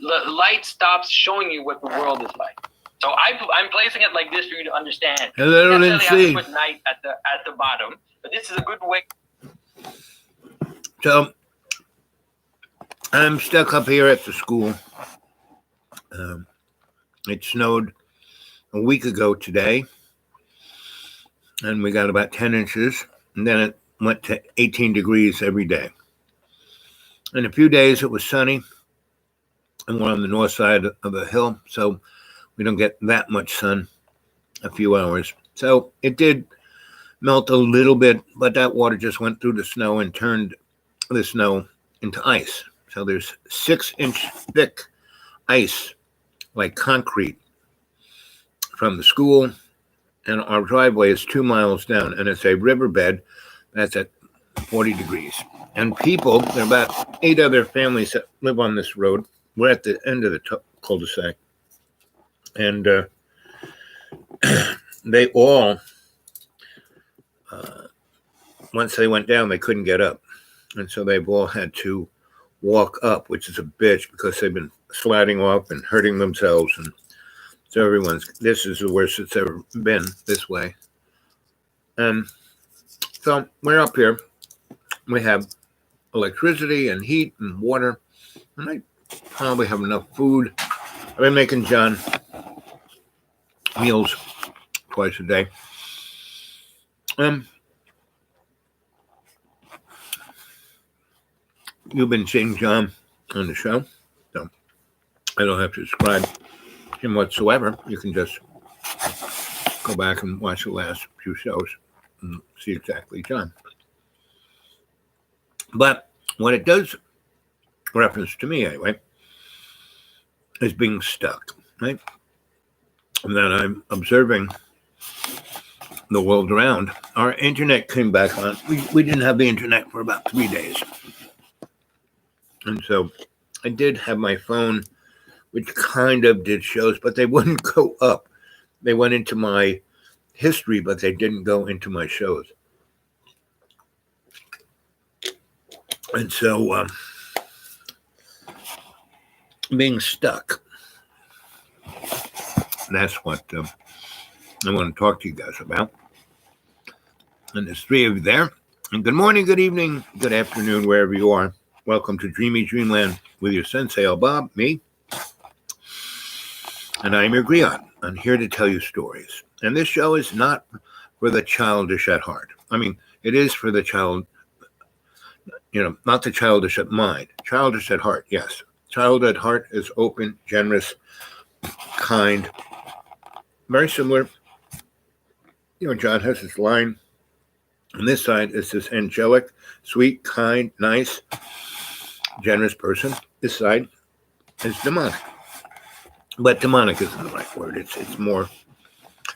the light stops showing you what the world is like. So I'm placing it like this for you to understand. A little you in have to C. put night at the bottom, but this is a good way. So I'm stuck up here at the school. It snowed a week ago today, and we got about 10 inches, and then it went to 18 degrees every day. In a few days, it was sunny, and we're on the north side of a hill, so we don't get that much sun a few hours. So it did melt a little bit, but that water just went through the snow and turned the snow into ice. So there's 6-inch thick ice, like concrete, from the school, and our driveway is 2 miles down, and it's a riverbed that's at 40 degrees. And people, there are about 8 other families that live on this road. We're at the end of the cul-de-sac, and they all, once they went down, they couldn't get up, and so they've all had to walk up, which is a bitch because they've been sliding off and hurting themselves, and so this is the worst it's ever been this way. So we're up here. We have electricity and heat and water, and I probably have enough food. I've been making John meals twice a day. You've been seeing John on the show, so I don't have to describe him whatsoever. You can just go back and watch the last few shows and see exactly John. But what it does reference to me anyway is being stuck, right? And then I'm observing the world around. Our internet came back on. We didn't have the internet for about 3 days. And so I did have my phone, which kind of did shows, but they wouldn't go up. They went into my history, but they didn't go into my shows. And so being stuck, that's what I want to talk to you guys about. And there's 3 of you there. And good morning, good evening, good afternoon, wherever you are. Welcome to Dreamy Dreamland with your Sensei, El Bob, me. And I'm your griot. I'm here to tell you stories. And this show is not for the childish at heart. I mean, it is for the child, not the childish at mind. Childish at heart, yes. Child at heart is open, generous, kind. Very similar. John has his line. On this side is this angelic, sweet, kind, nice, generous person. This side is demonic. But demonic isn't the right word. It's more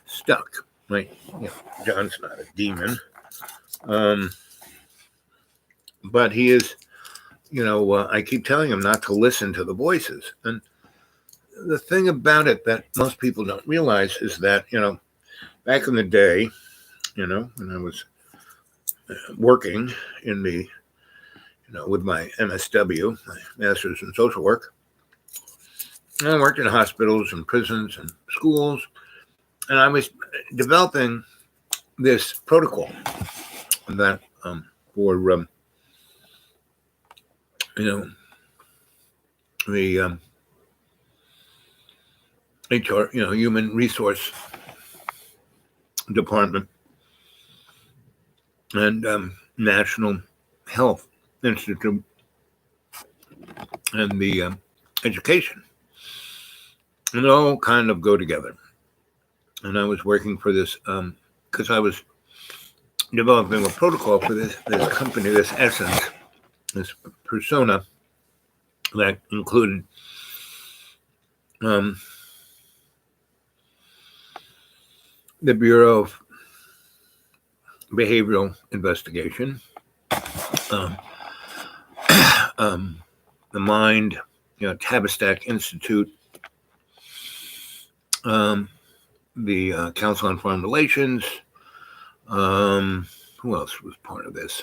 stuck, right? John's not a demon. But he is, I keep telling him not to listen to the voices. And the thing about it that most people don't realize is that, back in the day, when I was working in the, with my MSW, my Master's in Social Work, I worked in hospitals and prisons and schools, and I was developing this protocol that for the HR, Human Resource Department and National Health Institute and the education. And they all kind of go together. And I was working for this, because I was developing a protocol for this company, this Essence, this persona that included the Bureau of Behavioral Investigation, the Mind, Tavistock Institute, the Council on Foreign Relations. Who else was part of this?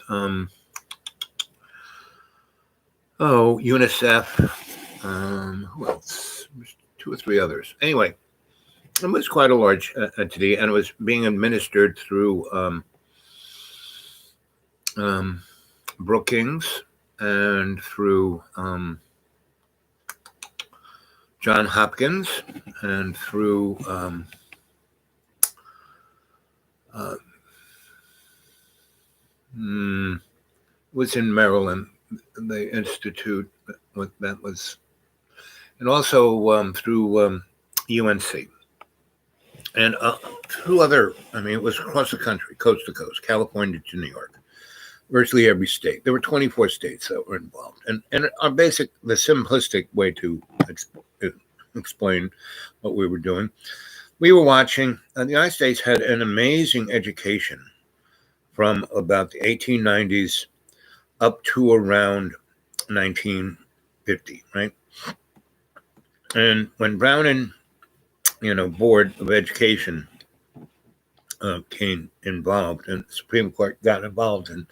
UNICEF, Who else? Two or three others. Anyway, it was quite a large entity, and it was being administered through Brookings and through John Hopkins and through was in Maryland, the institute that was, and also through UNC and through other. I mean, it was across the country, coast to coast, California to New York. Virtually every state. There were 24 states that were involved. And the simplistic way to explain what we were doing, we were watching, the United States had an amazing education from about the 1890s up to around 1950, right? And when Brown and, Board of Education came involved, and the Supreme Court got involved, and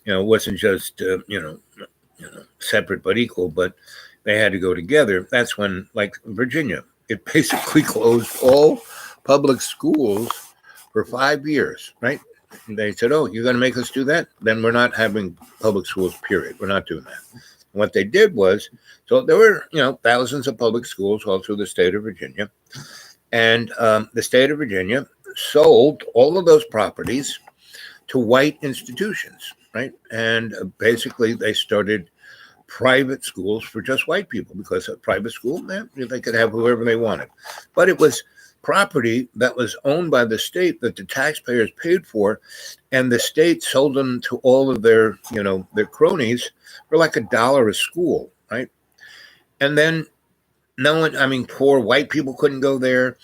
it wasn't just separate but equal, but they had to go together. That's when, like Virginia, it basically closed all public schools for 5 years, right? And they said, "Oh, you're going to make us do that? Then we're not having public schools. Period. We're not doing that." And what they did was, so there were thousands of public schools all through the state of Virginia, and the state of Virginia sold all of those properties to white institutions, right? And basically they started private schools for just white people, because a private school, they could have whoever they wanted. But it was property that was owned by the state that the taxpayers paid for, and the state sold them to all of their, their cronies for like $1 a school, right? And then no one, poor white people couldn't go there.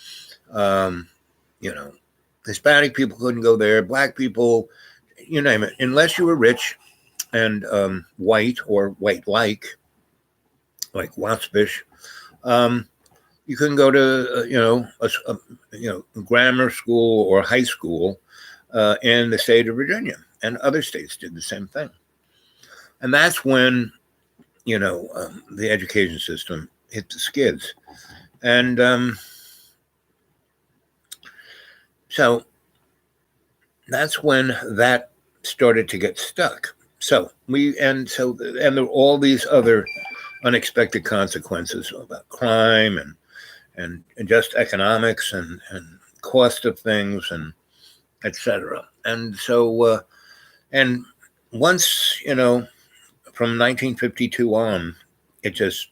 Hispanic people couldn't go there, black people, you name it, unless you were rich and white or white-like Waspish. You couldn't go to a grammar school or high school in the state of Virginia, and other states did the same thing. And that's when the education system hit the skids, and so that's when that started to get stuck. So there were all these other unexpected consequences about crime and just economics and cost of things and etc. And so and once from 1952 on, it just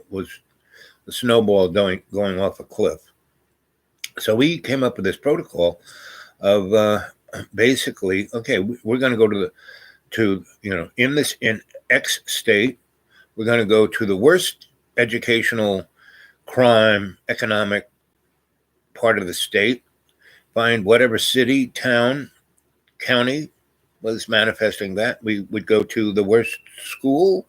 was the snowball going off a cliff. So we came up with this protocol of basically, okay, we're going to go to in X state, we're going to go to the worst educational, crime, economic part of the state, find whatever city, town, county was manifesting that. We would go to the worst school,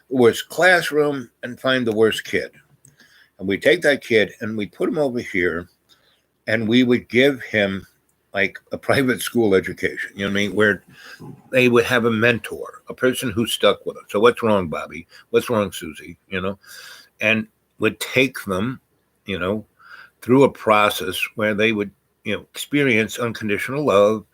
the worst classroom, and find the worst kid. And we take that kid and we put him over here, and we would give him like a private school education, where they would have a mentor, a person who stuck with them. So what's wrong, Bobby? What's wrong, Susie? And would take them, through a process where they would, experience unconditional love,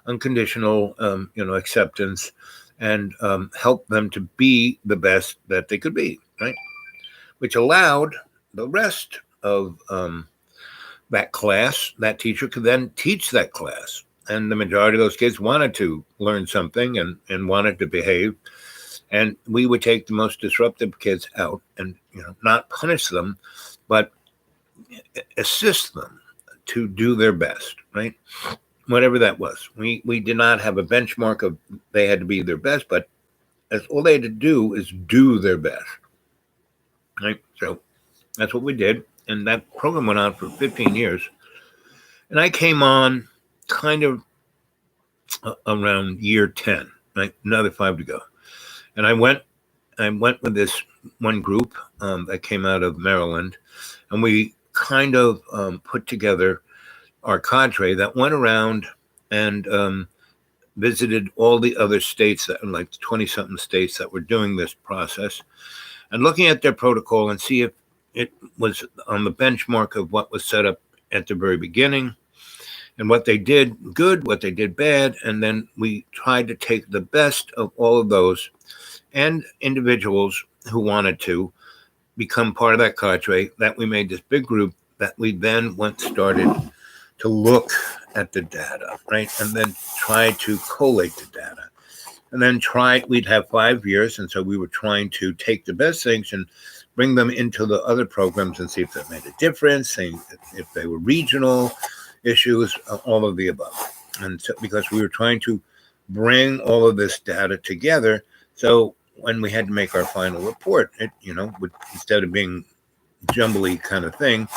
unconditional, acceptance, and help them to be the best that they could be, right? Which allowed the rest of that class, that teacher could then teach that class. And the majority of those kids wanted to learn something and wanted to behave. And we would take the most disruptive kids out and, not punish them, but assist them to do their best, right? Whatever that was. We did not have a benchmark of they had to be their best, but all they had to do is do their best, right? So that's what we did. And that program went on for 15 years. And I came on kind of around year 10, right? Another 5 to go. And I went with this one group that came out of Maryland, and we kind of put together our cadre that went around and visited all the other states, that like 20-something states that were doing this process. and looking at their protocol and see if it was on the benchmark of what was set up at the very beginning, and what they did good, what they did bad, and then we tried to take the best of all of those and individuals who wanted to become part of that cadre, that we made this big group that we then started to look at the data, right? And then try to collate the data. And then we'd have 5 years. And so we were trying to take the best things and bring them into the other programs and see if that made a difference, if they were regional issues, all of the above. And so, because we were trying to bring all of this data together, so when we had to make our final report, it, would, instead of being jumbly kind of thing, it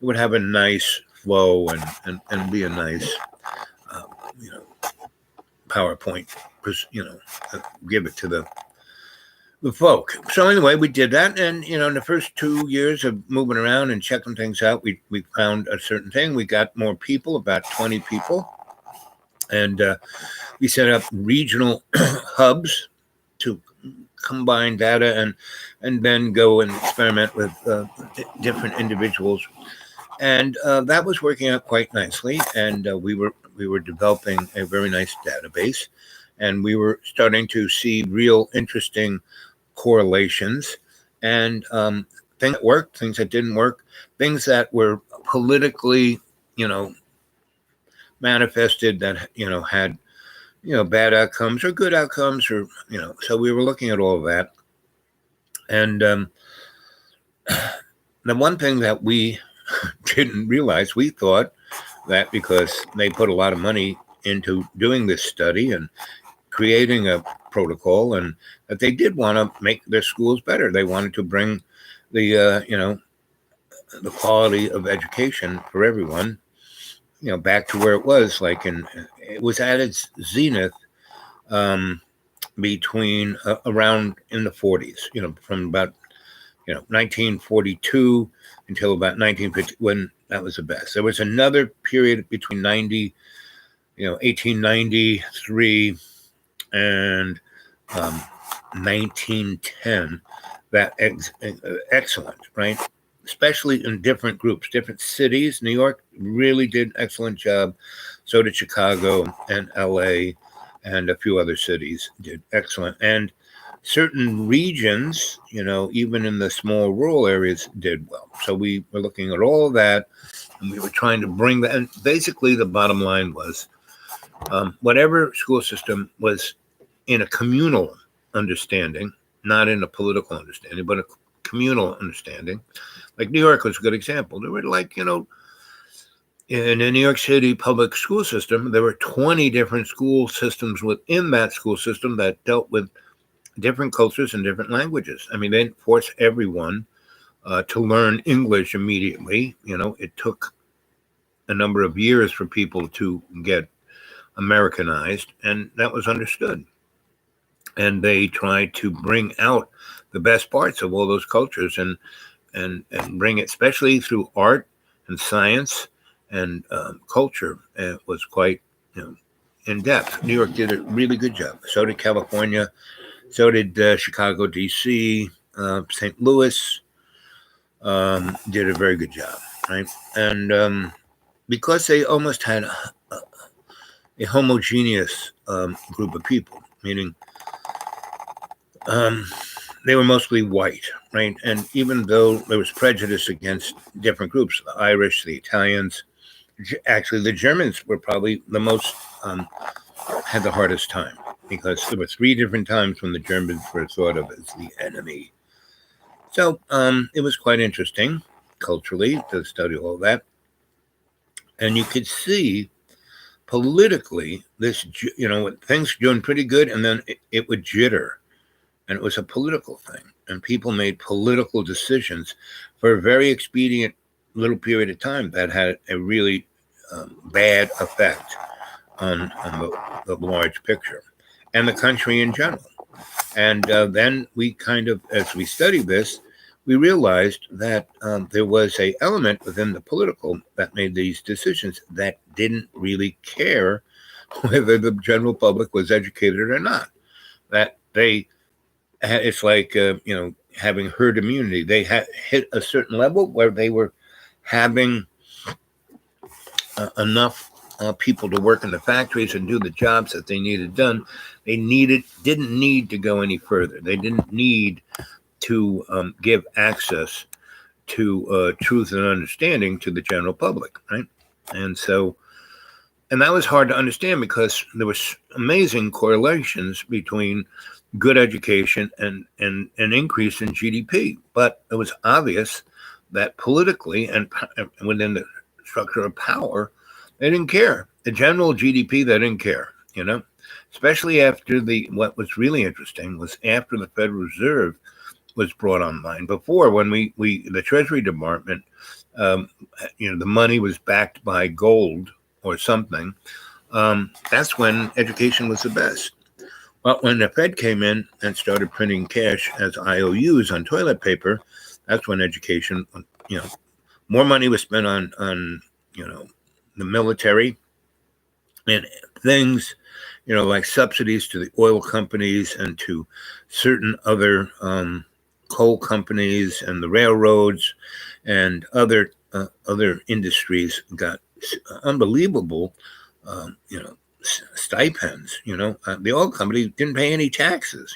would have a nice flow and be a nice, PowerPoint, give it to the folk. So anyway, we did that, and in the first 2 years of moving around and checking things out, we found a certain thing. We got more people, about 20 people, and we set up regional hubs to combine data and then go and experiment with different individuals, and that was working out quite nicely. And we were developing a very nice database, and we were starting to see real interesting correlations, and things that worked, things that didn't work, things that were politically, manifested that had bad outcomes or good outcomes, or so we were looking at all of that. And the one thing that we didn't realize, we thought that because they put a lot of money into doing this study and creating a protocol, and that they did want to make their schools better. They wanted to bring the the quality of education for everyone back to where it was, like it was at its zenith between around in the 40s, from about 1942 until about 1950, when that was the best. There was another period between 1893 and 1910 that excellent, right? Especially in different groups, different cities. New York really did an excellent job. So did Chicago and LA, and a few other cities did excellent. And certain regions, even in the small rural areas, did well. So we were looking at all of that, and we were trying to bring that. And basically, the bottom line was whatever school system was in a communal understanding, not in a political understanding, but a communal understanding. Like New York was a good example. There were in the New York City public school system, there were 20 different school systems within that school system that dealt with different cultures and different languages. I mean, they didn't force everyone to learn English immediately. It took a number of years for people to get Americanized, and that was understood. And they tried to bring out the best parts of all those cultures and bring it, especially through art and science and culture. It was quite in depth. New York did a really good job. So did California. So did Chicago, D.C., St. Louis did a very good job, right? And because they almost had a homogeneous group of people, meaning they were mostly white, right? And even though there was prejudice against different groups, the Irish, the Italians, actually the Germans were probably the most, had the hardest time, because there were 3 different times when the Germans were thought of as the enemy. So it was quite interesting culturally to study all that. And you could see politically this, things were doing pretty good, and then it would jitter. And it was a political thing. And people made political decisions for a very expedient little period of time that had a really bad effect on the large picture and the country in general. And then we kind of, as we studied this, we realized that there was an element within the political that made these decisions that didn't really care whether the general public was educated or not. That it's like, having herd immunity. They had hit a certain level where they were having enough people to work in the factories and do the jobs that they needed done. They didn't need to go any further. They didn't need to give access to truth and understanding to the general public, right? And so, and that was hard to understand because there was amazing correlations between good education and an increase in GDP. But it was obvious that politically and within the structure of power, they didn't care. The general GDP, they didn't care, especially after what was really interesting was after the Federal Reserve was brought online. Before, when the Treasury Department, the money was backed by gold or something, that's when education was the best. But when the Fed came in and started printing cash as IOUs on toilet paper, that's when education, more money was spent on the military and things, like subsidies to the oil companies and to certain other coal companies and the railroads and other industries got unbelievable, stipends. The oil company didn't pay any taxes.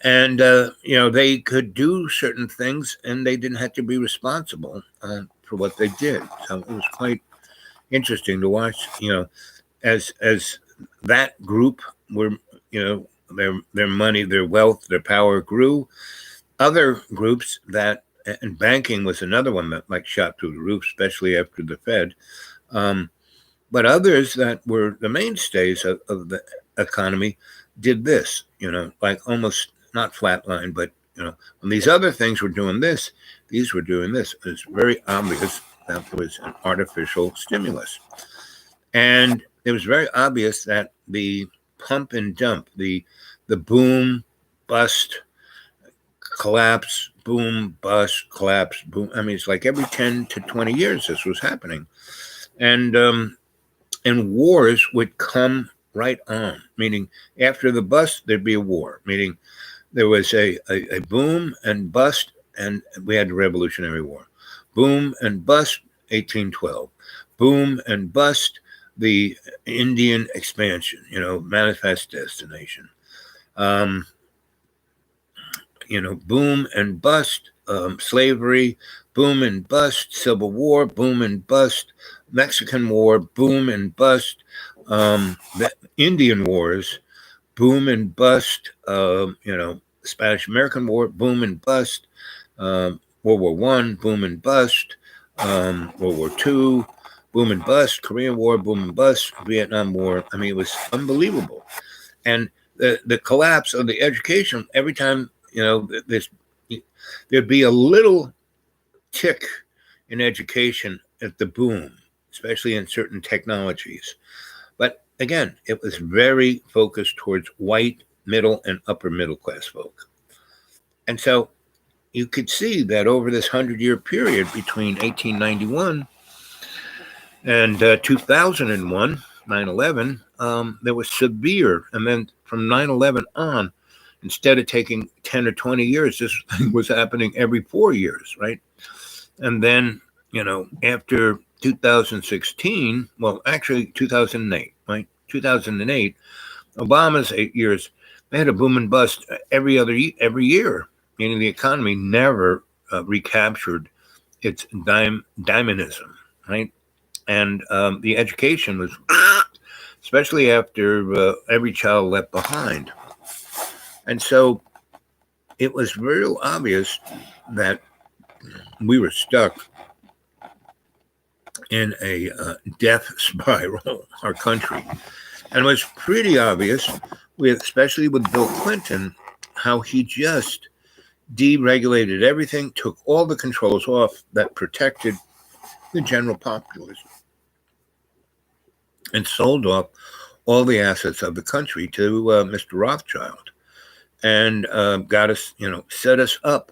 And they could do certain things, and they didn't have to be responsible for what they did. So it was quite interesting to watch. As that group were, their money, their wealth, their power grew. Other groups and banking was another one that shot through the roof, especially after the Fed. But others that were the mainstays of the economy did this, like almost not flatline, but, when these other things were doing this, these were doing this. It was very obvious that there was an artificial stimulus. And it was very obvious that the pump and dump, the boom, bust, collapse, boom, bust, collapse, boom. I mean, it's like every 10 to 20 years this was happening. And wars would come right on, meaning after the bust, there'd be a war, meaning there was a boom and bust, and we had the Revolutionary War. Boom and bust, 1812. Boom and bust, the Indian expansion, manifest destination. Boom and bust, slavery, boom and bust, Civil War, boom and bust, Mexican War, boom and bust, the Indian Wars, boom and bust, Spanish American War, boom and bust, World War I, boom and bust, World War II, boom and bust, Korean War, boom and bust, Vietnam War. I mean, it was unbelievable. And the collapse of the education, every time, there'd be a little tick in education at the boom, especially in certain technologies. But again, it was very focused towards white, middle, and upper middle class folk. And so you could see that over this 100-year period between 1891 and 2001, 9/11, there was severe. And then from 9/11 on, instead of taking 10 or 20 years, this thing was happening every 4 years, right? And then, after 2016, well, actually 2008, right? 2008, Obama's 8 years, they had a boom and bust every year, meaning the economy never recaptured its dynamism, right? And the education was, especially after every child left behind. And so it was real obvious that we were stuck in a death spiral, our country. And it was pretty obvious, especially with Bill Clinton, how he just deregulated everything, took all the controls off that protected the general populace, and sold off all the assets of the country to Mr. Rothschild, and got us, set us up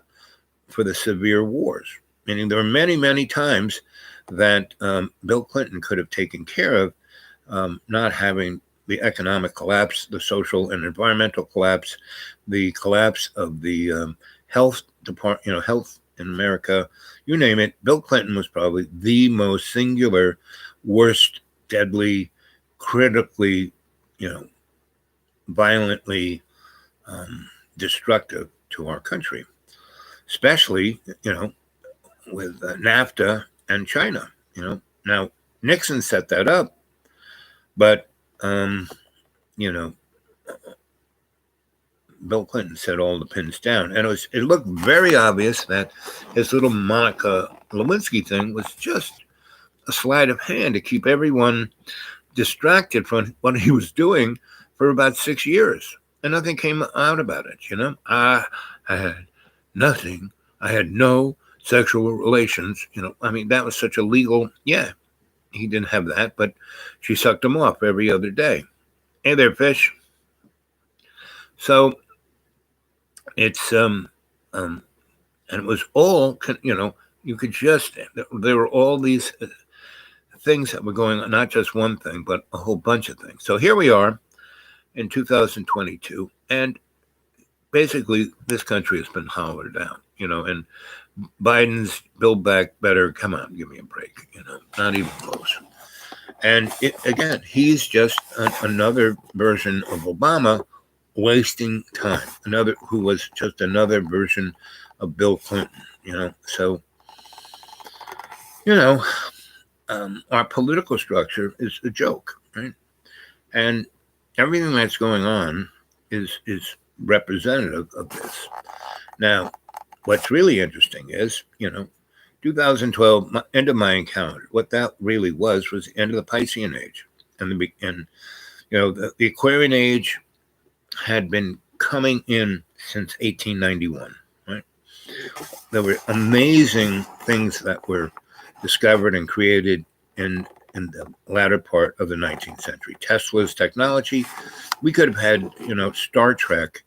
for the severe wars. Meaning there were many, many times that Bill Clinton could have taken care of not having the economic collapse, the social and environmental collapse, the collapse of the health department, health in America, you name it. Bill Clinton was probably the most singular, worst, deadly, critically, violently destructive to our country, especially, with NAFTA and China. Now Nixon set that up, but you know, Bill Clinton set all the pins down, and it looked very obvious that his little Monica Lewinsky thing was just a sleight of hand to keep everyone distracted from what he was doing for about 6 years, and nothing came out about it. I had nothing. I had no sexual relations. I mean, that was such a legal. Yeah, he didn't have that, but she sucked him off every other day. Hey there, fish. So it's and it was all you could just there were all these things that were going on, not just one thing, but a whole bunch of things. So here we are in 2022, and basically this country has been hollowed down, and Biden's Build Back Better. Come on, give me a break, not even close. And again, he's just another version of Obama wasting time. Who was just another version of Bill Clinton, So, our political structure is a joke, right? And everything that's going on is representative of this. Now, what's really interesting is, 2012, end of Mayan calendar. What that really was the end of the Piscean age, and the Aquarian age had been coming in since 1891. Right? There were amazing things that were discovered and created in the latter part of the 19th century. Tesla's technology, we could have had, Star Trek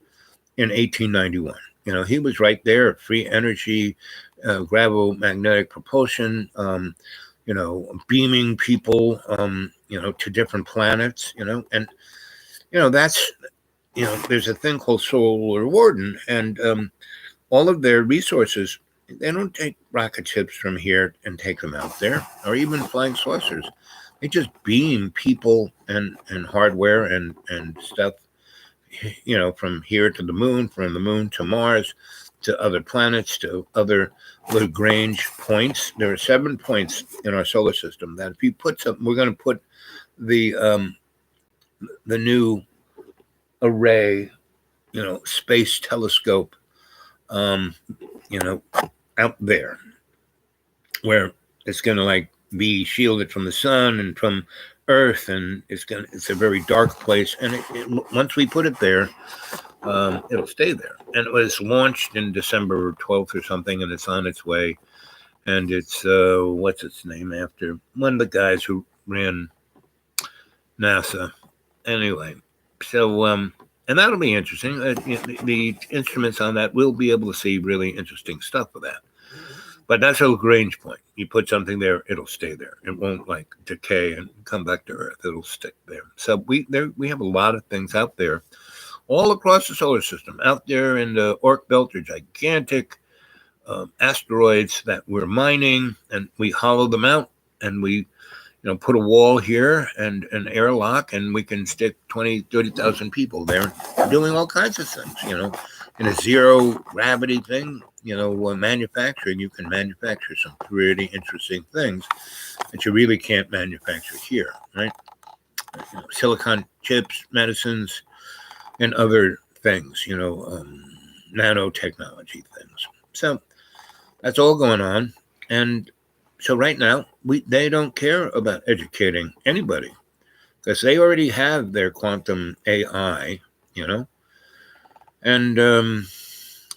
in 1891. He was right there. Free energy, gravitomagnetic propulsion, beaming people, to different planets, and, that's, there's a thing called Solar Warden, and all of their resources, they don't take rocket ships from here and take them out there, or even flying saucers. They just beam people and hardware and stuff, from here to the moon, from the moon to Mars, to other planets, to other Lagrange points. There are 7 points in our solar system that if you put some, we're going to put the new array, space telescope, out there, where it's going to be shielded from the sun and from Earth, and it's a very dark place. And once we put it there, it'll stay there. And it was launched in December 12th or something, and it's on its way. And it's what's its name, after one of the guys who ran NASA. Anyway, so and that'll be interesting. The instruments on that, will be able to see really interesting stuff with that. But that's a Lagrange point. You put something there, it'll stay there. It won't decay and come back to Earth. It'll stick there. So we have a lot of things out there, all across the solar system. Out there in the Oort belt are gigantic asteroids that we're mining, and we hollow them out, and we put a wall here and an airlock, and we can stick 20, 30,000 people there doing all kinds of things, in a zero gravity thing. Manufacturing, you can manufacture some pretty interesting things that you really can't manufacture here, right? Silicon chips, medicines, and other things, nanotechnology things. So that's all going on. And so right now, they don't care about educating anybody, because they already have their quantum AI, and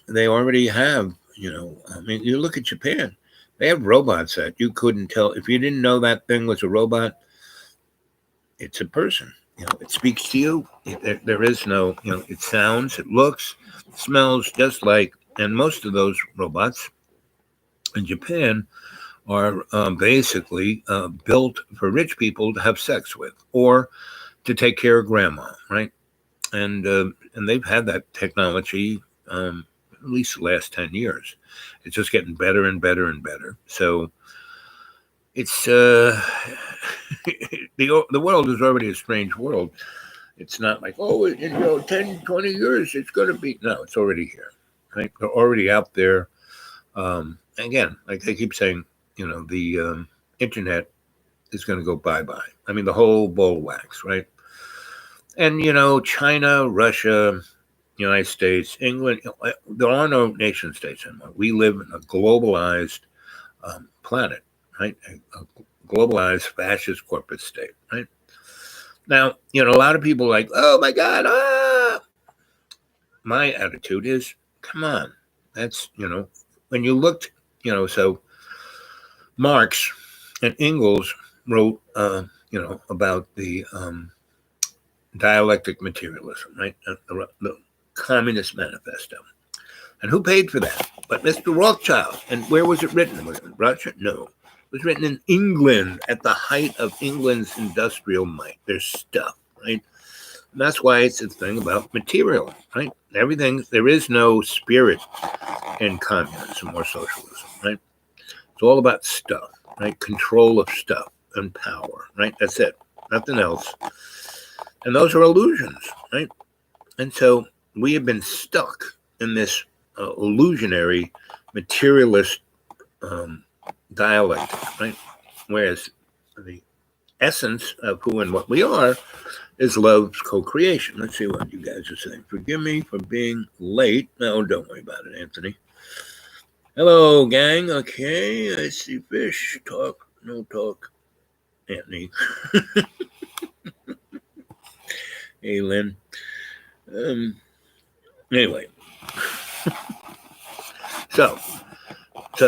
they already have, you look at Japan, they have robots that you couldn't tell. If you didn't know that thing was a robot, it's a person. It speaks to you. There is no, it sounds, it looks, smells just like, and most of those robots in Japan are basically built for rich people to have sex with, or to take care of grandma, right? And they've had that technology at least the last 10 years. It's just getting better and better and better. So it's the world is already a strange world. It's not like, oh, in 10, 20 years, it's going to be. No, it's already here. Right? They're already out there. Again, like I keep saying, the internet is going to go bye-bye. I mean, the whole ball of wax, right? And, China, Russia, United States, England, there are no nation states anymore. We live in a globalized planet, right? A globalized fascist corporate state, right? Now, a lot of people are like, oh my God, My attitude is, come on. That's, when you looked, so Marx and Engels wrote, about the dialectic materialism, right? The Communist Manifesto. And who paid for that? But Mr. Rothschild. And where was it written? Was it in Russia? No. It was written in England at the height of England's industrial might. There's stuff, right? And that's why it's a thing about material, right? Everything, there is no spirit in communism or socialism, right? It's all about stuff, right? Control of stuff and power, right? That's it. Nothing else. And those are illusions, right? And so we have been stuck in this illusionary materialist dialectic, right? Whereas the essence of who and what we are is love's co-creation. Let's see what you guys are saying. Forgive me for being late. No, don't worry about it, Anthony. Hello, gang. Okay, I see fish. Talk, no talk. Anthony. Hey, Lynn. Anyway. So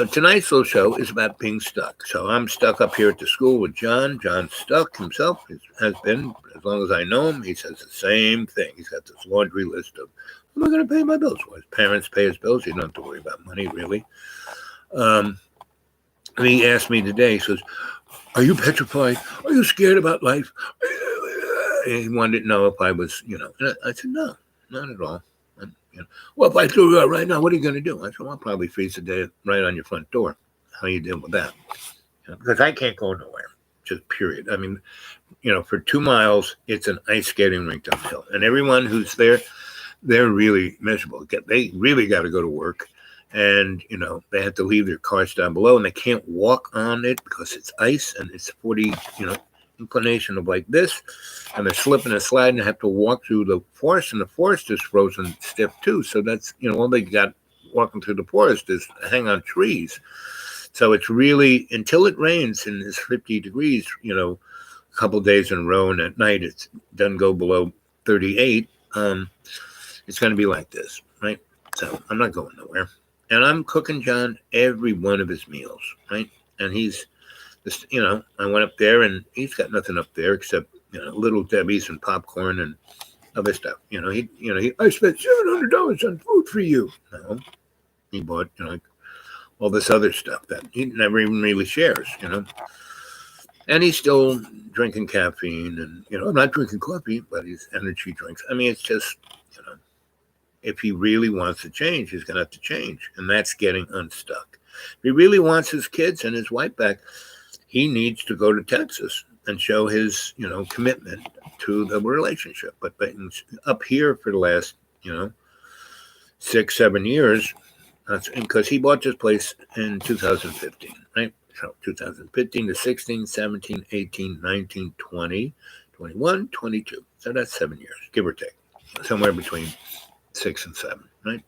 tonight's little show is about being stuck. So I'm stuck up here at the school with John. John's stuck himself. He has been, as long as I know him. He says the same thing. He's got this laundry list of, am I going to pay my bills? Well, his parents pay his bills. He doesn't have to worry about money, really. And he asked me today, he says, are you petrified? Are you scared about life? He wanted to know if I was, And I said, no, not at all. Well, if I threw you out right now, what are you going to do? I said, well, I'll probably freeze the day right on your front door. How you deal with that? Because I can't go nowhere, just period. I mean, for 2 miles, it's an ice skating rink downhill. And everyone who's there, they're really miserable. They really got to go to work. And, they have to leave their cars down below, and they can't walk on it because it's ice and it's 40, inclination of like this, and they're slipping and sliding and have to walk through the forest, and the forest is frozen stiff too. So that's, all they got walking through the forest is hang on trees. So it's really, until it rains and it's 50 degrees, a couple of days in a row, and at night it doesn't go below 38, it's going to be like this, right? So I'm not going nowhere. And I'm cooking John every one of his meals, right? And he's, I went up there, and he's got nothing up there except, Little Debbie's and popcorn and other stuff. I spent $700 on food for you. No, he bought, all this other stuff that he never even really shares, And he's still drinking caffeine, and, I'm not drinking coffee, but he's energy drinks. I mean, it's just, if he really wants to change, he's going to have to change. And that's getting unstuck. If he really wants his kids and his wife back, he needs to go to Texas and show his, commitment to the relationship. But up here for the last, 6, 7 years, that's because he bought this place in 2015, right? So 2015 to 16, 17, 18, 19, 20, 21, 22. So that's 7 years, give or take, somewhere between 6 and 7, right?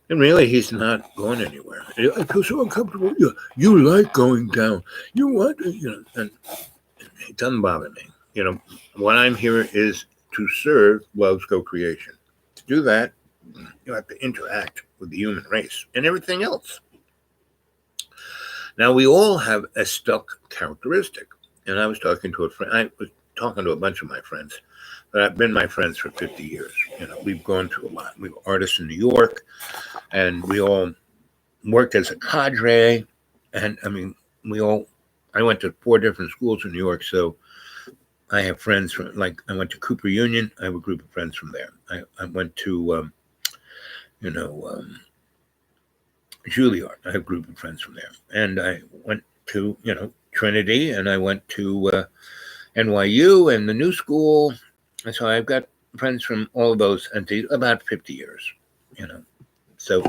And really, he's not going anywhere. I feel so uncomfortable. You like going down. You want to, and it doesn't bother me. What I'm here is to serve love's co-creation. To do that, you have to interact with the human race and everything else. Now, we all have a stuck characteristic. And I was talking to a friend. I was talking to a bunch of my friends that have been my friends for 50 years. We've gone through a lot. We were artists in New York, and we all worked as a cadre. And I mean, I went to 4 different schools in New York. So I have friends from, I went to Cooper Union. I have a group of friends from there. I went to Juilliard. I have a group of friends from there. And I went to, Trinity, and I went to NYU and the New School. And so I've got friends from all of those entities, about 50 years, So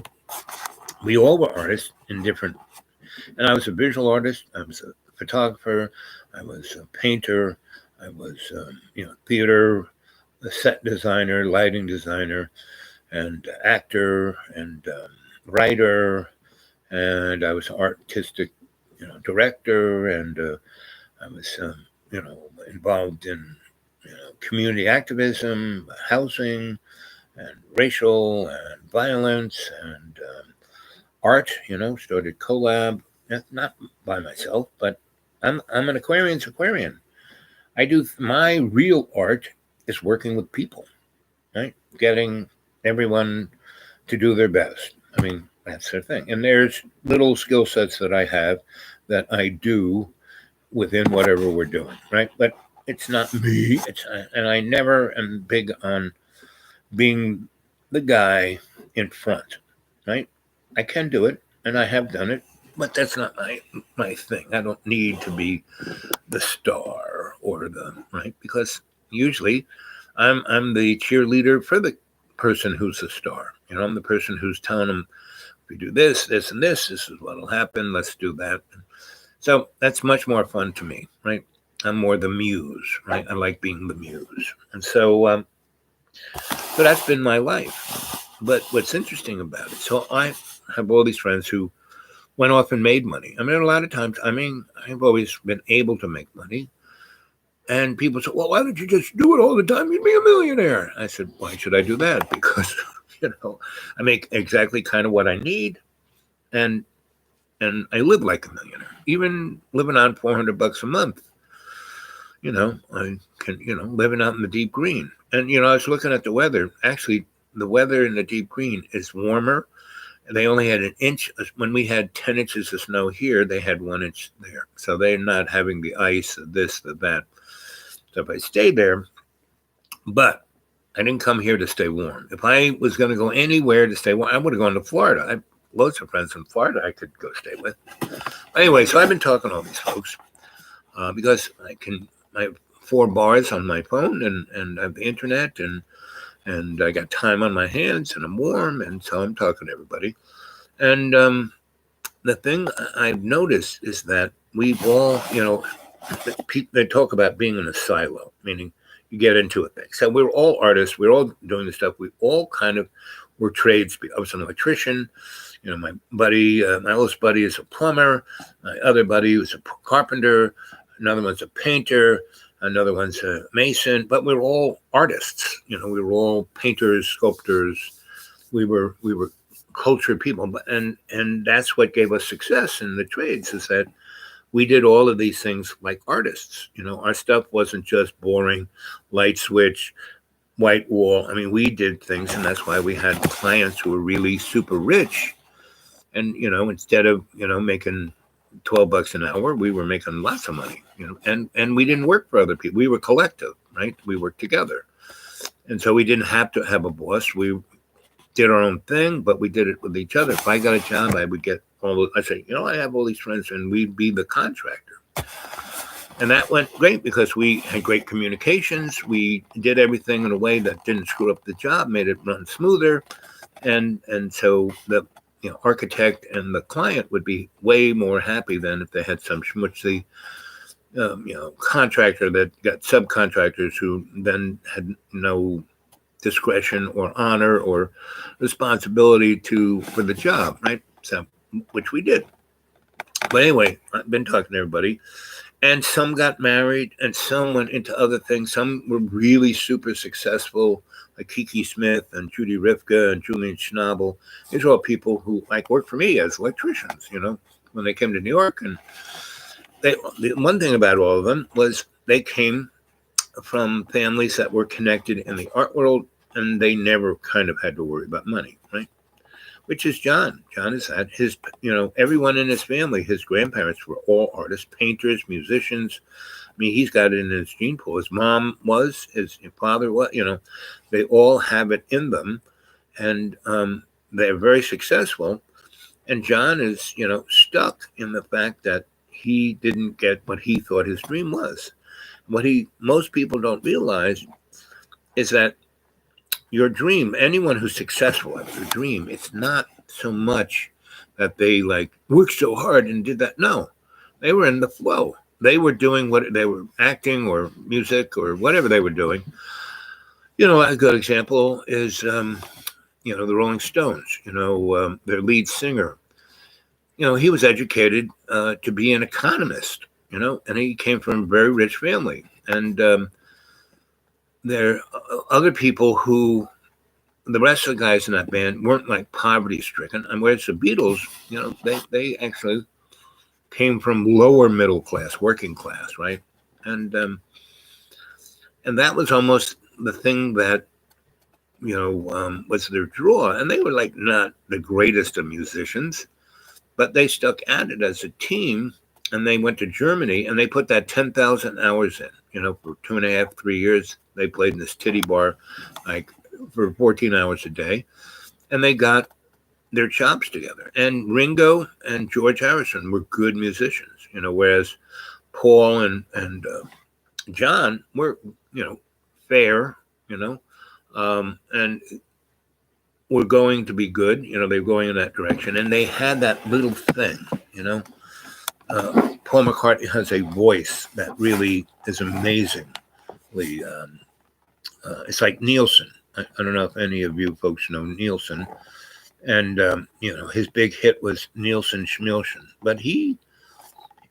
we all were artists in different, and I was a visual artist, I was a photographer, I was a painter, I was, theater, a set designer, lighting designer, and actor, and writer, and I was artistic, director, and I was, involved in, community activism, housing, and racial and violence, and art. Started collab, not by myself, but I'm an Aquarian. I do my real art is working with people, right? Getting everyone to do their best. I mean, that's their thing. And there's little skill sets that I have that I do within whatever we're doing, right? But it's not me. And I never am big on being the guy in front, right? I can do it, and I have done it, but that's not my thing. I don't need to be the star or the right, because usually I'm the cheerleader for the person who's the star. I'm the person who's telling them, if we do this, this, and this is what'll happen. Let's do that. So that's much more fun to me, right? I'm more the muse, right? I like being the muse, and so that's been my life. But what's interesting about it, so I have all these friends who went off and made money. I mean, a lot of times, I've always been able to make money. And people say, well, why don't you just do it all the time? You'd be a millionaire. I said, why should I do that? Because, I make exactly kind of what I need. And I live like a millionaire, even living on $400 a month. I can, living out in the deep green. And, I was looking at the weather. Actually, the weather in the deep green is warmer. They only had an inch. When we had 10 inches of snow here, they had 1 inch there. So they're not having the ice, this, that. So if I stayed there, but I didn't come here to stay warm. If I was going to go anywhere to stay warm, I would have gone to Florida. I have loads of friends in Florida I could go stay with. Anyway, so I've been talking to all these folks because I have 4 bars on my phone, and I have the internet, and I got time on my hands, and I'm warm, and so I'm talking to everybody. And the thing I've noticed is that we've all, they talk about being in a silo, meaning you get into a thing. So we're all artists. We're all doing this stuff. We all kind of were trades. I was an electrician. My buddy, my oldest buddy is a plumber. My other buddy was a carpenter. Another one's a painter. Another one's a mason. But we're all artists. We were all painters, sculptors. We were cultured people. And that's what gave us success in the trades, is that we did all of these things like artists. Our stuff wasn't just boring, light switch, white wall. I mean, we did things, and that's why we had clients who were really super rich. And, instead of, making $12 an hour, we were making lots of money, and we didn't work for other people. We were collective, right? We worked together. And so we didn't have to have a boss. We did our own thing, but we did it with each other. If I got a job, I would get I say, I have all these friends, and we'd be the contractor. And that went great because we had great communications. We did everything in a way that didn't screw up the job, made it run smoother. And so the architect and the client would be way more happy than if they had some schmutzy contractor that got subcontractors who then had no discretion or honor or responsibility for the job, right? So, which we did. But anyway, I've been talking to everybody, and some got married, and some went into other things. Some were really super successful, like Kiki Smith and Judy Rifka and Julian Schnabel. These are all people who worked for me as electricians, when they came to New York. And the one thing about all of them was they came from families that were connected in the art world, and they never kind of had to worry about money, right? Which is John. John has had his, everyone in his family, his grandparents were all artists, painters, musicians. I mean, he's got it in his gene pool. His mom was, his father was, they all have it in them. And they're very successful. And John is, stuck in the fact that he didn't get what he thought his dream was. What most people don't realize is that your dream, anyone who's successful at their dream, it's not so much that they like worked so hard and did that. No, they were in the flow. They were doing what they were acting or music or whatever they were doing. A good example is, the Rolling Stones, their lead singer. He was educated to be an economist, and he came from a very rich family. And there are other people who, the rest of the guys in that band weren't like poverty stricken. And whereas the Beatles, they actually came from lower middle class, working class, right? And that was almost the thing that, was their draw. And they were like not the greatest of musicians, but they stuck at it as a team. And they went to Germany and they put that 10,000 hours in, for 2.5, 3 years. They played in this titty bar, like for 14 hours a day. And they got their chops together. And Ringo and George Harrison were good musicians, whereas Paul and John were, fair, and were going to be good. They were going in that direction. And they had that little thing, Paul McCartney has a voice that really is amazingly. It's like Nielsen. I don't know if any of you folks know Nielsen, and his big hit was Nielsen Schmielsen. But he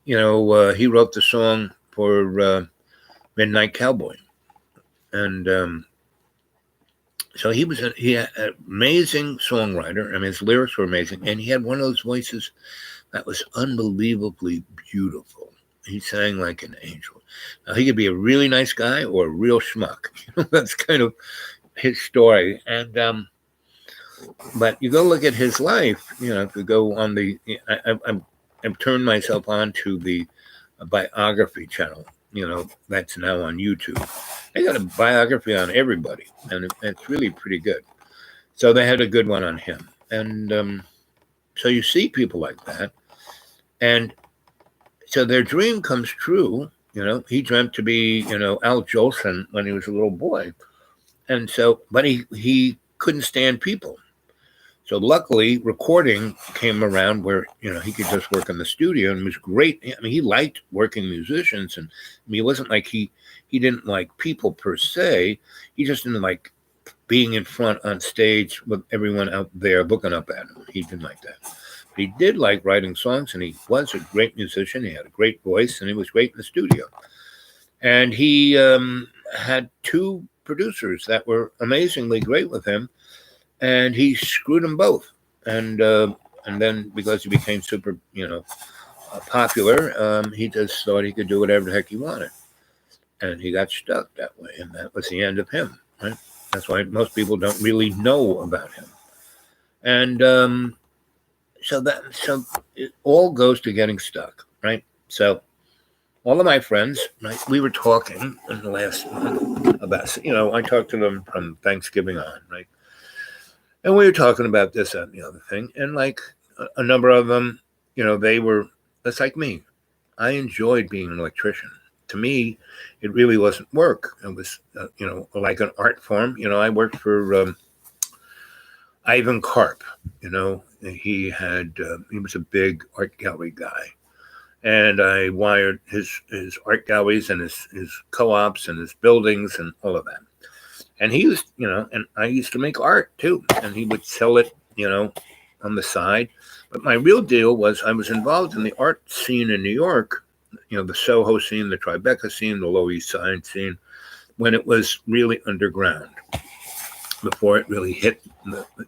wrote the song for Midnight Cowboy, and so he had an amazing songwriter. I mean, his lyrics were amazing, and he had one of those voices that was unbelievably beautiful. He sang like an angel. Now, he could be a really nice guy or a real schmuck. That's kind of his story. And but you go look at his life. If you go on I've turned myself on to the biography channel. That's now on YouTube. They got a biography on everybody, and it's really pretty good. So they had a good one on him, and so you see people like that, and so their dream comes true. He dreamt to be, Al Jolson when he was a little boy, and so, but he couldn't stand people. So luckily, recording came around where he could just work in the studio, and it was great. I mean, he liked working musicians, and it wasn't like he didn't like people per se. He just didn't like being in front on stage with everyone out there looking up at him. He didn't like that. But he did like writing songs, and he was a great musician. He had a great voice, and he was great in the studio. And he had 2 producers that were amazingly great with him, and he screwed them both. And then because he became super, popular, he just thought he could do whatever the heck he wanted. And he got stuck that way, and that was the end of him, right? That's why most people don't really know about him. And so it all goes to getting stuck, right? So all of my friends, right, we were talking in the last month about, I talked to them from Thanksgiving on, right? And we were talking about this and the other thing. And like a number of them, they were, that's like me. I enjoyed being an electrician. To me, it really wasn't work. It was, like an art form. I worked for Ivan Karp. He was a big art gallery guy. And I wired his art galleries and his co-ops and his buildings and all of that. And he was, and I used to make art too. And he would sell it, on the side. But my real deal was I was involved in the art scene in New York, the Soho scene, the Tribeca scene, the Lower East Side scene, when it was really underground, before it really hit.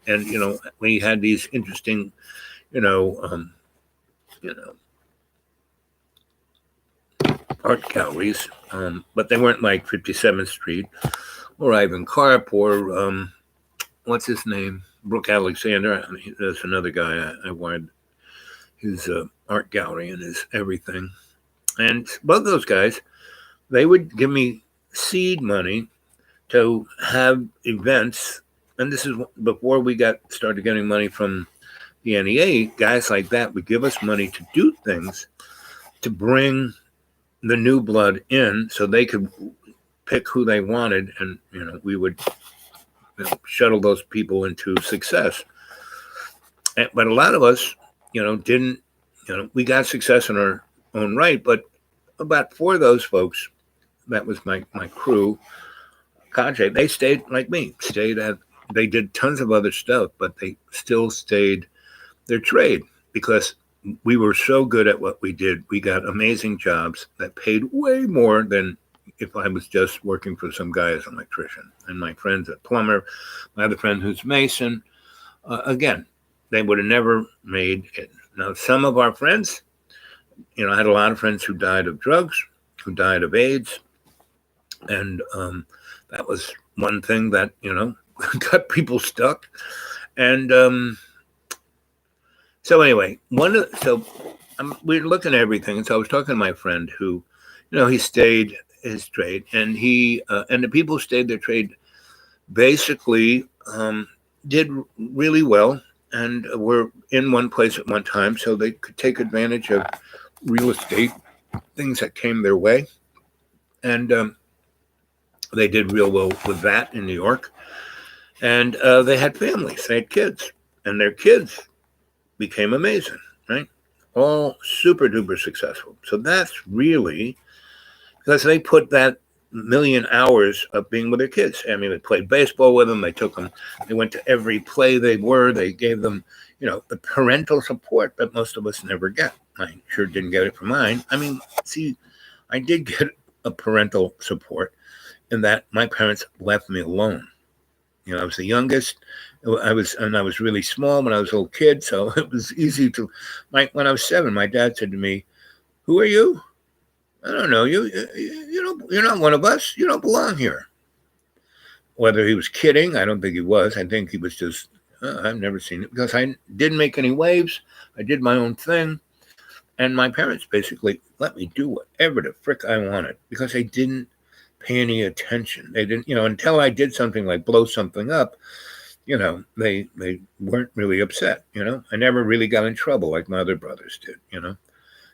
And, we had these interesting, art galleries, but they weren't like 57th Street or Ivan Karp or what's his name? Brooke Alexander. I mean, there's another guy I wanted his art gallery and his everything. And both those guys, they would give me seed money to have events and this is before we started getting money from the NEA, guys like that would give us money to do things to bring the new blood in so they could pick who they wanted, and we would shuttle those people into success. But a lot of us, didn't, we got success in our own right, but about 4 of those folks, that was my crew, cadre, they stayed like me, they did tons of other stuff, but they still stayed their trade because we were so good at what we did. We got amazing jobs that paid way more than if I was just working for some guy as an electrician. And my friends, a plumber, my other friend who's Mason, again, they would have never made it. Now, some of our friends, I had a lot of friends who died of drugs, who died of AIDS. And that was one thing that, got people stuck. And so anyway, we're looking at everything. And so I was talking to my friend who, he stayed his trade, and and the people who stayed their trade basically did really well and were in one place at one time, so they could take advantage of real estate, things that came their way. And they did real well with that in New York. And they had families, they had kids, and their kids became amazing, right? All super duper successful. So that's really because they put that million hours of being with their kids. I mean, they played baseball with them. They took them. They went to every play they gave them, the parental support that most of us never get. I sure didn't get it from mine. I mean, see, I did get a parental support in that my parents left me alone. I was the youngest. I was really small when I was a little kid, so it was easy to. When I was 7, my dad said to me, "Who are you? I don't know you. You're not one of us. You don't belong here." Whether he was kidding, I don't think he was. I think he was just. I've never seen it because I didn't make any waves. I did my own thing, and my parents basically let me do whatever the frick I wanted because they didn't pay any attention. They didn't, until I did something like blow something up. They weren't really upset. I never really got in trouble like my other brothers did.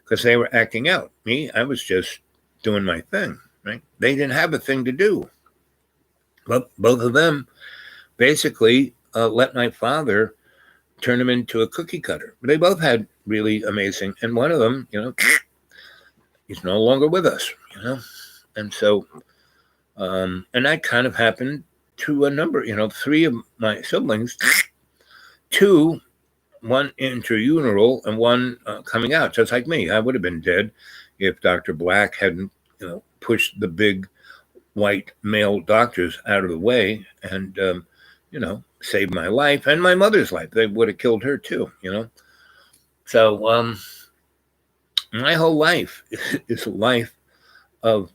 Because they were acting out. Me, I was just doing my thing, right? They didn't have a thing to do. But both of them basically let my father turn him into a cookie cutter. They both had really amazing, and one of them, he's no longer with us, And so, and that kind of happened to a number, 3 of my siblings, 2, one intrauterine and one coming out, just like me. I would have been dead if Dr. Black hadn't, pushed the big white male doctors out of the way and, saved my life and my mother's life. They would have killed her too, So my whole life is a life of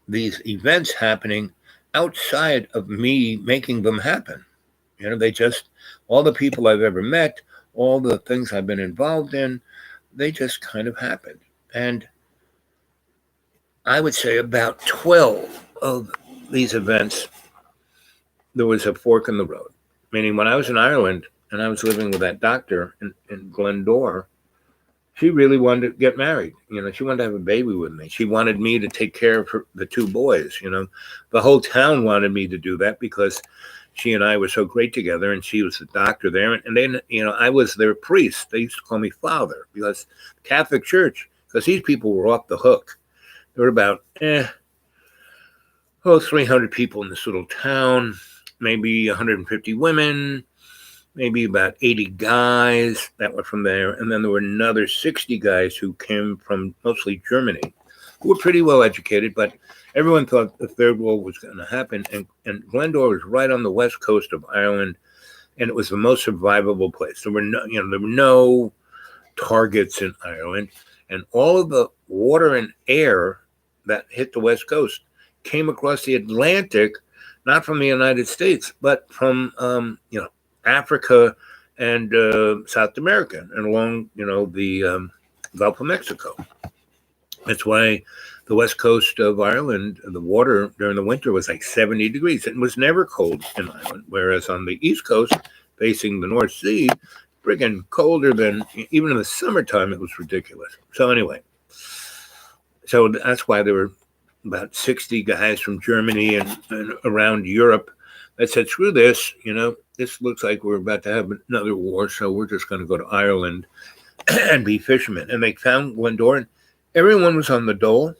these events happening outside of me making them happen. They just, all the people I've ever met, all the things I've been involved in, they just kind of happened. And I would say about 12 of these events, there was a fork in the road. Meaning when I was in Ireland and I was living with that doctor in Glendore, she really wanted to get married. She wanted to have a baby with me. She wanted me to take care of the 2 boys. The whole town wanted me to do that because she and I were so great together, and she was the doctor there. And then, I was their priest. They used to call me Father because Catholic Church, because these people were off the hook. There were about 300 people in this little town, maybe 150 women, maybe about 80 guys that were from there. And then there were another 60 guys who came from mostly Germany, who were pretty well educated, but everyone thought the Third World was going to happen. And Glendore was right on the west coast of Ireland, and it was the most survivable place. There were no targets in Ireland, and all of the water and air that hit the west coast came across the Atlantic, not from the United States, but from Africa and South America and along the Gulf of Mexico. That's why the west coast of Ireland, the water during the winter was like 70 degrees. It was never cold in Ireland, whereas on the east coast, facing the North Sea, friggin' colder than even in the summertime. It was ridiculous. So anyway, so that's why there were about 60 guys from Germany and around Europe that said, screw this, this looks like we're about to have another war, so we're just going to go to Ireland and be fishermen. And they found Glendoran. Everyone was on the dole,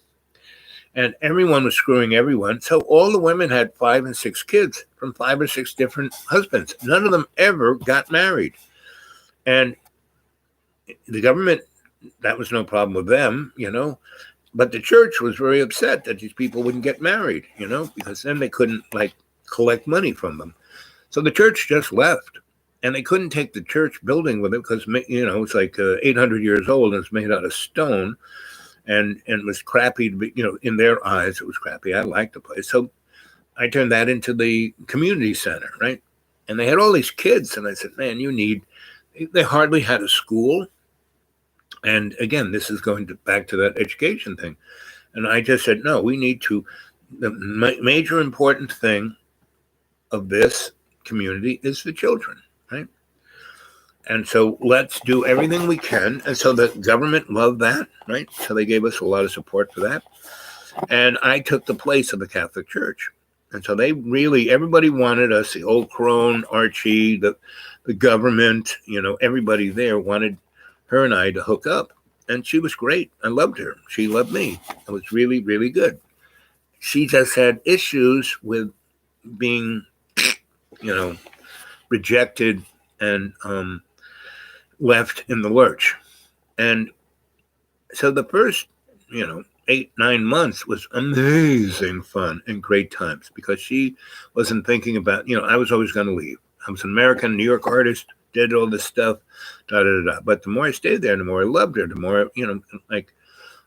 and everyone was screwing everyone. So all the women had 5 and 6 kids from 5 or 6 different husbands. None of them ever got married. And the government, that was no problem with them, But the church was very upset that these people wouldn't get married, because then they couldn't collect money from them. So the church just left, and they couldn't take the church building with it because, it's like 800 years old and it's made out of stone, and it was crappy to be, in their eyes, it was crappy. I liked the place. So I turned that into the community center, right? And they had all these kids, and I said, man, they hardly had a school. And again, this is going back to that education thing. And I just said, no, we need to, the major important thing of this community is the children, right? And so let's do everything we can. And so the government loved that, right? So they gave us a lot of support for that. And I took the place of the Catholic Church. And so everybody wanted us, the old crone, Archie, the government, everybody there wanted her and I to hook up. And she was great. I loved her. She loved me. It was really, really good. She just had issues with being, rejected and left in the lurch. And so the first, 8-9 months was amazing fun and great times because she wasn't thinking about, I was always going to leave. I was an American New York artist, did all this stuff, But the more I stayed there, the more I loved her, the more,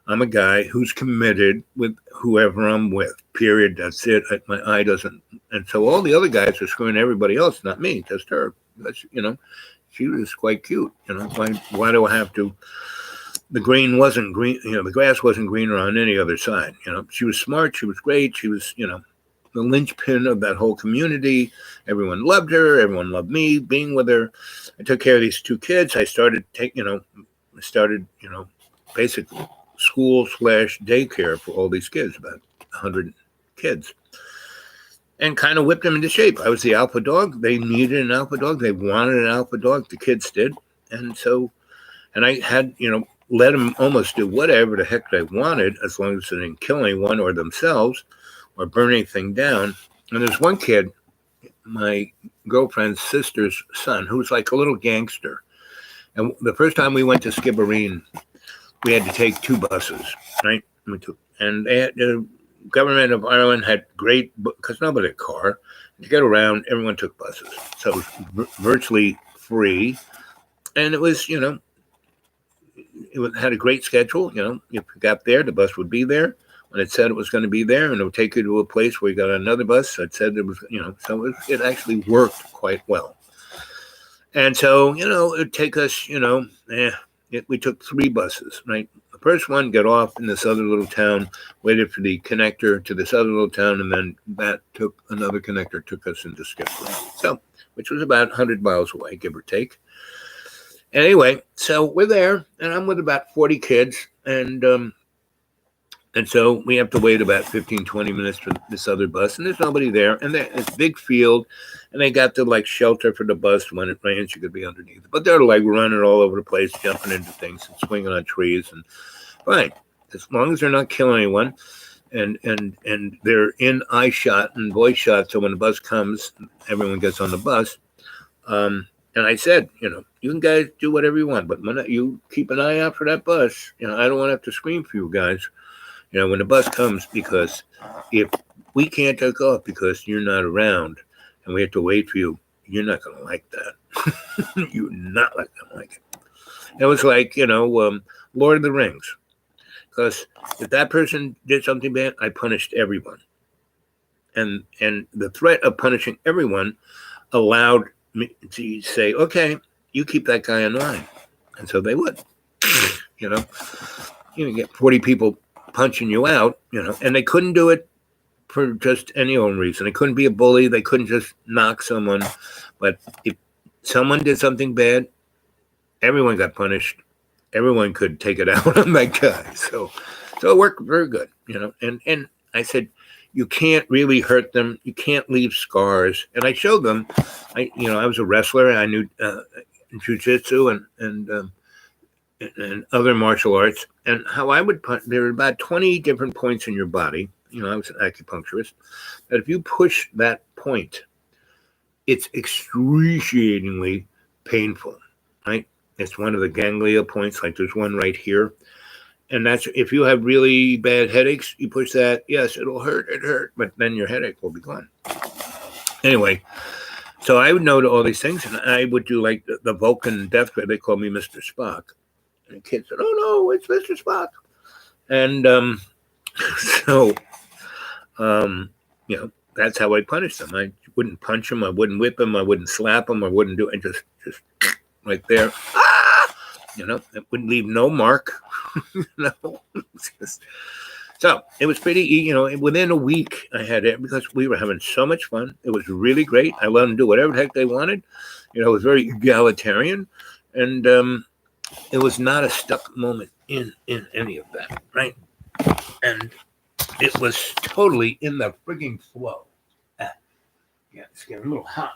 I'm a guy who's committed with whoever I'm with, period. That's it. My eye doesn't. And so all the other guys are screwing everybody else, not me, just her. That's, she was quite cute. Why do I have to? The green wasn't green. The grass wasn't greener on any other side. She was smart. She was great. She was, the linchpin of that whole community. Everyone loved her. Everyone loved me being with her. I took care of these 2 kids. I started basically school/daycare for all these kids, about 100 kids, and kind of whipped them into shape. I was the alpha dog. They needed an alpha dog. They wanted an alpha dog. The kids did. And I had, let them almost do whatever the heck they wanted as long as they didn't kill anyone or themselves or burn anything down. And there's one kid, my girlfriend's sister's son, who's like a little gangster. And the first time we went to Skibbereen, we had to take 2 buses, right? And the government of Ireland had great, because nobody had a car. To get around, everyone took buses. So it was virtually free. And it was, it had a great schedule. If you got there, the bus would be there. When it said it was going to be there, and it would take you to a place where you got another bus that said it was, so it actually worked quite well. And so, it'd take us, we took 3 buses, right? The first one got off in this other little town, waited for the connector to this other little town, and then that another connector took us into Skibbereen. So, which was about 100 miles away, give or take. Anyway, so we're there, and I'm with about 40 kids, and so we have to wait about 15, 20 minutes for this other bus, and there's nobody there. And it's a big field, and they got to shelter for the bus. When it rains, you could be underneath. But they're running all over the place, jumping into things and swinging on trees. And fine, as long as they're not killing anyone, and they're in eye shot and voice shot. So when the bus comes, everyone gets on the bus. And I said, you can guys do whatever you want, but when you keep an eye out for that bus, I don't want to have to scream for you guys. When the bus comes, because if we can't take off because you're not around and we have to wait for you, you're not going to like that. You're not going to like it. It was like, Lord of the Rings. Because if that person did something bad, I punished everyone. And the threat of punishing everyone allowed me to say, okay, you keep that guy in line. And so they would. You get 40 people punching you out, and they couldn't do it for just any old reason. They couldn't be a bully. They couldn't just knock someone. But if someone did something bad, everyone got punished. Everyone could take it out on that guy. So it worked very good, And I said, you can't really hurt them. You can't leave scars. And I showed them. I was a wrestler. I knew jiu-jitsu and other martial arts, and how I would punch. There are about 20 different points in your body. I was an acupuncturist. That if you push that point, it's excruciatingly painful, right? It's one of the ganglia points, like there's one right here. And that's, if you have really bad headaches, you push that, yes, it'll hurt, but then your headache will be gone. Anyway, so I would know all these things, and I would do like the Vulcan death grade. They called me Mr. Spock. And the kid said, oh, no, it's Mr. Spock. And that's how I punished them. I wouldn't punch them. I wouldn't whip them. I wouldn't slap them. I wouldn't do it. Just right there. It wouldn't leave no mark. So it was pretty, within a week I had it because we were having so much fun. It was really great. I let them do whatever the heck they wanted. It was very egalitarian. And it was not a stuck moment in any of that, right? And it was totally in the frigging flow. It's getting a little hot.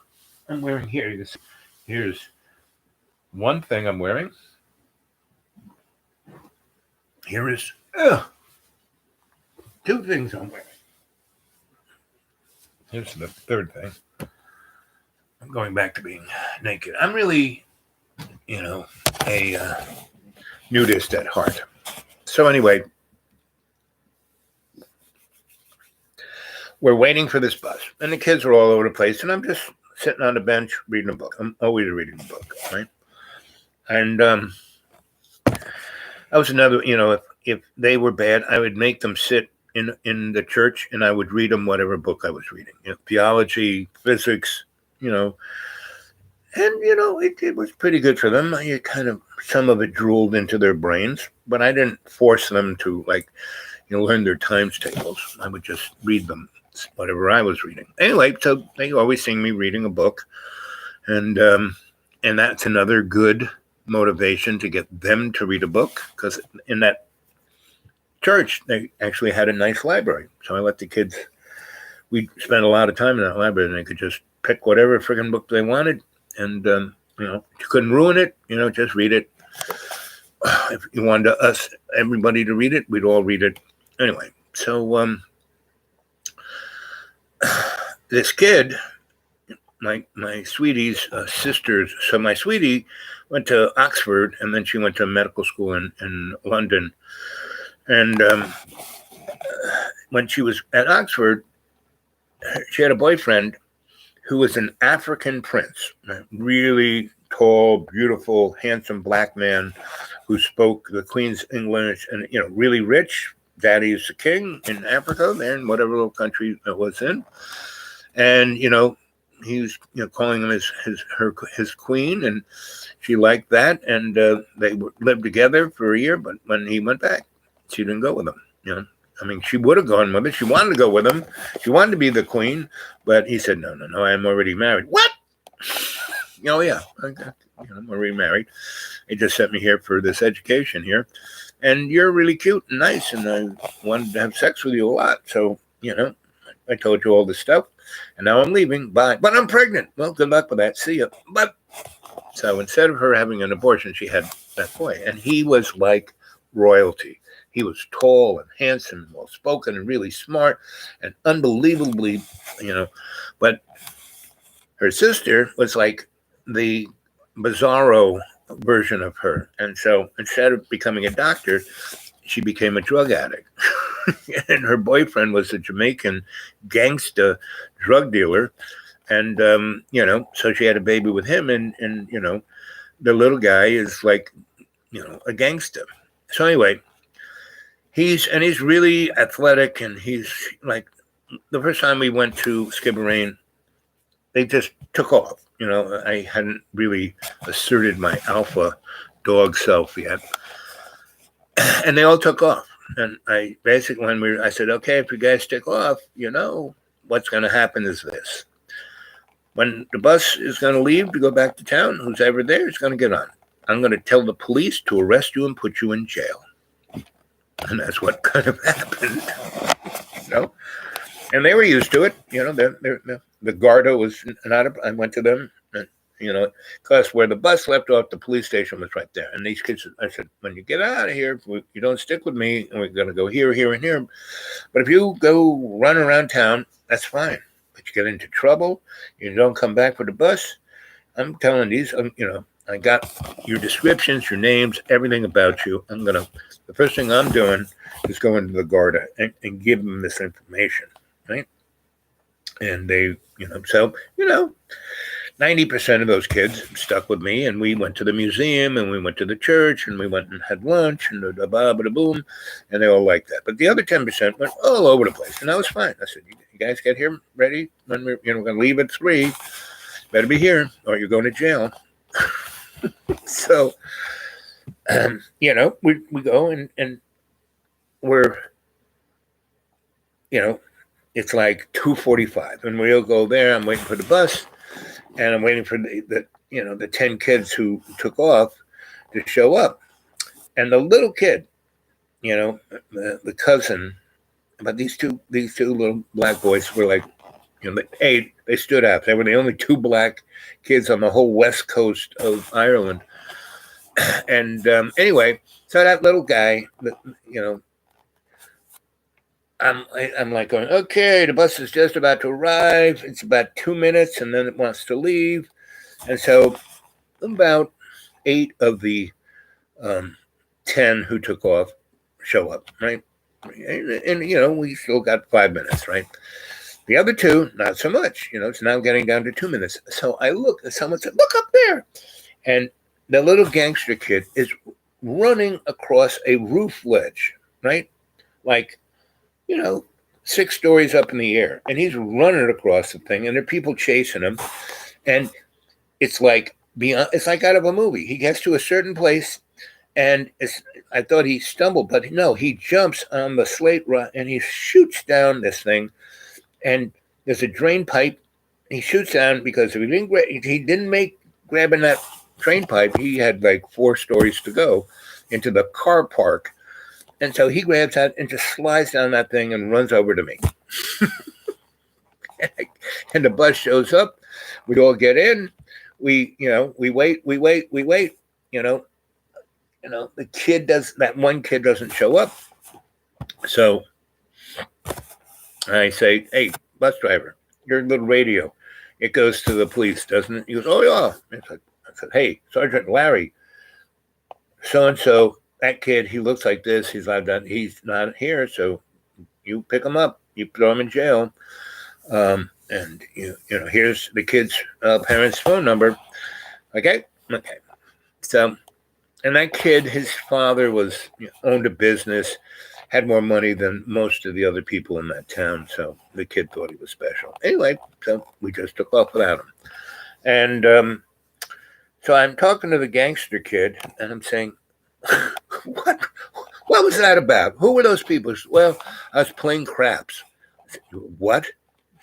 I'm wearing here's one thing I'm wearing. Here is two things I'm wearing. Here's the third thing. I'm going back to being naked. I'm really, a nudist at heart. So anyway, we're waiting for this bus, and the kids are all over the place, and I'm just sitting on the bench reading a book. I'm always reading a book, right? And I was another, if they were bad, I would make them sit in the church, and I would read them whatever book I was reading, theology, physics, and, it was pretty good for them. Some of it drooled into their brains, but I didn't force them to, learn their times tables. I would just read them whatever I was reading. Anyway, so they always see me reading a book, and that's another good motivation to get them to read a book, because in that church, they actually had a nice library. So I let the kids, we spent a lot of time in that library, and they could just pick whatever friggin' book they wanted. And, you couldn't ruin it, just read it. If you wanted everybody to read it, we'd all read it. Anyway, so this kid, my sweetie's sisters, so my sweetie went to Oxford, and then she went to medical school in London. And when she was at Oxford, she had a boyfriend who was an African prince, a really tall, beautiful, handsome black man who spoke the Queen's English, and, really rich. Daddy's the king in Africa, there in whatever little country it was in. And, he was, calling him his queen, and she liked that. And they lived together for a year, but when he went back, she didn't go with him, she would have gone with it. She wanted to go with him. She wanted to be the queen, but he said, no, I'm already married. What? Oh, yeah, I'm already married. They just sent me here for this education here. And you're really cute and nice, and I wanted to have sex with you a lot. So, I told you all this stuff, and now I'm leaving. Bye. But I'm pregnant. Well, good luck with that. See ya. But so instead of her having an abortion, she had that boy, and he was like royalty. He was tall and handsome and well-spoken and really smart and unbelievably, but her sister was like the bizarro version of her. And so instead of becoming a doctor, she became a drug addict. And her boyfriend was a Jamaican gangster drug dealer. And, so she had a baby with him. And the little guy is like, a gangster. So anyway, he's really athletic, and he's like, the first time we went to Skibbereen, they just took off. I hadn't really asserted my alpha dog self yet. And they all took off. And I basically, I said, okay, if you guys stick off, what's going to happen is this. When the bus is going to leave to go back to town, who's ever there is going to get on. I'm going to tell the police to arrest you and put you in jail. And that's what kind of happened. And they were used to it. The Garda was not. I went to them, and because where the bus left off, the police station was right there. And these kids, I said, when you get out of here, you don't stick with me, and we're going to go here, here, and here. But if you go run around town, that's fine. But you get into trouble, you don't come back for the bus. I'm telling these, I got your descriptions, your names, everything about you. The first thing I'm doing is going to the Garda and give them this information, right? And they, 90% of those kids stuck with me, and we went to the museum, and we went to the church, and we went and had lunch, and the boom, and they all liked that. But the other 10% went all over the place, and that was fine. I said, you guys get here ready? When we're going to leave at 3, better be here, or you're going to jail. So, we go and we're, it's like 2:45, and we'll go there. I'm waiting for the bus, and I'm waiting for the 10 kids who took off to show up. And the little kid, the cousin, but these two little black boys were like, they stood out. They were the only 2 black kids on the whole west coast of Ireland. And anyway, so that little guy, I'm like going, okay, the bus is just about to arrive. It's about 2 minutes, and then it wants to leave. And so about 8 of the 10 who took off show up, right? And we still got 5 minutes, right? The other 2, not so much. It's now getting down to 2 minutes. So I look, and someone said, look up there. And the little gangster kid is running across a roof ledge, right? Like, 6 stories up in the air. And he's running across the thing, and there are people chasing him. And it's like out of a movie. He gets to a certain place, and I thought he stumbled, but no, he jumps on the slate run, and he shoots down this thing. And there's a drain pipe. He shoots down because if he didn't make grabbing that drain pipe, he had like 4 stories to go into the car park. And so he grabs that and just slides down that thing and runs over to me. And the bus shows up. We all get in. We wait. That one kid doesn't show up. So I say, hey, bus driver, your little radio, it goes to the police, doesn't it? He goes, oh, yeah. I said, hey, Sergeant Larry, so-and-so, that kid, he looks like this. He's like that. He's not here, so you pick him up. You throw him in jail. And, here's the kid's parents' phone number. Okay. So, and that kid, his father owned a business, had more money than most of the other people in that town. So the kid thought he was special. Anyway, so we just took off without him. And so I'm talking to the gangster kid, and I'm saying, what was that about? Who were those people? Well, I was playing craps. I said, what?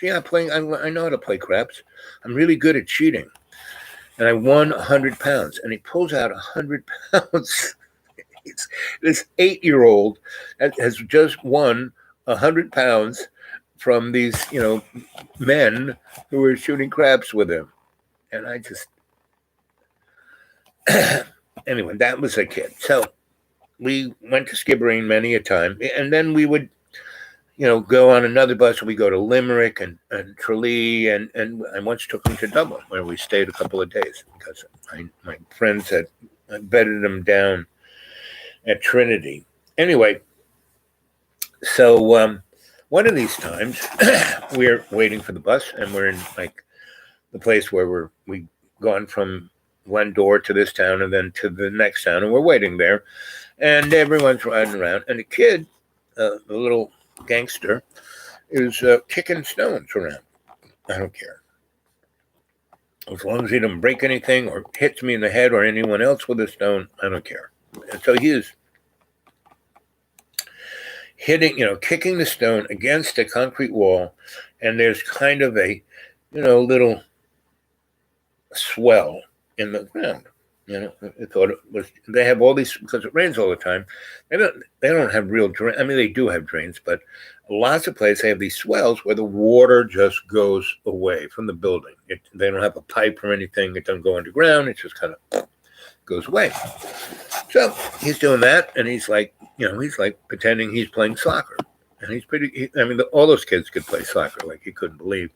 Yeah, I know how to play craps. I'm really good at cheating. And I won 100 pounds. And he pulls out 100 pounds. This 8-year-old has just won 100 pounds from these, men who were shooting craps with him. And I just, anyway, that was a kid. So we went to Skibbereen many a time. And then we would, go on another bus. We go to Limerick and Tralee. And I once took him to Dublin, where we stayed a couple of days because my friends had bedded him down at Trinity. Anyway, so one of these times we're waiting for the bus, and we're in like the place where we've gone from one door to this town and then to the next town, and we're waiting there, and everyone's riding around, and the kid, the little gangster, is kicking stones around. I don't care. As long as he doesn't break anything or hits me in the head or anyone else with a stone, I don't care. And so he is hitting, kicking the stone against a concrete wall, and there's kind of a, little swell in the ground. I thought it was. They have all these because it rains all the time. They don't have real drain. I mean, they do have drains, but lots of places they have these swells where the water just goes away from the building. They don't have a pipe or anything. It doesn't go underground. It just kind of goes away. So he's doing that, and he's like pretending he's playing soccer, and he's pretty. All those kids could play soccer, like he couldn't believe.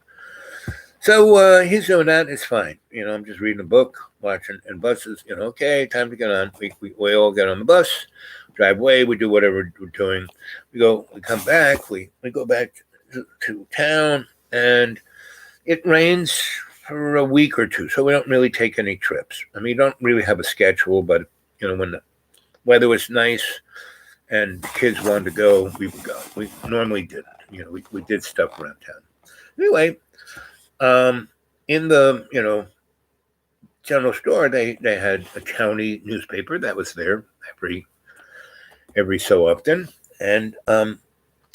So he's doing that. It's fine. I'm just reading a book, watching, and buses. Okay, time to get on. We all get on the bus, drive away. We do whatever we're doing. We come back. We go back to town, and it rains for a week or two. So we don't really take any trips. You don't really have a schedule, but when the weather was nice and the kids wanted to go, we would go. We normally didn't. We did stuff around town. Anyway. In the, general store, they had a county newspaper that was there every so often. And,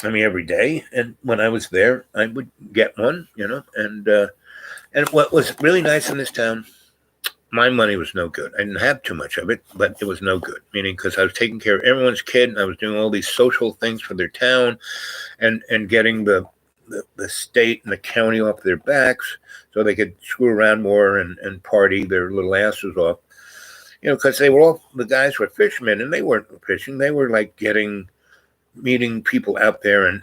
every day. And when I was there, I would get one, and what was really nice in this town, my money was no good. I didn't have too much of it, but it was no good. Meaning because I was taking care of everyone's kid and I was doing all these social things for their town and getting the state and the county off their backs so they could screw around more and party their little asses off. Because the guys were fishermen and they weren't fishing. They were like meeting people out there and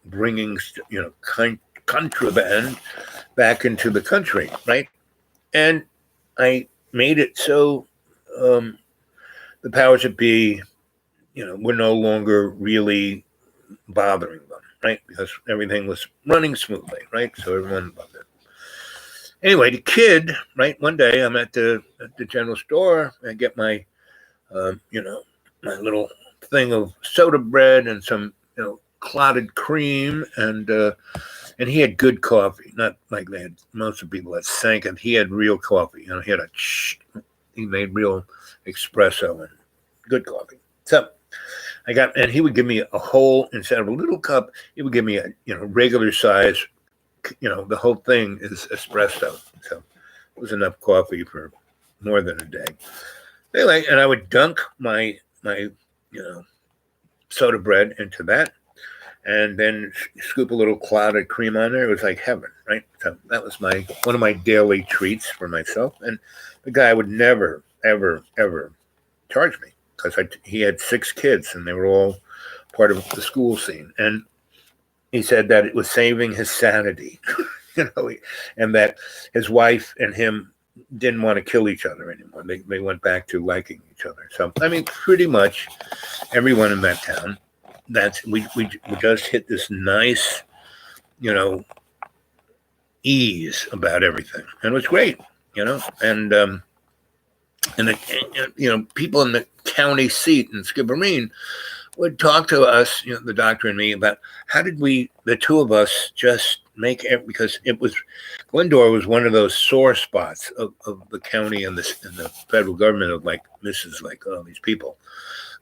bringing, contraband back into the country, right? And I made it so the powers that be, were no longer really bothering them. Right, because everything was running smoothly, right? So everyone loved it. Anyway, the kid, right? One day I'm at the general store. I get my, my little thing of soda bread and some, clotted cream, and he had good coffee, not like they had most of the people that sank, and he had real coffee. He made real espresso and good coffee. So. And he would give me a whole, instead of a little cup, he would give me a, regular size, the whole thing is espresso. So it was enough coffee for more than a day. Anyway, and I would dunk my soda bread into that and then scoop a little clotted cream on there. It was like heaven, right? So that was one of my daily treats for myself. And the guy would never, ever, ever charge me. Because he had 6 kids and they were all part of the school scene. And he said that it was saving his sanity, and that his wife and him didn't want to kill each other anymore. They went back to liking each other. So, pretty much everyone in that town, we just hit this nice, ease about everything. And it was great, and people in the county seat in Skibbereen would talk to us, the doctor and me, about how did the two of us just make it, because Glendora was one of those sore spots of the county and the federal government of these people,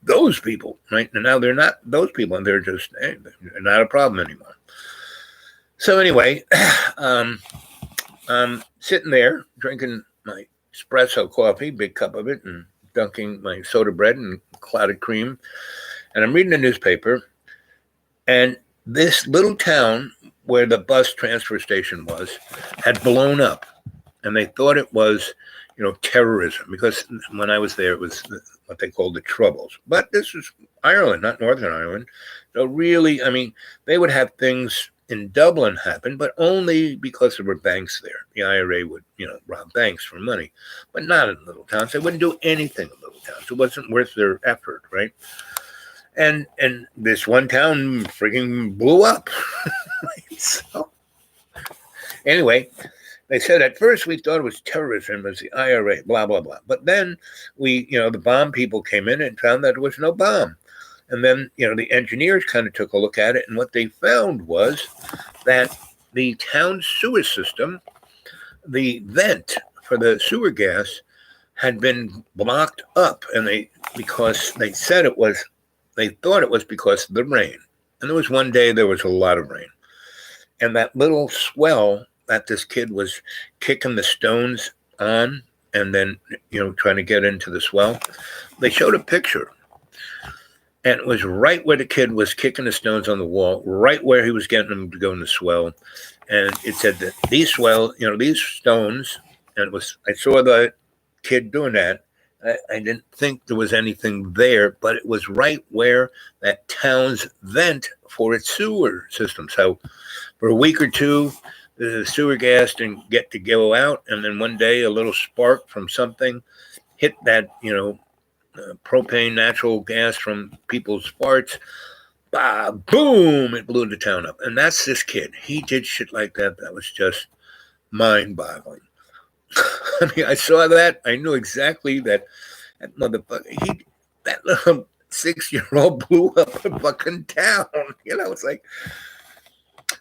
those people, right? And now they're not those people, and they're just they're not a problem anymore. So anyway, sitting there drinking my espresso coffee, big cup of it, and dunking my soda bread and clotted cream. And I'm reading the newspaper, and this little town where the bus transfer station was had blown up, and they thought it was, terrorism, because when I was there, it was what they called the Troubles. But this was Ireland, not Northern Ireland. So really, they would have things in Dublin happen, but only because there were banks there. The IRA would, rob banks for money, but not in little towns. They wouldn't do anything in little towns. It wasn't worth their effort, right? And this one town freaking blew up. So anyway, they said at first we thought it was terrorism, it was the IRA, blah, blah, blah. But then the bomb people came in and found that there was no bomb. And then, the engineers kind of took a look at it, and what they found was that the town sewer system, the vent for the sewer gas, had been blocked up, and they thought it was because of the rain. And there was one day there was a lot of rain. And that little swell that this kid was kicking the stones on and then, trying to get into the swell, they showed a picture. And it was right where the kid was kicking the stones on the wall, right where he was getting them to go in the swell. And it said that these these stones, and I saw the kid doing that. I didn't think there was anything there, but it was right where that town's vent for its sewer system. So for a week or two, the sewer gas didn't get to go out. And then one day, a little spark from something hit that, propane natural gas from people's farts. Bah, boom, it blew the town up. And that's this kid. He did shit like that. That was just mind-boggling. I mean, I saw that. I knew exactly that motherfucker, that little 6-year-old blew up a fucking town. It's like,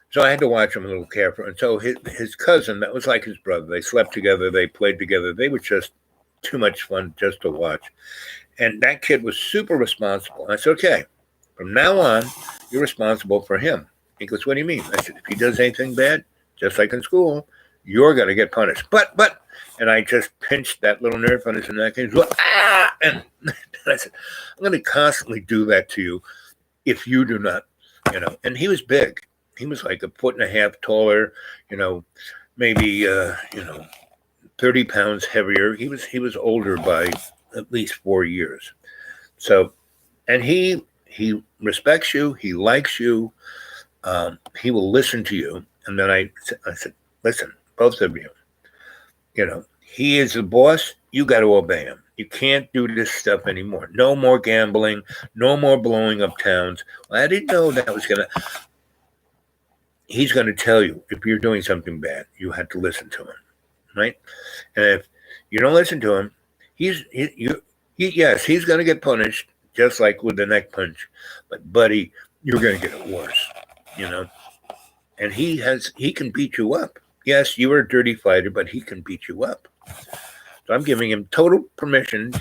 so I had to watch him a little careful. And so his cousin, that was like his brother. They slept together. They played together. They were just too much fun just to watch. And that kid was super responsible. I said, okay, from now on, you're responsible for him. He goes, what do you mean? I said, if he does anything bad, just like in school, you're going to get punished. But, and I just pinched that little nerve on his neck. And he's like, ah! And I said, I'm going to constantly do that to you if you do not, And he was big. He was like 1.5 feet taller, maybe, 30 pounds heavier. He was older by at least 4 years. So, and he respects you. He likes you. He will listen to you. And then I said, listen, both of you, he is the boss. You got to obey him. You can't do this stuff anymore. No more gambling. No more blowing up towns. Well, I didn't know that was he's going to tell you if you're doing something bad, you have to listen to him. Right. And if you don't listen to him, yes, he's going to get punished just like with the neck punch. But buddy, you're going to get it worse, and he can beat you up. Yes, you are a dirty fighter, but he can beat you up. So I'm giving him total permission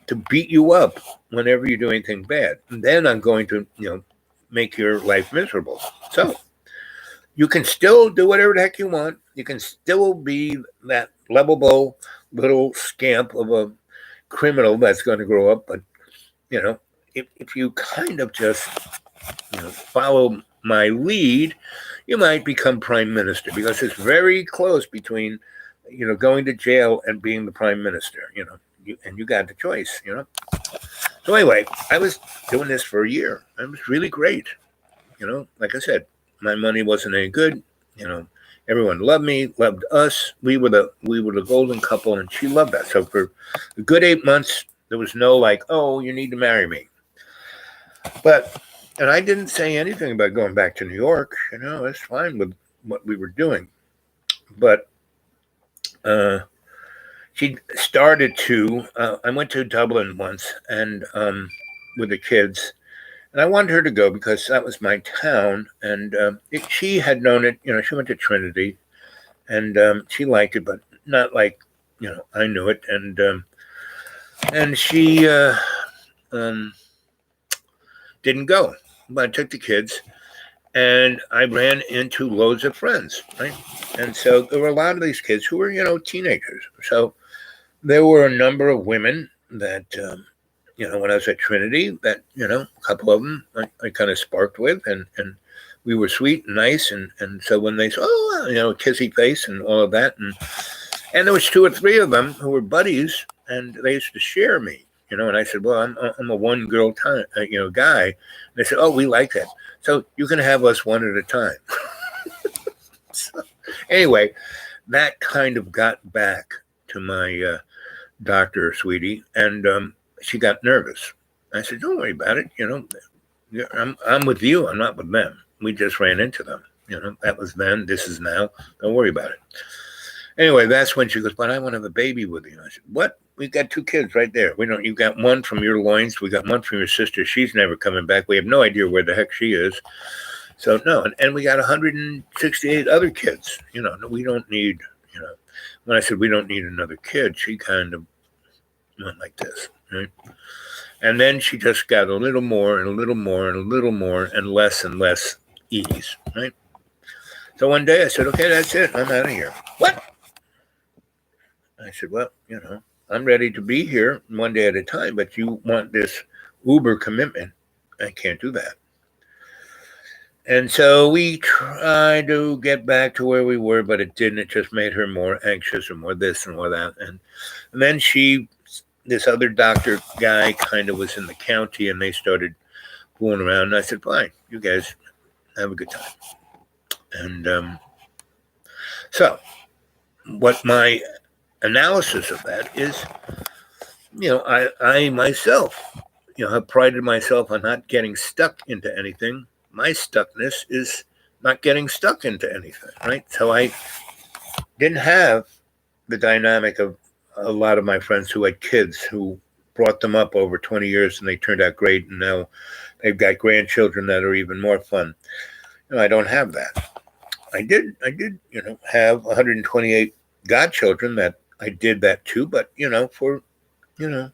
to beat you up whenever you do anything bad. And then I'm going to, make your life miserable. So you can still do whatever the heck you want. You can still be that lovable little scamp of a criminal that's going to grow up. But, if you kind of just, follow my lead, you might become prime minister, because it's very close between, going to jail and being the prime minister, and you got the choice, So anyway, I was doing this for a year. It was really great. Like I said, my money wasn't any good. Everyone loved me, loved us. We were the golden couple, and she loved that. So for a good 8 months, there was no like, oh, you need to marry me. And I didn't say anything about going back to New York. It's fine with what we were doing. But she started to. I went to Dublin once, and with the kids. And I wanted her to go because that was my town. And she had known it. She went to Trinity, and she liked it, but not like, I knew it. And she didn't go. But I took the kids, and I ran into loads of friends, right? And so there were a lot of these kids who were, teenagers. So there were a number of women that, when I was at Trinity, that, a couple of them I kind of sparked with, and we were sweet and nice. And so when they saw, kissy face and all of that, and there was 2 or 3 of them who were buddies, and they used to share me, and I said, well, I'm a one girl guy. And they said, oh, we like that. So you can have us one at a time. So, anyway, that kind of got back to my doctor, sweetie, and she got nervous. I said, don't worry about it. I'm with you. I'm not with them. We just ran into them. That was then. This is now. Don't worry about it. Anyway, that's when she goes, but I want to have a baby with you. I said, what? We've got 2 kids right there. You got one from your loins. We got one from your sister. She's never coming back. We have no idea where the heck she is. So no, and we got 168 other kids. We don't need, when I said we don't need another kid, she kind of went like this, right? And then she just got a little more and a little more and a little more and less ease, right? So one day I said, okay, that's it. I'm out of here. What? I said, well, I'm ready to be here one day at a time, but you want this uber commitment. I can't do that. And so we tried to get back to where we were, but it didn't. It just made her more anxious and more this and more that. And then this other doctor guy kind of was in the county and they started fooling around. And I said, fine, you guys have a good time. And so what my analysis of that is, I myself, have prided myself on not getting stuck into anything. My stuckness is not getting stuck into anything, right? So I didn't have the dynamic of a lot of my friends who had kids who brought them up over 20 years and they turned out great, and now they've got grandchildren that are even more fun. I don't have that. I did, have 128 godchildren that I did that too, but for a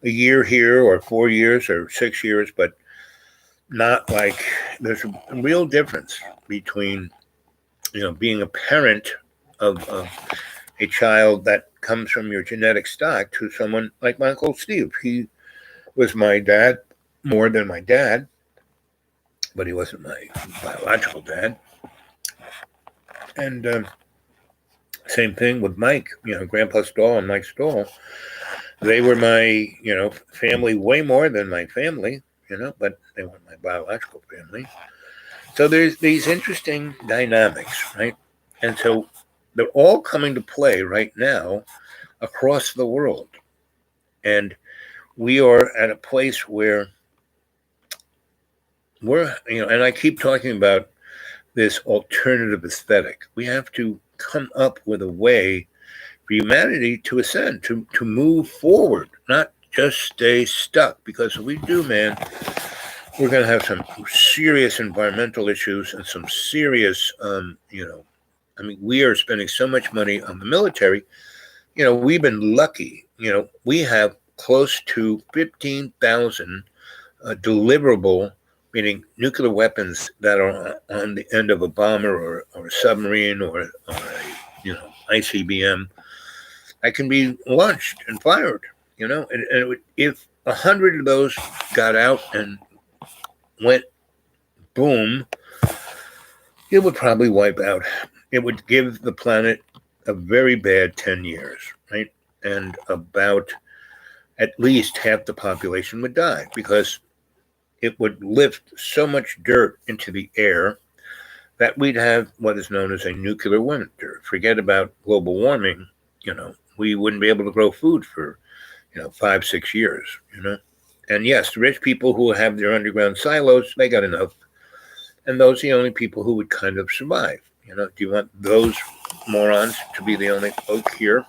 year here or 4 years or 6 years, but not like there's a real difference between being a parent of a child that comes from your genetic stock to someone like my Uncle Steve. He was my dad more than my dad, but he wasn't my biological dad. And same thing with Mike, Grandpa Stahl and Mike Stahl. They were my, family way more than my family, but they weren't my biological family. So there's these interesting dynamics, right? And so they're all coming to play right now across the world. And we are at a place where we're, and I keep talking about this alternative aesthetic. We have to come up with a way for humanity to ascend, to move forward, not just stay stuck. Because if we do, man, we're going to have some serious environmental issues and some serious, we are spending so much money on the military. We've been lucky. We have close to 15,000 deliverable, meaning nuclear weapons that are on the end of a bomber or a submarine or a, ICBM that can be launched and fired. If 100 of those got out and went boom, it would probably wipe out. It would give the planet a very bad 10 years, right? And about at least half the population would die because it would lift so much dirt into the air that we'd have what is known as a nuclear winter. Forget about global warming, we wouldn't be able to grow food for, 5-6 years, And yes, the rich people who have their underground silos, they got enough. And those are the only people who would kind of survive. Do you want those morons to be the only folk here?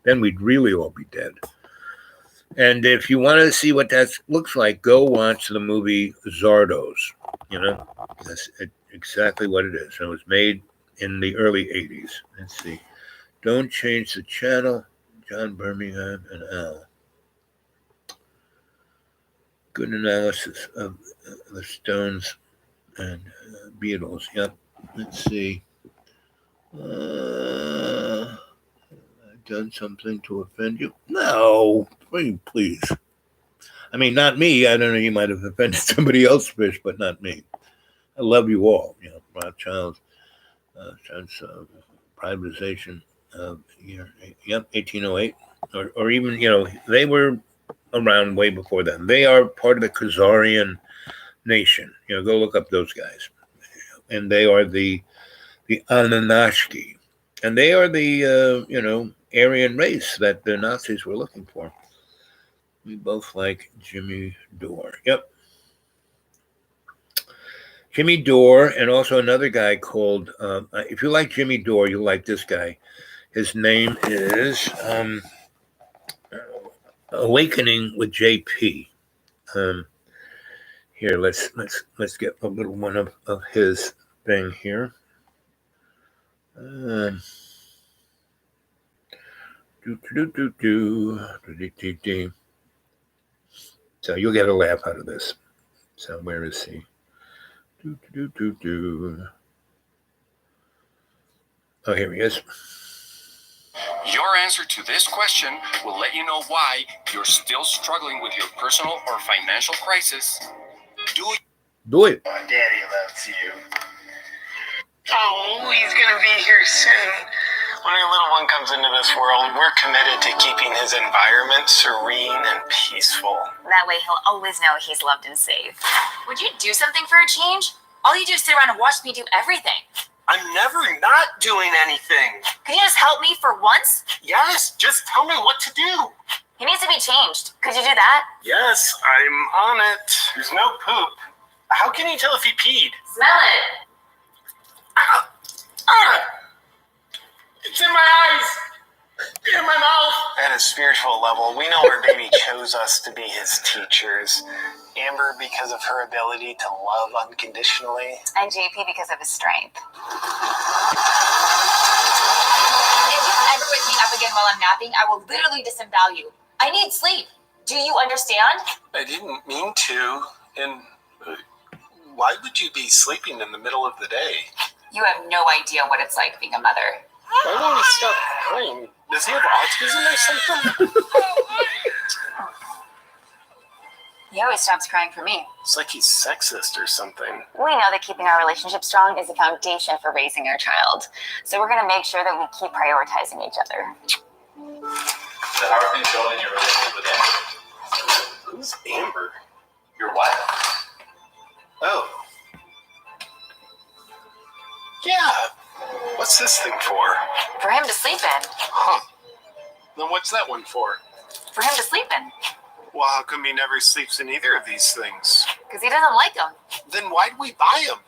Then we'd really all be dead. And if you want to see what that looks like, go watch the movie Zardos. That's exactly what it is. It was made in the early 80s. Let's see. Don't change the channel. John Birmingham and Al. Good analysis of the Stones and Beatles. Yep. Let's see. I've done something to offend you? No. Please. I mean, not me. I don't know. You might have offended somebody else, Fish, but not me. I love you all. Rothschild, privatization of year, 1808, or even, they were around way before then. They are part of the Khazarian nation. Go look up those guys, and they are the Anunnaki, and they are the Aryan race that the Nazis were looking for. We both like Jimmy Dore. Yep. Jimmy Dore, and also another guy called, if you like Jimmy Dore, you'll like this guy. His name is Awakening with JP. Here, let's get a little one of his thing here. So you'll get a laugh out of this. So where is he? Oh, here he is. Your answer to this question will let you know why you're still struggling with your personal or financial crisis. Do it. Daddy loves you. Oh, he's gonna be here soon. When our little one comes into this world, we're committed to keeping his environment serene and peaceful. That way he'll always know he's loved and safe. Would you do something for a change? All you do is sit around and watch me do everything. I'm never not doing anything. Could you just help me for once? Yes, just tell me what to do. He needs to be changed. Could you do that? Yes, I'm on it. There's no poop. How can he tell if he peed? Smell it. It's in my eyes. In my mouth. At a spiritual level, we know our baby chose us to be his teachers. Amber because of her ability to love unconditionally. And JP because of his strength. If you ever wake me up again while I'm napping, I will literally disembowel you. I need sleep. Do you understand? I didn't mean to. And why would you be sleeping in the middle of the day? You have no idea what it's like being a mother. Why won't he stop crying? Does he have autism or something? He always stops crying for me. It's like he's sexist or something. We know that keeping our relationship strong is the foundation for raising our child. So we're going to make sure that we keep prioritizing each other. So how are things going in your relationship with Amber? Who's Amber? Your wife? Oh. Yeah. What's this thing for? For him to sleep in. Huh. Then what's that one for? For him to sleep in. Well, how come he never sleeps in either of these things? Because he doesn't like them. Then why'd we buy them?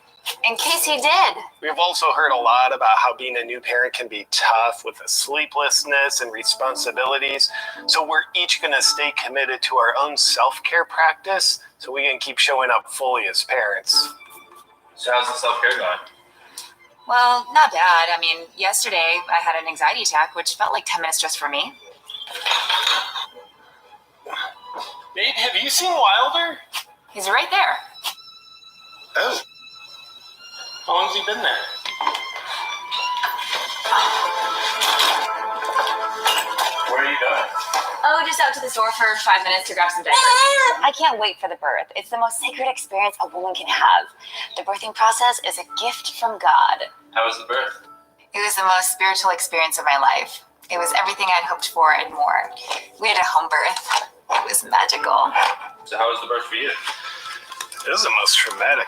In case he did. We've also heard a lot about how being a new parent can be tough with the sleeplessness and responsibilities. So we're each going to stay committed to our own self-care practice so we can keep showing up fully as parents. So how's the self-care going? Well, not bad. I mean, yesterday I had an anxiety attack, which felt like 10 minutes just for me. Nate, have you seen Wilder? He's right there. Oh. How long's he been there? Where are you going? Oh, just out to the store for 5 minutes to grab some diapers. I can't wait for the birth. It's the most sacred experience a woman can have. The birthing process is a gift from God. How was the birth? It was the most spiritual experience of my life. It was everything I'd hoped for and more. We did a home birth. It was magical. So how was the birth for you? It was the most traumatic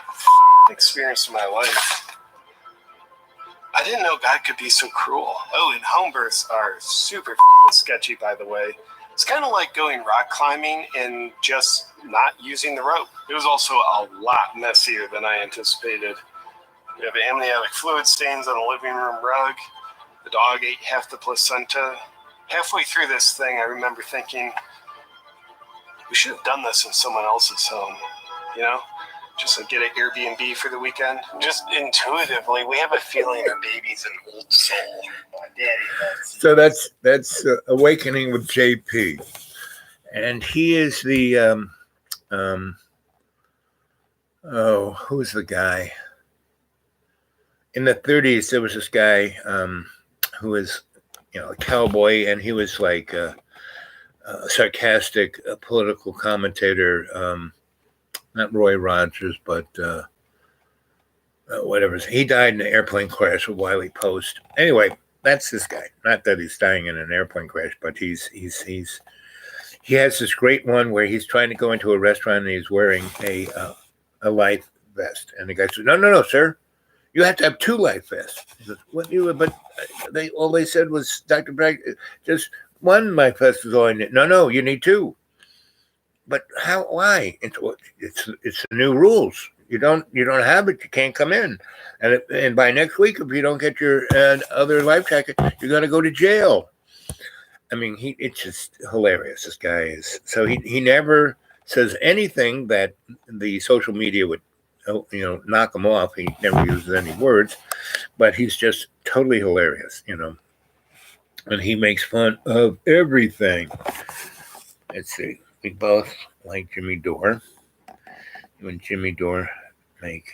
experience of my life. I didn't know God could be so cruel. Oh, and home births are super sketchy, by the way. It's kind of like going rock climbing and just not using the rope. It was also a lot messier than I anticipated. We have amniotic fluid stains on the living room rug. The dog ate half the placenta. Halfway through this thing, I remember thinking, we should have done this in someone else's home, you know? Just like get an Airbnb for the weekend. Just intuitively, we have a feeling our baby's an old soul. My daddy loves you. So that's Awakening with JP, and he is the who's the guy? In the 30s, there was this guy who was, a cowboy, and he was like a sarcastic political commentator. Not Roy Rogers, but whatever. He died in an airplane crash with Wiley Post. Anyway, that's this guy. Not that he's dying in an airplane crash, but he has this great one where he's trying to go into a restaurant and he's wearing a life vest, and the guy says, "No, sir, you have to have 2 life vests." He says, "What you? But all they said was, Dr. Bragg, just 1 life vest is all I need." No, you need 2. But how? Why? It's the new rules. You don't have it. You can't come in. And by next week, if you don't get your other life jacket, you're going to go to jail. I mean, it's just hilarious. This guy is. So he never says anything that the social media would, knock him off. He never uses any words, but he's just totally hilarious, And he makes fun of everything. Let's see. we both like Jimmy Dore. When Jimmy Dore make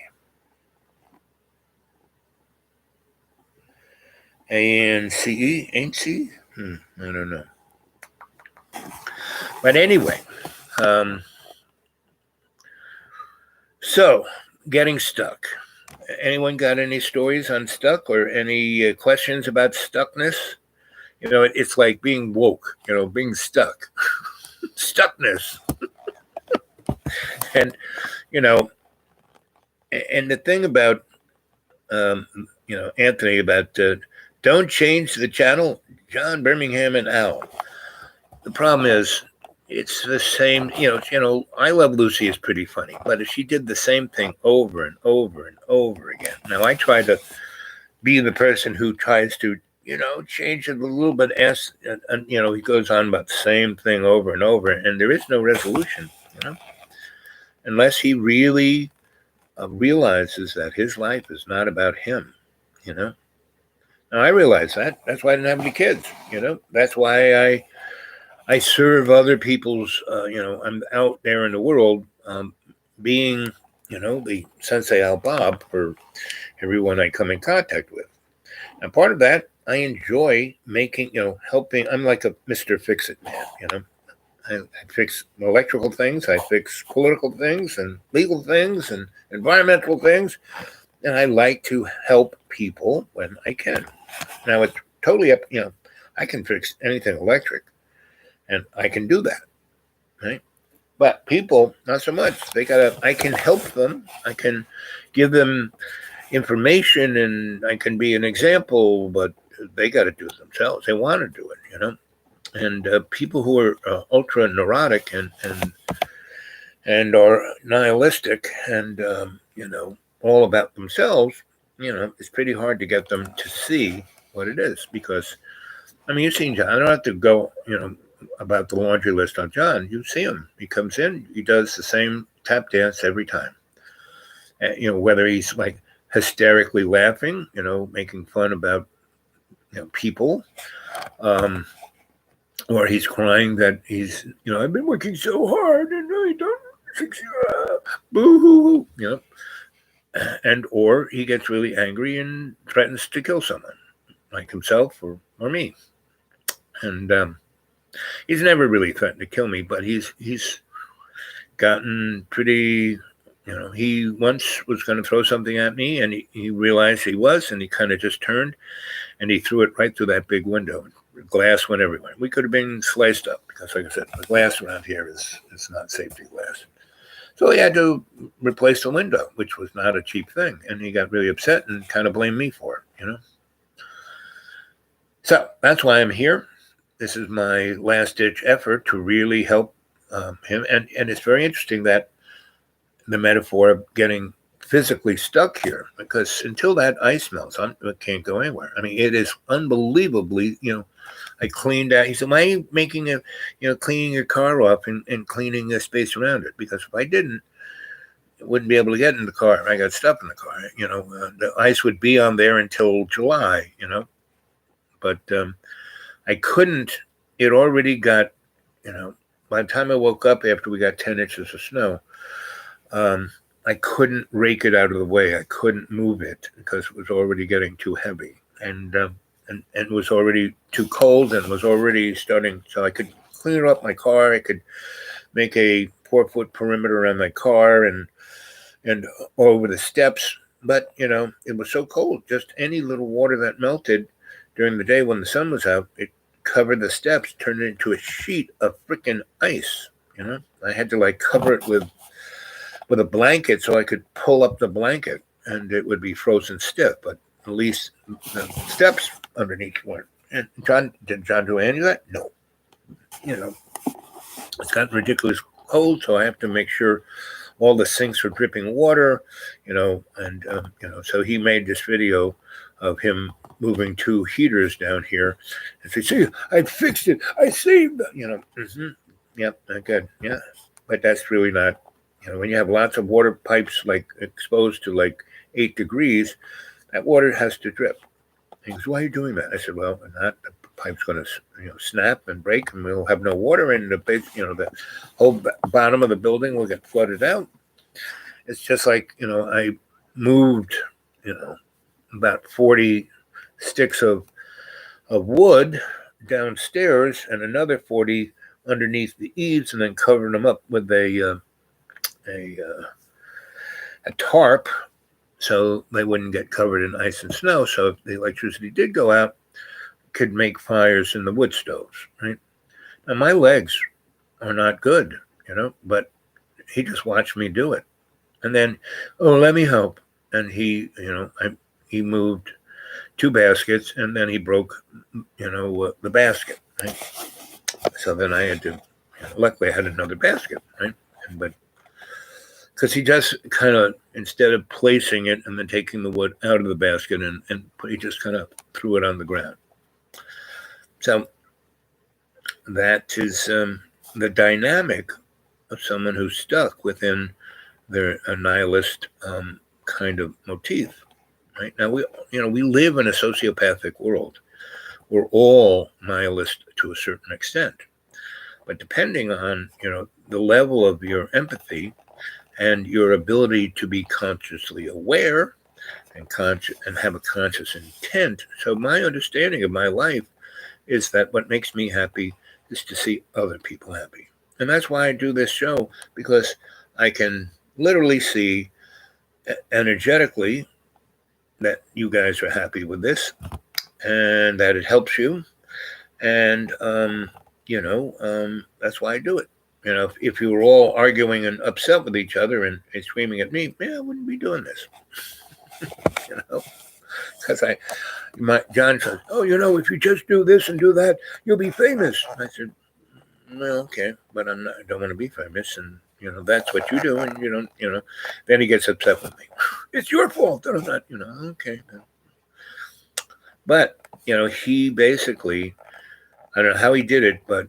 ANCE, ain't C? I don't know. But anyway, so getting stuck. Anyone got any stories on stuck or any questions about stuckness? You know, it's like being woke, you know, being stuck. Stuckness. And, you know, and the thing about, you know, Anthony, about don't change the channel, John Birmingham and Al. The problem is, it's the same, you know, I Love Lucy is pretty funny, but if she did the same thing over and over and over again. Now, I try to be the person who tries to, you know, change it a little bit, and you know, he goes on about the same thing over and over, and there is no resolution, you know, unless he really realizes that his life is not about him, you know. Now, I realize that. That's why I didn't have any kids, you know. That's why I serve other people's, you know, I'm out there in the world being, you know, the Sensei Al Bob for everyone I come in contact with. And part of that, I enjoy making, you know, helping. I'm like a Mr. Fix-It man, you know. I fix electrical things, I fix political things and legal things and environmental things. And I like to help people when I can. Now, it's totally up, you know, I can fix anything electric. And I can do that, right? But people, not so much. I can help them. I can give them information and I can be an example, but they got to do it themselves. They want to do it, you know? And people who are ultra neurotic and are nihilistic and, you know, all about themselves, you know, it's pretty hard to get them to see what it is because, I mean, you've seen John. I don't have to go, you know, about the laundry list on John. You see him. He comes in. He does the same tap dance every time. You know, whether he's like hysterically laughing, you know, making fun about, you know, people, or he's crying that he's, you know, I've been working so hard and I don't fix you, boo-hoo, you know, and or he gets really angry and threatens to kill someone, like himself or me, and he's never really threatened to kill me, but he's gotten pretty, you know, he once was going to throw something at me and he realized he was, and he kind of just turned and he threw it right through that big window. Glass went everywhere. We could have been sliced up because, like I said, the glass around here is not safety glass. So he had to replace the window, which was not a cheap thing. And he got really upset and kind of blamed me for it, you know. So that's why I'm here. This is my last-ditch effort to really help him. And it's very interesting that the metaphor of getting physically stuck here, because until that ice melts, it can't go anywhere. I mean, it is unbelievably, you know, I cleaned out. He said, why are you making a, you know, cleaning your car off and cleaning the space around it? Because if I didn't, I wouldn't be able to get in the car. I got stuff in the car, you know, the ice would be on there until July, you know, but I couldn't, it already got, you know, by the time I woke up after we got 10 inches of snow, I couldn't rake it out of the way. I couldn't move it because it was already getting too heavy and it was already too cold and was already starting. So I could clean up my car. I could make a 4-foot perimeter around my car and over the steps. But, you know, it was so cold. Just any little water that melted during the day when the sun was out, it covered the steps, turned it into a sheet of freaking ice. You know, I had to like cover it with a blanket so I could pull up the blanket and it would be frozen stiff, but at least the steps underneath weren't. And did John do any of that? No. You know, it's gotten ridiculous cold, so I have to make sure all the sinks are dripping water, you know, and, you know, so he made this video of him moving 2 heaters down here and say, see, I fixed it. I saved them, you know. Yep, good. Yeah. But that's really not, you know, when you have lots of water pipes like exposed to like 8 degrees, that water has to drip. He goes, why are you doing that? I said, well, not pipe's going to snap and break, and we'll have no water in the base. The whole bottom of the building will get flooded out. It's just like I moved about 40 sticks of wood downstairs and another 40 underneath the eaves, and then covered them up with a tarp so they wouldn't get covered in ice and snow. So if the electricity did go out, could make fires in the wood stoves, right? Now my legs are not good, but he just watched me do it. And then, let me help. And he moved 2 baskets, and then he broke, the basket, right? So then I had to, luckily I had another basket, right? But because he just kind of, instead of placing it and then taking the wood out of the basket and he just kind of threw it on the ground. So that is the dynamic of someone who's stuck within their nihilist kind of motif. Right now, we live in a sociopathic world. We're all nihilist to a certain extent, but depending on the level of your empathy and your ability to be consciously aware and have a conscious intent. So my understanding of my life is that what makes me happy is to see other people happy, and that's why I do this show, because I can literally see energetically that you guys are happy with this and that it helps you. And, that's why I do it. If you were all arguing and upset with each other and screaming at me, I wouldn't be doing this. Because John says, if you just do this and do that, you'll be famous. I said, well, okay, but I don't want to be famous. And, that's what you do. And you don't, then he gets upset with me. It's your fault that I'm not, okay. But, he basically, I don't know how he did it, but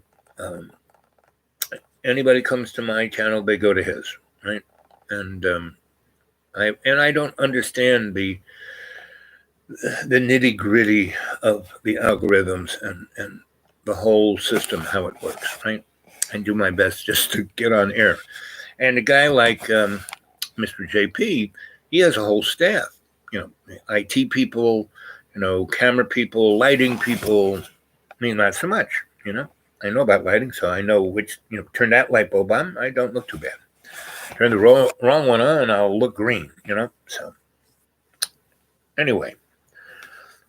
anybody comes to my channel, they go to his, right? And I don't understand the nitty gritty of the algorithms and the whole system, how it works, right? And do my best just to get on air. And a guy like Mr. JP, he has a whole staff, IT people, camera people, lighting people. I mean, not so much, I know about lighting, so I know which, turn that light bulb on, I don't look too bad. Turn the wrong one on, I'll look green, So anyway,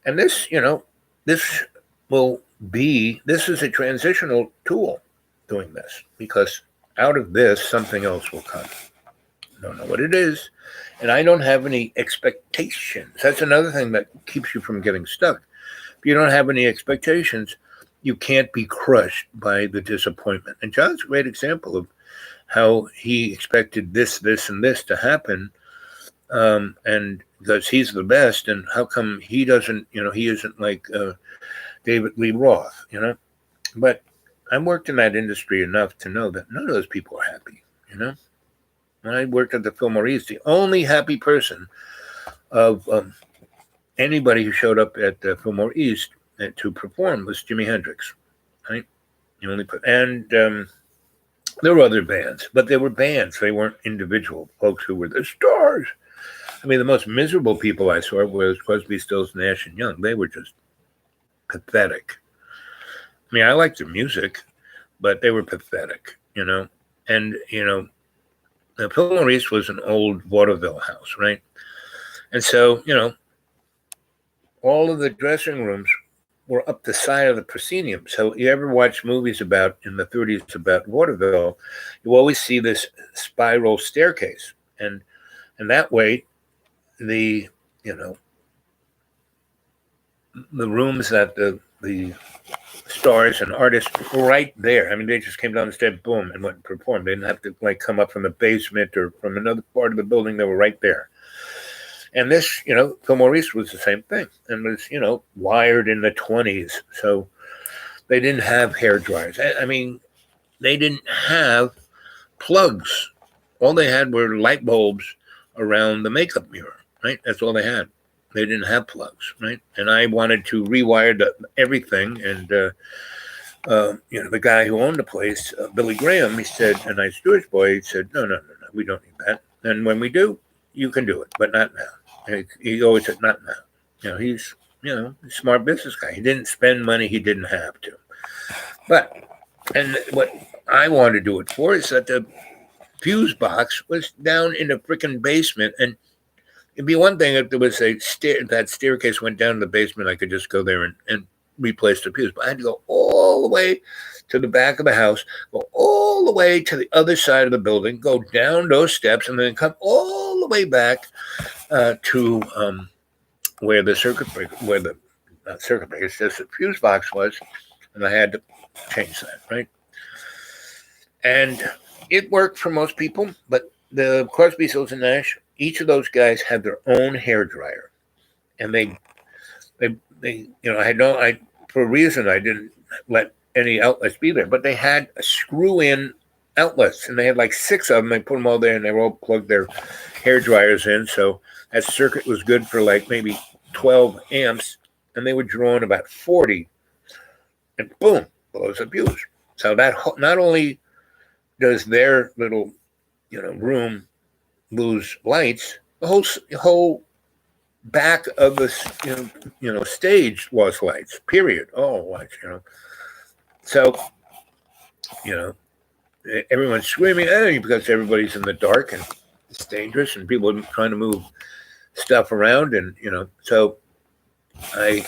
and this, this is a transitional tool doing this, because out of this, something else will come. I don't know what it is, and I don't have any expectations. That's another thing that keeps you from getting stuck. If you don't have any expectations, you can't be crushed by the disappointment. And John's a great example of how he expected this, and this to happen, and because he's the best, and how come he doesn't, he isn't like David Lee Roth, But I worked in that industry enough to know that none of those people are happy, When I worked at the Fillmore East, the only happy person of anybody who showed up at the Fillmore East to perform was Jimi Hendrix, right? And there were other bands, but they were bands. They weren't individual folks who were the stars. I mean, the most miserable people I saw was Crosby, Stills, Nash and Young. They were just pathetic. I mean, I liked their music, but they were pathetic, And, the Fillmore East was an old vaudeville house, right? And so, all of the dressing rooms were up the side of the proscenium. So you ever watch movies in the 30s about vaudeville, you always see this spiral staircase. And that way, the rooms that the stars and artists were right there. I mean, they just came down the stairs, boom, and went and performed. They didn't have to come up from the basement or from another part of the building. They were right there. And this, Fillmore East was the same thing, and was, wired in the 20s. So they didn't have hair dryers. I mean, they didn't have plugs. All they had were light bulbs around the makeup mirror, right? That's all they had. they didn't have plugs, right? And I wanted to rewire everything. And, the guy who owned the place, Billy Graham, he said, a nice Jewish boy, he said, no, we don't need that. And when we do, you can do it, but not now. And he always said, not now. He's, a smart business guy. He didn't spend money he didn't have to. But, and what I wanted to do it for is that the fuse box was down in the freaking basement. And it'd be one thing if there was that staircase went down to the basement, I could just go there and replace the fuse. But I had to go all the way to the back of the house, go all the way to the other side of the building, go down those steps, and then come all the way back to where the circuit breaker, not circuit breaker, it's just the fuse box was, and I had to change that, right? And it worked for most people, but the Crosby, Stills and Nash, each of those guys had their own hair dryer, and they for a reason I didn't let any outlets be there, but they had a screw-in outlets, and they had like 6 of them. They put them all there, and they all plugged their hair dryers in. So that circuit was good for like maybe 12 amps, and they were drawing about 40, and boom, blows a fuse. So that not only does their little, room lose lights, the whole back of the stage lost lights. Period. All lights. So, everyone's screaming because everybody's in the dark and it's dangerous, and people are trying to move stuff around, and so I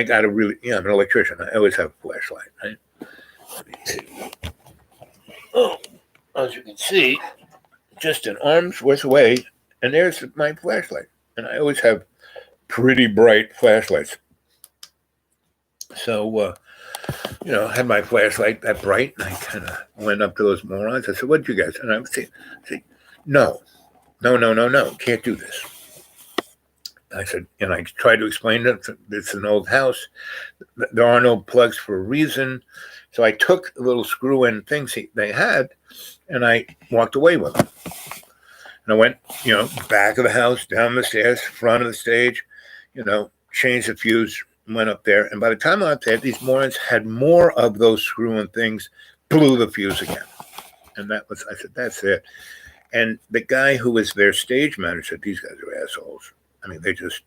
got I'm an electrician. I always have a flashlight. Right? Let me see. Oh, as you can see, just an arm's worth away, and there's my flashlight. And I always have pretty bright flashlights. So, I had my flashlight that bright, and I kind of went up to those morons. I said, "What'd you guys?" And I said, "No, can't do this." I said, and I tried to explain that it's an old house. There are no plugs for a reason. So I took the little screw-in things they had, and I walked away with them. And I went, back of the house, down the stairs, front of the stage, changed the fuse, went up there. And by the time I went there, these morons had more of those screw-in things, blew the fuse again. And I said, that's it. And the guy who was their stage manager said, these guys are assholes. I mean, they just,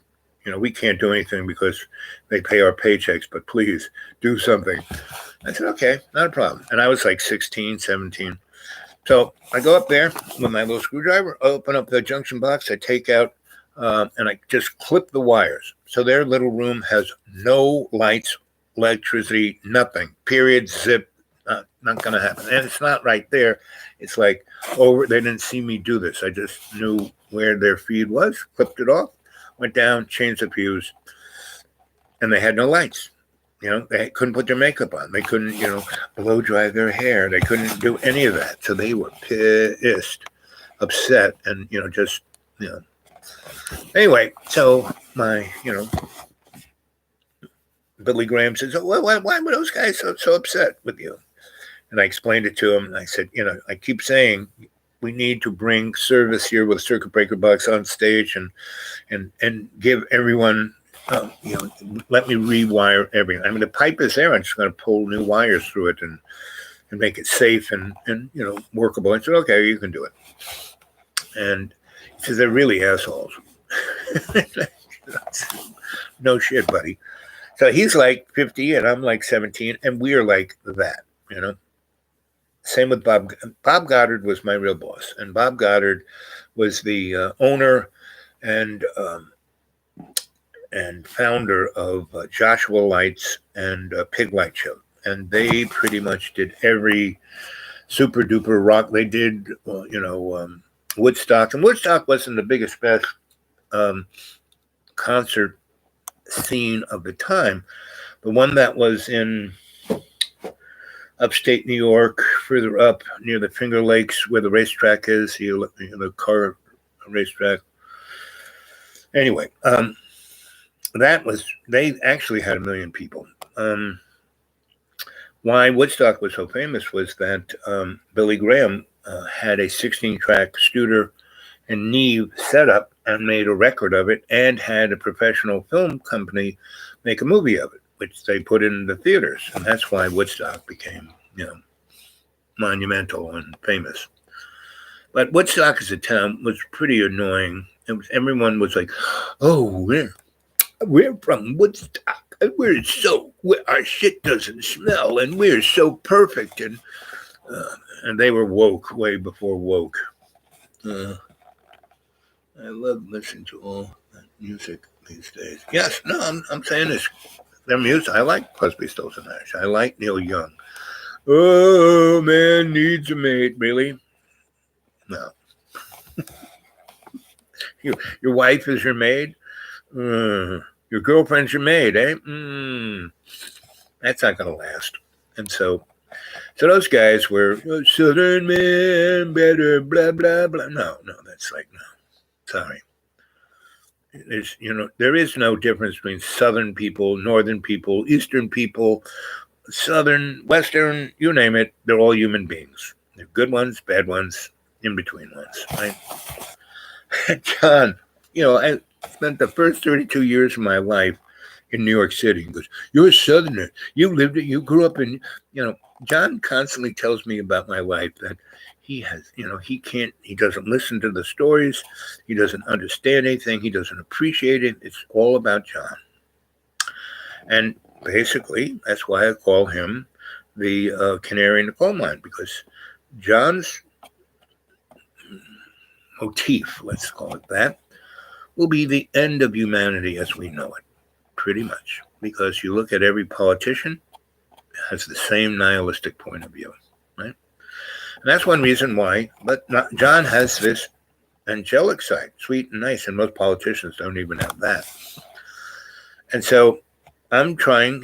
we can't do anything because they pay our paychecks, but please do something. I said, okay, not a problem. And I was like 16, 17. So I go up there with my little screwdriver, open up the junction box, I take out, and I just clip the wires. So their little room has no lights, electricity, nothing, period, zip, not going to happen. And it's not right there. It's like they didn't see me do this. I just knew where their feed was, clipped it off, went down, changed the fuse, and they had no lights. They couldn't put their makeup on. They couldn't, blow dry their hair. They couldn't do any of that. So they were pissed, upset, and, Anyway, so my, Billy Graham says, oh, why were those guys so upset with you? And I explained it to him. And I said, I keep saying we need to bring service here with a circuit breaker box on stage and give everyone, let me rewire everything. I mean, the pipe is there. I'm just going to pull new wires through it and make it safe and workable. I said, okay, you can do it. And he says, they're really assholes. No shit, buddy. So he's like 50 and I'm like 17, and we're like that, Same with Bob. Bob Goddard was my real boss, and Bob Goddard was the owner and founder of Joshua Lights and Pig Light Show, and they pretty much did every super duper rock. They did, Woodstock, and Woodstock wasn't the biggest best concert scene of the time. The one that was in upstate New York, further up near the Finger Lakes where the racetrack is, the car racetrack. Anyway, they actually had 1 million people. Why Woodstock was so famous was that Billy Graham had a 16-track Studer and Neve setup and made a record of it and had a professional film company make a movie of it, which they put in the theaters. And that's why Woodstock became, monumental and famous. But Woodstock as a town was pretty annoying. Everyone was like, oh, we're from Woodstock. Our shit doesn't smell, and we're so perfect. And they were woke way before woke. I love listening to all that music these days. Yes, no, I'm saying this. Their music, I like Crosby, Stills and Nash. I like Neil Young. Oh, man needs a mate. Really? No. Your wife is your maid? Your girlfriend's your maid, eh? That's not going to last. And so those guys were Southern men, better, blah, blah, blah. No, that's like, no. Sorry. There is no difference between Southern people, Northern people, Eastern people, Southern, Western, you name it. They're all human beings. They're good ones, bad ones, in between ones, right? John, I spent the first 32 years of my life in New York City. He goes, you're a Southerner. You grew up in, John constantly tells me about my life that he has, he doesn't listen to the stories. He doesn't understand anything. He doesn't appreciate it. It's all about John. And basically, that's why I call him the canary in the coal mine, because John's motif, let's call it that, will be the end of humanity as we know it, pretty much. Because you look at every politician, has the same nihilistic point of view, right? And that's one reason why, John has this angelic side, sweet and nice, and most politicians don't even have that. And so I'm trying,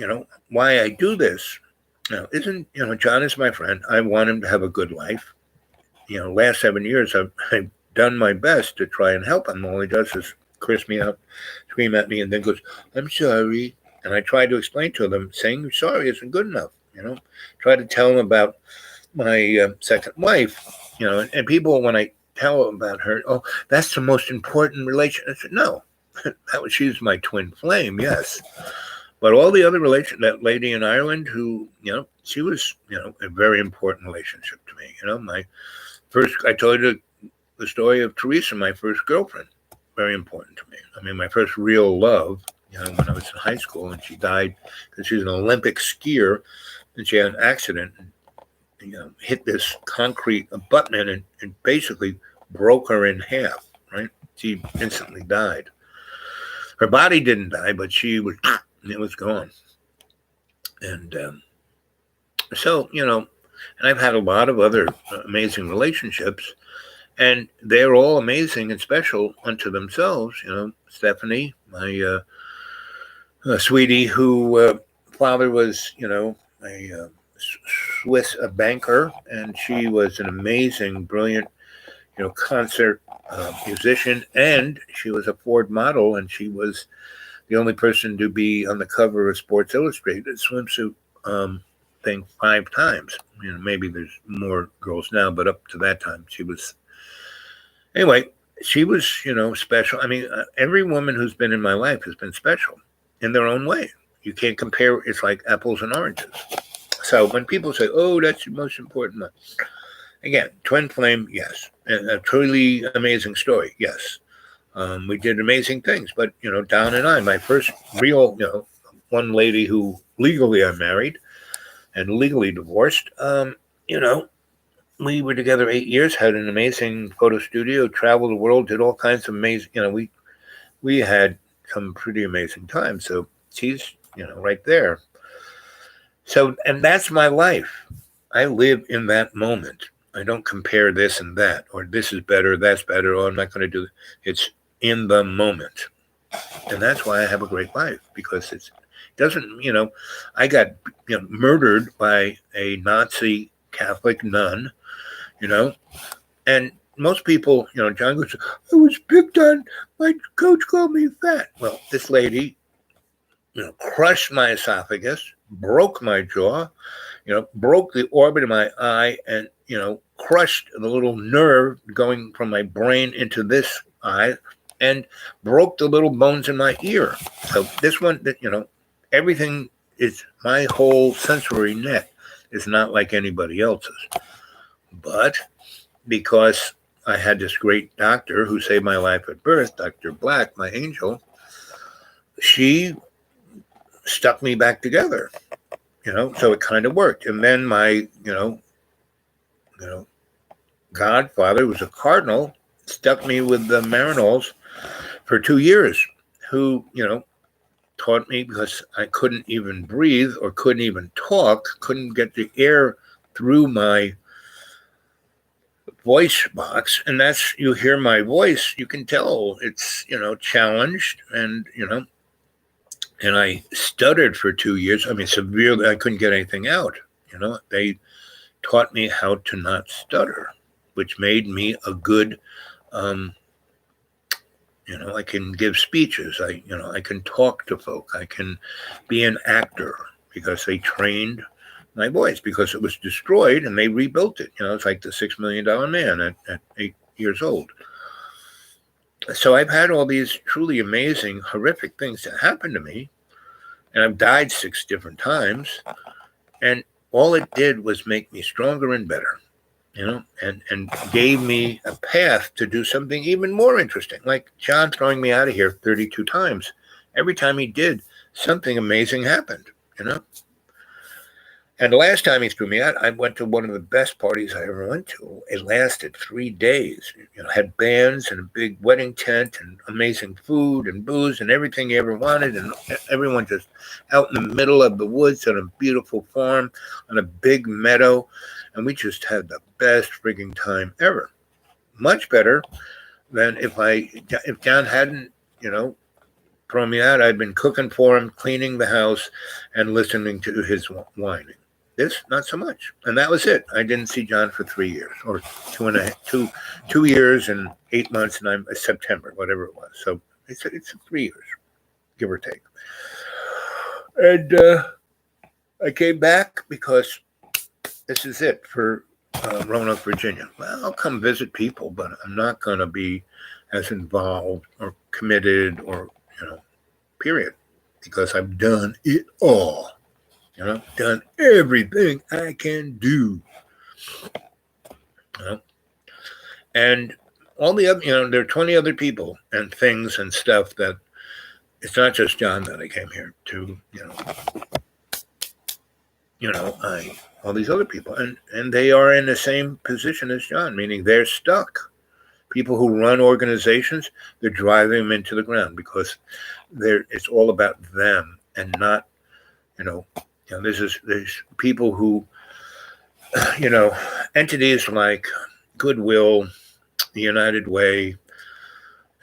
why I do this, John is my friend. I want him to have a good life. Last 7 years, I've done my best to try and help him. All he does is curse me out, scream at me, and then goes, I'm sorry. And I try to explain to them, saying sorry isn't good enough. Try to tell them about my second wife, and people, when I tell them about her, oh, that's the most important relation. I said, no, she's my twin flame, yes. But all the other that lady in Ireland who, she was, a very important relationship to me. I told you the story of Teresa, my first girlfriend, very important to me. My first real love, when I was in high school, and she died because she was an Olympic skier, and she had an accident, and, hit this concrete abutment and basically broke her in half, right? She instantly died. Her body didn't die, but it was gone. And so, and I've had a lot of other amazing relationships, and they're all amazing and special unto themselves. Stephanie, my sweetie, who father was, a Swiss banker, and she was an amazing, brilliant, concert musician, and she was a Ford model, and she was the only person to be on the cover of Sports Illustrated swimsuit thing 5 times. Maybe there's more girls now, but up to that time, she was. Anyway, she was, special. Every woman who's been in my life has been special in their own way. You can't compare. It's like apples and oranges. So when people say, oh, that's the most important one. Again, twin flame, yes. And a truly amazing story, yes. We did amazing things. But, Don and I, my first real, one lady who legally I married and legally divorced, we were together 8 years, had an amazing photo studio, traveled the world, did all kinds of amazing, we had some pretty amazing times. So she's, right there. So, and that's my life. I live in that moment. I don't compare this and that, or this is better, that's better, or I'm not going to do it. It's in the moment. And that's why I have a great life, because it doesn't, I got murdered by a Nazi Catholic nun, and most people, John goes, I was picked on, my coach called me fat. Well, this lady, crushed my esophagus, broke my jaw, broke the orbit of my eye, and, crushed the little nerve going from my brain into this eye, and broke the little bones in my ear. So this one, everything is, my whole sensory net is not like anybody else's. But because I had this great doctor who saved my life at birth, Dr. Black, my angel, she stuck me back together, so it kind of worked. And then my, godfather was a cardinal, stuck me with the Marinols for 2 years, who, taught me, because I couldn't even breathe or couldn't even talk, couldn't get the air through my voice box. And that's, you hear my voice, you can tell it's, challenged, and, and I stuttered for 2 years. I mean, severely, I couldn't get anything out. They taught me how to not stutter, which made me a good, I can give speeches. I can talk to folk. I can be an actor, because they trained my voice, because it was destroyed and they rebuilt it. It's like the $6 Million Man at 8 years old. So I've had all these truly amazing, horrific things that happened to me, and I've died 6 different times, and all it did was make me stronger and better, and gave me a path to do something even more interesting, like John throwing me out of here 32 times. Every time he did, something amazing happened, And the last time he threw me out, I went to one of the best parties I ever went to. It lasted 3 days. Had bands and a big wedding tent and amazing food and booze and everything you ever wanted. And everyone just out in the middle of the woods on a beautiful farm on a big meadow. And we just had the best frigging time ever. Much better than if John hadn't, thrown me out. I'd been cooking for him, cleaning the house, and listening to his whining. This, not so much. And that was it. I didn't see John for 3 years, or 2 years and 8 months, and I'm September, whatever it was. So it's 3 years, give or take. And I came back because this is it for Roanoke, Virginia. Well, I'll come visit people, but I'm not going to be as involved or committed or, period, because I've done it all. Done everything I can do. And all the other, there are 20 other people and things and stuff that it's not just John that I came here to, all these other people. And they are in the same position as John, meaning they're stuck. People who run organizations, they're driving them into the ground, because it's all about them and not, there's people who, entities like Goodwill, the United Way,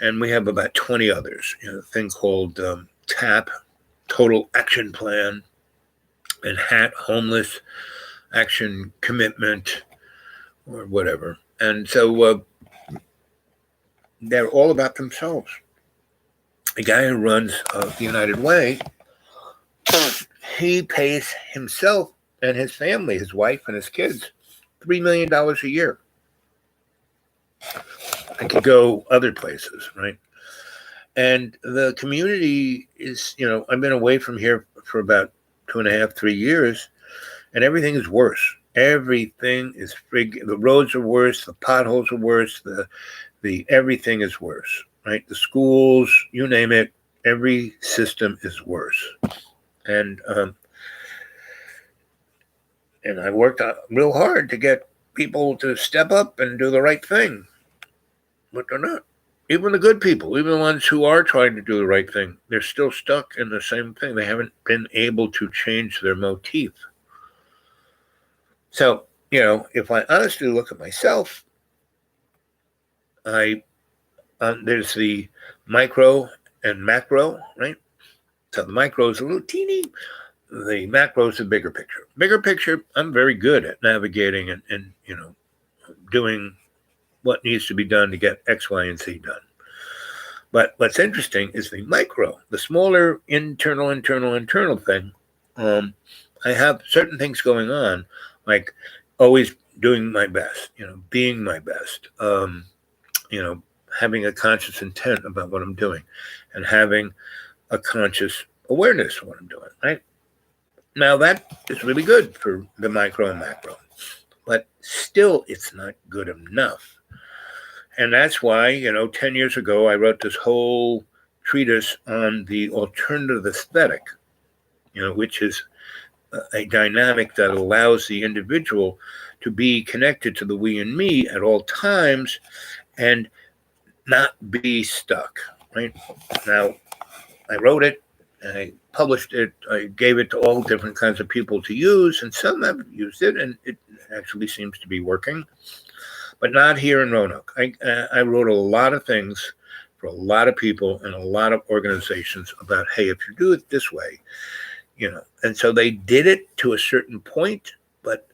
and we have about 20 others, a thing called TAP, Total Action Plan, and HAT, Homeless Action Commitment, or whatever. And so they're all about themselves. The guy who runs the United Way, he pays himself and his family, his wife and his kids, $3 million a year. I could go other places, right? And the community is, I've been away from here for about 2.5, 3 years, and everything is worse. Everything is the roads are worse, the potholes are worse, the everything is worse, right? The schools, you name it, every system is worse. And I worked real hard to get people to step up and do the right thing, but they're not. Even the good people, even the ones who are trying to do the right thing, they're still stuck in the same thing. They haven't been able to change their motif. So, if I honestly look at myself, there's the micro and macro, right? So the micro is a little teeny. The macro is a bigger picture. Bigger picture, I'm very good at navigating and doing what needs to be done to get X, Y, and Z done. But what's interesting is the micro, the smaller internal thing. I have certain things going on, like always doing my best, being my best, having a conscious intent about what I'm doing and having a conscious awareness of what I'm doing, right? Now that is really good for the micro and macro, but still it's not good enough. And that's why, 10 years ago, I wrote this whole treatise on the alternative aesthetic, which is a dynamic that allows the individual to be connected to the we and me at all times and not be stuck, right? Now, I wrote it, I published it, I gave it to all different kinds of people to use, and some have used it, and it actually seems to be working, but not here in Roanoke. I wrote a lot of things for a lot of people and a lot of organizations about, hey, if you do it this way, and so they did it to a certain point, but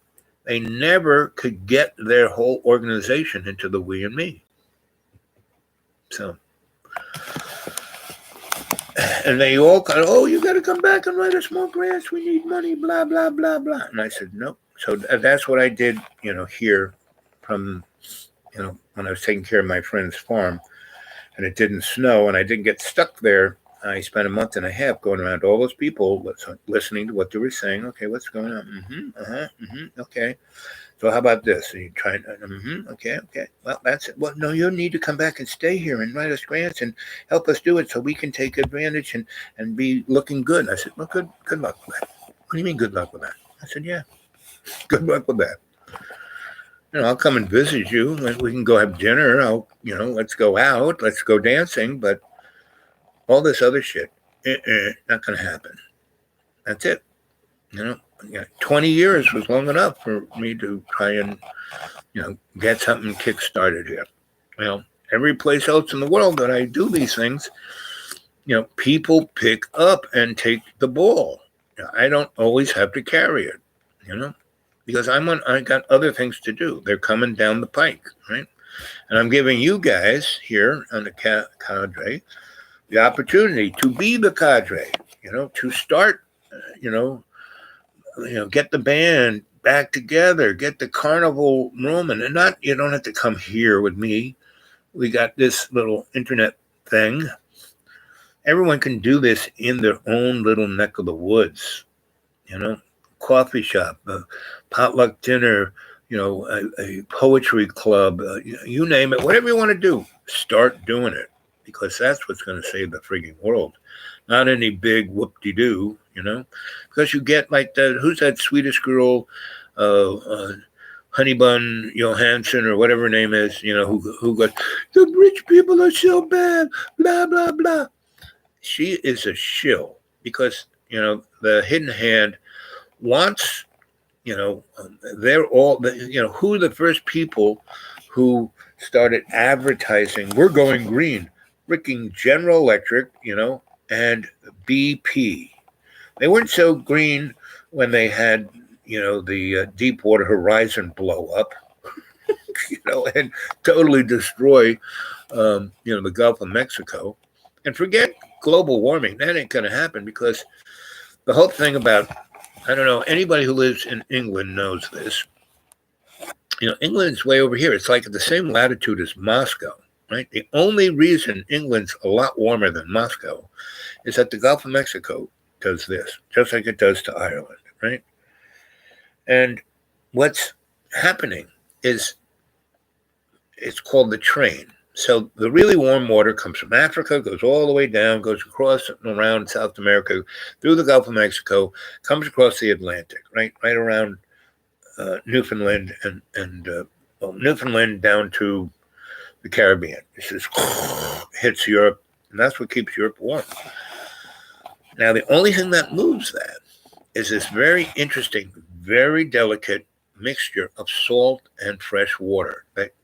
they never could get their whole organization into the we and me. So, and they all kind of, you got to come back and write us more grants. We need money, blah, blah, blah, blah. And I said, nope. So that's what I did, here from, when I was taking care of my friend's farm and it didn't snow and I didn't get stuck there. I spent a month and a half going around to all those people, listening to what they were saying. Okay, what's going on? Okay. So how about this? And you try, okay. Well, that's it. Well, no, you need to come back and stay here and write us grants and help us do it so we can take advantage and be looking good. And I said, well, good luck with that. What do you mean good luck with that? I said, yeah, good luck with that. I'll come and visit you. We can go have dinner. Let's go out. Let's go dancing. But all this other shit, not going to happen. That's it. 20 years was long enough for me to try and, get something kick-started here. Every place else in the world that I do these things, people pick up and take the ball. I don't always have to carry it, because I got other things to do. They're coming down the pike, right? And I'm giving you guys here on the cadre the opportunity to be the cadre, to start, get the band back together, get the carnival roaming, and you don't have to come here with me. We got this little internet thing. Everyone can do this in their own little neck of the woods, coffee shop, a potluck dinner, a poetry club, you name it, whatever you want to do, start doing it, because that's what's going to save the frigging world. Not any big whoop-de-doo, because you get like who's that Swedish girl, Honey Bun Johansson or whatever her name is, who goes, the rich people are so bad, blah, blah, blah. She is a shill because, the hidden hand wants, they're all, who are the first people who started advertising, we're going green, freaking General Electric, and BP. They weren't so green when they had, the Deepwater Horizon blow up, and totally destroy, the Gulf of Mexico. And forget global warming. That ain't going to happen because the whole thing about, I don't know, anybody who lives in England knows this. England's way over here. It's like at the same latitude as Moscow, right? The only reason England's a lot warmer than Moscow is that the Gulf of Mexico does this, just like it does to Ireland, right? And what's happening is it's called the train. So the really warm water comes from Africa, goes all the way down, goes across and around South America, through the Gulf of Mexico, comes across the Atlantic, right around Newfoundland and Newfoundland down to the Caribbean. It just hits Europe, and that's what keeps Europe warm. Now, the only thing that moves that is this very interesting, very delicate mixture of salt and fresh water that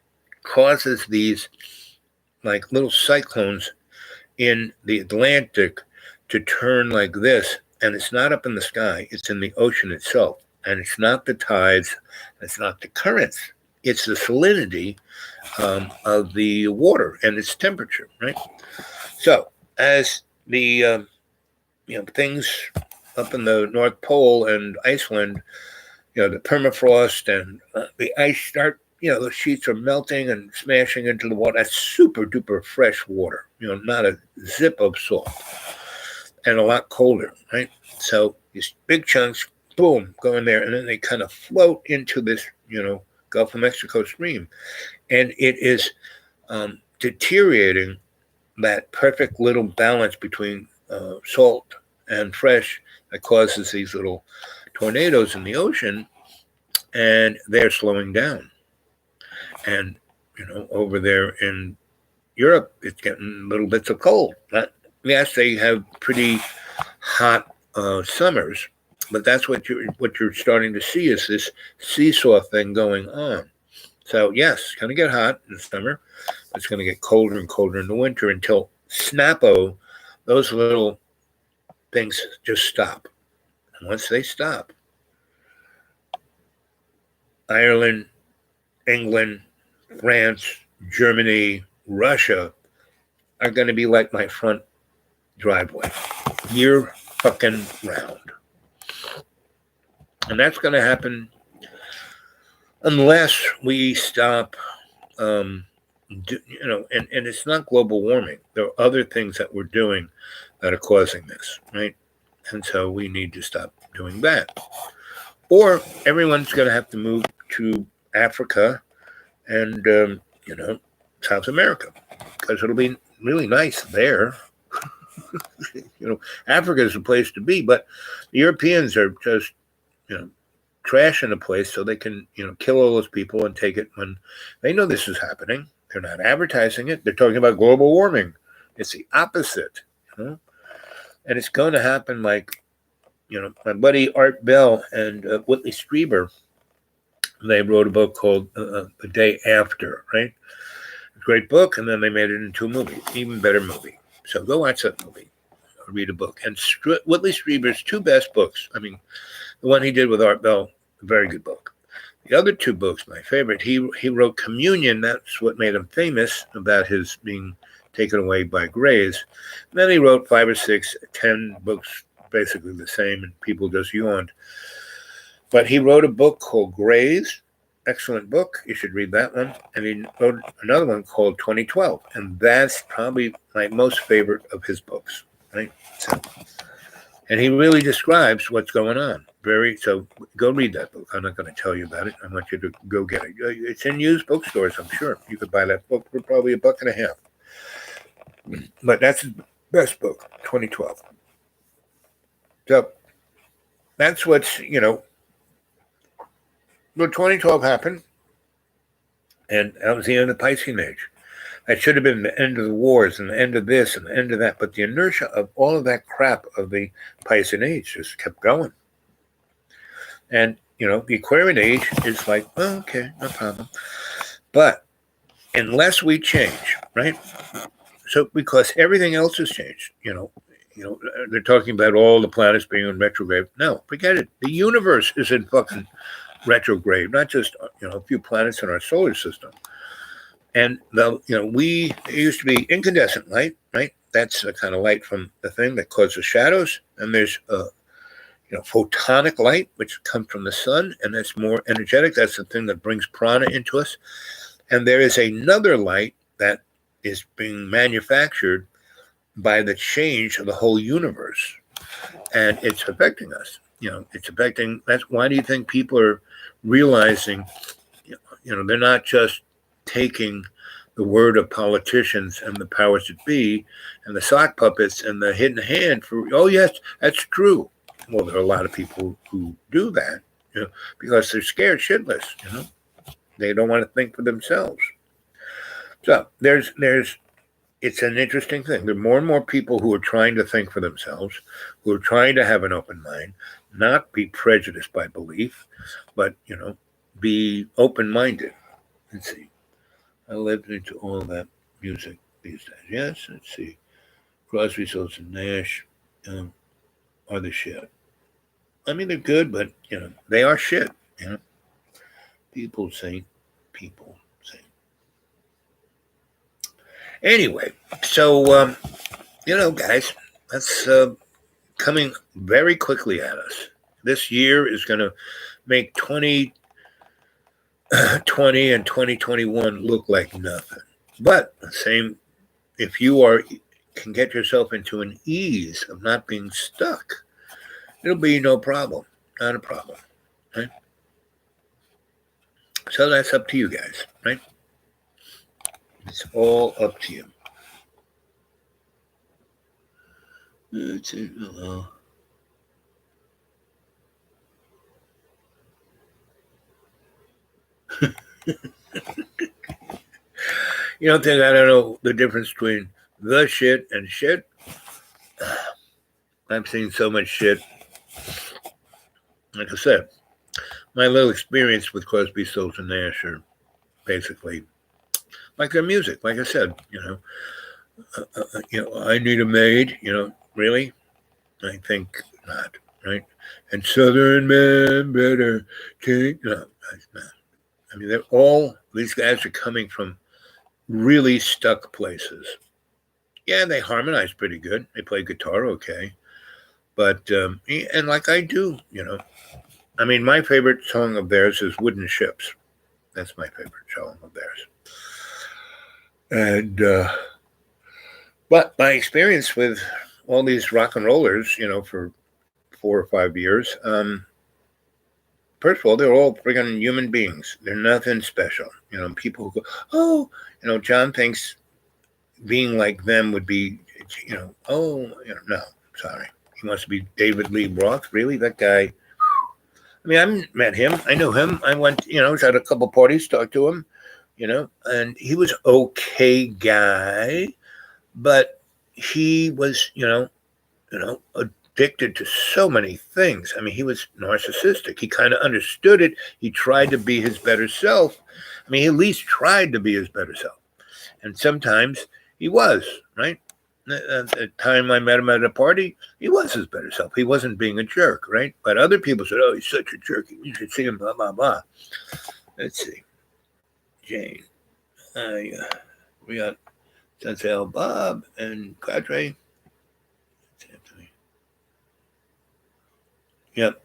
causes these like little cyclones in the Atlantic to turn like this. And it's not up in the sky, it's in the ocean itself. And it's not the tides, it's not the currents, it's the salinity of the water and its temperature, right? So as the things up in the North Pole and Iceland, the permafrost and the ice start the sheets are melting and smashing into the water. That's super duper fresh water, not a zip of salt, and a lot colder, right? So these big chunks, boom, go in there, and then they kind of float into this, Gulf of Mexico stream. And it is deteriorating that perfect little balance between salt and fresh that causes these little tornadoes in the ocean, and they're slowing down. And, over there in Europe, it's getting little bits of cold. Yes, they have pretty hot summers, but that's what you're starting to see is this seesaw thing going on. So yes, it's going to get hot in the summer. It's going to get colder and colder in the winter until snappo, those little things just stop. And once they stop, Ireland, England, France, Germany, Russia are going to be like my front driveway, year fucking round. And that's going to happen unless we stop, and it's not global warming. There are other things that we're doing that are causing this, right? And so we need to stop doing that. Or everyone's going to have to move to Africa and, South America, because it'll be really nice there. Africa is a place to be, but the Europeans are just, trashing the place so they can, kill all those people and take it when they know this is happening. They're not advertising it. They're talking about global warming. It's the opposite, and it's going to happen like, my buddy Art Bell and Whitley Strieber, they wrote a book called The Day After, right? A great book, and then they made it into a movie, even better movie. So go watch that movie or read a book. And Whitley Strieber's two best books, the one he did with Art Bell, a very good book. The other two books, my favorite, he wrote Communion. That's what made him famous, about his being taken away by Greys. And then he wrote 5 or 6, 10 books, basically the same, and people just yawned. But he wrote a book called Greys, excellent book. You should read that one. And he wrote another one called 2012, and that's probably my most favorite of his books, right? So, and he really describes what's going on. So go read that book. I'm not going to tell you about it. I want you to go get it. It's in used bookstores, I'm sure. You could buy that book for probably $1.50. But that's his best book, 2012. So that's what's, well, 2012 happened, and that was the end of the Piscean Age. That should have been the end of the wars and the end of this and the end of that. But the inertia of all of that crap of the Piscean Age just kept going. And, the Aquarian Age is like, oh, okay, no problem. But unless we change, right? So because everything else has changed, they're talking about all the planets being in retrograde. No, forget it. The universe is in fucking retrograde, not just, a few planets in our solar system. And it used to be incandescent light, right? That's the kind of light from the thing that causes shadows. And there's photonic light, which comes from the sun, and that's more energetic. That's the thing that brings prana into us. And there is another light that is being manufactured by the change of the whole universe, and it's affecting us. It's affecting. That's why do you think people are realizing? They're not just taking the word of politicians and the powers that be and the sock puppets and the hidden hand for. Oh yes, that's true. Well, there are a lot of people who do that, because they're scared shitless. They don't want to think for themselves. So it's an interesting thing. There are more and more people who are trying to think for themselves, who are trying to have an open mind, not be prejudiced by belief, but, be open-minded. Let's see. I lived into all that music these days. Yes, let's see. Crosby, Stills, and Nash are the shit. They're good, but, they are shit, People say. Anyway, so, guys, that's coming very quickly at us. This year is going to make 20 and 2021 look like nothing. But same, if you can get yourself into an ease of not being stuck, it'll be no problem. Not a problem. Right? So that's up to you guys, right? It's all up to you. That's it. You don't think I don't know the difference between the shit and shit? I've seen so much shit. Like I said, my little experience with Crosby, Stills, and Nash are basically like their music. Like I said, I need a maid. Really? I think not. Right? And Southern men better take. No, I mean, these guys are coming from really stuck places. Yeah, they harmonize pretty good. They play guitar okay. But, and like I do, I mean, my favorite song of theirs is Wooden Ships. That's my favorite song of theirs. And, but my experience with all these rock and rollers, for 4 or 5 years, first of all, they're all friggin' human beings. They're nothing special. People who go, oh, John thinks being like them would be, no, sorry. He wants to be David Lee Roth. Really? That guy. I mean, I met him. I knew him. I went, was at a couple parties, talked to him, and he was okay guy, but he was, addicted to so many things. I mean, he was narcissistic. He kind of understood it. He tried to be his better self. I mean, he at least tried to be his better self. And sometimes he was, right? At the time I met him at a party, he was his better self. He wasn't being a jerk, right? But other people said, oh, he's such a jerk. You should see him, blah, blah, blah. Let's see. Jane. We got Sensei Al Bob and Cadre. Yep.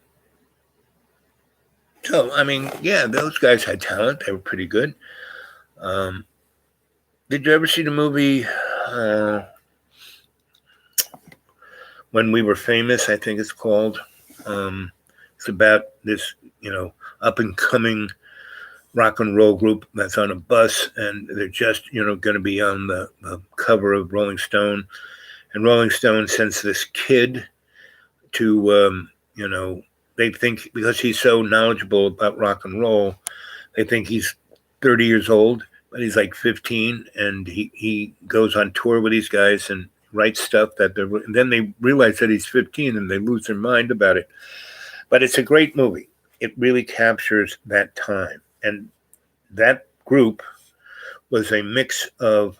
So, I mean, yeah, those guys had talent. They were pretty good. Did you ever see the movie When We Were Famous, I think it's called? It's about this, up and coming rock and roll group that's on a bus, and they're just, going to be on the cover of Rolling Stone. And Rolling Stone sends this kid to, they think because he's so knowledgeable about rock and roll, they think he's 30 years old, but he's like 15, and he goes on tour with these guys and writes stuff and then they realize that he's 15 and they lose their mind about it. But it's a great movie. It really captures that time. And that group was a mix of,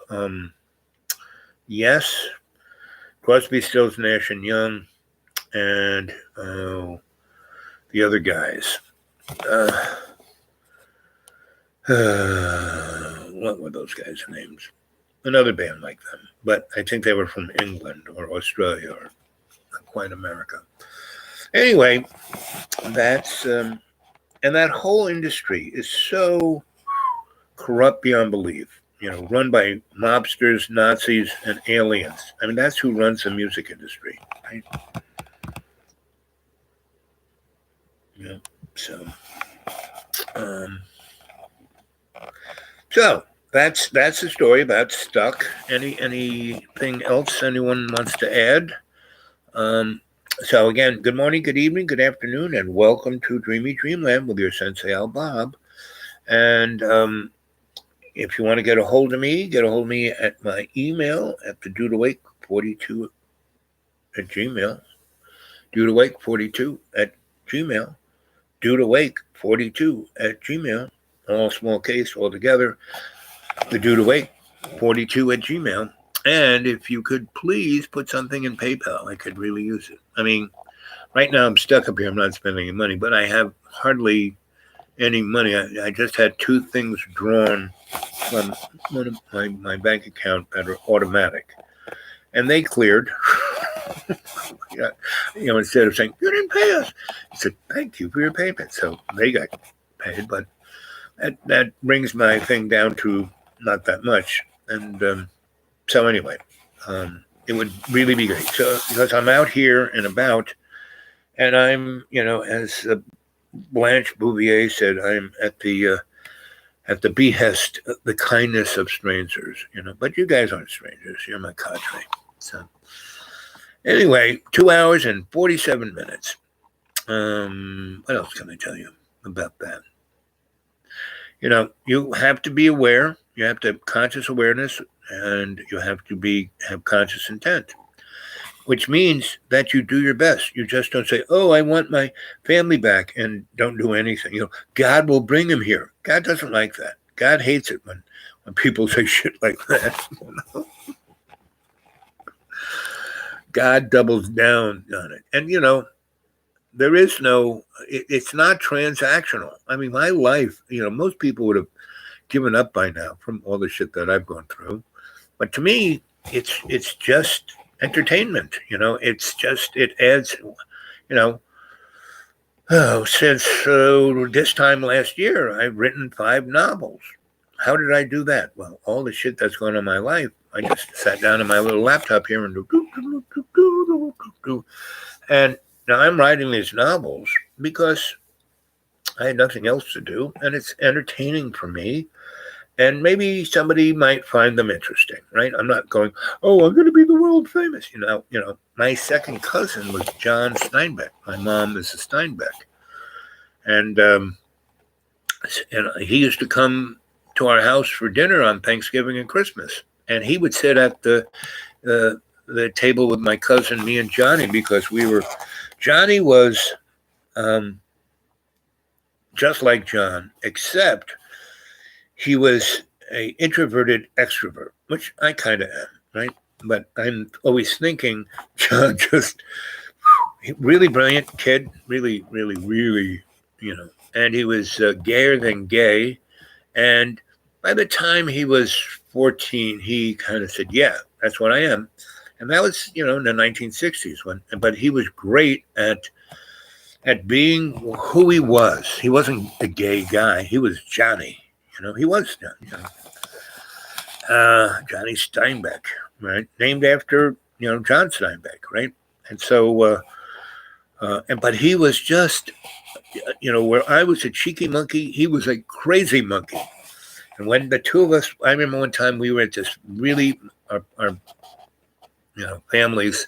yes, Crosby, Stills, Nash and Young, and the other guys. What were those guys' names? Another band like them, but I think they were from England or Australia or not quite America. Anyway, that's and that whole industry is so corrupt beyond belief. Run by mobsters, Nazis, and aliens. I mean, that's who runs the music industry, right? Yeah. So, that's the story about Stuck. Anything else anyone wants to add? So again, good morning, good evening, good afternoon, and welcome to Dreamy Dreamland with your Sensei Al Bob. And if you want to get a hold of me at my email at the dudeawake42 at Gmail. dudeawake42 at Gmail. dudeawake42 at Gmail. All small case, all together. The dudeawake42 at Gmail. And if you could please put something in PayPal, I could really use it. I mean, right now I'm stuck up here. I'm not spending any money, but I have hardly any money. I just had 2 things drawn from one of my bank account that are automatic. And they cleared. Instead of saying, you didn't pay us. I said, thank you for your payment. So they got paid, but that brings my thing down to not that much. And so anyway, it would really be great. So because I'm out here and about, and I'm, as Blanche Bouvier said, I'm at the behest, the kindness of strangers. But you guys aren't strangers. You're my cadre. So anyway, 2 hours and 47 minutes. What else can I tell you about that? You have to be aware. You have to have conscious awareness, and you have to have conscious intent, which means that you do your best. You just don't say, "Oh, I want my family back," and don't do anything. God will bring him here. God doesn't like that. God hates it when people say shit like that. God doubles down on it. And, there is it's not transactional. I mean, my life, most people would have given up by now from all the shit that I've gone through. But to me, it's just entertainment. It adds, since this time last year, I've written 5 novels. How did I do that? Well, all the shit that's going on in my life, I just sat down on my little laptop here and and now I'm writing these novels because I had nothing else to do, and it's entertaining for me. And maybe somebody might find them interesting, right? I'm not going, "Oh, I'm going to be the world famous." My second cousin was John Steinbeck. My mom is a Steinbeck, and he used to come to our house for dinner on Thanksgiving and Christmas, and he would sit at the table with my cousin, me and Johnny, because Johnny was just like John, except he was a introverted extrovert, which I kind of am, right? But I'm always thinking, John, just really brilliant kid, really, really, really, and he was gayer than gay. And by the time he was 14, he kind of said, "Yeah, that's what I am." And that was, in the 1960s but he was great at being who he was. He wasn't a gay guy. He was Johnny. He was Johnny. Johnny Steinbeck, right? Named after, John Steinbeck, right? And so, but he was just, where I was a cheeky monkey, he was a crazy monkey. And when the two of us, I remember one time we were at this really, our families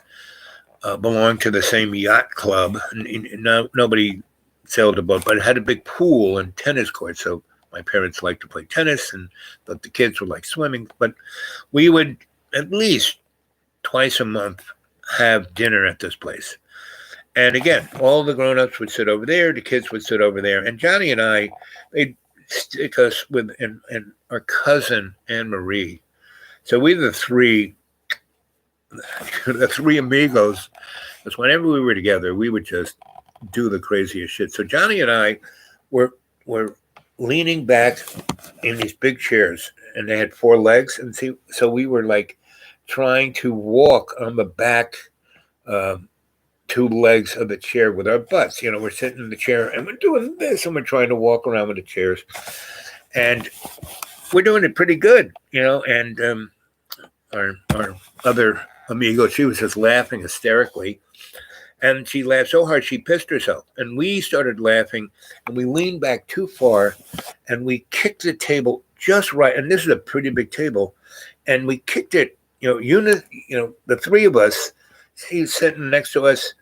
belonged to the same yacht club. And nobody sailed a boat, but it had a big pool and tennis court. So my parents liked to play tennis, but the kids would like swimming. But we would at least twice a month have dinner at this place. And again, all the grown-ups would sit over there, the kids would sit over there. And Johnny and I, they'd stick us with and our cousin Anne Marie. So we the three amigos, because whenever we were together, we would just do the craziest shit. So Johnny and I were leaning back in these big chairs, and they had 4 legs, and so we were like trying to walk on the back 2 legs of the chair with our butts. We're sitting in the chair and we're doing this, and we're trying to walk around with the chairs, and we're doing it pretty good, and our other amigo, she was just laughing hysterically, and she laughed so hard she pissed herself, and we started laughing, and we leaned back too far, and we kicked the table just right, and this is a pretty big table, and we kicked it, the 3 of us, she's sitting next to us,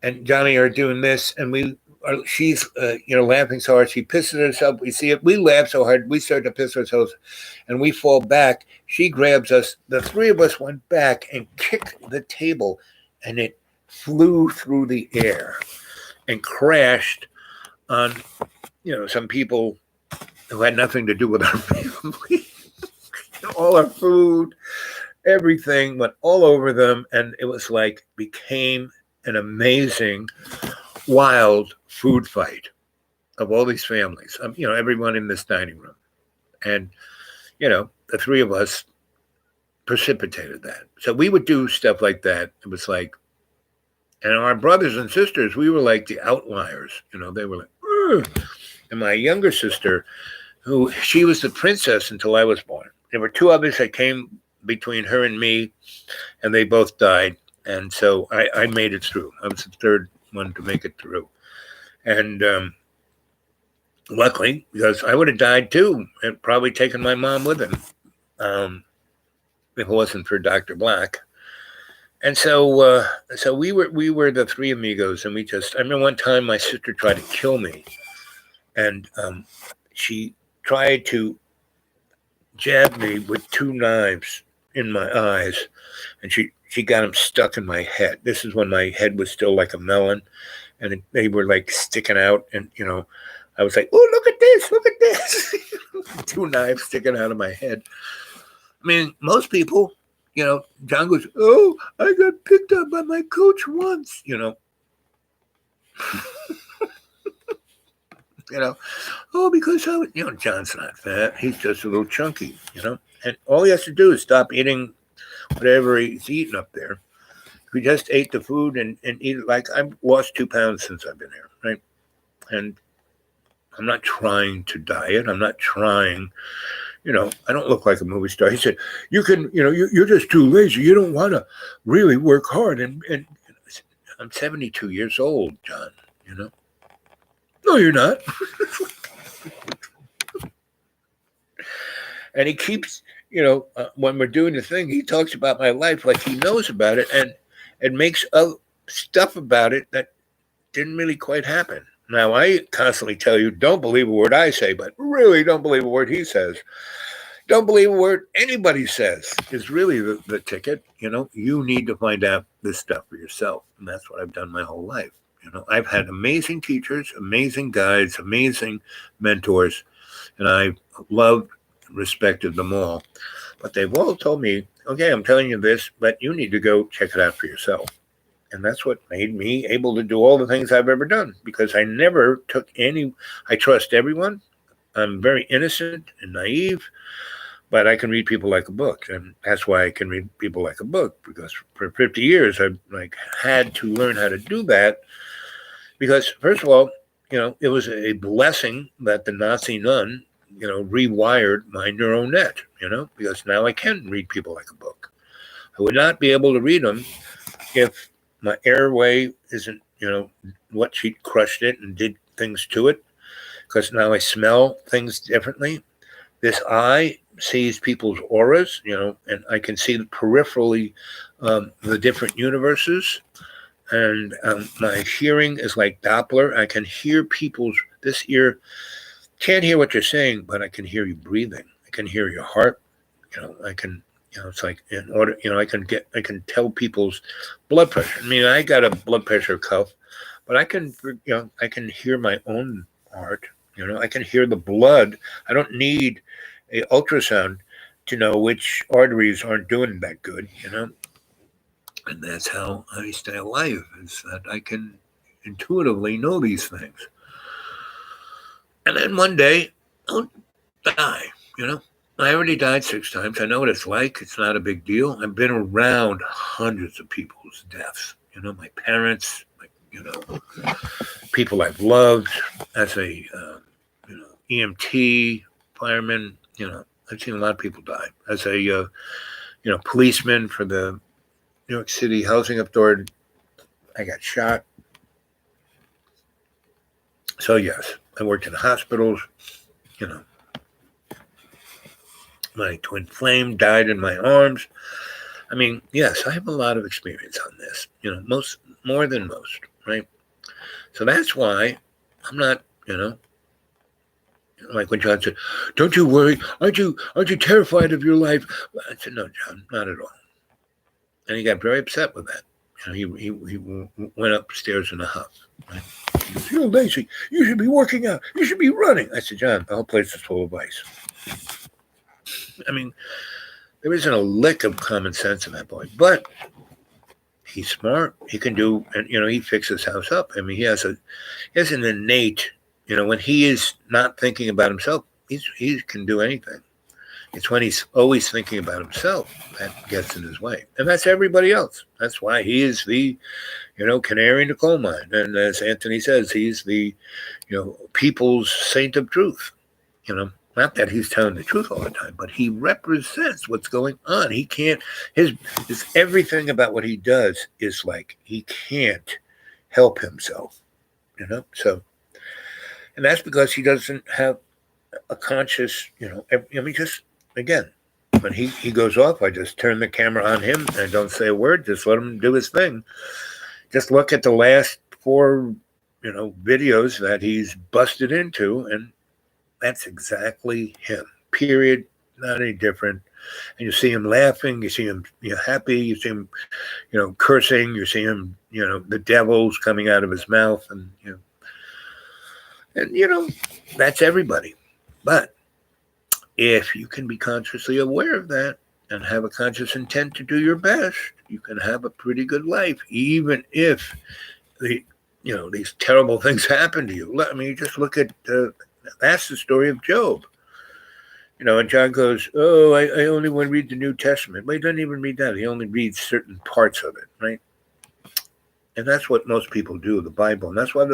and Johnny are doing this, and she's laughing so hard she pisses herself. We see it. We laugh so hard we start to piss ourselves, and we fall back. She grabs us. The 3 of us went back and kicked the table, and it flew through the air and crashed on some people who had nothing to do with our family. All our food, everything went all over them, and it was became an amazing, wild food fight of all these families, everyone in this dining room. And, the 3 of us precipitated that. So we would do stuff like that. It was and our brothers and sisters, we were like the outliers, they were like, ugh. And my younger sister, who she was the princess until I was born. There were two others that came between her and me, and they both died. And so I made it through. I was the third one to make it through. And luckily, because I would have died too, and probably taken my mom with him if it wasn't for Dr. Black. And so we were the three amigos, and I remember one time my sister tried to kill me, and she tried to jab me with two knives in my eyes, and she got them stuck in my head. This is when my head was still like a melon, and they were like sticking out, and I was like, "Oh, look at this! Two knives sticking out of my head." I mean, most people, John goes, "Oh, I got picked up by my coach once," Oh, because John's not fat. He's just a little chunky, And all he has to do is stop eating whatever he's eating up there. If he just ate the food and eat it, like I've lost 2 pounds since I've been here, right? And I'm not trying to diet. I'm not trying, I don't look like a movie star. He said, you can, you're just too lazy. You don't want to really work hard. And I'm 72 years old, John, No, you're not. And he keeps, when we're doing the thing, he talks about my life like he knows about it and makes stuff about it that didn't really quite happen. Now, I constantly tell you, don't believe a word I say, but really don't believe a word he says. Don't believe a word anybody says is really the ticket. You need to find out this stuff for yourself. And that's what I've done my whole life. I've had amazing teachers, amazing guides, amazing mentors, and I've loved, respected them all. But they've all told me, okay, I'm telling you this, but you need to go check it out for yourself. And that's what made me able to do all the things I've ever done, because I never took I trust everyone. I'm very innocent and naive, but I can read people like a book. And that's why I can read people like a book, because for 50 years, I've had to learn how to do that. Because first of all, it was a blessing that the Nazi nun, rewired my neural net, because now I can read people like a book. I would not be able to read them if my airway isn't, what she crushed it and did things to it, because now I smell things differently. This eye sees people's auras, and I can see peripherally the different universes. And my hearing is like Doppler. I can hear this ear can't hear what you're saying, but I can hear you breathing. I can hear your heart. I can, it's like in order, I can tell people's blood pressure. I mean, I got a blood pressure cuff, but I can hear my own heart. I can hear the blood. I don't need a ultrasound to know which arteries aren't doing that good, And that's how I stay alive, is that I can intuitively know these things. And then one day, I'll die, I already died 6 times. I know what it's like. It's not a big deal. I've been around hundreds of people's deaths. My parents, people I've loved as a, EMT, fireman, I've seen a lot of people die. As a, policeman for the New York City housing authority, I got shot. So yes, I worked in hospitals, My twin flame died in my arms. I mean, yes, I have a lot of experience on this, more than most, right? So that's why I'm not, like when John said, "Don't you worry, aren't you terrified of your life?" I said, "No, John, not at all." And he got very upset with that. He went upstairs in a huff. Right? He goes, "You're lazy. You should be working out. You should be running." I said, "John, the whole place is full of ice." I mean, there isn't a lick of common sense in that boy, but he's smart. He can do, and he fixes his house up. I mean, he has an innate, when he is not thinking about himself, he can do anything. It's when he's always thinking about himself that gets in his way, and that's everybody else. That's why he is the, canary in the coal mine, and as Anthony says, he's the, people's saint of truth. Not that he's telling the truth all the time, but he represents what's going on. He can't, his everything about what he does is like he can't help himself, you know? So, and that's because he doesn't have a conscious, you know, I mean, just again, when he goes off, I just turn the camera on him and don't say a word, just let him do his thing. Just look at the last 4, you know, videos that he's busted into, and that's exactly him. Period. Not any different. And you see him laughing. You see him, you know, happy. You see him, you know, cursing. You see him, you know, the devil's coming out of his mouth, and you know, that's everybody. But if you can be consciously aware of that and have a conscious intent to do your best, you can have a pretty good life, even if these terrible things happen to you. I mean, just look at. That's the story of Job. You know, and John goes, oh, I only want to read the New Testament. Well, he doesn't even read that. He only reads certain parts of it, right? And that's what most people do, the Bible. And that's why,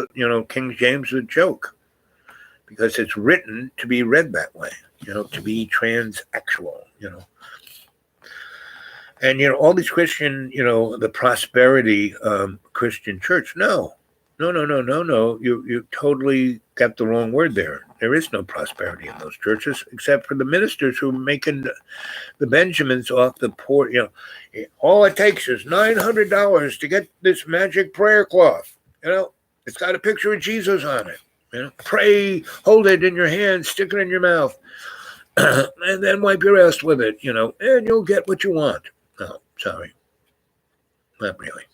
King James is a joke. Because it's written to be read that way, you know, to be transsexual, you know. And, you know, all these Christian, you know, the prosperity Christian church, no. You totally got the wrong word there. There is no prosperity in those churches, except for the ministers who are making the Benjamins off the poor. You know, all it takes is $900 to get this magic prayer cloth. You know, it's got a picture of Jesus on it. You know, pray, hold it in your hand, stick it in your mouth, and then wipe your ass with it. You know, and you'll get what you want. Oh, sorry, not really.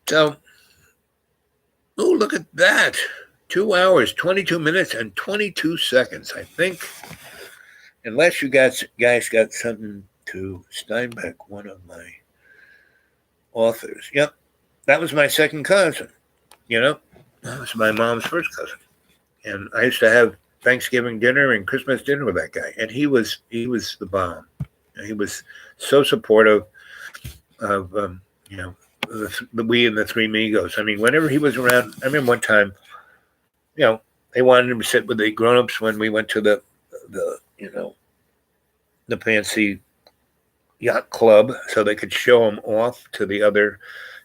So, oh, look at that. 2 hours, 22 minutes, and 22 seconds. I think, unless you guys got something to Steinbeck, one of my authors. Yep, that was my second cousin. You know, that was my mom's first cousin. And I used to have Thanksgiving dinner and Christmas dinner with that guy. And he was the bomb. He was so supportive of, you know, the we and the Three Migos. I mean, whenever he was around, I remember one time, you know, they wanted him to sit with the grown-ups when we went to the fancy yacht club so they could show him off to the other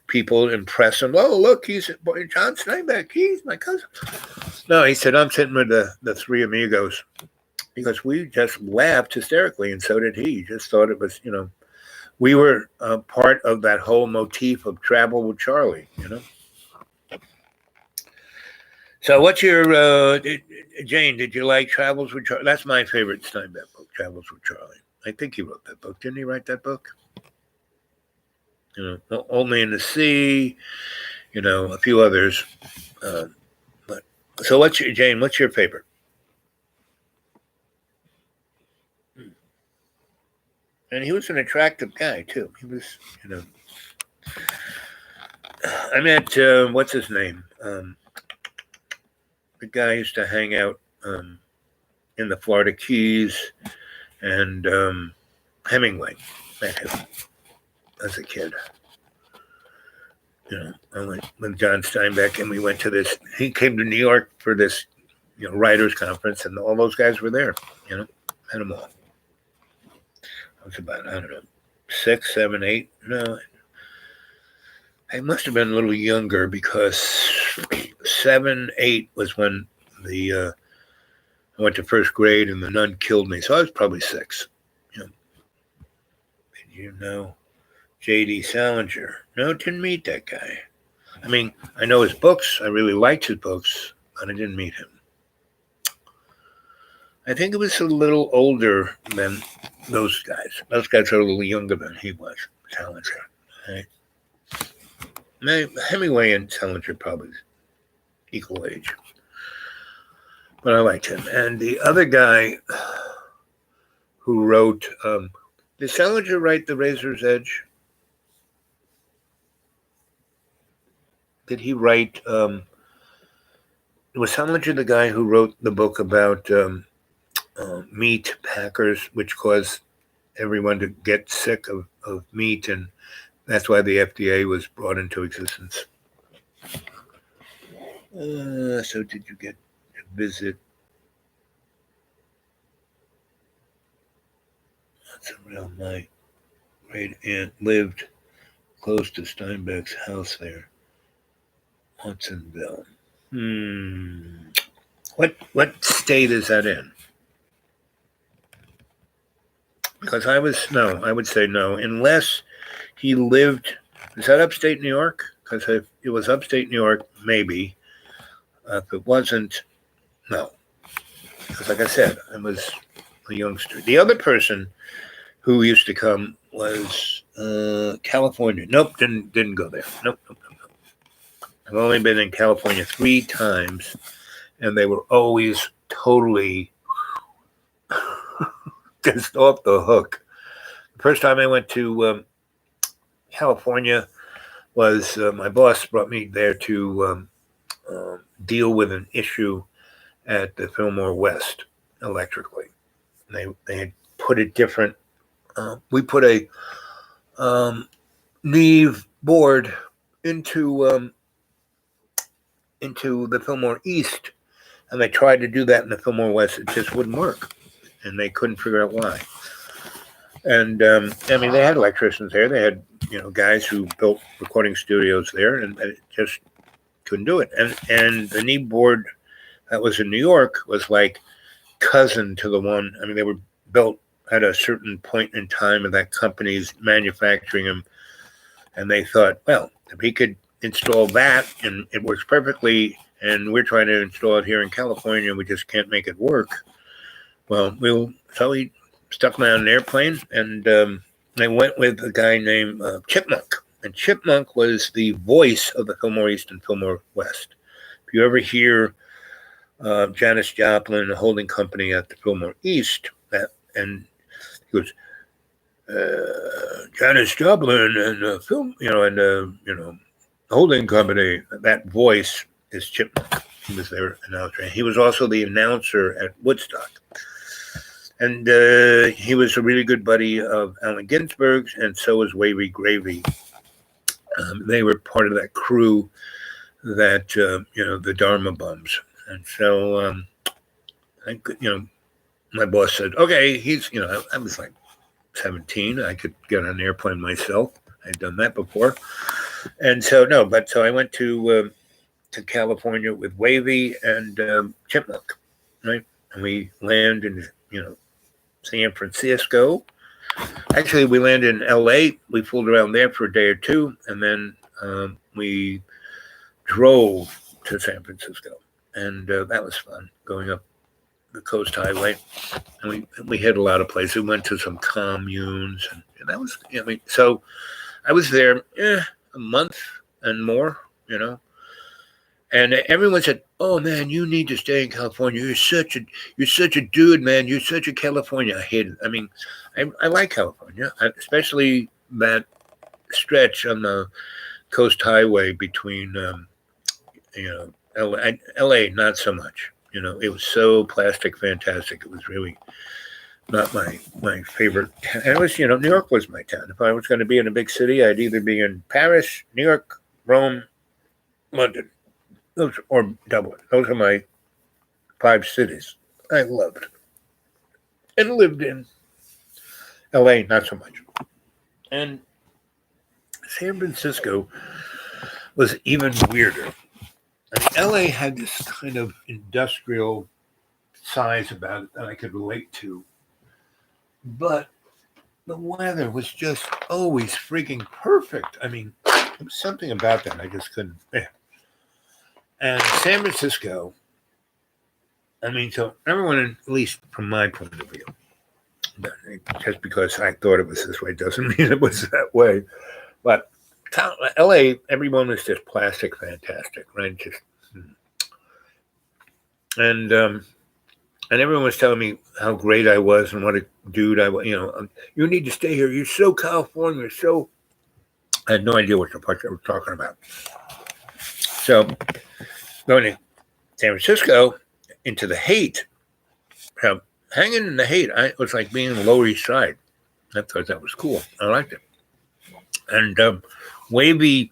people, impress him. Oh, look, he's John Steinbeck. He's my cousin. No, he said, I'm sitting with the Three Amigos. Because we just laughed hysterically, and so did he. Just thought it was, you know, we were part of that whole motif of Travel with Charlie, you know. So what's your, Jane, did you like Travels with Charlie? That's my favorite Steinbeck book, Travels with Charlie. I think he wrote that book. Didn't he write that book? You know, Only in the Sea, you know, a few others. But so Jane, what's your favorite? And he was an attractive guy, too. He was, you know. I met, what's his name? The guy used to hang out in the Florida Keys, and Hemingway. Met him as a kid. You know, I went with John Steinbeck, and we went to this. He came to New York for this, you know, writers' conference, and all those guys were there. You know, met them all. I was about, I don't know, 6, 7, 8. No, I must have been a little younger because 7, 8 was when I went to first grade and the nun killed me. So I was probably 6. You know. Did you know J.D. Salinger? No, didn't meet that guy. I mean, I know his books. I really liked his books, but I didn't meet him. I think it was a little older than those guys. Those guys are a little younger than he was, Salinger. Right? Hemingway and Salinger probably equal age. But I liked him. And the other guy who wrote, did Salinger write The Razor's Edge? Did he write, was Salinger the guy who wrote the book about meat packers, which caused everyone to get sick of meat, and that's why the FDA was brought into existence. So did you get to visit It's around my great aunt lived close to Steinbeck's house there, Watsonville. What state is that in? Because I would say no, unless he lived. Is that upstate New York? Because if it was upstate New York, maybe. If it wasn't, no. Because like I said, I was a youngster. The other person who used to come was California. Nope, didn't go there. Nope. I've only been in California 3 times, and they were always totally just off the hook. The first time I went to California was my boss brought me there to deal with an issue at the Fillmore West electrically. They had put it different. We put a Neve board into the Fillmore East, and they tried to do that in the Fillmore West. It just wouldn't work, and they couldn't figure out why. And I mean, they had electricians there. They had guys who built recording studios there, and it just couldn't do it. And the Neve board that was in New York was like cousin to the one. I mean, they were built at a certain point in time of that company's manufacturing them, and they thought, well, if he could install that and it works perfectly, and we're trying to install it here in California, we just can't make it work. Well, so he stuck me on an airplane, and I went with a guy named Chipmunk, and Chipmunk was the voice of the Fillmore East and Fillmore West. If you ever hear Janis Joplin, a holding company at the Fillmore East, and he goes, Janis Joplin and film, and holding company. That voice is Chipmunk. He was their announcer. He was also the announcer at Woodstock, and he was a really good buddy of Allen Ginsberg's, and so was Wavy Gravy. They were part of that crew that the Dharma Bums, and so my boss said, okay, I was like 17. I could get on an airplane myself. I'd done that before. And so, so I went to California with Wavy and Chipmunk, right? And we landed in, San Francisco. Actually, we landed in L.A. We fooled around there for a day or two, and then we drove to San Francisco. And that was fun, going up the Coast Highway, and we hit a lot of places. We went to some communes, and that was, so I was there a month and more, and everyone said, "Oh man, you need to stay in California. You're such a dude, man. You're such a California." I hate it. I mean, I like California, especially that stretch on the Coast Highway between, LA, not so much. It was so plastic fantastic. It was really not my favorite. And it was, New York was my town. If I was going to be in a big city, I'd either be in Paris, New York, Rome, London, or Dublin. Those are my 5 cities I loved and lived in. LA, not so much. And San Francisco was even weirder. LA had this kind of industrial size about it that I could relate to. But the weather was just always freaking perfect. I mean, there was something about that I just couldn't bear. And San Francisco, so everyone, at least from my point of view, just because I thought it was this way doesn't mean it was that way. But LA, everyone was just plastic fantastic, right? And everyone was telling me how great I was and what a dude I was. You need to stay here. You're so California. I had no idea what the fuck they were talking about. So going to San Francisco into the hate, hanging in the hate, I was like being in the Lower East Side. I thought that was cool. I liked it. And Wavy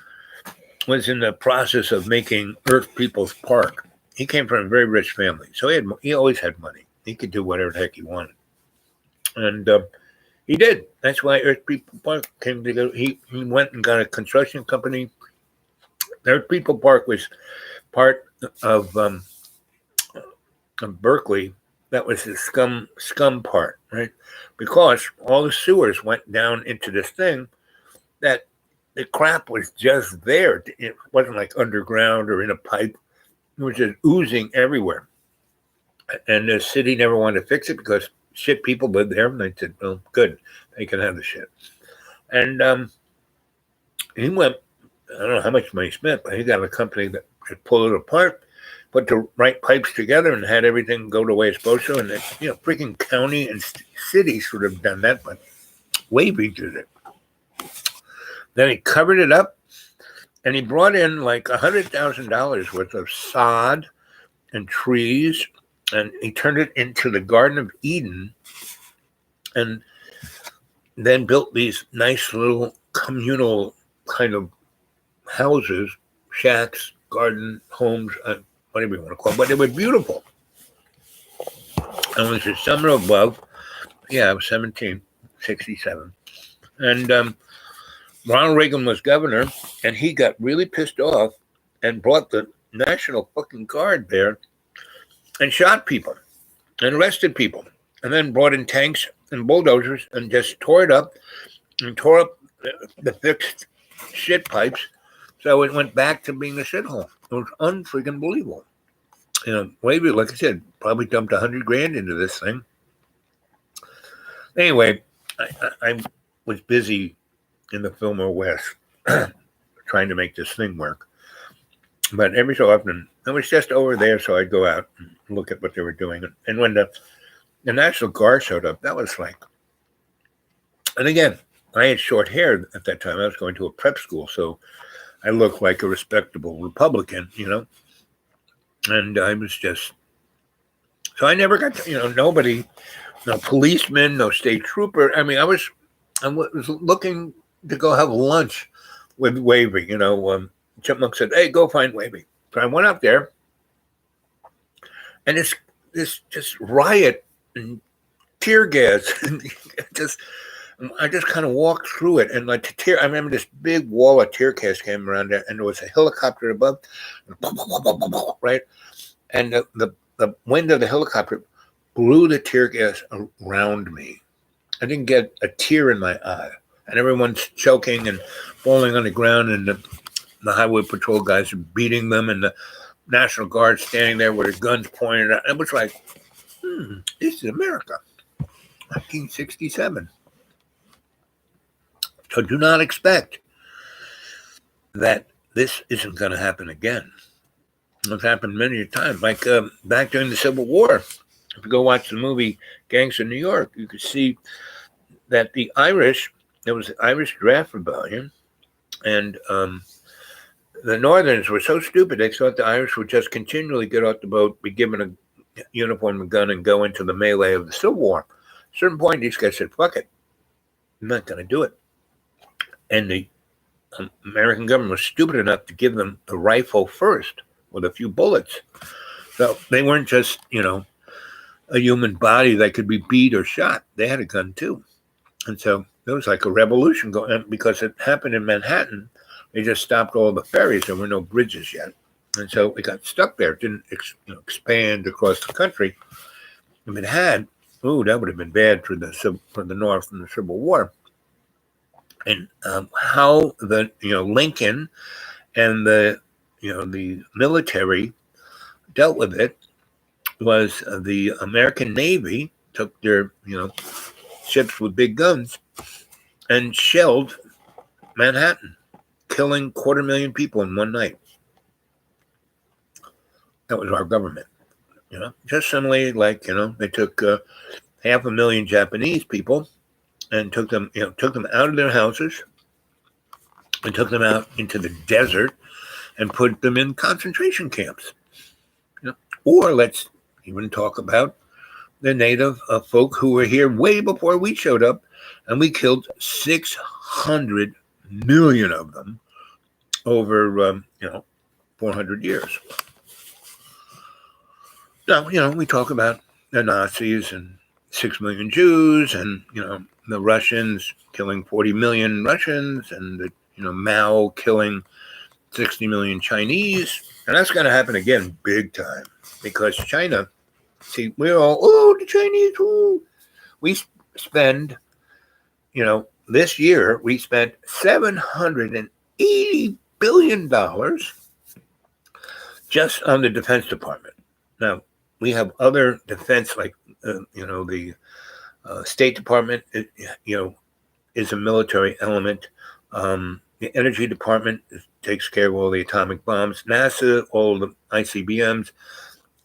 was in the process of making Earth People's Park. He came from a very rich family, so he always had money. He could do whatever the heck he wanted. And He did. That's why Earth People Park came together. He went and got a construction company. Earth People Park was part of Berkeley. That was the scum part, right? Because all the sewers went down into this thing that the crap was just there. It wasn't like underground or in a pipe. It was just oozing everywhere. And the city never wanted to fix it because shit people lived there. And they said, well, good, they can have the shit. And he went, I don't know how much money he spent, but he got a company that could pull it apart, put the right pipes together, and had everything go the way it's supposed to. And freaking county and city should have done that, but Wavy did it. Then he covered it up, and he brought in like $100,000 worth of sod and trees, and he turned it into the Garden of Eden, and then built these nice little communal kind of houses, shacks, garden, homes, whatever you want to call them, but they were beautiful. And it was the summer of love. Yeah, I was 17, 67. And Ronald Reagan was governor, and he got really pissed off and brought the National fucking Guard there and shot people and arrested people, and then brought in tanks and bulldozers and just tore it up and tore up the fixed shit pipes. So it went back to being a shithole. It was unfreaking believable. Wavy, like I said, probably dumped $100,000 into this thing. Anyway, I was busy in the Fillmore West trying to make this thing work. But every so often, I was just over there, so I'd go out and look at what they were doing. And when the National Guard showed up, that was like, and again, I had short hair at that time. I was going to a prep school, so I looked like a respectable Republican, and I was just, so I never got to, nobody, no policeman, no state trooper. I mean, I was looking to go have lunch with Wavy, Chipmunk said, hey, go find Wavy. So I went up there, and it's this just riot and tear gas, and I just kind of walked through it, and I remember this big wall of tear gas came around there, and there was a helicopter above, right? And the wind of the helicopter blew the tear gas around me. I didn't get a tear in my eye, and everyone's choking and falling on the ground, and the highway patrol guys are beating them, and the National Guard standing there with their guns pointed at. It was like, this is America, 1967. So do not expect that this isn't going to happen again. It's happened many times. Like back during the Civil War, if you go watch the movie Gangs of New York, you could see that there was the Irish Draft Rebellion, and the Northerners were so stupid, they thought the Irish would just continually get off the boat, be given a uniform and gun, and go into the melee of the Civil War. At a certain point, these guys said, fuck it. I'm not going to do it. And the American government was stupid enough to give them a rifle first with a few bullets. So they weren't just, a human body that could be beat or shot. They had a gun too. And so there was like a revolution going on because it happened in Manhattan. They just stopped all the ferries. There were no bridges yet. And so it got stuck there. It didn't expand across the country. If it had, that would have been bad for the North in the Civil War. And how the Lincoln and the military dealt with it was the American Navy took their ships with big guns and shelled Manhattan, killing 250,000 people in one night. That was our government, just similarly like they took 500,000 Japanese people and took them out of their houses and took them out into the desert and put them in concentration camps. Or let's even talk about the native folk who were here way before we showed up, and we killed 600 million of them over 400 years. Now, we talk about the Nazis and 6 million Jews, and the Russians killing 40 million Russians, and Mao killing 60 million Chinese. And that's going to happen again big time, because China, see, we're all, the Chinese, we spend, this year we spent $780 billion just on the Defense Department. Now, we have other defense, like, the State Department, is a military element. The Energy Department takes care of all the atomic bombs. NASA, all the ICBMs.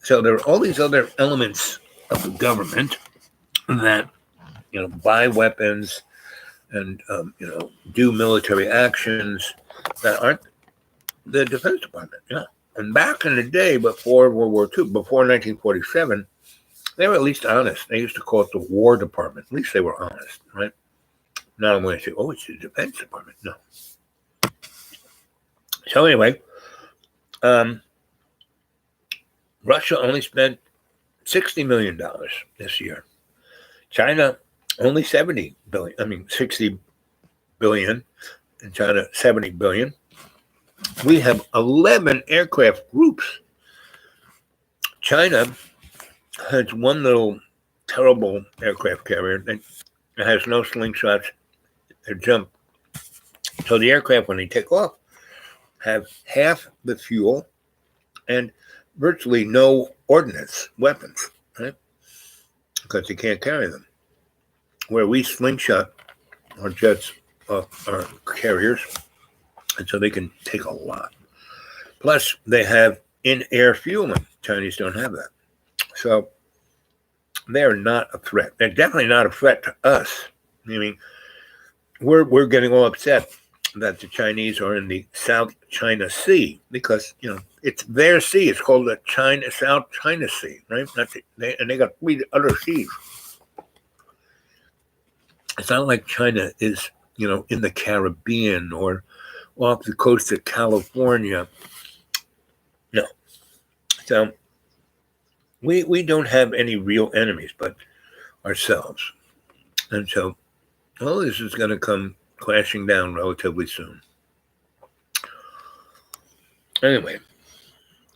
So there are all these other elements of the government that, buy weapons and, do military actions that aren't the Defense Department. Yeah. And back in the day, before World War II, before 1947, they were at least honest. They used to call it the War Department. At least they were honest, right? Not when they say, it's the Defense Department. No. So anyway, Russia only spent $60 million this year. China only 60 billion, and China 70 billion. We have 11 aircraft groups. China has one little terrible aircraft carrier that has no slingshots or jump. So the aircraft, when they take off, have half the fuel and virtually no ordnance weapons, right? Because they can't carry them. Where we slingshot our jets off our carriers, and so they can take a lot. Plus, they have in-air fueling. Chinese don't have that. So they're not a threat. They're definitely not a threat to us. I mean, we're getting all upset that the Chinese are in the South China Sea, because it's their sea. It's called the South China Sea, right? And they got 3 other seas. It's not like China is in the Caribbean or off the coast of California. No. So we don't have any real enemies but ourselves. And so all this is going to come crashing down relatively soon. Anyway,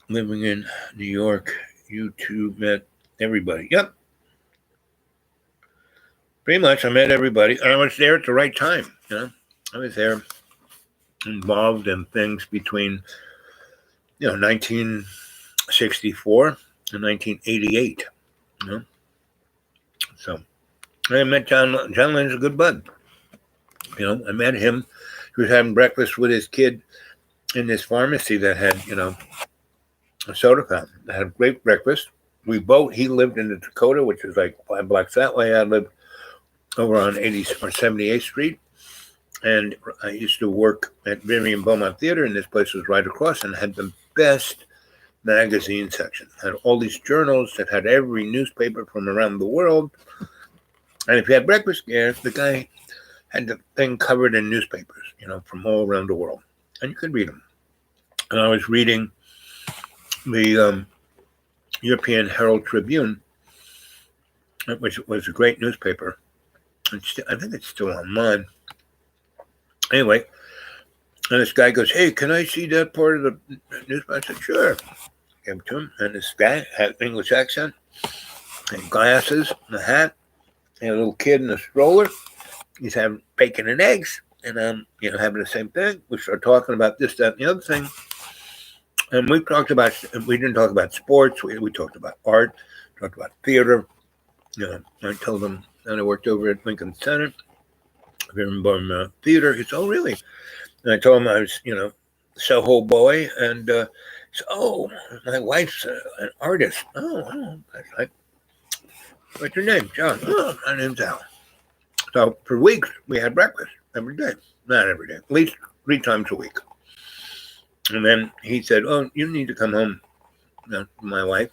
living in New York, you two met everybody. Yep. Pretty much, I met everybody. I was there at the right time. I was there involved in things between 1964 and 1988. So I met John. John Lennon's a good bud. I met him. He was having breakfast with his kid in this pharmacy that had a soda fountain. I had a great breakfast. He lived in the Dakota, which is like 5 blocks that way. I lived over on 80th or 78th Street. And I used to work at Vivian Beaumont Theater, and this place was right across, and had the best magazine section. Had all these journals that had every newspaper from around the world. And if you had breakfast there, the guy had the thing covered in newspapers, from all around the world. And you could read them. And I was reading the European Herald Tribune, which was a great newspaper. I think it's still online. Anyway, and this guy goes, "Hey, can I see that part of the newspaper?" I said, "Sure." Gave it to him. And this guy had an English accent, and glasses, and a hat, and a little kid in a stroller. He's having bacon and eggs, and I'm, having the same thing. We start talking about this, that, and the other thing. And we didn't talk about sports. We talked about art, talked about theater. I told him that I worked over at Lincoln Center, Vivian Theater. He said, "Oh, really?" And I told him I was, Soho boy. And he said, "Oh, my wife's an artist." Oh, what's your name? "John." "Oh, my name's Al." So for weeks, we had breakfast every day. Not every day, at least 3 times a week. And then he said, "Oh, you need to come home." My wife,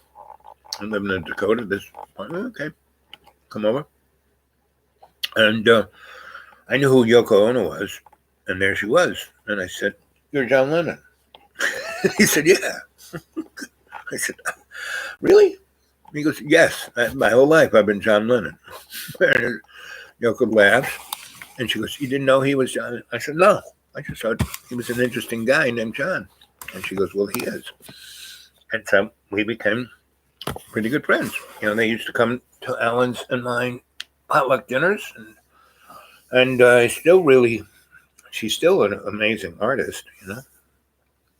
I live in the Dakota, this part. "Okay, come over." And I knew who Yoko Ono was, and there she was. And I said, "You're John Lennon." He said, "Yeah." I said, "Really?" He goes, yes, my whole life I've been John Lennon. And Yoko laughs, and she goes, you didn't know he was John? I said, no. I just thought he was an interesting guy named John. And she goes, well, he is. And so we became pretty good friends. You know, they used to come to Alan's and mine potluck dinners, and she's still an amazing artist, you know.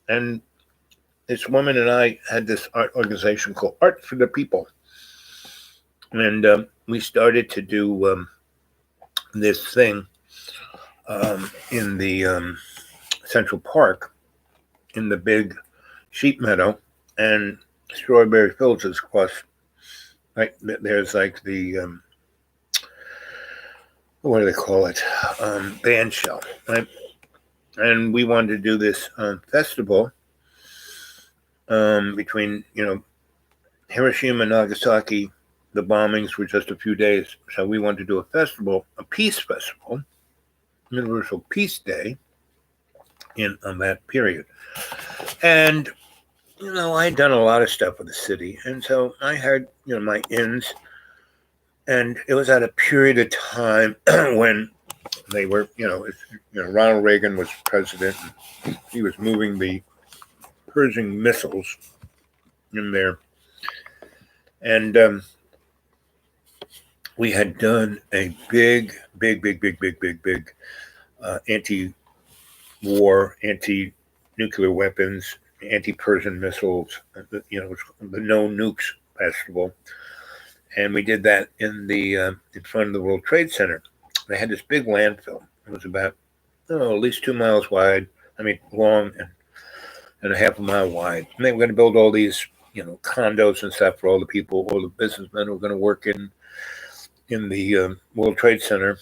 And this woman and I had this art organization called Art for the People, and we started to do this thing in the Central Park, in the big sheep meadow, and Strawberry Fields is across. Right there's like the what do they call it? Band shell, right? And we wanted to do this festival between, you know, Hiroshima and Nagasaki. The bombings were just a few days, so we wanted to do a festival, a peace festival, Universal Peace Day, on that period. And you know, I had done a lot of stuff with the city, and so I had, you know, my ins, and it was at a period of time when they were, you know, Ronald Reagan was president, and he was moving the Pershing missiles in there, and we had done a big anti-war, anti-nuclear weapons, anti-Persian missiles, you know, the No Nukes Festival, and we did that in front of the World Trade Center. They had this big landfill. It was about, at least 2 miles wide. I mean, long and a half a mile wide. And they were going to build all these, you know, condos and stuff for all the people, all the businessmen who were going to work in the World Trade Center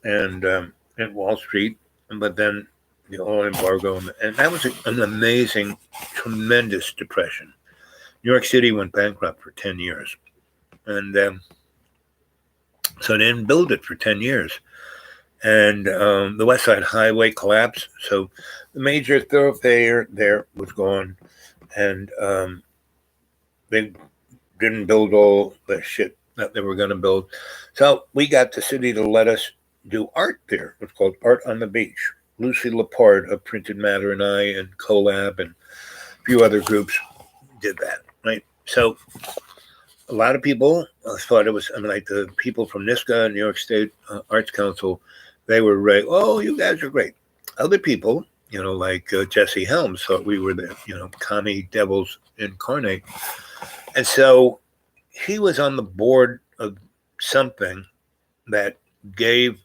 and at Wall Street. But then the oil embargo, and that was an amazing, tremendous depression. New York City went bankrupt for 10 years. And so they didn't build it for 10 years. And the West Side Highway collapsed. So the major thoroughfare there was gone. And they didn't build all the shit that they were going to build. So we got the city to let us do art there. It was called Art on the Beach. Lucy Lepard of Printed Matter and I and Collab and a few other groups did that, right? So a lot of people thought it was, I mean, like the people from NYSCA, New York State Arts Council, they were right. Oh, you guys are great. Other people, you know, like Jesse Helms thought we were the, you know, commie devils incarnate. And so he was on the board of something that gave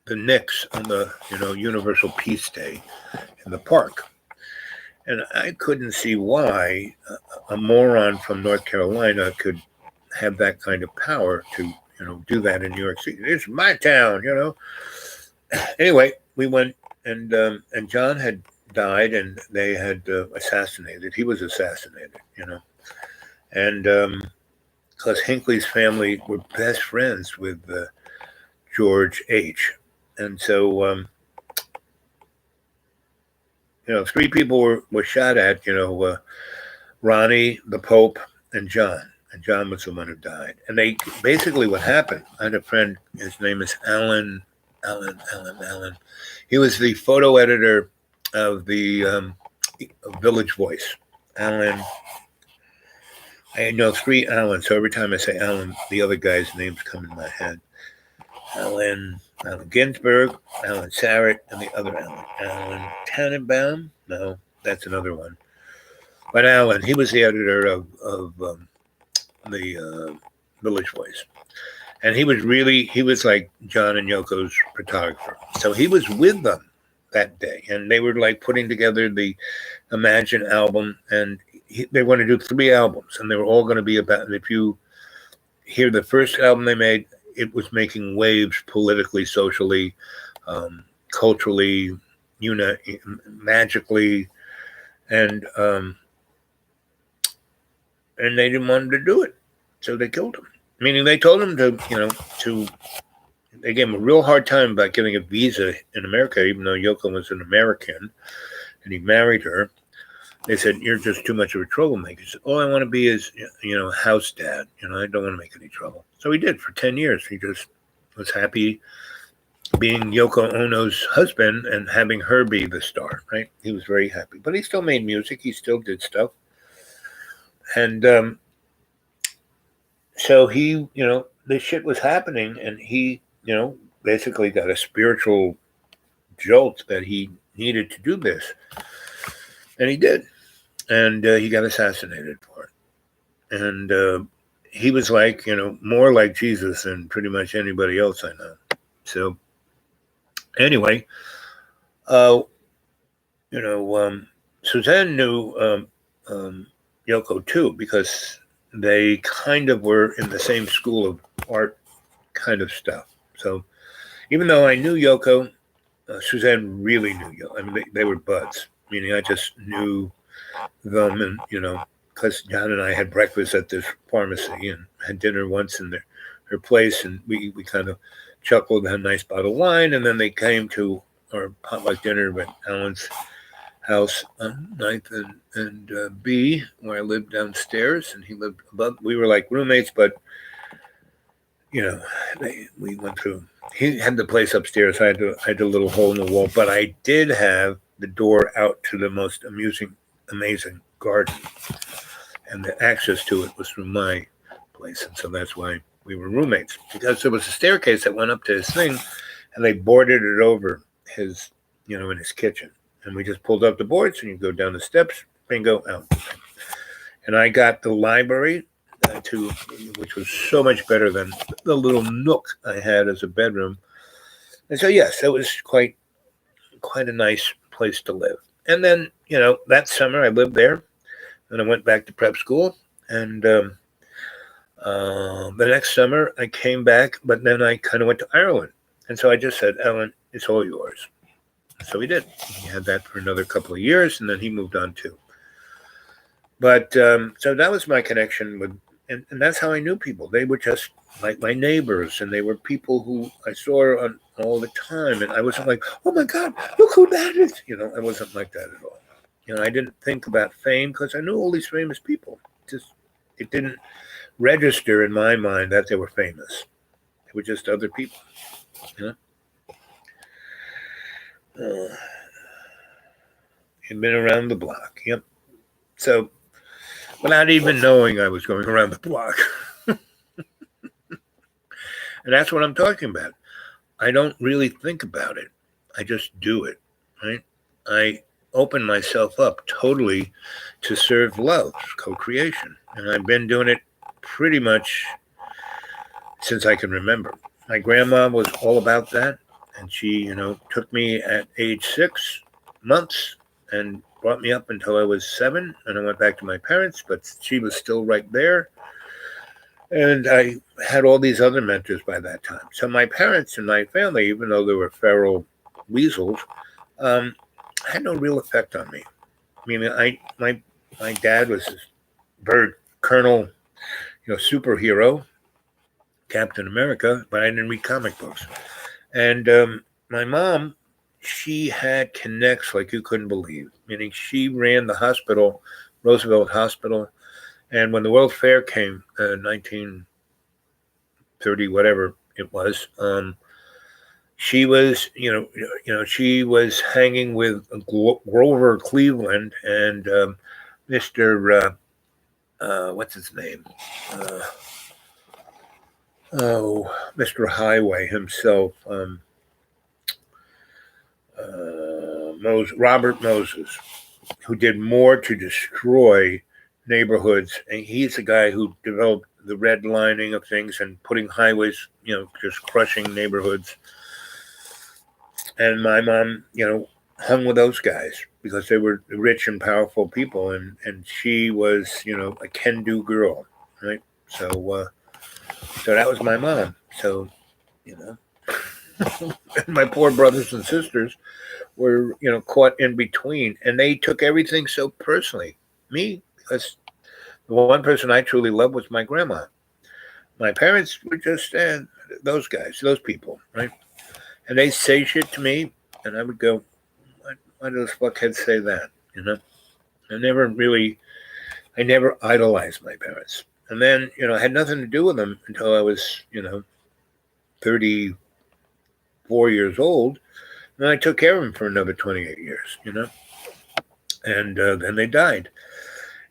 the Knicks on the, you know, Universal Peace Day in the park. And I couldn't see why a moron from North Carolina could have that kind of power to, you know, do that in New York City. It's my town, you know. Anyway, we went, and John had died, and they had assassinated. He was assassinated, you know. And because Hinckley's family were best friends with George H. And so, you know, 3 people were shot at, you know, Ronnie, the Pope, and John. And John was the one who died. And they basically, what happened, I had a friend, his name is Alan. He was the photo editor of the Village Voice. Alan. I know 3 Alans, so every time I say Alan, the other guy's names come in my head. Allen Ginsberg, Alan Sarrett, and the other Alan Tannenbaum. No, that's another one. But Alan, he was the editor of the Village Voice. And he was like John and Yoko's photographer. So he was with them that day. And they were like putting together the Imagine album. And they want to do 3 albums. And they were all going to be about, if you hear the first album they made, it was making waves politically, socially, culturally, magically, and they didn't want him to do it, so they killed him. Meaning they told him they gave him a real hard time about getting a visa in America, even though Yoko was an American, and he married her. they said, "You're just too much of a troublemaker." He said, "All I want to be is, house dad. I don't want to make any trouble." So he did for 10 years. He just was happy being Yoko Ono's husband and having her be the star, right? He was very happy. But he still made music. He still did stuff. And so he, this shit was happening, and he, basically got a spiritual jolt that he needed to do this. And he did. And he got assassinated for it. And he was like, more like Jesus than pretty much anybody else I know. So anyway, Suzanne knew Yoko too, because they kind of were in the same school of art kind of stuff. So even though I knew Yoko, Suzanne really knew Yoko. I mean, they were buds, meaning I just knew them, and because John and I had breakfast at this pharmacy and had dinner once in her place, and we kind of chuckled, had a nice bottle of wine, and then they came to our potluck dinner at Alan's house on 9th and B, where I lived downstairs, and he lived above. We were like roommates, but we went through. He had the place upstairs. I had a little hole in the wall, but I did have the door out to the most amazing garden, and the access to it was through my place, and so that's why we were roommates, because there was a staircase that went up to his thing, and they boarded it over his, in his kitchen. And we just pulled up the boards, and you go down the steps, bingo, out. And I got the library which was so much better than the little nook I had as a bedroom. And so, yes, it was quite a nice place to live. And then, that summer I lived there, and I went back to prep school. And the next summer I came back, but then I kind of went to Ireland. And so I just said, "Ellen, it's all yours." So he did. He had that for another couple of years, and then he moved on too. But so that was my connection with, and that's how I knew people. They were just like my neighbors, and they were people who I saw on all the time. And I wasn't like, "Oh my God, look who that is!" I wasn't like that at all. I didn't think about fame because I knew all these famous people. It didn't register in my mind that they were famous. They were just other people. Had been around the block. Yep. So without even knowing I was going around the block. And that's what I'm talking about. I don't really think about it. I just do it, right? I open myself up totally to serve love, co-creation. And I've been doing it pretty much since I can remember. My grandma was all about that. And she, took me at age 6 months and brought me up until I was 7. And I went back to my parents, but she was still right there. And I had all these other mentors by that time. So my parents and my family, even though they were feral weasels, had no real effect on me. I mean, my dad was this bird colonel, superhero, Captain America, but I didn't read comic books. And my mom, she had connects like you couldn't believe. Meaning she ran the hospital, Roosevelt Hospital. And when the World Fair came, 1930, whatever it was, she was, she was hanging with Grover Cleveland and Mr. What's his name? Mr. Highway himself, Robert Moses, who did more to destroy neighborhoods. And he's the guy who developed the redlining of things and putting highways, just crushing neighborhoods. And my mom, hung with those guys because they were rich and powerful people. And she was, a can-do girl, right? So that was my mom. So, my poor brothers and sisters were, caught in between, and they took everything so personally. Me, because the one person I truly loved was my grandma. My parents were just those guys, those people, right? And they say shit to me, and I would go, why does fuckhead say that, I never idolized my parents. And then, I had nothing to do with them until I was, 34 years old. And I took care of them for another 28 years, and then they died.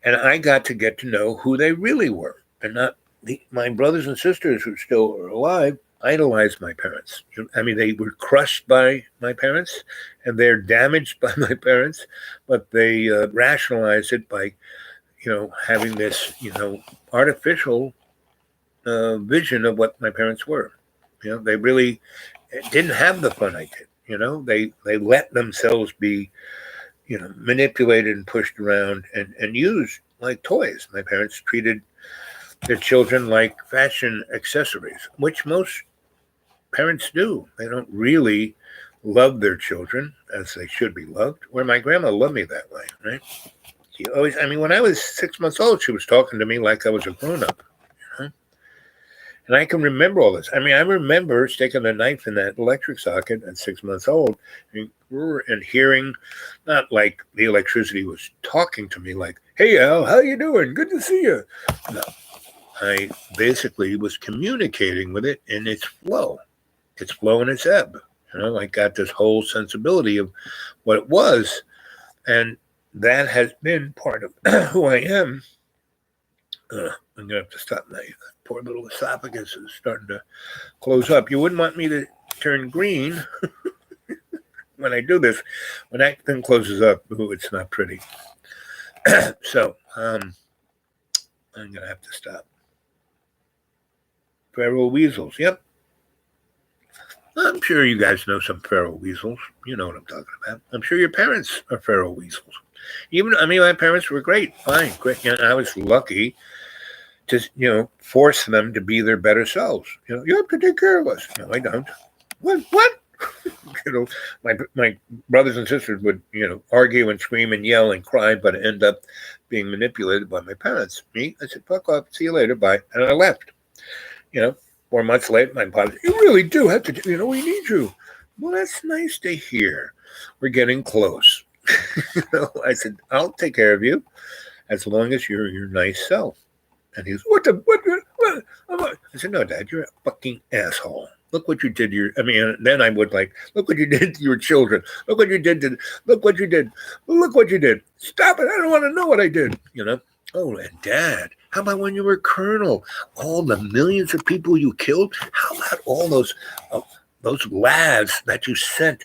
And I got to know who they really were, and not my brothers and sisters who still are alive idolized my parents. I mean, they were crushed by my parents and they're damaged by my parents, but they rationalized it by, having this, artificial vision of what my parents were. They really didn't have the fun I did. They let themselves be, manipulated and pushed around and used like toys. My parents treated their children like fashion accessories, which most parents do. They don't really love their children as they should be loved. Where my grandma loved me that way, right? She always, when I was 6 months old, she was talking to me like I was a grown-up. And I can remember all this. I remember sticking a knife in that electric socket at 6 months old and hearing, not like the electricity was talking to me like, "Hey, Al, how you doing? Good to see you." No, I basically was communicating with it in its flow. Its flow and its ebb. I got this whole sensibility of what it was. And that has been part of who I am. I'm going to have to stop now. Poor little esophagus is starting to close up. You wouldn't want me to turn green when I do this. When that thing closes up, it's not pretty. So I'm going to have to stop. Feral weasels. Yep. I'm sure you guys know some feral weasels. You know what I'm talking about. I'm sure your parents are feral weasels. My parents were great. Fine. Great. I was lucky to, force them to be their better selves. You have to take care of us. No, I don't. What? My brothers and sisters would, argue and scream and yell and cry, but end up being manipulated by my parents. Me, I said, fuck off. See you later. Bye. And I left. 4 months later, my father, "You really do have to, we need you." Well, that's nice to hear. We're getting close. I said, "I'll take care of you as long as you're your nice self." And he goes, what? I said, "No, Dad, you're a fucking asshole. Look what you did to your," then I would look what you did to your children. Look what you did. Look what you did. Stop it. I don't want to know what I did, Oh, and Dad, how about when you were colonel? All the millions of people you killed? How about all those lads that you sent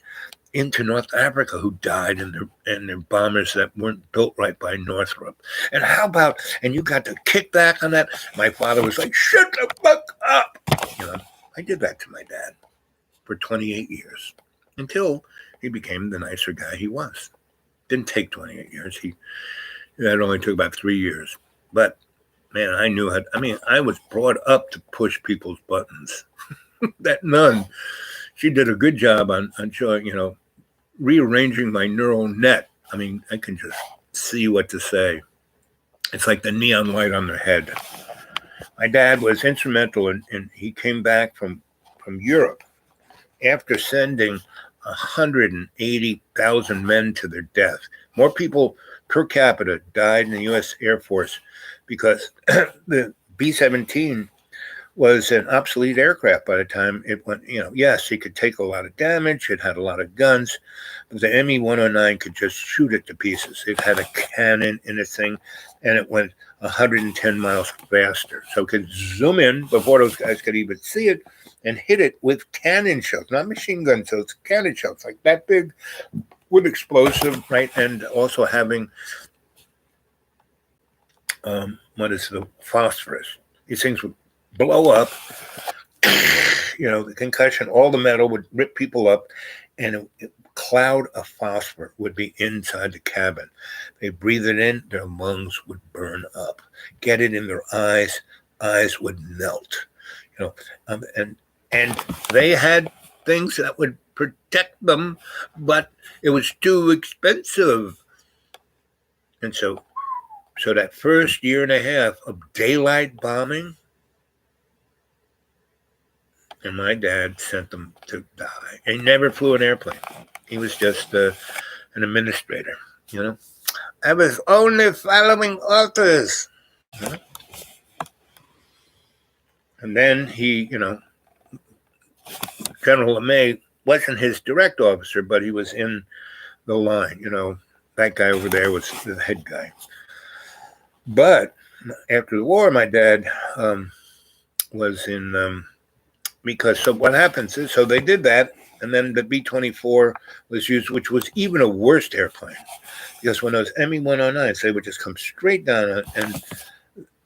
into North Africa who died in their bombers that weren't built right by Northrop? And how about, and you got to kick back on that? My father was like, "Shut the fuck up." I did that to my dad for 28 years until he became the nicer guy he was. Didn't take 28 years. It only took about 3 years. But, man, I knew how. I was brought up to push people's buttons. That nun, she did a good job on showing, rearranging my neural net. I can just see what to say. It's like the neon light on their head. My dad was instrumental, and he came back from Europe after sending 180,000 men to their death. More people per capita died in the U.S. Air Force because the B-17 was an obsolete aircraft by the time it went, yes, it could take a lot of damage. It had a lot of guns, but the ME-109 could just shoot it to pieces. It had a cannon in its thing, and it went 110 miles faster. So it could zoom in before those guys could even see it and hit it with cannon shells, not machine gun shells, cannon shells like that big with explosive, right? And also having, the phosphorus. These things would blow up, the concussion, all the metal would rip people up, and a cloud of phosphor would be inside the cabin. They breathe it in, their lungs would burn up. Get it in their eyes would melt. And they had things that would protect them, but it was too expensive. And so that first year and a half of daylight bombing, and my dad sent them to die. He never flew an airplane. He was just an administrator, I was only following orders. And then he, General LeMay wasn't his direct officer, but he was in the line. That guy over there was the head guy. But after the war, my dad was in, because so what happens is, so they did that, and then the B-24 was used, which was even a worse airplane, because when those ME-109s, they would just come straight down, and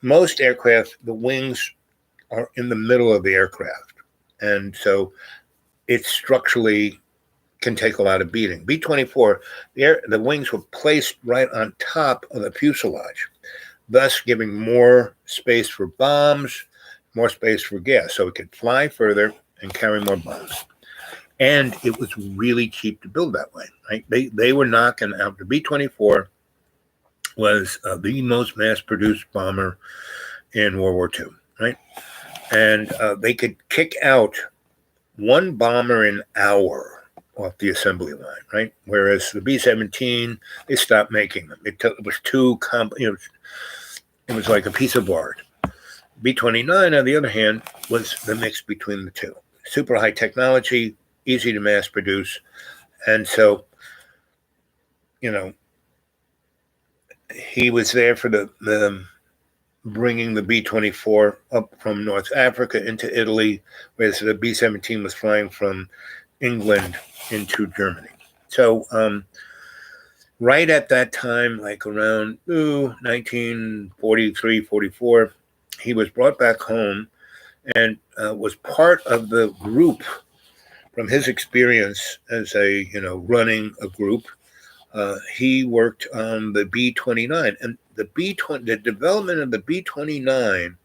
most aircraft, the wings are in the middle of the aircraft, and so it structurally can take a lot of beating. B-24, the wings were placed right on top of the fuselage, thus giving more space for bombs, more space for gas, so it could fly further and carry more bombs. And it was really cheap to build that way, right? They were knocking out. The B-24 was the most mass-produced bomber in World War II, right? And they could kick out one bomber an hour off the assembly line, right? Whereas the B-17, they stopped making them. It was too it was like a piece of art. B-29, on the other hand, was the mix between the two. Super high technology, easy to mass produce. And so, he was there for the bringing the B-24 up from North Africa into Italy, whereas the B-17 was flying from England into Germany. So right at that time, like around 1943, 44, he was brought back home and was part of the group from his experience as running a group. He worked on the B-29, and the development of the B-29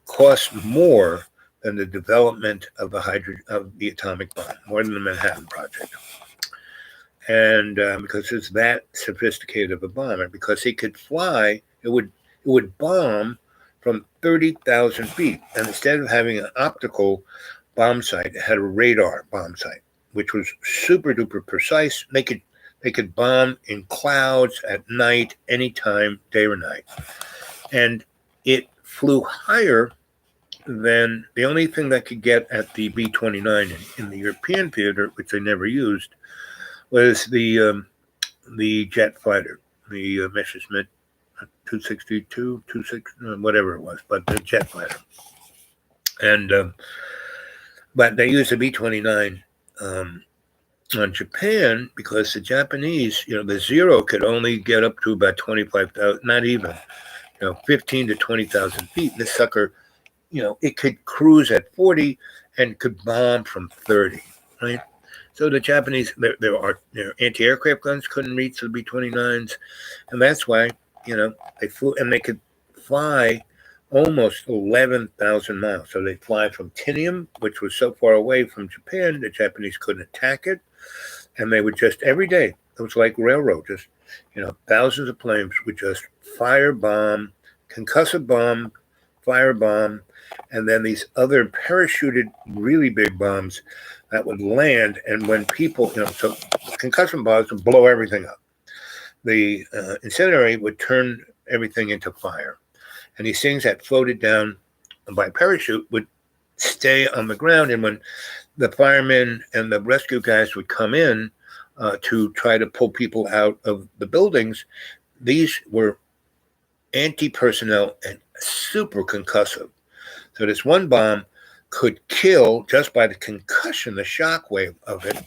cost more than the development of the atomic bomb, more than the Manhattan Project. And because it's that sophisticated of a bomber, because he could fly, it would bomb from 30,000 feet, and instead of having an optical bomb sight, it had a radar bomb sight, which was super duper precise. They could bomb in clouds at night, anytime, day or night. And it flew higher than the only thing that could get at the B-29 in the European theater, which they never used, was the jet fighter, the Messerschmitt 262, 26, whatever it was, but the jet fighter. And but they used the B-29 on Japan because the Japanese, the Zero could only get up to about 25,000, not even, 15 to 20,000 feet. This sucker, it could cruise at 40 and could bomb from 30, right? So the Japanese, their anti-aircraft guns couldn't reach the B-29s, and that's why, they flew, and they could fly almost 11,000 miles. So they fly from Tinian, which was so far away from Japan, the Japanese couldn't attack it. And they would just, every day, it was like railroad, just, thousands of planes would just firebomb, concussive bomb, firebomb, and then these other parachuted, really big bombs that would land. And when people, so concussion bombs would blow everything up. The incendiary would turn everything into fire. And these things that floated down by parachute would stay on the ground. And when the firemen and the rescue guys would come in to try to pull people out of the buildings, these were anti-personnel and super concussive. So this one bomb could kill, just by the concussion, the shock wave of it,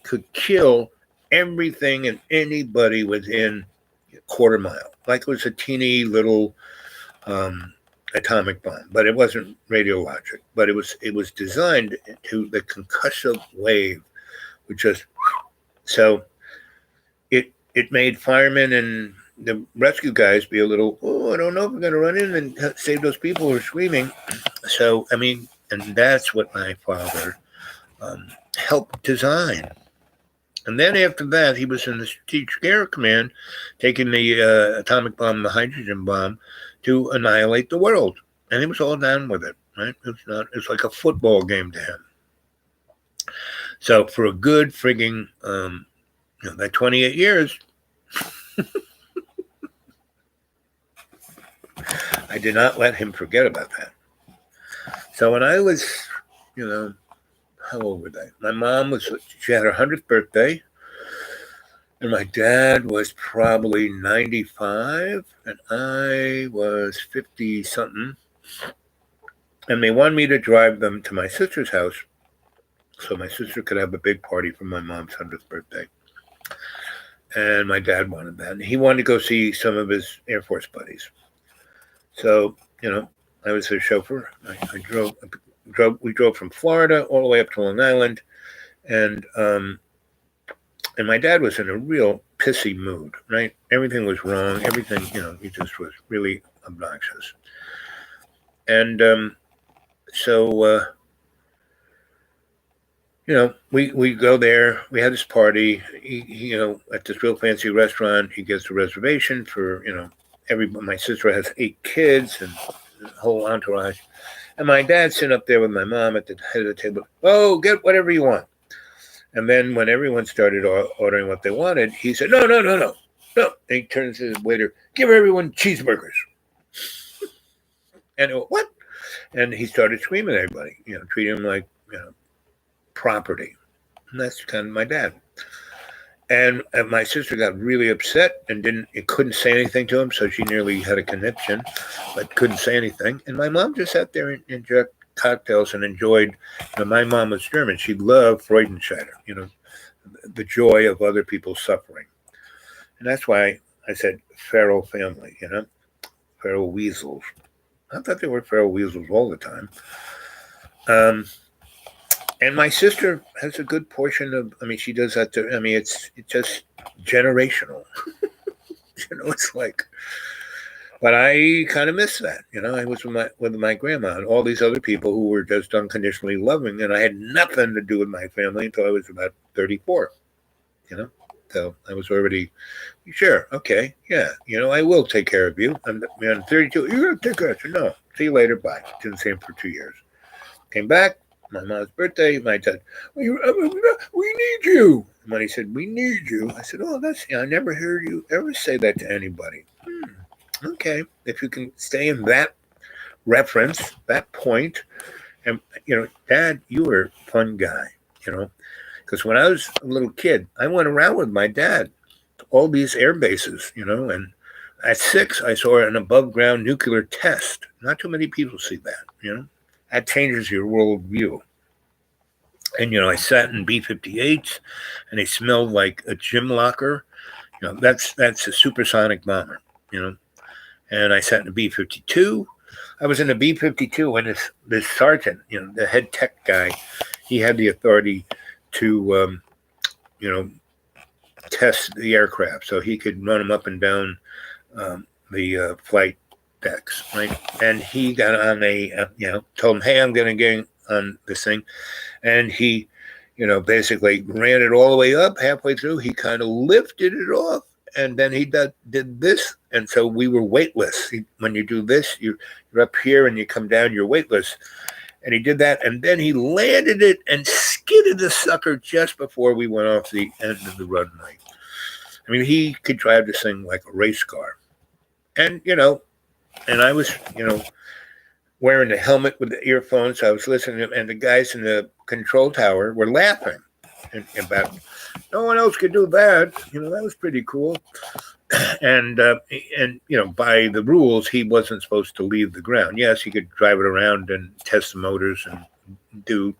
could kill everything and anybody within a quarter mile. Like it was a teeny little atomic bomb, but it wasn't radiologic. But it was designed to the concussive wave, which just so it made firemen and the rescue guys be a little, I don't know if we're going to run in and save those people who are screaming. So and that's what my father helped design. And then after that, he was in the Strategic Air Command, taking the atomic bomb, the hydrogen bomb, to annihilate the world. And he was all down with it, right? It's like a football game to him. So for a good frigging, that 28 years, I did not let him forget about that. So when I was, how old were they? My mom she had her 100th birthday, and my dad was probably 95, and I was 50 something. And they wanted me to drive them to my sister's house so my sister could have a big party for my mom's 100th birthday. And my dad wanted that. And he wanted to go see some of his Air Force buddies. So, I was their chauffeur. We drove from Florida all the way up to Long Island. And my dad was in a real pissy mood, right? Everything was wrong. Everything, he just was really obnoxious. And we go there. We had this party. He, at this real fancy restaurant. He gets a reservation for, everybody. My sister has 8 kids and the whole entourage. And my dad's sitting up there with my mom at the head of the table. Oh, get whatever you want. And then when everyone started ordering what they wanted, he said, no. And he turns to the waiter, give everyone cheeseburgers. And what? And he started screaming at everybody, treating them like, property. And that's kind of my dad. And my sister got really upset and couldn't say anything to him. So she nearly had a conniption, but couldn't say anything. And my mom just sat there and drank cocktails and enjoyed, my mom was German. She loved Freudenscheider, the joy of other people's suffering. And that's why I said feral family, feral weasels. I thought they were feral weasels all the time. And my sister has a good portion of, she does that too. It's just generational. It's like, but I kind of miss that. I was with my grandma and all these other people who were just unconditionally loving, and I had nothing to do with my family until I was about 34. So I was already, sure, okay, yeah, I will take care of you. I'm 32. You're gonna take care of you. No, see you later. Bye. Didn't see him for 2 years. Came back. My mom's birthday, my dad, we need you. And when he said, we need you, I said, I never heard you ever say that to anybody. Okay. If you can stay in that reference, that point, and, Dad, you were a fun guy, because when I was a little kid, I went around with my dad to all these air bases, and at 6, I saw an above ground nuclear test. Not too many people see that, That changes your worldview. And, I sat in B-58s, and they smelled like a gym locker. That's a supersonic bomber, And I sat in a B-52. I was in a B-52 when this sergeant, the head tech guy, he had the authority to, test the aircraft. So he could run them up and down the flight decks, right? And he got on told him, hey, I'm going to get on this thing. And he, basically ran it all the way up. Halfway through, he kind of lifted it off. And then he did this. And so we were weightless. When you do this, you're up here and you come down, you're weightless. And he did that. And then he landed it and skidded the sucker just before we went off the end of the runway. He could drive this thing like a race car. And, and I was, wearing the helmet with the earphones. I was listening, and the guys in the control tower were laughing about, no one else could do that. That was pretty cool. And by the rules, he wasn't supposed to leave the ground. Yes, he could drive it around and test the motors and do,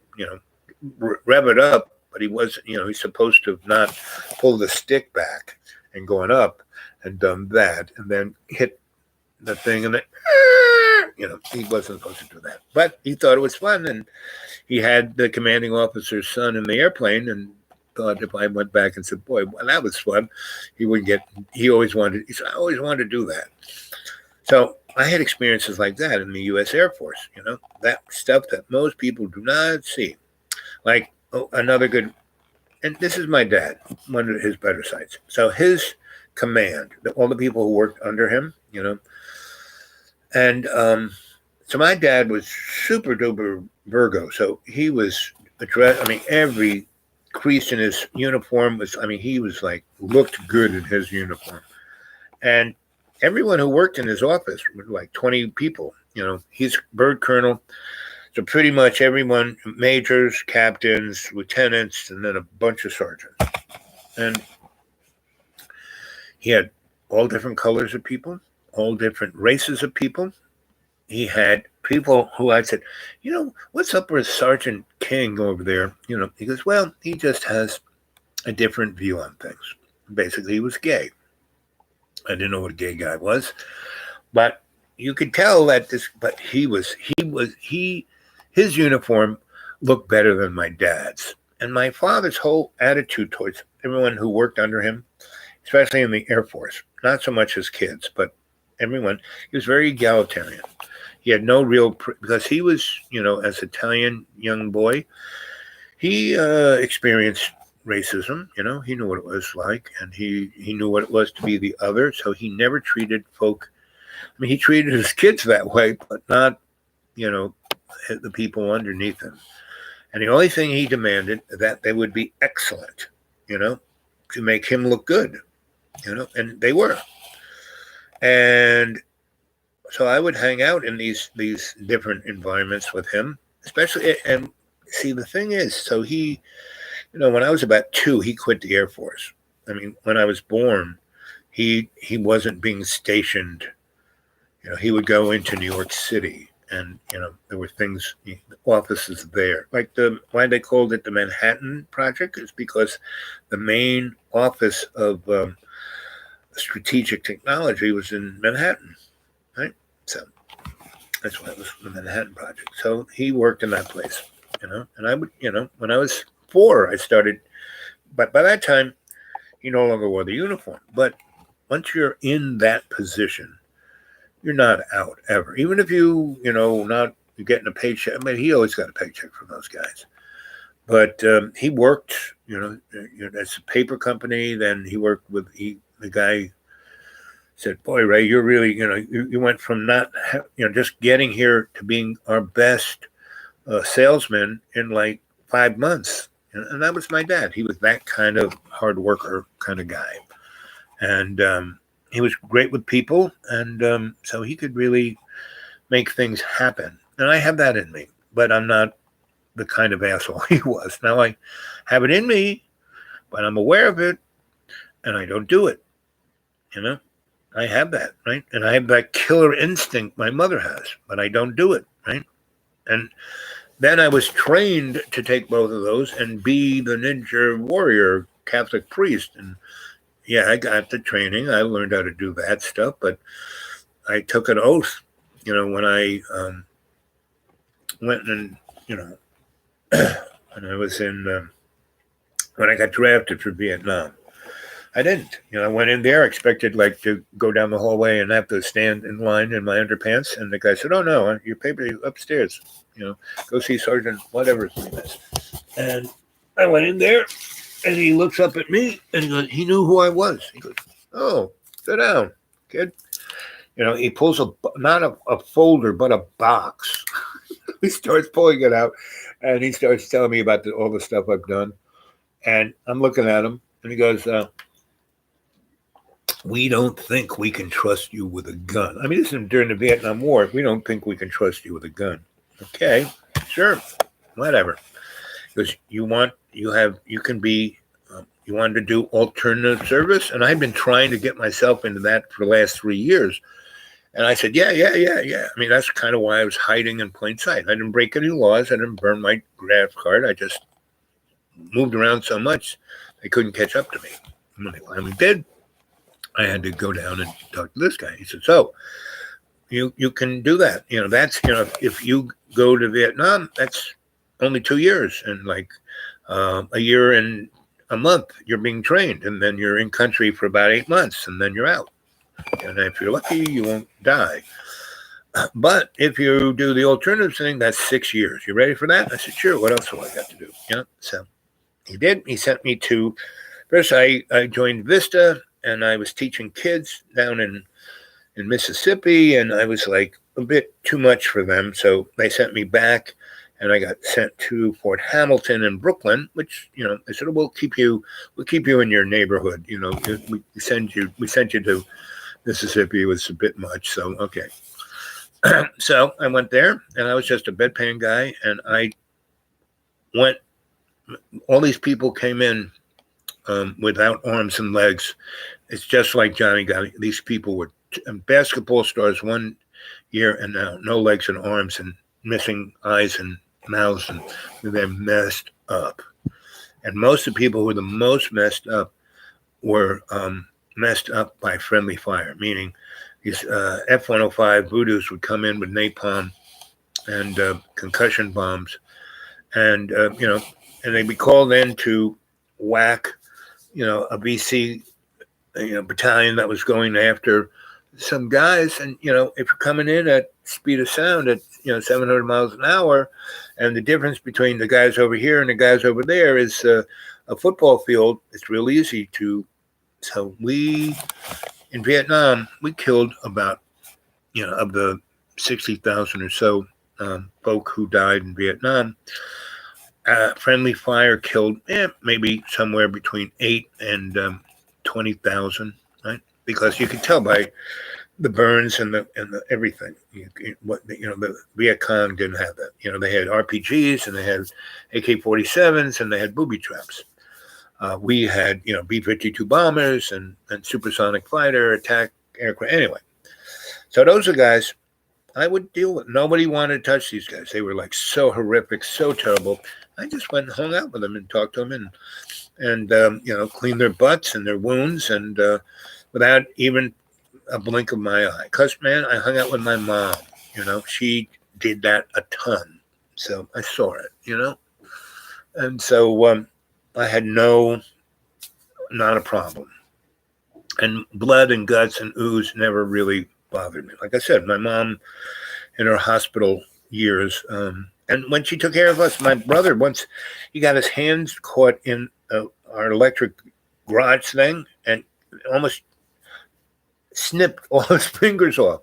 rev it up, but he wasn't, he's supposed to not pull the stick back and going up and done that and then hit the thing and then, he wasn't supposed to do that. But he thought it was fun, and he had the commanding officer's son in the airplane and thought if I went back and said, boy, well, that was fun, he always wanted to do that. So I had experiences like that in the U.S. Air Force, that stuff that most people do not see. Like another good, and this is my dad, one of his better sides. So his command, all the people who worked under him, and so my dad was super duper Virgo. So he was every crease in his uniform was, he was like, looked good in his uniform. And everyone who worked in his office was like 20 people. He's bird colonel. So pretty much everyone, majors, captains, lieutenants, and then a bunch of sergeants. And he had all different colors of people, all different races of people. He had people who I said, what's up with Sergeant King over there? He goes, well, he just has a different view on things. Basically, he was gay. I didn't know what a gay guy was, but you could tell that his uniform looked better than my dad's. And my father's whole attitude towards everyone who worked under him, especially in the Air Force, not so much his kids, but everyone, he was very egalitarian. He had no real, because he was, as Italian young boy, he experienced racism, he knew what it was like, and he knew what it was to be the other, so he never treated folk, he treated his kids that way, but not, the people underneath him. And the only thing he demanded that they would be excellent, to make him look good, and they were. And so I would hang out in these different environments with him, especially, and see, the thing is, so he, when I was about 2, he quit the Air Force. When I was born, he wasn't being stationed. He would go into New York City, and, there were things, offices there. Like why they called it the Manhattan Project is because the main office of strategic technology was in Manhattan, right? So that's why it was the Manhattan Project. So he worked in that place, and I would, when I was 4, I started, but by that time, he no longer wore the uniform. But once you're in that position, you're not out ever. Even if you're getting a paycheck. He always got a paycheck from those guys. But he worked, as a paper company. Then he worked with the guy. Said, "Boy, Ray, you're really, you went from not, just getting here to being our best salesman in like 5 months." And that was my dad. He was that kind of hard worker kind of guy, and he was great with people, and so he could really make things happen. And I have that in me, but I'm not the kind of asshole he was. Now I have it in me, but I'm aware of it, and I don't do it. I have that, right? And I have that killer instinct my mother has, but I don't do it, right? And then I was trained to take both of those and be the ninja warrior Catholic priest. And yeah, I got the training. I learned how to do that stuff, but I took an oath, when I went and, when I was in, when I got drafted for Vietnam. I didn't. I went in there, expected like to go down the hallway and have to stand in line in my underpants. And the guy said, "Oh, no, your paper is upstairs. Go see Sergeant whatever his name is." And I went in there, and he looks up at me, and he goes, he knew who I was. He goes, "Oh, sit down, kid." He pulls not a folder, but a box. He starts pulling it out, and he starts telling me about all the stuff I've done. And I'm looking at him, and he goes, "We don't think we can trust you with a gun." This is during the Vietnam War. "We don't think we can trust you with a gun." Okay, sure, whatever. Because you wanted to do alternative service, and I've been trying to get myself into that for the last 3 years. And I said, yeah. That's kind of why I was hiding in plain sight. I didn't break any laws. I didn't burn my draft card. I just moved around so much they couldn't catch up to me. And when they finally did, I had to go down and talk to this guy. He said, "So you can do that. That's, if you go to Vietnam, that's only 2 years, and like a year and a month you're being trained, and then you're in country for about 8 months, and then you're out. And if you're lucky, you won't die. But if you do the alternative thing, that's 6 years. You ready for that?" I said, "Sure. What else do I got to do?" So he did. He sent me to, first I joined Vista, and I was teaching kids down in Mississippi, and I was like a bit too much for them. So they sent me back, and I got sent to Fort Hamilton in Brooklyn, which, they said, "We'll keep you in your neighborhood. We sent you to Mississippi was a bit much. So, okay. So I went there, and I was just a bedpan guy, and I went, all these people came in without arms and legs. It's just like Johnny got it. These people were basketball stars one year, and now no legs and arms and missing eyes and mouths, and they're messed up. And most of the people who were the most messed up were messed up by friendly fire, meaning these F-105 voodoos would come in with napalm and concussion bombs, and and they'd be called in to whack, a BC, battalion that was going after some guys. And if you're coming in at speed of sound at 700 miles an hour, and the difference between the guys over here and the guys over there is a football field, it's real easy to. So in Vietnam, we killed about, of the 60,000 or so folk who died in Vietnam, friendly fire killed maybe somewhere between 8 and 20,000, right? Because you could tell by the burns and the everything. The Viet Cong didn't have that. They had RPGs and they had AK-47s and they had booby traps. We had, B-52 bombers and supersonic fighter attack aircraft. Anyway, so those are guys I would deal with. Nobody wanted to touch these guys. They were like so horrific, so terrible. I just went and hung out with them and talked to them and cleaned their butts and their wounds, and without even a blink of my eye. Because, man, I hung out with my mom. She did that a ton. So I saw it, And so I had not a problem. And blood and guts and ooze never really bothered me. Like I said, my mom in her hospital years, and when she took care of us, my brother, once he got his hands caught in our electric garage thing and almost snipped all his fingers off.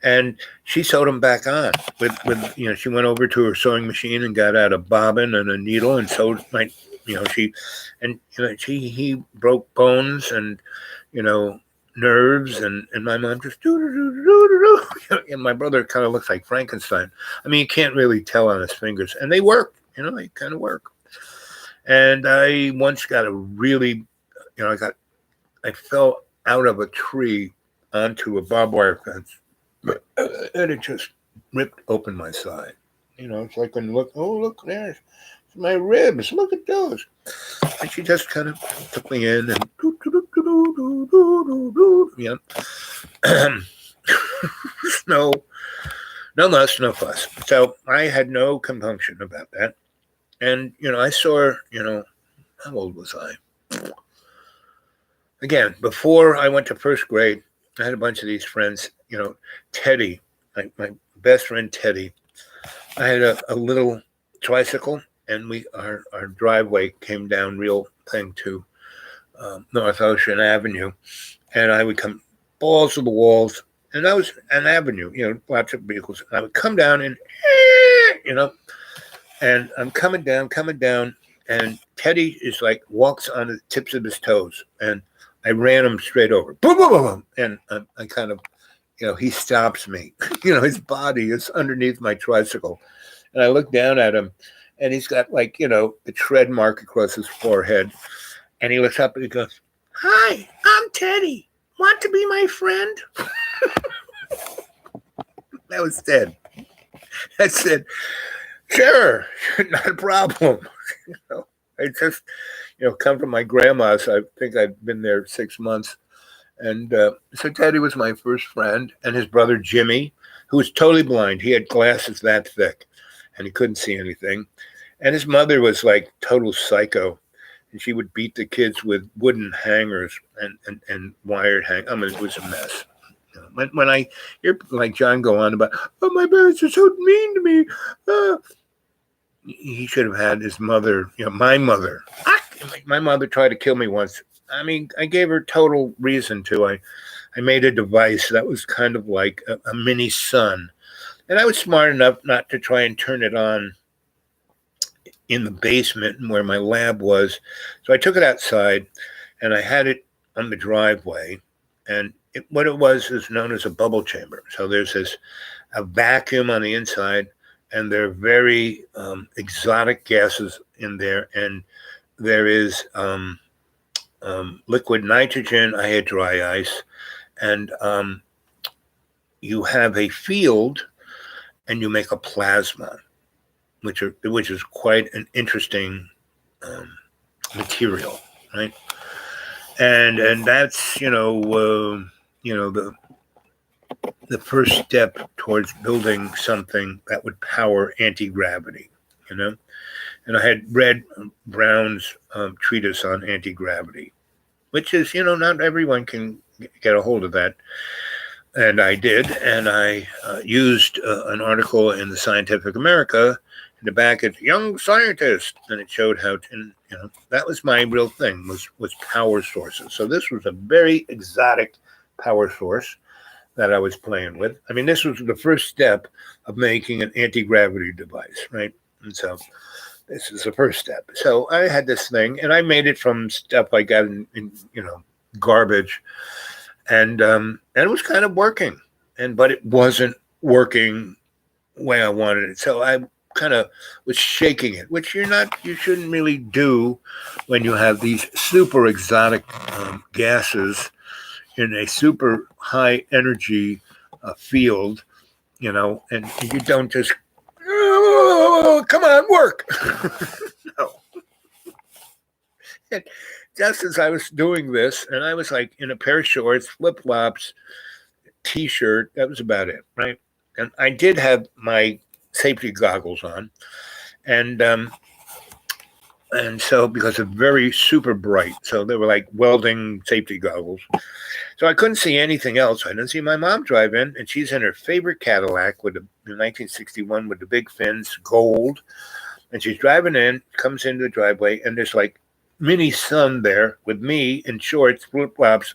And she sewed him back on with she went over to her sewing machine and got out a bobbin and a needle and sewed he broke bones and, nerves, and my mom just and my brother kind of looks like Frankenstein. I mean, you can't really tell on his fingers, and they work, they kind of work. And I once got a really, I fell out of a tree onto a barbed wire fence, and it just ripped open my side. It's like when you look, there's my ribs, look at those. And she just kind of took me in and no muss, no fuss. So I had no compunction about that. And, I saw, how old was I? Again, before I went to first grade, I had a bunch of these friends, Teddy, my best friend Teddy. I had a little tricycle, and our driveway came down real thing to North Ocean Avenue, and I would come balls to the walls, and that was an avenue, lots of vehicles. I would come down and, and I'm coming down, and Teddy is like walks on the tips of his toes, and I ran him straight over, boom, boom, boom, boom. And I kind of, he stops me, his body is underneath my tricycle, and I look down at him, and he's got like, the tread mark across his forehead, and he looks up and he goes, "Hi, I'm Teddy. Want to be my friend?" That was Ted. I said, "Sure, not a problem." I just, come from my grandma's. I think I've been there 6 months. And so Teddy was my first friend, and his brother Jimmy, who was totally blind. He had glasses that thick, and he couldn't see anything. And his mother was like total psycho, and she would beat the kids with wooden hangers and wired hang. I mean, it was a mess. When I hear like John go on about, "Oh, my parents are so mean to me," he should have had his mother, my mother. My mother tried to kill me once. I mean, I gave her total reason to. I made a device that was kind of like a mini sun. And I was smart enough not to try and turn it on in the basement where my lab was. So I took it outside, and I had it on the driveway. And what it was is known as a bubble chamber. So there's a vacuum on the inside, and there are very exotic gases in there, and there is liquid nitrogen. I had dry ice, and you have a field, and you make a plasma, which is quite an interesting material, right? And that's the first step towards building something that would power anti-gravity, And I had read Brown's treatise on anti-gravity, which is, not everyone can get a hold of that. And I did, and I used an article in the Scientific America. In the back, it's young scientist, and it showed how, that was my real thing, was power sources. So this was a very exotic power source that I was playing with. I mean, this was the first step of making an anti-gravity device, right? And so this is the first step. So I had this thing, and I made it from stuff I got in garbage, and it was kind of working, but it wasn't working the way I wanted it. So I kind of was shaking it, which you shouldn't really do when you have these super exotic gases in a super high energy field, and you don't just, oh, come on, work. No. And just as I was doing this, and I was like in a pair of shorts, flip-flops, t-shirt, that was about it, right? And I did have my safety goggles on, and so because they're very super bright, so they were like welding safety goggles, so I couldn't see anything else. I didn't see my mom drive in, and she's in her favorite Cadillac with the 1961 with the big fins, gold, and she's driving in, comes into the driveway, and there's like mini son there with me in shorts, flip-flops,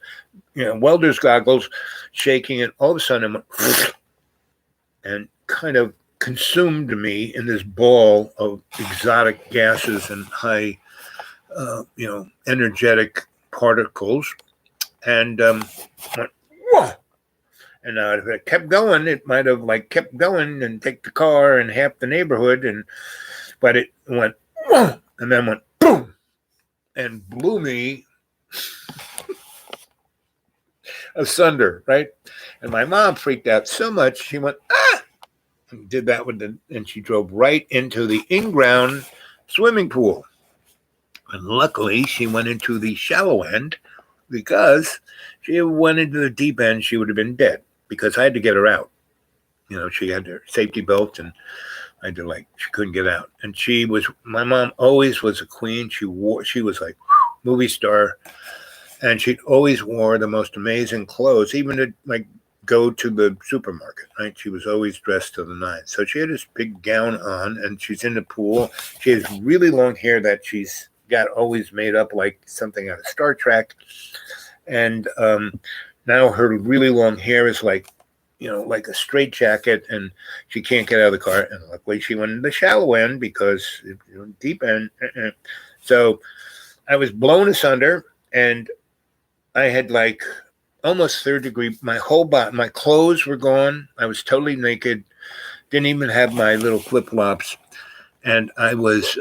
welder's goggles, shaking it. All of a sudden, I went, and kind of consumed me in this ball of exotic gases and high, energetic particles, and went, whoa! And if it kept going, it might have kept going and take the car and half the neighborhood, but it went, whoa! And then went boom, and blew me asunder, right? And my mom freaked out so much, she went, ah! And did that and she drove right into the in-ground swimming pool. And luckily, she went into the shallow end, because if she went into the deep end, she would have been dead, because I had to get her out. She had her safety belt, and I had to she couldn't get out. And my mom always was a queen. She was like movie star, and she always wore the most amazing clothes, even to go to the supermarket, right? She was always dressed to the nines. So she had this big gown on, and she's in the pool. She has really long hair that she's got always made up like something out of Star Trek. And now her really long hair is like a straight jacket, and she can't get out of the car. And luckily she went in the shallow end, because deep end. So I was blown asunder, and I had almost third degree. My whole body, my clothes were gone. I was totally naked. Didn't even have my little flip-flops, and I was,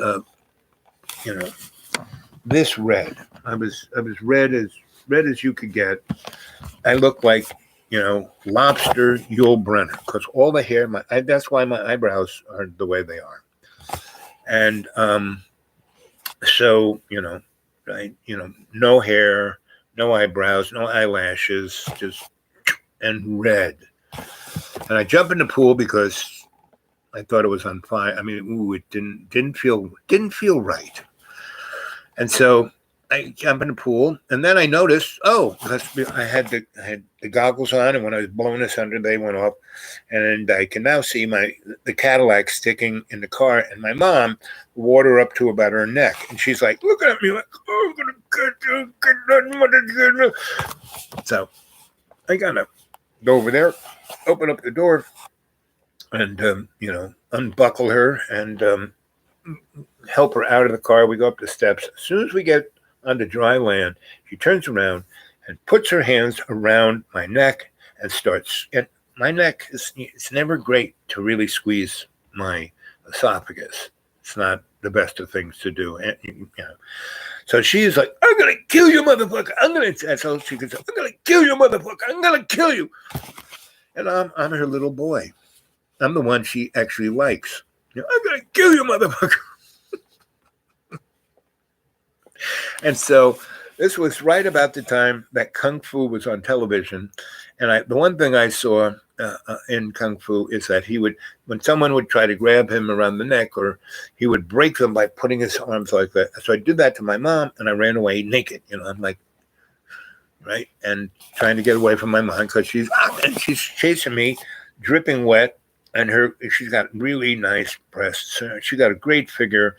this red. I was red as you could get. I looked like, lobster Yul Brynner, because all the hair. That's why my eyebrows are the way they are, and so no hair. No eyebrows, no eyelashes, and red. And I jump in the pool because I thought it was on fire. I mean, it didn't feel right. And so I jump in the pool, and then I noticed, I had the goggles on, and when I was blowing this under, they went off, and I can now see the Cadillac sticking in the car, and my mom, water up to about her neck, and she's like looking at me like, oh, I'm gonna get you. So I gotta go over there, open up the door, and unbuckle her and help her out of the car. We go up the steps. As soon as we get onto dry land, she turns around, and puts her hands around my neck and starts. And my neck it's never great to really squeeze my esophagus. It's not the best of things to do. And, so she's like, I'm going to kill you, motherfucker. So she goes, I'm going to kill you, motherfucker. I'm going to kill you. And I'm her little boy. I'm the one she actually likes. I'm going to kill you, motherfucker. And so this was right about the time that Kung Fu was on television. And the one thing I saw in Kung Fu is that he would, when someone would try to grab him around the neck, or he would break them by putting his arms like that. So I did that to my mom, and I ran away naked. I'm like, right, and trying to get away from my mom because she's chasing me, dripping wet, and she's got really nice breasts. She got a great figure,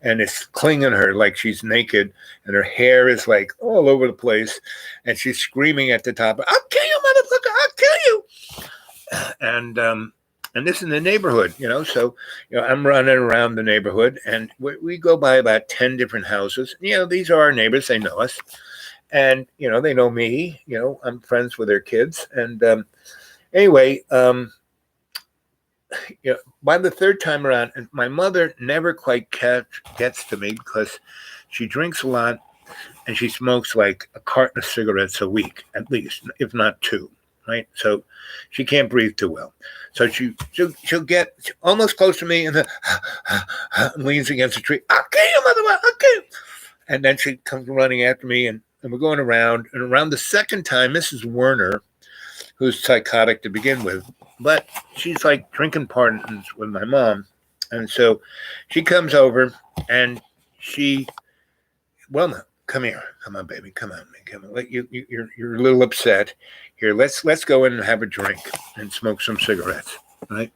and it's clinging her like she's naked, and her hair is like all over the place, and she's screaming at the top, "I'll kill you, motherfucker! I'll kill you!" And this in the neighborhood, So I'm running around the neighborhood, and we go by about 10 different houses. These are our neighbors; they know us, and they know me. I'm friends with their kids, and anyway. By the third time around, and my mother never quite gets to me because she drinks a lot and she smokes like a carton of cigarettes a week, at least, if not 2, right? So she can't breathe too well. So she'll get almost close to me and then leans against a tree. I'll kill you, motherfucker! I'll kill you! And then she comes running after me, and we're going around. And around the second time, Mrs. Werner, who's psychotic to begin with, but she's like drinking partners with my mom. And so she comes over and Wilma, come here. Come on, baby. Come on. You're a little upset. Here, let's go in and have a drink and smoke some cigarettes, right?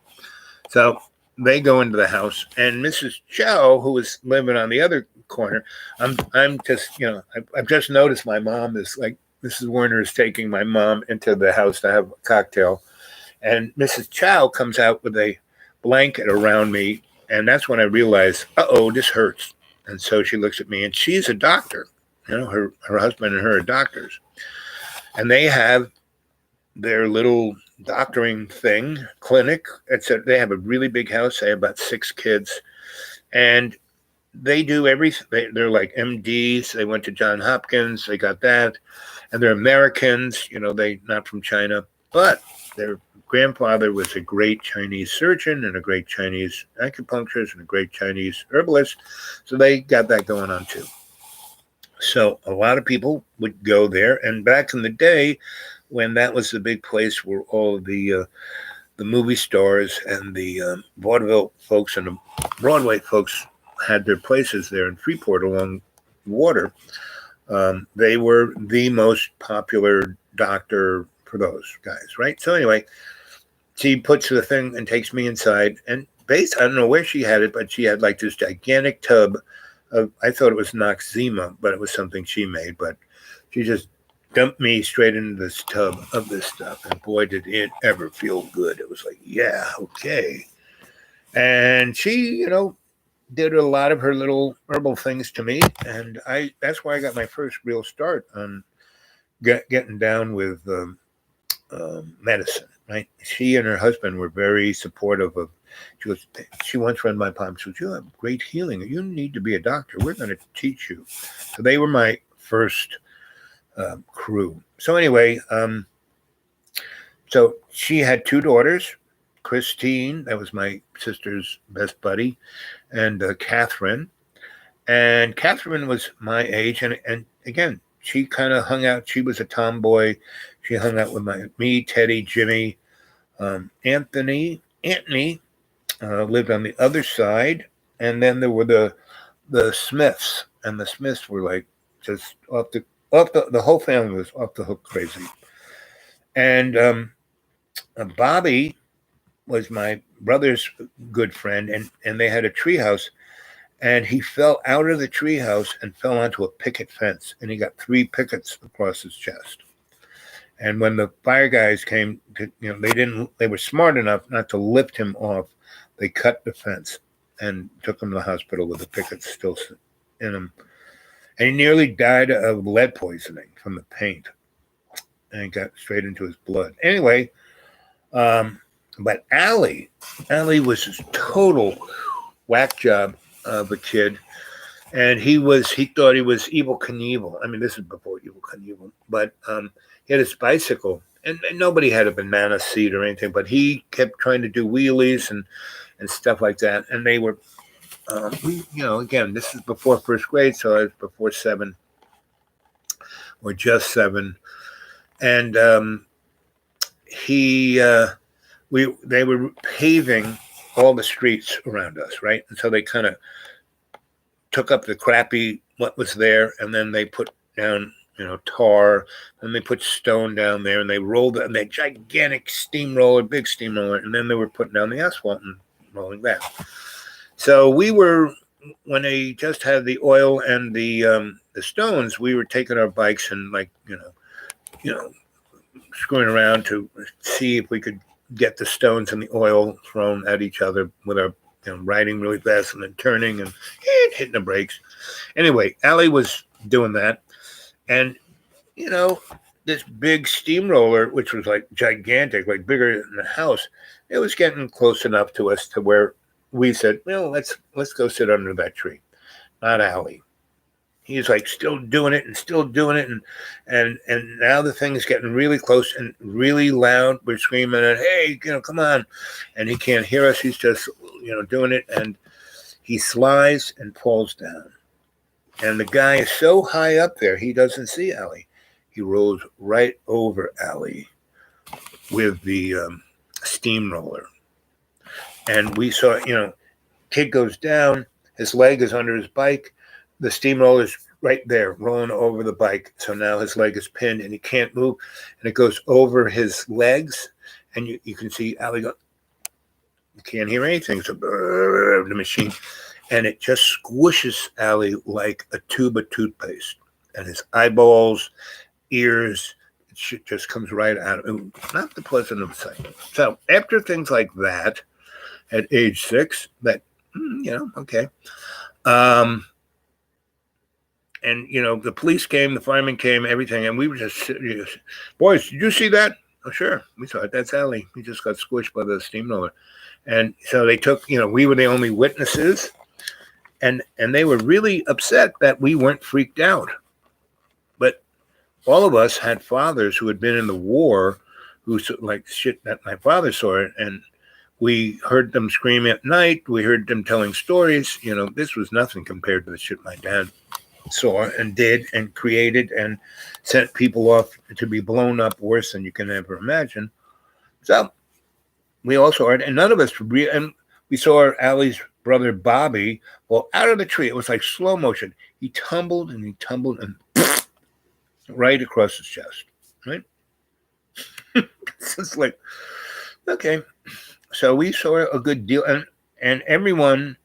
So they go into the house, and Mrs. Chow, who was living on the other corner, I'm just, I've just noticed my mom is like, Mrs. Werner is taking my mom into the house to have a cocktail. And Mrs. Chow comes out with a blanket around me. And that's when I realize, this hurts. And so she looks at me, and she's a doctor. Her husband and her are doctors. And they have their little doctoring clinic. They have a really big house. They have about 6 kids. And they do everything. They're like MDs. They went to Johns Hopkins. They got that. And they're Americans. They're not from China. But their grandfather was a great Chinese surgeon and a great Chinese acupuncturist and a great Chinese herbalist. So they got that going on too. So a lot of people would go there. And back in the day, when that was the big place where all of the movie stars and the vaudeville folks and the Broadway folks had their places there in Freeport along the water, they were the most popular doctor for those guys, right? So anyway, she puts the thing and takes me inside, and I don't know where she had it, but she had like this gigantic tub of, I thought it was Noxzema, but it was something she made, but she just dumped me straight into this tub of this stuff, and boy, did it ever feel good. It was like, yeah, okay. And she, did a lot of her little herbal things to me, and that's why I got my first real start on getting down with medicine, right? She and her husband were very supportive of. She once read my palm. She goes, "You have great healing. You need to be a doctor. We're going to teach you." So they were my first crew. So anyway, so she had 2 daughters, Christine, that was my sister's best buddy, and Catherine. And Catherine was my age, and again, she kind of hung out. She was a tomboy. She hung out with me, Teddy, Jimmy, Anthony lived on the other side, and then there were the Smiths, and the Smiths were like just the whole family was off the hook crazy. And Bobby was my brother's good friend, and they had a treehouse, and he fell out of the treehouse and fell onto a picket fence, and he got 3 pickets across his chest. And when the fire guys came, they were smart enough not to lift him off. They cut the fence and took him to the hospital with the pickets still in him. And he nearly died of lead poisoning from the paint. and it got straight into his blood. Anyway, but Allie was a total whack job of a kid. And he thought he was Evel Knievel. I mean, this is before Evel Knievel, but he had his bicycle, and nobody had a banana seat or anything, but he kept trying to do wheelies and stuff like that. And they were, again, this is before first grade, so I was before 7 or just 7. And they were paving all the streets around us, right? And so they kind of took up the crappy what was there, and then they put down, tar, and they put stone down there, and they rolled it, and that gigantic steamroller, big steamroller, and then they were putting down the asphalt and rolling that. So we were, when they just had the oil and the stones, we were taking our bikes and screwing around to see if we could get the stones and the oil thrown at each other with our riding really fast and then turning and hitting the brakes. Anyway, Allie was doing that. And, this big steamroller, which was like gigantic, like bigger than the house, it was getting close enough to us to where we said, well, let's go sit under that tree. Not Allie. He's like still doing it. And now the thing is getting really close and really loud. We're screaming at, hey, come on. And he can't hear us. He's just, doing it. And he slides and falls down. And the guy is so high up there, he doesn't see Allie. He rolls right over Allie with the steamroller. And we saw, kid goes down. His leg is under his bike. The steamroller is right there, rolling over the bike. So now his leg is pinned and he can't move. And it goes over his legs. And you can see Allie go, you can't hear anything. So the machine. And it just squishes Allie like a tube of toothpaste. And his eyeballs, ears, shit just comes right out. Not the pleasant of sight. So after things like that, at age 6, that, okay. And, the police came, the firemen came, everything. And we were just sitting, boys, did you see that? Oh, sure. We saw it. That's Allie. He just got squished by the steamroller. And so they took, we were the only witnesses. And they were really upset that we weren't freaked out. But all of us had fathers who had been in the war who, like, shit that my father saw it. And we heard them scream at night. We heard them telling stories. This was nothing compared to the shit my dad saw and did and created and sent people off to be blown up worse than you can ever imagine. So we also heard, and none of us, and we saw Allie's brother Bobby fall out of the tree. It was like slow motion. He tumbled and right across his chest, right? It's just like, okay. So we saw a good deal. And everyone,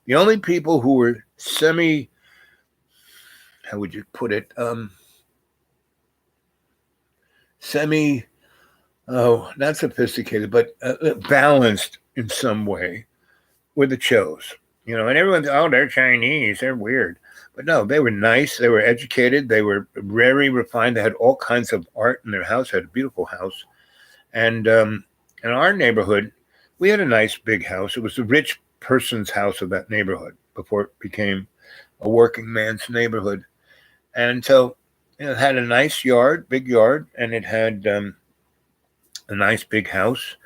the only people who were how would you put it? Not sophisticated, but balanced in some way were the Chos. And everyone's, they're Chinese, they're weird. But no, they were nice, they were educated, they were very refined, they had all kinds of art in their house, had a beautiful house. And in our neighborhood, we had a nice big house. It was the rich person's house of that neighborhood before it became a working man's neighborhood. And so it had a nice yard, big yard, and it had a nice big house,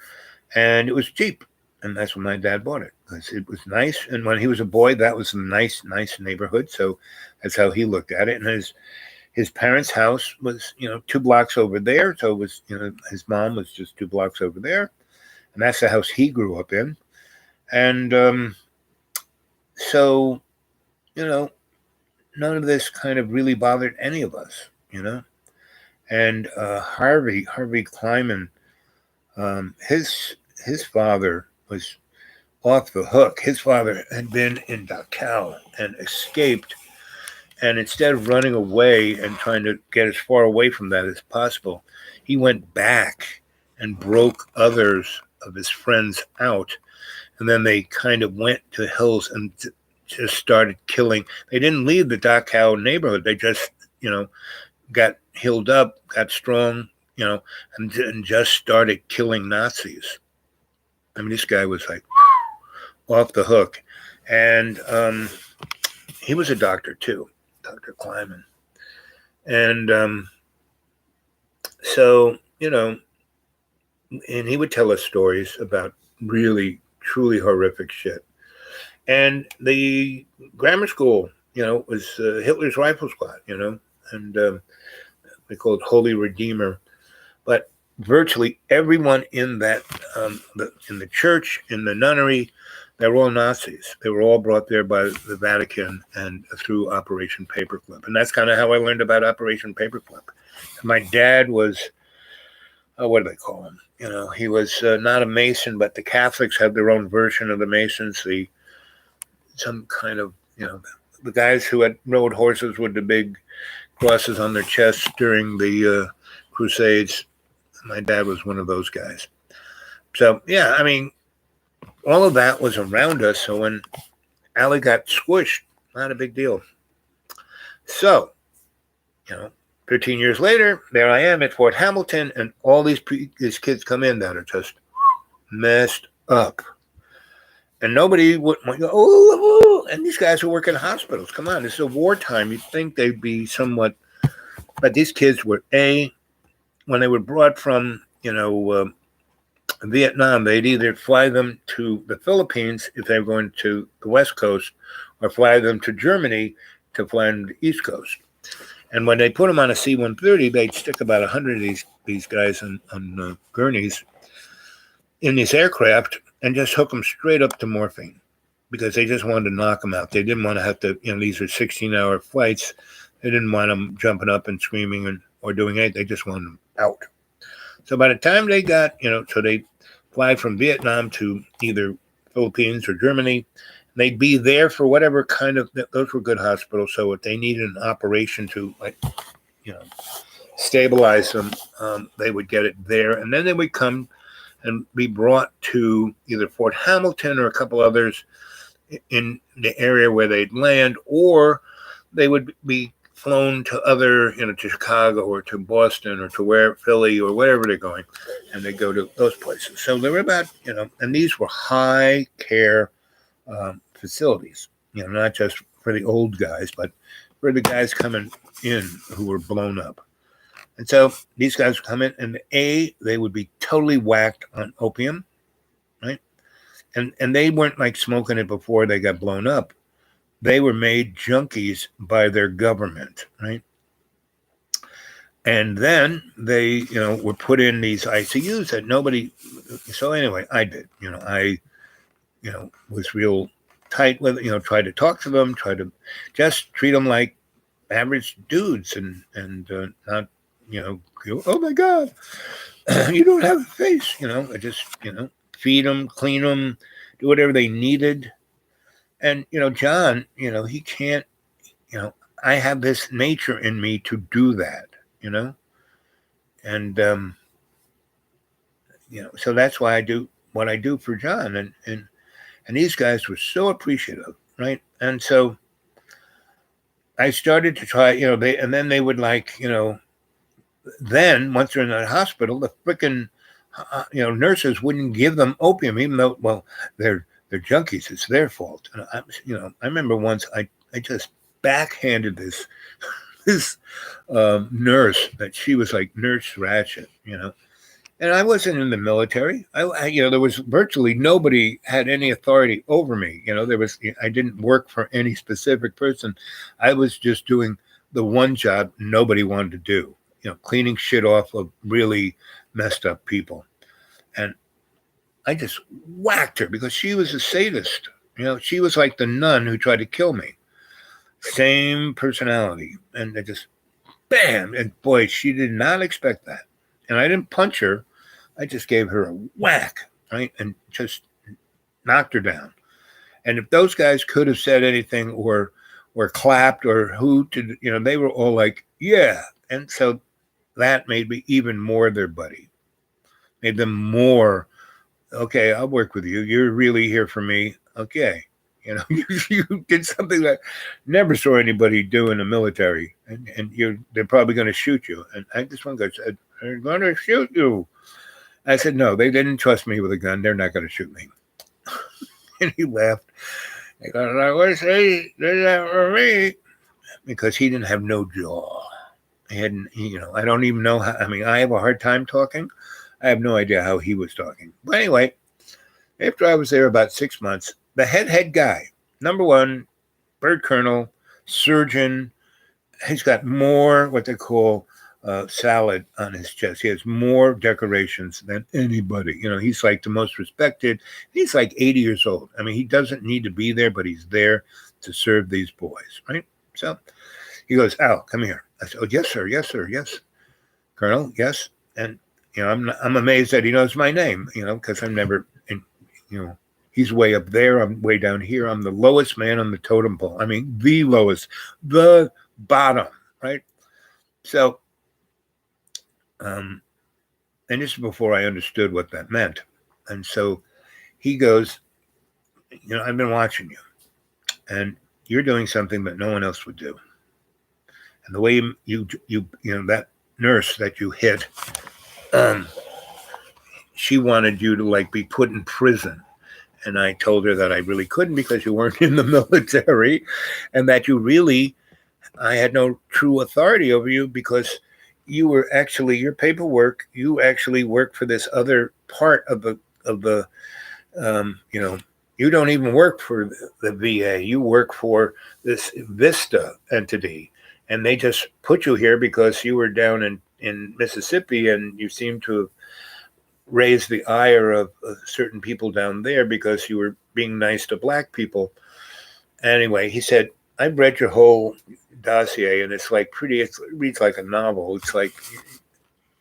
and it was cheap. And that's when my dad bought it, because it was nice. And when he was a boy, that was a nice neighborhood. So that's how he looked at it. And his parents' house was, 2 blocks over there. So it was, his mom was just 2 blocks over there. And that's the house he grew up in. And so, none of this kind of really bothered any of us, And Harvey Kleiman, his father was off the hook. His father had been in Dachau and escaped. And instead of running away and trying to get as far away from that as possible, he went back and broke others of his friends out. And then they kind of went to the hills and just started killing. They didn't leave the Dachau neighborhood. They just, got healed up, got strong, and just started killing Nazis. I mean, this guy was like off the hook. And he was a doctor too, Dr. Kleiman. And so, and he would tell us stories about really, truly horrific shit. And the grammar school, was Hitler's Rifle Squad, and they called it Holy Redeemer. But virtually everyone in that, in the church, in the nunnery, they were all Nazis. They were all brought there by the Vatican and through Operation Paperclip. And that's kind of how I learned about Operation Paperclip. My dad was, what do they call him? He was not a Mason, but the Catholics had their own version of the Masons. Some kind of, the guys who had rode horses with the big crosses on their chests during the Crusades. My dad was one of those guys. So, yeah, I mean, all of that was around us. So when Allie got squished, not a big deal. So, 13 years later, there I am at Fort Hamilton, and all these kids come in that are just messed up. And nobody would go, oh, and these guys who work in hospitals. Come on, this is a wartime. You'd think they'd be somewhat, but these kids were, when they were brought from, Vietnam, they'd either fly them to the Philippines if they were going to the West Coast, or fly them to Germany to fly them to the East Coast. And when they put them on a C-130, they'd stick about 100 of these guys on gurneys in this aircraft and just hook them straight up to morphine, because they just wanted to knock them out. They didn't want to have to, these are 16-hour flights. They didn't want them jumping up and screaming or doing anything. They just wanted them out. So by the time they got, so they fly from Vietnam to either Philippines or Germany, they'd be there for whatever kind of, those were good hospitals. So if they needed an operation to, stabilize them, they would get it there. And then they would come and be brought to either Fort Hamilton or a couple others in the area where they'd land, or they would be flown to other, to Chicago or to Boston or to Philly or wherever they're going, and they go to those places. So there were about, and these were high care facilities, not just for the old guys, but for the guys coming in who were blown up. And so these guys would come in, and they would be totally whacked on opium, right? And they weren't like smoking it before they got blown up. They were made junkies by their government, right? And then they, were put in these ICUs that nobody. So anyway, I did. I was real tight with, tried to talk to them, tried to just treat them like average dudes, and not, oh my God, you don't have a face, I just, feed them, clean them, do whatever they needed. And, John, he can't, I have this nature in me to do that, and, so that's why I do what I do for John. And these guys were so appreciative, right? And so I started to try, and then they would then once they're in the hospital, the frickin', nurses wouldn't give them opium, even though, well, they're junkies. It's their fault. And I remember once I just backhanded this nurse that she was like Nurse Ratchet, and I wasn't in the military. I there was virtually nobody had any authority over me. I didn't work for any specific person. I was just doing the one job nobody wanted to do, cleaning shit off of really messed up people. And I just whacked her because she was a sadist. She was like the nun who tried to kill me. Same personality. And I just, bam. And boy, she did not expect that. And I didn't punch her. I just gave her a whack, right? And just knocked her down. And if those guys could have said anything or clapped or hooted, they were all like, yeah. And so that made me even more their buddy. Made them more, okay, I'll work with you. You're really here for me. Okay. You did something that never saw anybody do in the military, and they're probably going to shoot you. And I just one guy said, They're going to shoot you. I said, no, they didn't trust me with a gun. They're not going to shoot me. And he laughed. Because I wish they did that for me. Because he didn't have no jaw. He hadn't, I don't even know how. I mean, I have a hard time talking. I have no idea how he was talking. But anyway, after I was there about 6 months, the head guy, number one, bird colonel, surgeon, he's got more what they call salad on his chest. He has more decorations than anybody. He's like the most respected. He's like 80 years old. I mean, he doesn't need to be there, but he's there to serve these boys, right? So he goes, Al, come here. I said, oh, yes, sir. Yes, sir. Yes. Colonel, yes. And, I'm amazed that he knows my name, because I'm never, he's way up there. I'm way down here. I'm the lowest man on the totem pole. I mean, the lowest, the bottom, right? So, and this is before I understood what that meant. And so he goes, I've been watching you, and you're doing something that no one else would do. And the way you that nurse that you hit, she wanted you to be put in prison. And I told her that I really couldn't because you weren't in the military, and that I had no true authority over you because you were actually, your paperwork, you actually worked for this other part of the you don't even work for the VA. You work for this Vista entity, and they just put you here because you were down in Mississippi, and you seem to have raised the ire of certain people down there because you were being nice to black people. Anyway, he said, I've read your whole dossier, and it's it reads like a novel. It's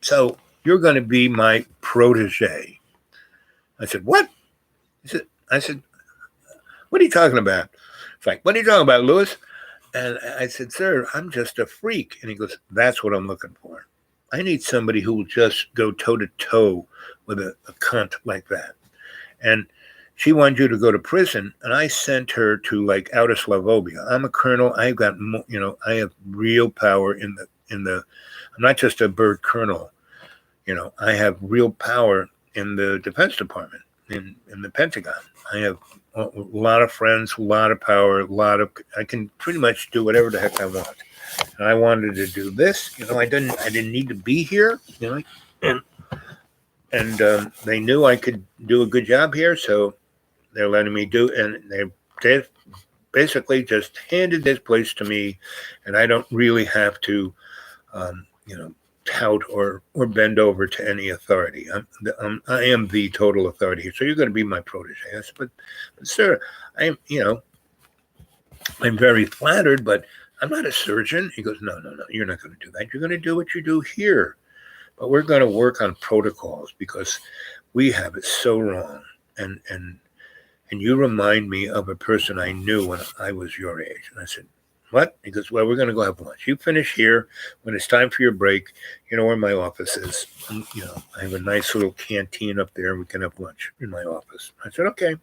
so you're going to be my protege. I said, what? I said, what are you talking about? It's like, what are you talking about, Lewis? And I said, sir, I'm just a freak. And he goes, that's what I'm looking for. I need somebody who will just go toe-to-toe with a cunt like that. And she wanted you to go to prison, and I sent her to outer Slavovia. I'm a colonel. I've got, I have real power in the. I'm not just a bird colonel. I have real power in the Defense Department, in the Pentagon. I have a lot of friends, a lot of power, I can pretty much do whatever the heck I want. And I wanted to do this. I didn't need to be here. And they knew I could do a good job here, so they're letting me do. And they basically just handed this place to me, and I don't really have to, tout or bend over to any authority. I am the total authority here. So you're going to be my protege. I said, but sir, I'm very flattered, but I'm not a surgeon. He goes, no, you're not going to do that. You're going to do what you do here. But we're going to work on protocols because we have it so wrong. And you remind me of a person I knew when I was your age. And I said, what? He goes, well, we're going to go have lunch. You finish here. When it's time for your break, you know where my office is. And, I have a nice little canteen up there. We can have lunch in my office. I said, okay.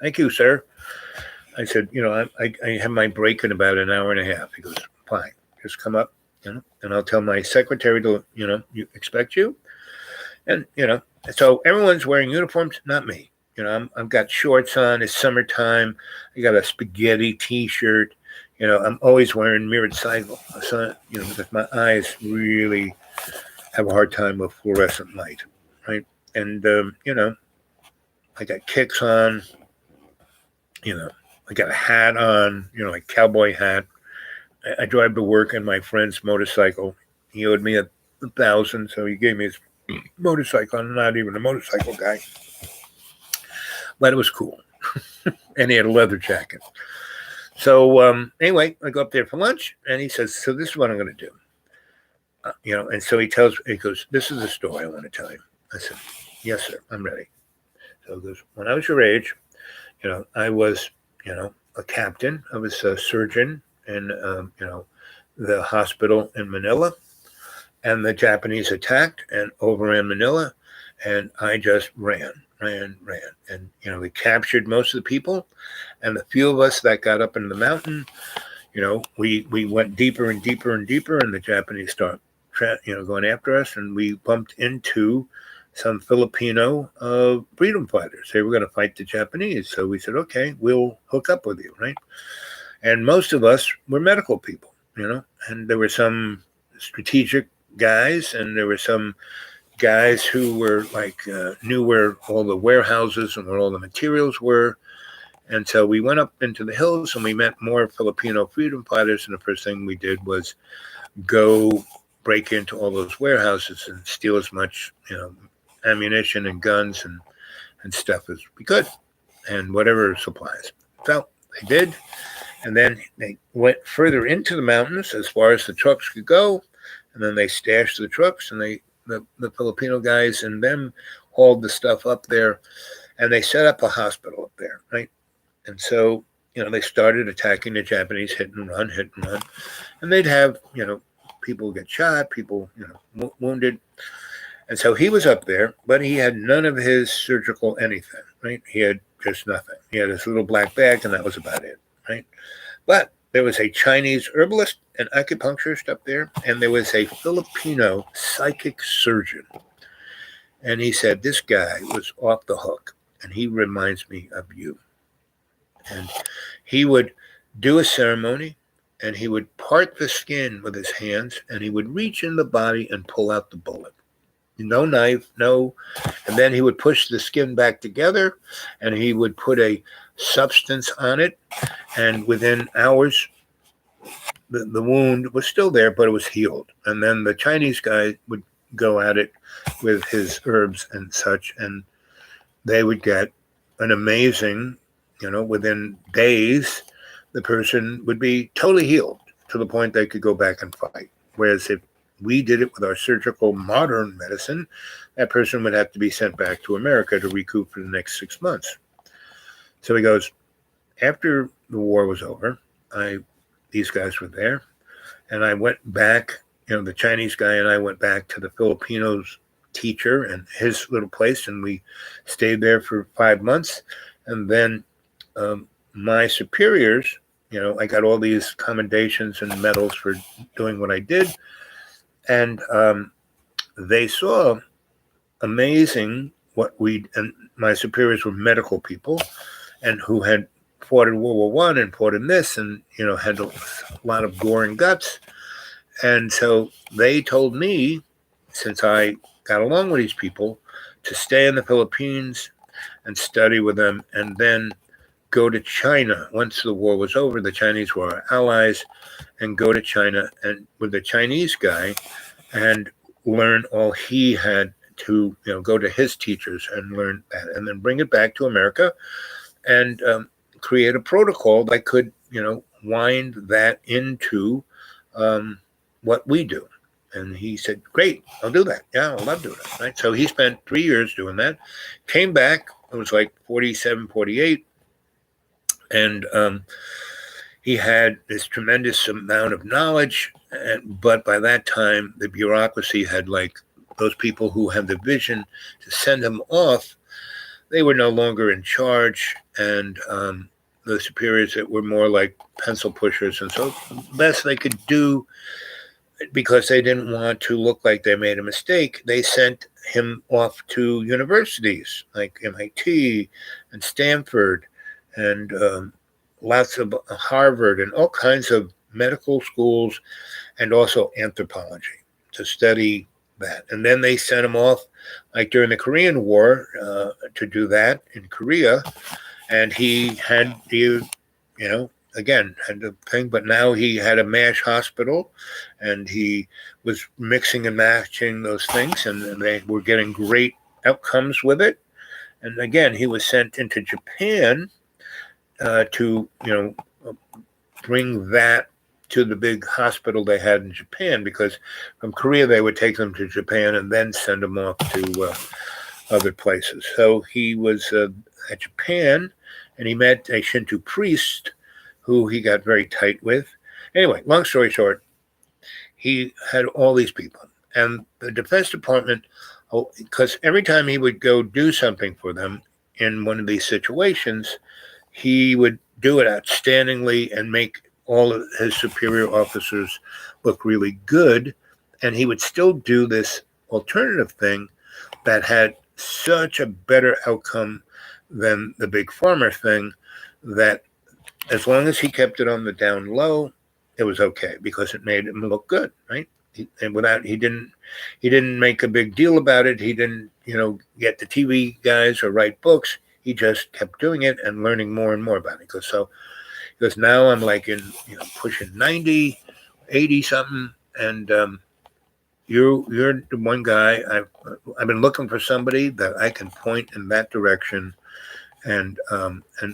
Thank you, sir. I said, I have my break in about an hour and a half. He goes, fine. Just come up, and I'll tell my secretary to, you expect you. And, so everyone's wearing uniforms, not me. I've got shorts on. It's summertime. I got a spaghetti T-shirt. I'm always wearing mirrored cycle, because my eyes really have a hard time with fluorescent light, right? And, I got kicks on, I got a hat on, a cowboy hat. I drive to work on my friend's motorcycle. He owed me $1,000, so he gave me his motorcycle. I'm not even a motorcycle guy. But it was cool. And he had a leather jacket. So anyway, I go up there for lunch, and he says, so this is what I'm going to do. And so he goes, this is the story I want to tell you. I said, yes, sir, I'm ready. So he goes, when I was your age, I was, a captain. I was a surgeon in, the hospital in Manila. And the Japanese attacked and overran Manila. And I just ran. And, we captured most of the people. And the few of us that got up into the mountain, we went deeper and deeper and deeper. And the Japanese started going after us, and we bumped into some Filipino freedom fighters. They were going to fight the Japanese. So we said, okay, we'll hook up with you, right? And most of us were medical people, and there were some strategic guys, and there were some guys who were knew where all the warehouses and where all the materials were. And so we went up into the hills and we met more Filipino freedom fighters. And the first thing we did was go break into all those warehouses and steal as much, ammunition and guns and stuff as we could, and whatever supplies. So they did. And then they went further into the mountains as far as the trucks could go. And then they stashed the trucks, and the Filipino guys and them hauled the stuff up there, and they set up a hospital up there, right? And so, they started attacking the Japanese, hit and run. And they'd have, people get shot, people, wounded. And so he was up there, but he had none of his surgical anything, right? He had just nothing. He had his little black bag, and that was about it, right? But there was a Chinese herbalist and acupuncturist up there, and there was a Filipino psychic surgeon. And he said, this guy was off the hook, and he reminds me of you. And he would do a ceremony, and he would part the skin with his hands, and he would reach in the body and pull out the bullet. No knife, no. And then he would push the skin back together, and he would put a substance on it, and within hours, the wound was still there, but it was healed. And then the Chinese guy would go at it with his herbs and such, and they would get an amazing, within days, the person would be totally healed to the point they could go back and fight. Whereas if we did it with our surgical modern medicine, that person would have to be sent back to America to recoup for the next 6 months. So he goes, after the war was over, these guys were there, and I went back, the Chinese guy and I went back to the Filipinos teacher and his little place, and we stayed there for 5 months. And then my superiors, I got all these commendations and medals for doing what I did. And they saw amazing and my superiors were medical people, and who had fought in World War I and fought in this, and, had a lot of gore and guts. And so they told me, since I got along with these people, to stay in the Philippines and study with them, and then go to China. Once the war was over, the Chinese were our allies, and go to China and with the Chinese guy and learn all he had to, go to his teachers and learn that, and then bring it back to America and create a protocol that could, wind that into what we do. And he said, great, I'll do that. Yeah, I'll love doing it. Right. So he spent 3 years doing that, came back, it was like 47, 48. And he had this tremendous amount of knowledge. But by that time, the bureaucracy had those people who had the vision to send him off, they were no longer in charge. And the superiors that were more like pencil pushers. And so the best they could do, because they didn't want to look like they made a mistake, they sent him off to universities like MIT and Stanford and lots of Harvard and all kinds of medical schools, and also anthropology to study that. And then they sent him off during the Korean War to do that in Korea. And he had again, had the thing, but now he had a MASH hospital, and he was mixing and matching those things, and they were getting great outcomes with it. And again, he was sent into Japan to, bring that to the big hospital they had in Japan, because from Korea they would take them to Japan and then send them off to other places. So he was at Japan, and he met a Shinto priest who he got very tight with. Anyway, long story short, he had all these people. And the Defense Department, because every time he would go do something for them in one of these situations, he would do it outstandingly and make all of his superior officers look really good. And he would still do this alternative thing that had such a better outcome than the big pharma thing, that as long as he kept it on the down low, it was okay because it made him look good, right? He didn't make a big deal about it. He didn't, get the TV guys or write books. He just kept doing it and learning more and more about it. Because now I'm like pushing 90, 80 something, and you're the one guy I've been looking for, somebody that I can point in that direction. And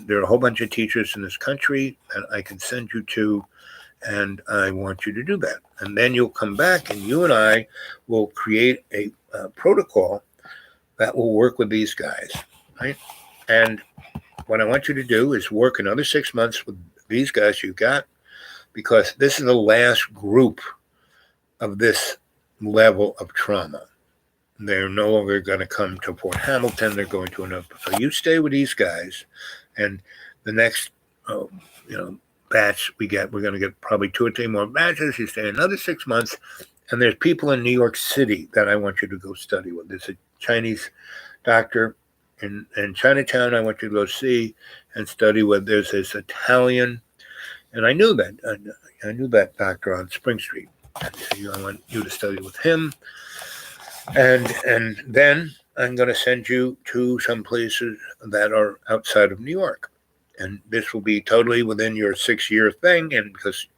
there are a whole bunch of teachers in this country that I can send you to, and I want you to do that. And then you'll come back, and you and I will create a protocol that will work with these guys, right? And what I want you to do is work another 6 months with these guys you got, because this is the last group of this level of trauma. They're no longer going to come to Fort Hamilton. They're going to another. So you stay with these guys, and the next, batch we're going to get probably 2 or 3 more batches. You stay another 6 months, and there's people in New York City that I want you to go study with. There's a Chinese doctor in Chinatown I want you to go see and study with. There's this Italian, and I knew that doctor on Spring Street. And I want you to study with him. And then I'm going to send you to some places that are outside of New York. And this will be totally within your 6-year thing. And because,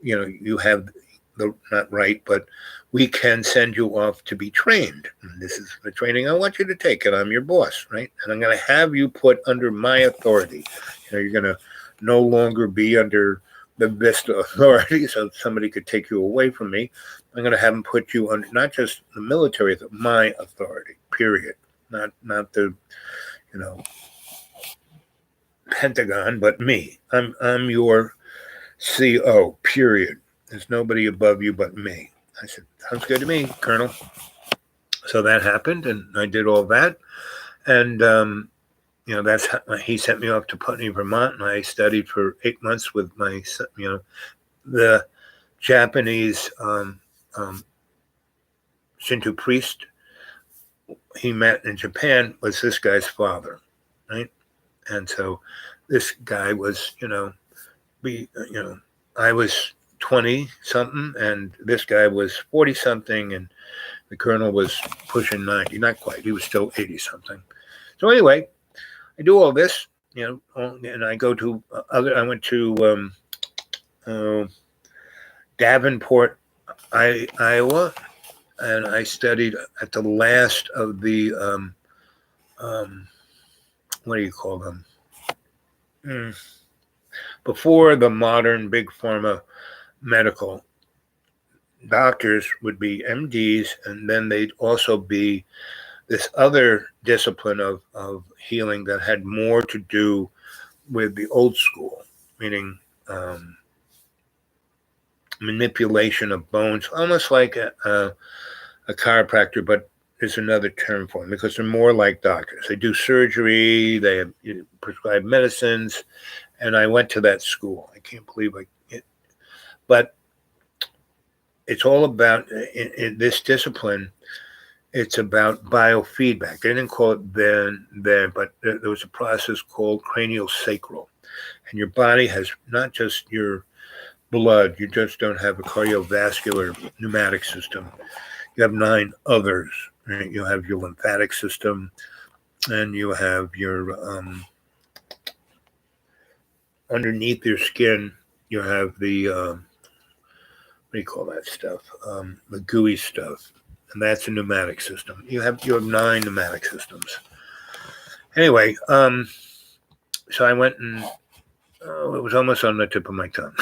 you have the, not right, but we can send you off to be trained. And this is the training I want you to take, and I'm your boss, right? And I'm going to have you put under my authority. You're going to no longer be under the Vista authority, so somebody could take you away from me. I'm going to have them put you under not just the military, but my authority, period. Not the, Pentagon, but me. I'm your CO, period. There's nobody above you but me. I said, sounds good to me, Colonel. So that happened, and I did all that. And, that's how he sent me off to Putney, Vermont, and I studied for 8 months with my, the Japanese Shinto priest he met in Japan was this guy's father, right? And so this guy was, I was 20 something, and this guy was 40 something, and the colonel was pushing 90, not quite. He was still 80 something. So anyway, I do all this, and I go to I went to Davenport, Iowa, and I studied at the last of the, what do you call them? Before the modern big pharma medical doctors would be MDs, and then they'd also be this other discipline of healing that had more to do with the old school, meaning manipulation of bones, almost like a chiropractor, but there's another term for them because they're more like doctors. They do surgery, they prescribe medicines, and I went to that school. I can't believe it. But it's all about, in this discipline, it's about biofeedback. They didn't call it then, but there was a process called craniosacral. And your body has not just your blood, you just don't have a cardiovascular pneumatic system. You have 9 others. Right? You have your lymphatic system, and you have your, underneath your skin, you have the, what do you call that stuff? The gooey stuff. And that's a pneumatic system. You have 9 pneumatic systems. Anyway, so I went and it was almost on the tip of my tongue.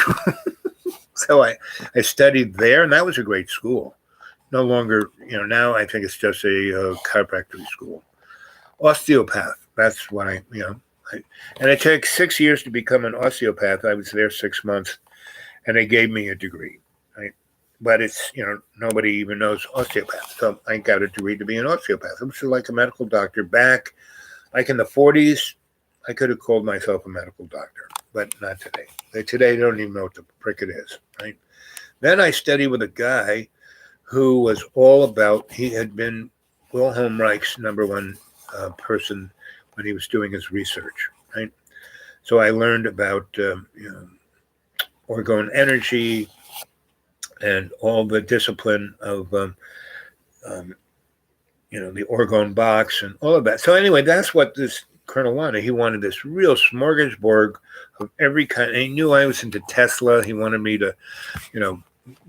So I studied there, and that was a great school. No longer, now I think it's just a chiropractic school. Osteopath, that's what and it took 6 years to become an osteopath. I was there 6 months, and they gave me a degree, right? But it's, nobody even knows osteopath. So I got a degree to be an osteopath. I was like a medical doctor back, like in the 40s. I could have called myself a medical doctor, but not today. Today, they don't even know what the frick it is, right? Then I studied with a guy who was all about, he had been Wilhelm Reich's number one person when he was doing his research, right? So I learned about orgone energy and all the discipline of the orgone box and all of that. So anyway, that's what this Colonel wanted. He wanted this real smorgasbord of every kind. And he knew I was into Tesla. He wanted me to,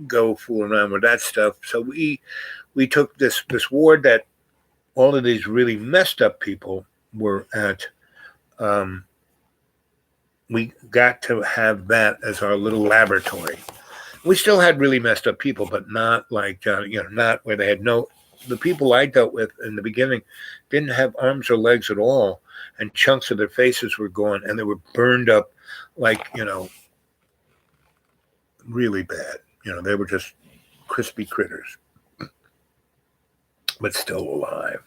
go fool around with that stuff. So we took this ward that all of these really messed up people were at. We got to have that as our little laboratory. We still had really messed up people, but not like, not where they had the people I dealt with in the beginning didn't have arms or legs at all, and chunks of their faces were gone, and they were burned up like, really bad. They were just crispy critters, but still alive.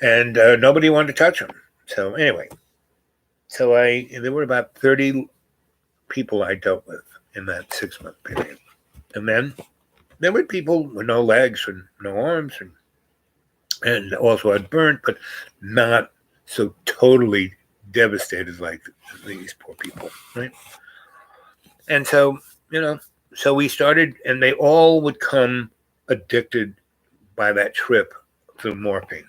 And nobody wanted to touch them. So anyway, there were about 30 people I dealt with in that 6-month period. And then there were people with no legs and no arms and also had burnt, but not so totally devastated like these poor people, right? And so, so we started, and they all would come addicted by that trip through morphine.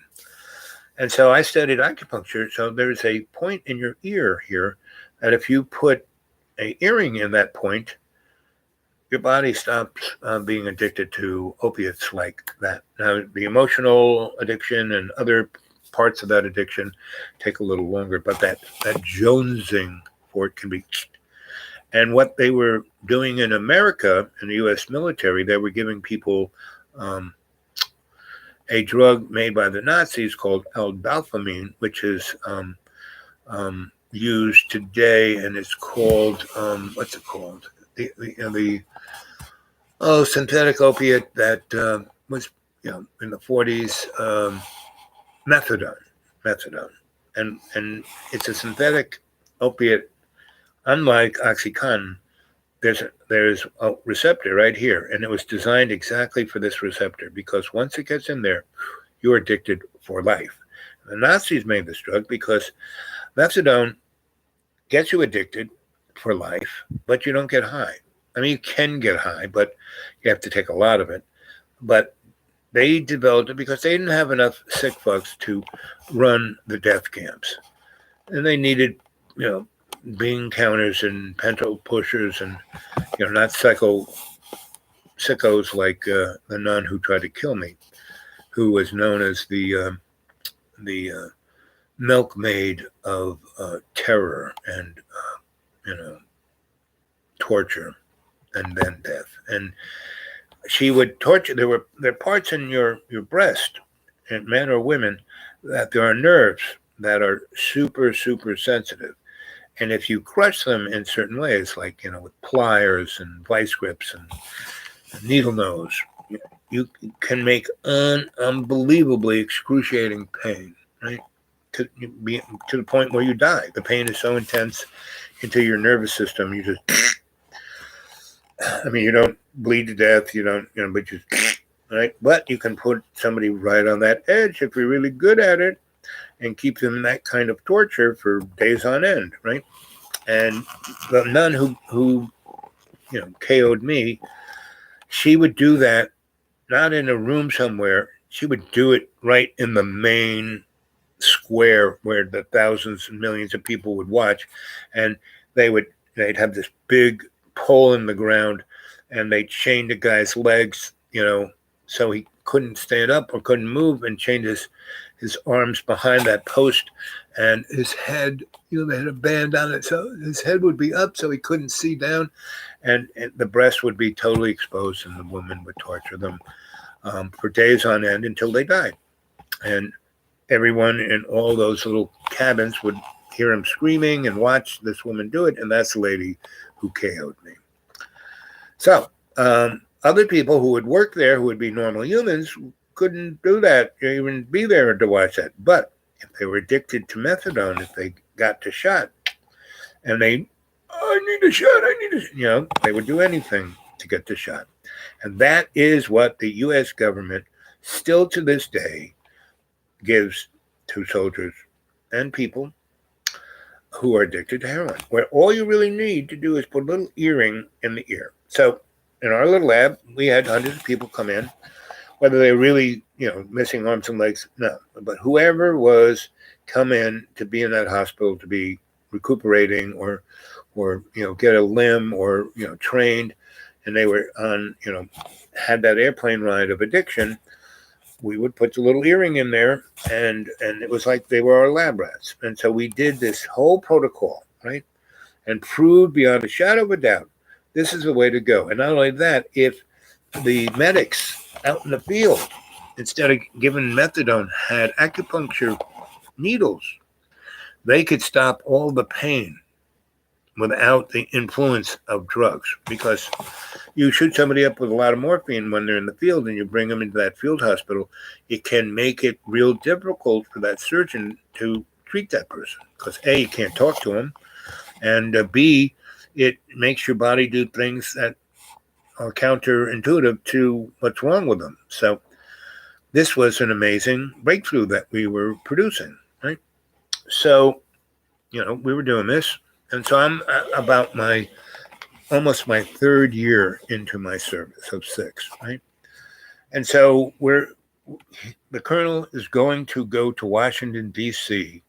And so I studied acupuncture. So there's a point in your ear here that if you put an earring in that point, your body stops being addicted to opiates like that. Now, the emotional addiction and other parts of that addiction take a little longer, but that jonesing for it can be. And what they were doing in America, in the U.S. military, they were giving people a drug made by the Nazis called L-dopamine, which is used today, and it's called, what's it called? The synthetic opiate that was, in the 40s, methadone. And it's a synthetic opiate. Unlike OxyContin, there's a receptor right here, and it was designed exactly for this receptor, because once it gets in there, you're addicted for life. The Nazis made this drug because methadone gets you addicted for life, but you don't get high. I mean, you can get high, but you have to take a lot of it. But they developed it because they didn't have enough sick fucks to run the death camps. And they needed, bean counters and pencil pushers and, not sickos like the nun who tried to kill me, who was known as the milkmaid of terror and, torture and then death. And she would torture. There are parts in your breast, in men or women, that there are nerves that are super, super sensitive. And if you crush them in certain ways, like, with pliers and vice grips and needle nose, you can make unbelievably excruciating pain, right? To the point where you die. The pain is so intense into your nervous system, you just, you don't bleed to death, but you, right? But you can put somebody right on that edge if you're really good at it, and keep them in that kind of torture for days on end, right? And the nun who KO'd me, she would do that not in a room somewhere. She would do it right in the main square where the thousands and millions of people would watch, and they'd have this big pole in the ground, and they'd chain the guy's legs, so he couldn't stand up or couldn't move, and chain his arms behind that post, and his head, they had a band on it, so his head would be up so he couldn't see down, and the breast would be totally exposed, and the woman would torture them for days on end until they died. And everyone in all those little cabins would hear him screaming and watch this woman do it, and that's the lady who KO'd me. So other people who would work there, who would be normal humans, couldn't do that, even be there to watch that. But if they were addicted to methadone, if they got the shot, and I need a shot, they would do anything to get the shot. And that is what the U.S. government still to this day gives to soldiers and people who are addicted to heroin, where all you really need to do is put a little earring in the ear. So in our little lab, we had hundreds of people come in, whether they're really, missing arms and legs, no. But whoever was come in to be in that hospital to be recuperating or get a limb or, trained, and they were on, had that airplane ride of addiction, we would put the little earring in there, and it was like they were our lab rats. And so we did this whole protocol, right? And proved beyond a shadow of a doubt, this is the way to go. And not only that, if the medics out in the field, instead of giving methadone, had acupuncture needles, they could stop all the pain without the influence of drugs. Because you shoot somebody up with a lot of morphine when they're in the field and you bring them into that field hospital, it can make it real difficult for that surgeon to treat that person. Because A, you can't talk to them, and B, it makes your body do things that are counterintuitive to what's wrong with them. So this was an amazing breakthrough that we were producing, right? So, we were doing this. And so I'm about almost my third year into my service of 6, right? And so the colonel is going to go to Washington, D.C.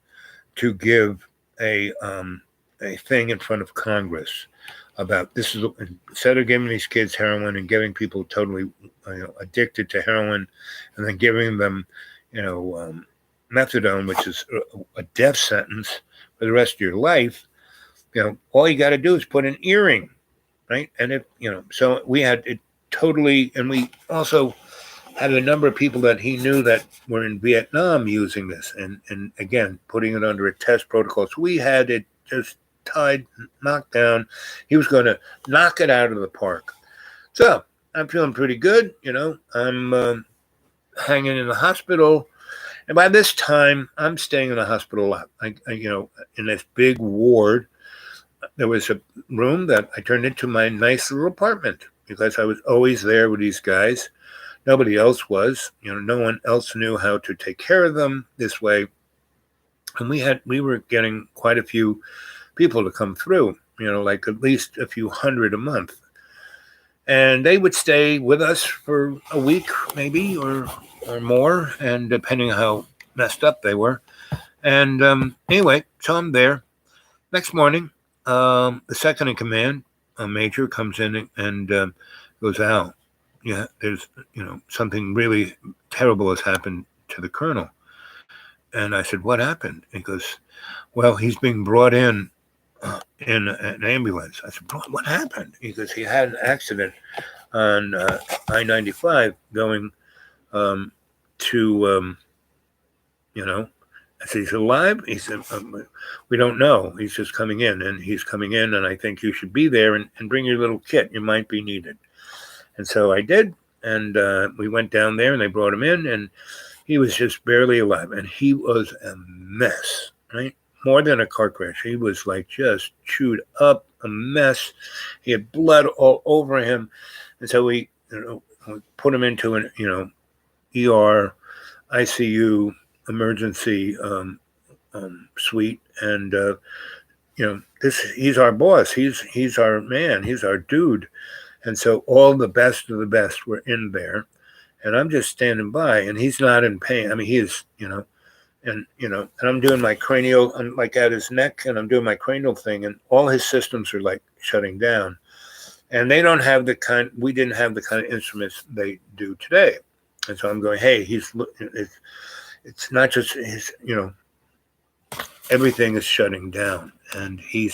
to give a thing in front of Congress about this is instead of giving these kids heroin and getting people totally addicted to heroin and then giving them methadone, which is a death sentence for the rest of your life, all you got to do is put an earring, right? And so we had it totally, and we also had a number of people that he knew that were in Vietnam using this, and again putting it under a test protocol. So we had it just tied, knocked down. He was going to knock it out of the park. So I'm feeling pretty good. I'm hanging in the hospital, and by this time I'm staying in the hospital a lot. In this big ward, there was a room that I turned into my nice little apartment because I was always there with these guys. Nobody else was. No one else knew how to take care of them this way. And we were getting quite a few people to come through, like at least a few hundred a month. And they would stay with us for a week maybe or more, and depending on how messed up they were. And anyway, so I'm there. Next morning, the second in command, a major, comes in and goes, "Al, yeah, there's something really terrible has happened to the colonel." And I said, "What happened?" He goes, "Well, he's being brought in an ambulance." I said, "What happened?" He goes, "He had an accident on I-95 going to I said, "He's alive?" He said, "We don't know. He's just coming in, and I think you should be there and bring your little kit. You might be needed." And so I did, and we went down there, and they brought him in, and he was just barely alive, and he was a mess, right? More than a car crash. He was like just chewed up, a mess. He had blood all over him, and so we put him into an ER, ICU, emergency suite, and he's our boss. He's our man. He's our dude. And so all the best of the best were in there, and I'm just standing by, and he's not in pain. I mean, he is, and I'm doing my cranial, I'm like at his neck, and I'm doing my cranial thing, and all his systems are like shutting down, and they don't have we didn't have the kind of instruments they do today. And so I'm going, hey, it's not just his, everything is shutting down, and he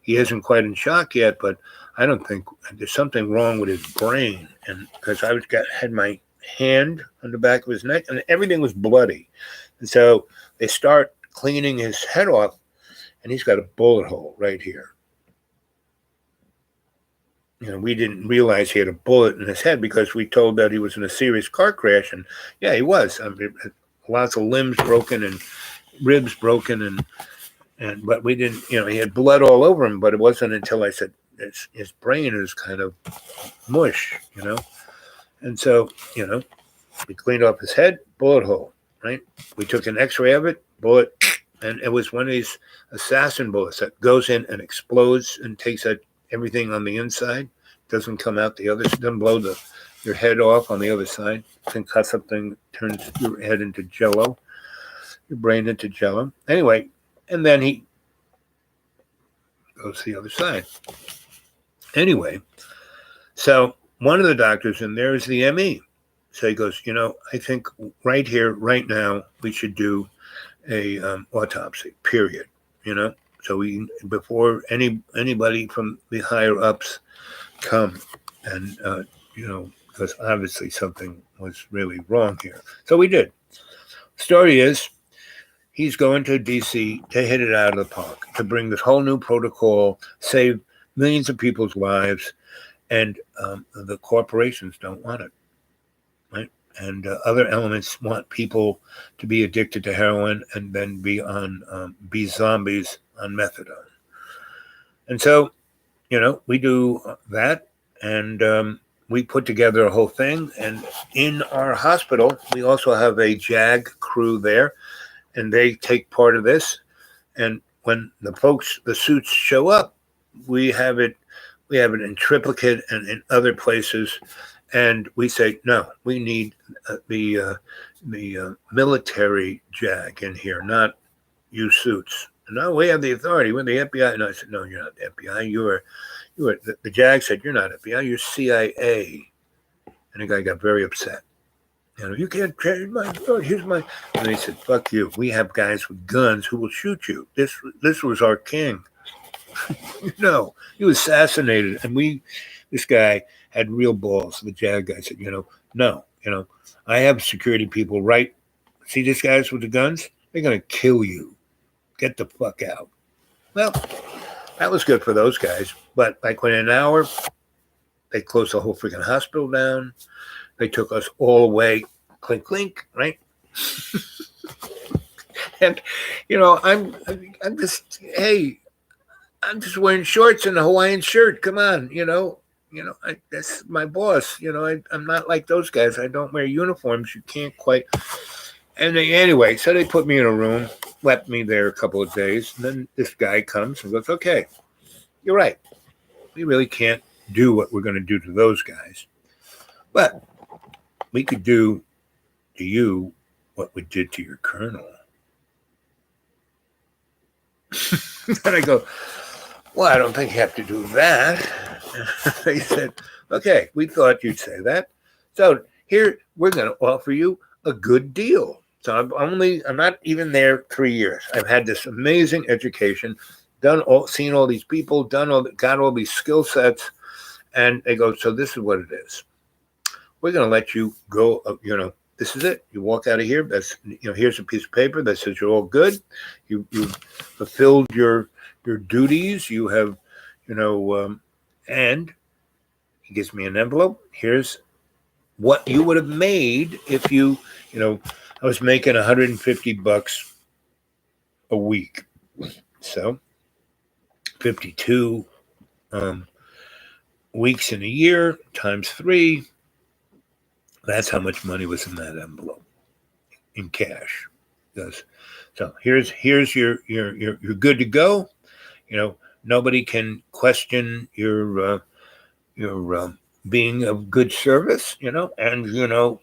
isn't quite in shock yet, but I don't think there's something wrong with his brain. And because I had my hand on the back of his neck, and everything was bloody, and so they start cleaning his head off, and he's got a bullet hole right here. We didn't realize he had a bullet in his head because we told that he was in a serious car crash, and yeah, he was. I mean, lots of limbs broken and ribs broken, and but we didn't. He had blood all over him, but it wasn't until I said his brain is kind of mush, And so, we cleaned off his head, bullet hole, right? We took an x-ray of it, bullet, and it was one of these assassin bullets that goes in and explodes and takes out everything on the inside, doesn't come out the other, doesn't blow your head off on the other side, can cut something, turns your head into jello, your brain into jello. Anyway, and then he goes to the other side. Anyway, so one of the doctors in there is the ME. So he goes, I think right here, right now, we should do a autopsy, period, So before anybody from the higher ups come and, because obviously something was really wrong here. So we did. Story is, he's going to D.C. to hit it out of the park, to bring this whole new protocol, save millions of people's lives, and the corporations don't want it, right? And other elements want people to be addicted to heroin and then be zombies on methadone. And so, we do that, and we put together a whole thing. And in our hospital, we also have a JAG crew there, and they take part of this. And when the suits show up, we have it in triplicate and in other places. And we say, no, we need the military JAG in here, not you suits. No, we have the authority. We're the FBI. And I said, no, you're not the FBI. The JAG said, you're not FBI. You're CIA. And the guy got very upset. You can't change my thought. Here's my. And they said, fuck you. We have guys with guns who will shoot you. This was our king. He was assassinated. And this guy had real balls. The JAG guy said, no, I have security people right. See these guys with the guns? They're going to kill you. Get the fuck out. Well, that was good for those guys. But like within an hour, they closed the whole freaking hospital down. They took us all away. Clink, clink, right? And, I'm just wearing shorts and a Hawaiian shirt. Come on, that's my boss. I'm not like those guys. I don't wear uniforms. You can't quite. And anyway, so they put me in a room, left me there a couple of days. And then this guy comes and goes, okay, you're right. We really can't do what we're going to do to those guys. But we could do to you what we did to your colonel. And I go, well, I don't think you have to do that. They said, okay, we thought you'd say that. So here, we're going to offer you a good deal. So I'm not even there 3 years. I've had this amazing education, seen all these people, got all these skill sets. And they go, so this is what it is. We're going to let you go, this is it. You walk out of here. That's, here's a piece of paper that says you're all good. You've fulfilled your duties. You have, and he gives me an envelope. Here's what you would have made if you, I was making $150 a week. So 52 weeks in a year times 3. That's how much money was in that envelope in cash. So here's your you're good to go. Nobody can question your being of good service. And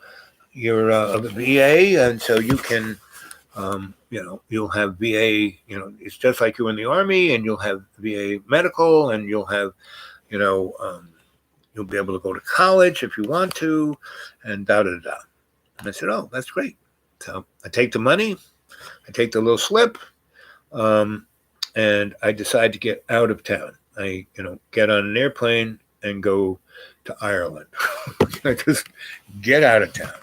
you're a VA, and so you can you'll have VA. It's just like you're in the Army, and you'll have VA medical, and you'll have you'll be able to go to college if you want to, and da-da-da. And I said, oh, that's great. So I take the money, I take the little slip, and I decide to get out of town. I, get on an airplane and go to Ireland. I just get out of town.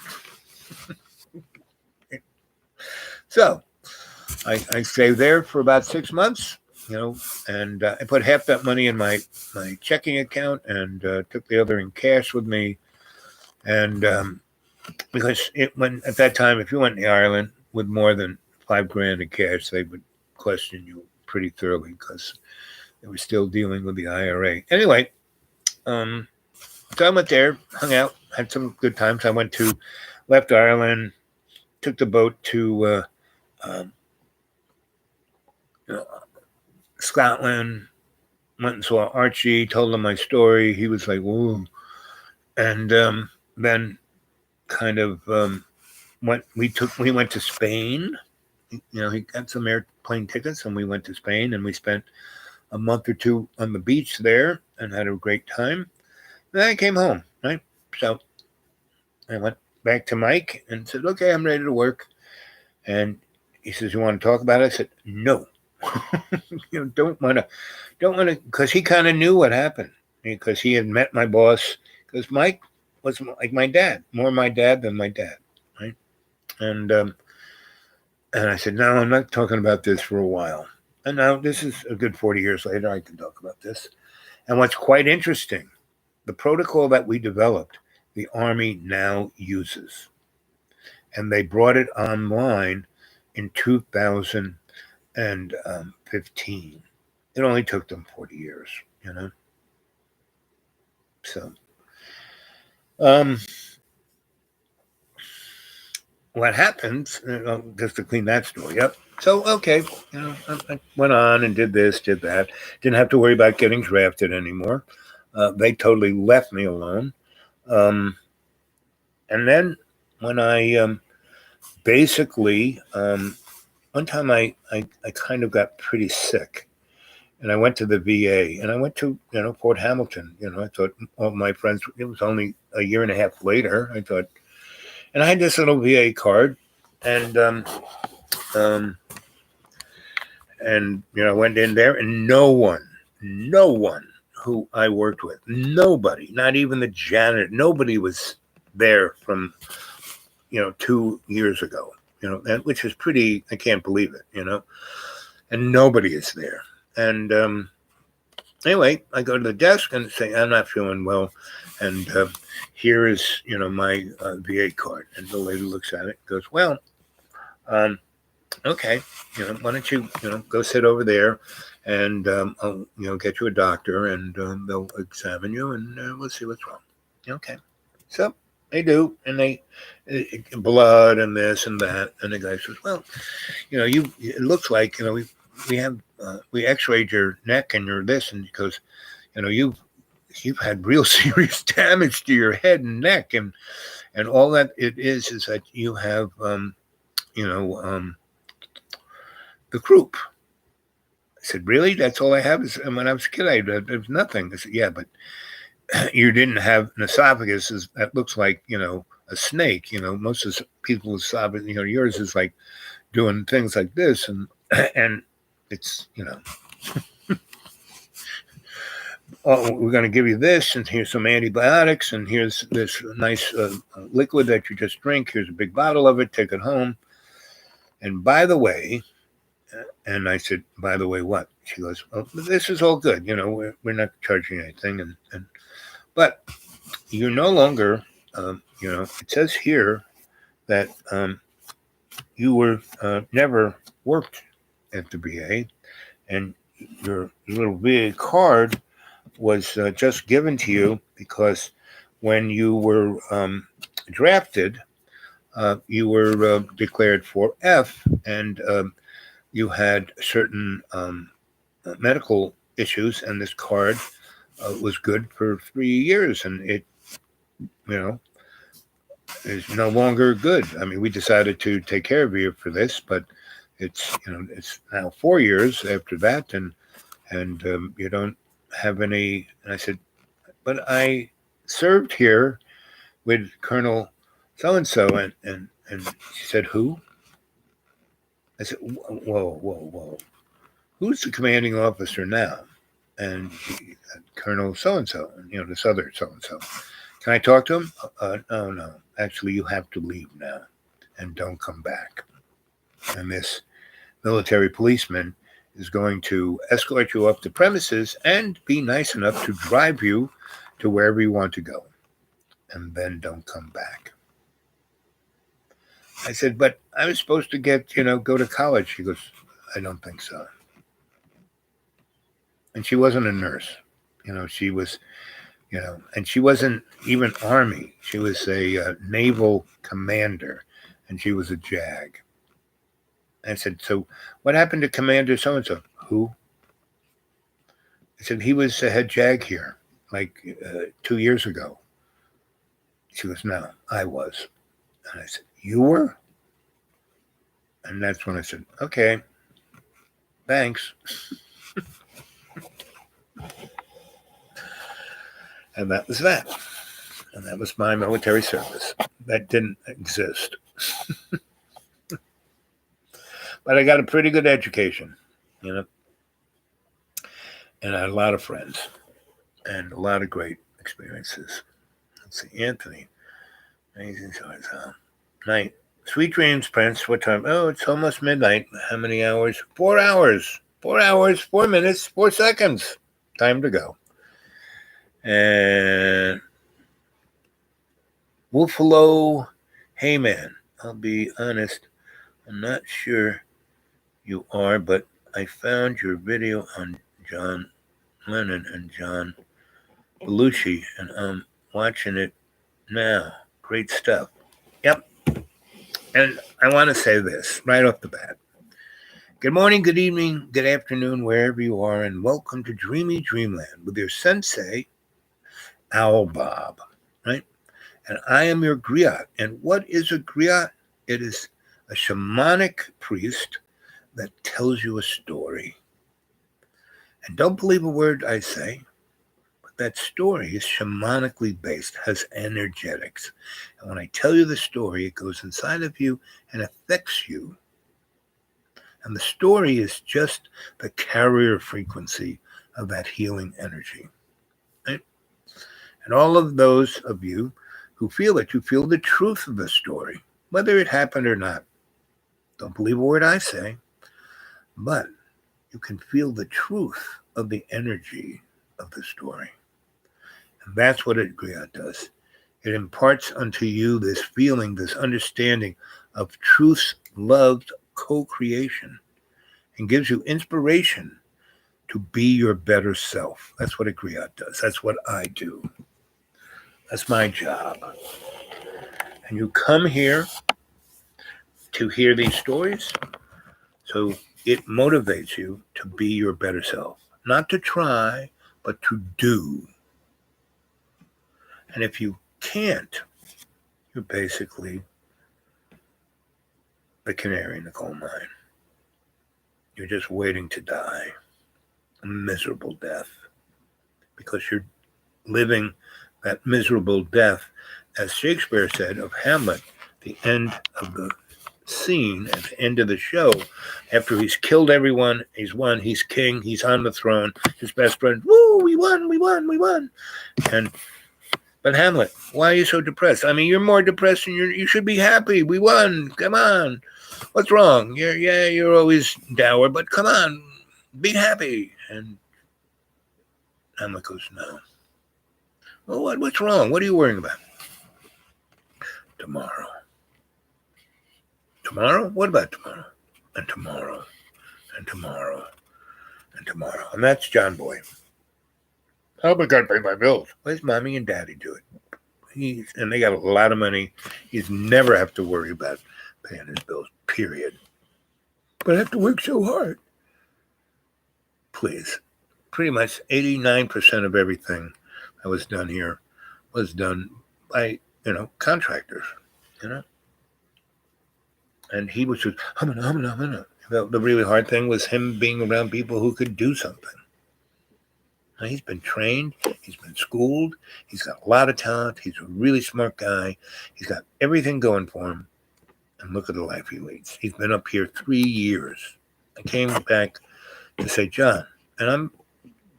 So I stayed there for about 6 months. And I put half that money in my checking account and took the other in cash with me. And because at that time, if you went to Ireland with more than $5,000 in cash, they would question you pretty thoroughly because they were still dealing with the IRA. Anyway, so I went there, hung out, had some good times. I left Ireland, took the boat to um, Scotland, went and saw Archie, told him my story. He was like, whoa. And then kind of we went to Spain. He got some airplane tickets and we went to Spain and we spent a month or two on the beach there and had a great time. Then I came home, right? So I went back to Mike and said, okay, I'm ready to work. And he says, you want to talk about it? I said, no. Don't want to, because he kind of knew what happened, because he had met my boss, because Mike was like my dad, more my dad than my dad, right? And I said, no, I'm not talking about this for a while. And now this is a good 40 years later, I can talk about this. And what's quite interesting, the protocol that we developed, the Army now uses. And they brought it online in 2015. It only took them 40 years, So, what happens, just to clean that story up. So, okay, I went on and did this, did that. Didn't have to worry about getting drafted anymore. They totally left me alone. And then when I basically, one time I kind of got pretty sick. And I went to the VA, and I went to, Fort Hamilton. I thought all my friends, it was only a year and a half later, I thought, and I had this little VA card, and I went in there, and no one who I worked with, nobody, not even the janitor, nobody was there from, 2 years ago, and which is pretty, I can't believe it, and nobody is there. And anyway, I go to the desk and say, I'm not feeling well. And here is, my VA card. And the lady looks at it and goes, well, okay, why don't you, go sit over there and, I'll, get you a doctor and they'll examine you and we'll see what's wrong. Okay. So they do. And they blood and this and that. And the guy says, well, it looks like, we x-rayed your neck and your this, and because you've had real serious damage to your head and neck, and all that it is that you have the croup. I said, really? That's all I have? When I was a kid, there was nothing. I said, yeah, but you didn't have an esophagus that looks like a snake. Most of the people's esophagus, yours is like doing things like this, and it's, oh, we're going to give you this, and here's some antibiotics, and here's this nice liquid that you just drink. Here's a big bottle of it. Take it home. And by the way, and I said, by the way, what? She goes, well, this is all good. We're not charging anything. But you're no longer, it says here that you were never worked at the VA, and your little VA card was just given to you because when you were drafted, you were declared 4F, and you had certain medical issues, and this card was good for 3 years, and it, is no longer good. I mean, we decided to take care of you for this, but it's now 4 years after that, and you don't have any. And I said, but I served here with Colonel so and so, and she said, who? I said, whoa, who's the commanding officer now? And Colonel so and so, this other so and so. Can I talk to him? No. Actually, you have to leave now, and don't come back. And this military policeman is going to escort you up the premises and be nice enough to drive you to wherever you want to go, and then don't come back. I said, but I was supposed to go to college. She goes, I don't think so. And she wasn't a nurse. She was, And she wasn't even Army. She was a naval commander, and she was a JAG. I said, so what happened to Commander so-and-so? Who? I said, he was a head JAG here, like 2 years ago. She goes, no, I was. And I said, you were? And that's when I said, okay, thanks. And that was that. And that was my military service. That didn't exist. But I got a pretty good education, And I had a lot of friends and a lot of great experiences. Let's see, Anthony. Amazing choice, huh? Night. Sweet dreams, Prince. What time? Oh, it's almost midnight. How many hours? 4 hours. 4 hours, 4 minutes, 4 seconds. Time to go. And Wolfalo, hey man, I'll be honest, I'm not sure you are, but I found your video on John Lennon and John Belushi, and I'm watching it now. Great stuff. Yep. And I want to say this right off the bat. Good morning, good evening, good afternoon, wherever you are, and welcome to Dreamy Dreamland with your sensei, Owl Bob, right? And I am your griot. And what is a griot? It is a shamanic priest that tells you a story. And don't believe a word I say, but that story is shamanically based, has energetics. And when I tell you the story, it goes inside of you and affects you. And the story is just the carrier frequency of that healing energy. Right? And all of those of you who feel it, you feel the truth of the story, whether it happened or not. Don't believe a word I say, but you can feel the truth of the energy of the story. And that's what a griot does. It imparts unto you this feeling, this understanding of truth's loved co-creation, and gives you inspiration to be your better self. That's what a griot does. That's what I do. That's my job. And you come here to hear these stories, so it motivates you to be your better self. Not to try, but to do. And if you can't, you're basically the canary in the coal mine. You're just waiting to die. A miserable death. Because you're living that miserable death, as Shakespeare said of Hamlet, the end of the scene, at the end of the show, after he's killed everyone, he's won, he's king, he's on the throne, his best friend, woo, we won. But Hamlet, why are you so depressed? I mean, you're more depressed than you should be happy. We won. Come on. What's wrong? You're always dour, but come on, be happy. And Hamlet goes, no. Well, what's wrong? What are you worrying about? Tomorrow. Tomorrow? What about tomorrow? And tomorrow. And tomorrow. And tomorrow. And that's John Boy. How am I going to pay my bills? Where's mommy and daddy do it? And they got a lot of money. He's never have to worry about paying his bills, period. But I have to work so hard. Please. Pretty much 89% of everything that was done here was done by, contractors, And he was just, The really hard thing was him being around people who could do something. Now, he's been trained. He's been schooled. He's got a lot of talent. He's a really smart guy. He's got everything going for him. And look at the life he leads. He's been up here 3 years. I came back to say, John, and I'm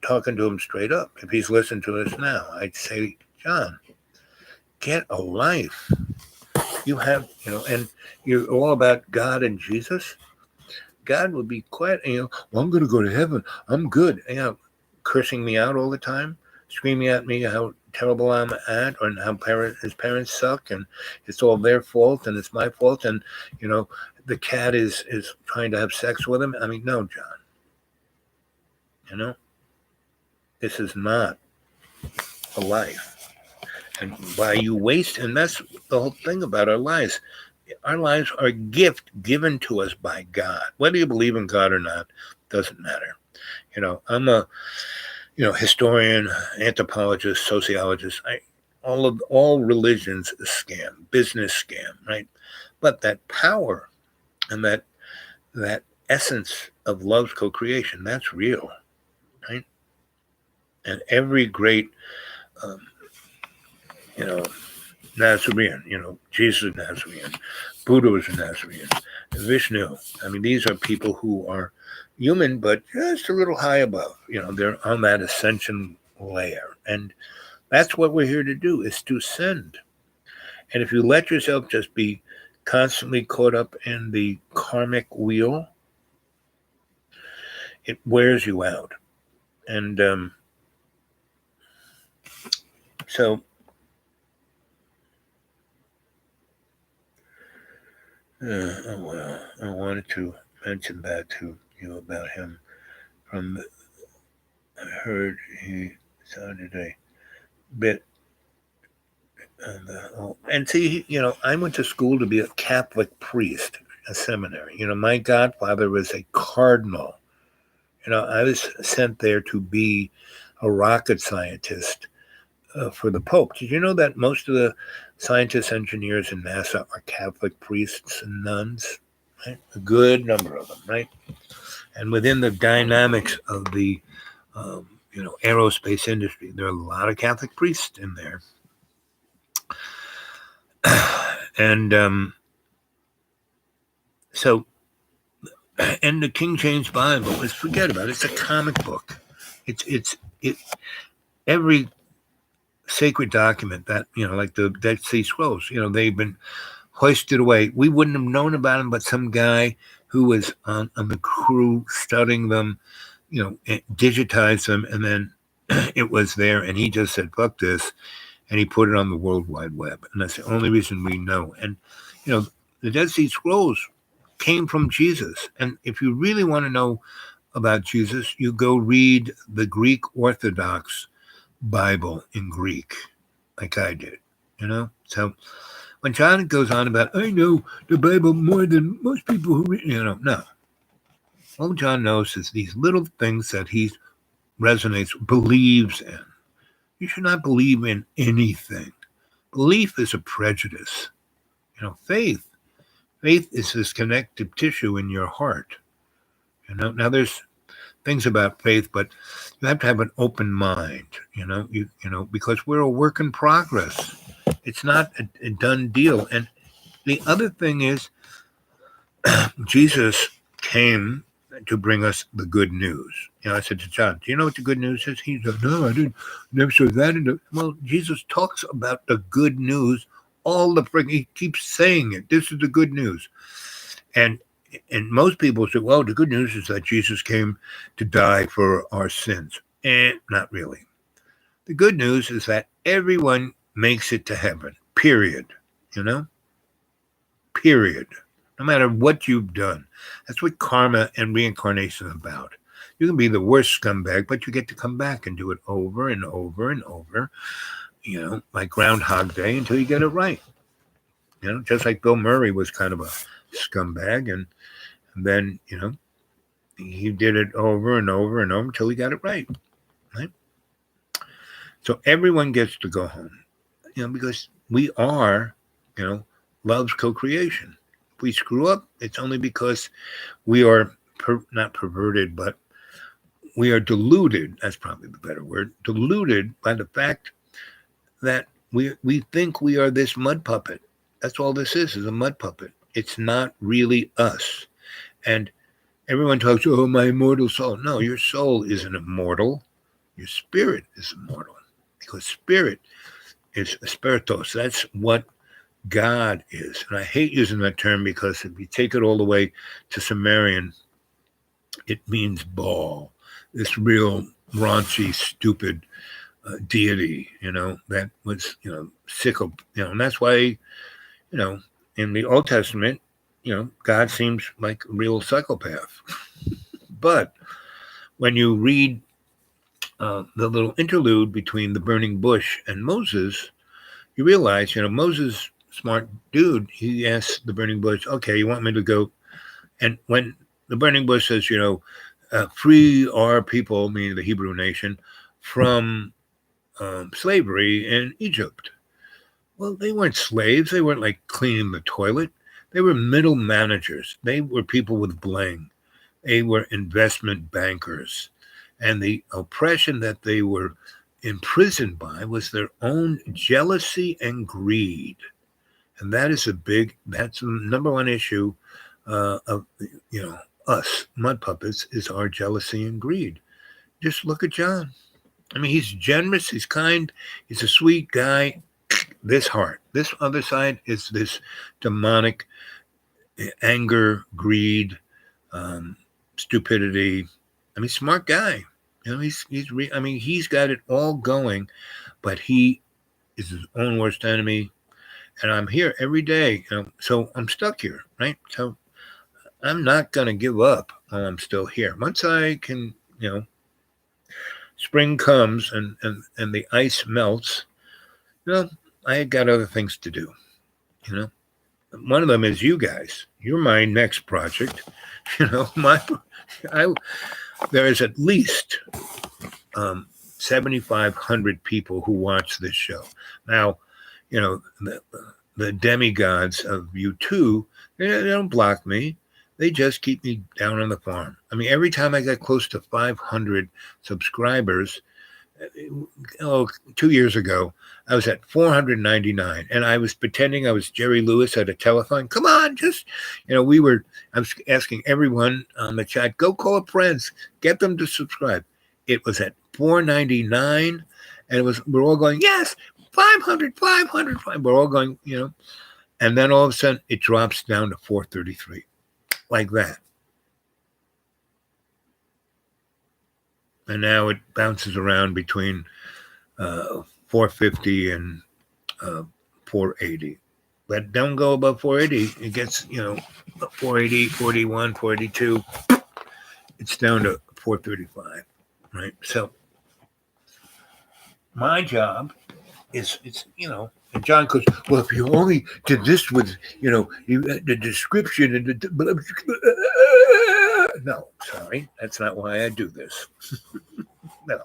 talking to him straight up. If he's listening to us now, I'd say, John, get a life. You have, and you're all about God and Jesus. God will be quite, well, I'm going to go to heaven. I'm good. Cursing me out all the time, screaming at me how terrible I'm at, or how his parents suck, and it's all their fault, and it's my fault, and the cat is trying to have sex with him. I mean, no, John. This is not a life. And by you waste, and that's the whole thing about our lives. Our lives are a gift given to us by God. Whether you believe in God or not, doesn't matter. I'm a historian, anthropologist, sociologist. All religions a scam, business scam, right? But that power and that essence of love's co-creation, that's real, right? And every great, Nazarene, Jesus is Nazarene, Buddha was a Nazarene, Vishnu. I mean, these are people who are human, but just a little high above. They're on that ascension layer. And that's what we're here to do, is to ascend. And if you let yourself just be constantly caught up in the karmic wheel, it wears you out. And so I wanted to mention that to you about him. I heard he sounded a bit and see, I went to school to be a Catholic priest, a seminary. My godfather was a cardinal. I was sent there to be a rocket scientist for the Pope. Did you know that most of the scientists, engineers in NASA are Catholic priests and nuns? Right? A good number of them, right? And within the dynamics of the, aerospace industry, there are a lot of Catholic priests in there. And and the King James Bible is, forget about it. It's a comic book. It's every sacred document that, like the Dead Sea Scrolls, they've been hoisted away. We wouldn't have known about them, but some guy who was on the crew studying them, digitized them, and then it was there, and he just said, fuck this, and he put it on the World Wide Web. And that's the only reason we know. And, the Dead Sea Scrolls came from Jesus. And if you really want to know about Jesus, you go read the Greek Orthodox Bible in Greek, like I did, So when John goes on about, I know the Bible more than most people who read, no. All John knows is these little things that he resonates, believes in. You should not believe in anything. Belief is a prejudice. Faith is this connective tissue in your heart. Now there's things about faith, but you have to have an open mind, because we're a work in progress. It's not a done deal. And the other thing is, Jesus came to bring us the good news. I said to John, do you know what the good news is? He said, no, I didn't. Never saw that. Well, Jesus talks about the good news all the freaking, he keeps saying it. This is the good news. And most people say, well, the good news is that Jesus came to die for our sins. Not really. The good news is that everyone makes it to heaven, period. Period. No matter what you've done. That's what karma and reincarnation is about. You can be the worst scumbag, but you get to come back and do it over and over and over, like Groundhog Day, until you get it right. Just like Bill Murray was kind of a scumbag, and then, he did it over and over and over until he got it right. So everyone gets to go home, because we are, love's co-creation. If we screw up, it's only because we are not perverted, but we are deluded. That's probably the better word. Deluded by the fact that we think we are this mud puppet. That's all this is a mud puppet. It's not really us. And everyone talks, oh, my immortal soul. No, your soul isn't immortal. Your spirit is immortal. Because spirit is spiritos. That's what God is. And I hate using that term because if you take it all the way to Sumerian, it means ball. This real raunchy, stupid deity, that was, sick of, and that's why, in the Old Testament, God seems like a real psychopath. But when you read the little interlude between the burning bush and Moses, you realize, Moses, smart dude, he asks the burning bush, okay, you want me to go? And when the burning bush says, free our people, meaning the Hebrew nation, from slavery in Egypt. Well, they weren't slaves. They weren't like cleaning the toilet. They were middle managers. They were people with bling. They were investment bankers. And the oppression that they were imprisoned by was their own jealousy and greed. And that's the number one issue of, us mud puppets, is our jealousy and greed. Just look at John. I mean, he's generous, he's kind, he's a sweet guy. This heart, this other side is this demonic anger, greed, stupidity. I mean, smart guy. He's got it all going, but he is his own worst enemy. And I'm here every day, so I'm stuck here, right? So I'm not going to give up while I'm still here. Once I can, spring comes and the ice melts, I got other things to do, One of them is you guys. You're my next project. There is at least 7,500 people who watch this show. Now, the demigods of YouTube, they don't block me. They just keep me down on the farm. I mean, every time I got close to 500 subscribers, 2 years ago, I was at 499, and I was pretending I was Jerry Lewis at a telethon. Come on, I was asking everyone on the chat, go call up friends, get them to subscribe. It was at 499, and we're all going, yes, 500, 500, 500. We're all going, and then all of a sudden it drops down to 433, like that. And now it bounces around between 450 and 480. But don't go above 480. It gets, 480, 41, 482. It's down to 435, right? So my job is, and John goes, well, if you only did this with, the description and no, sorry, that's not why I do this. No.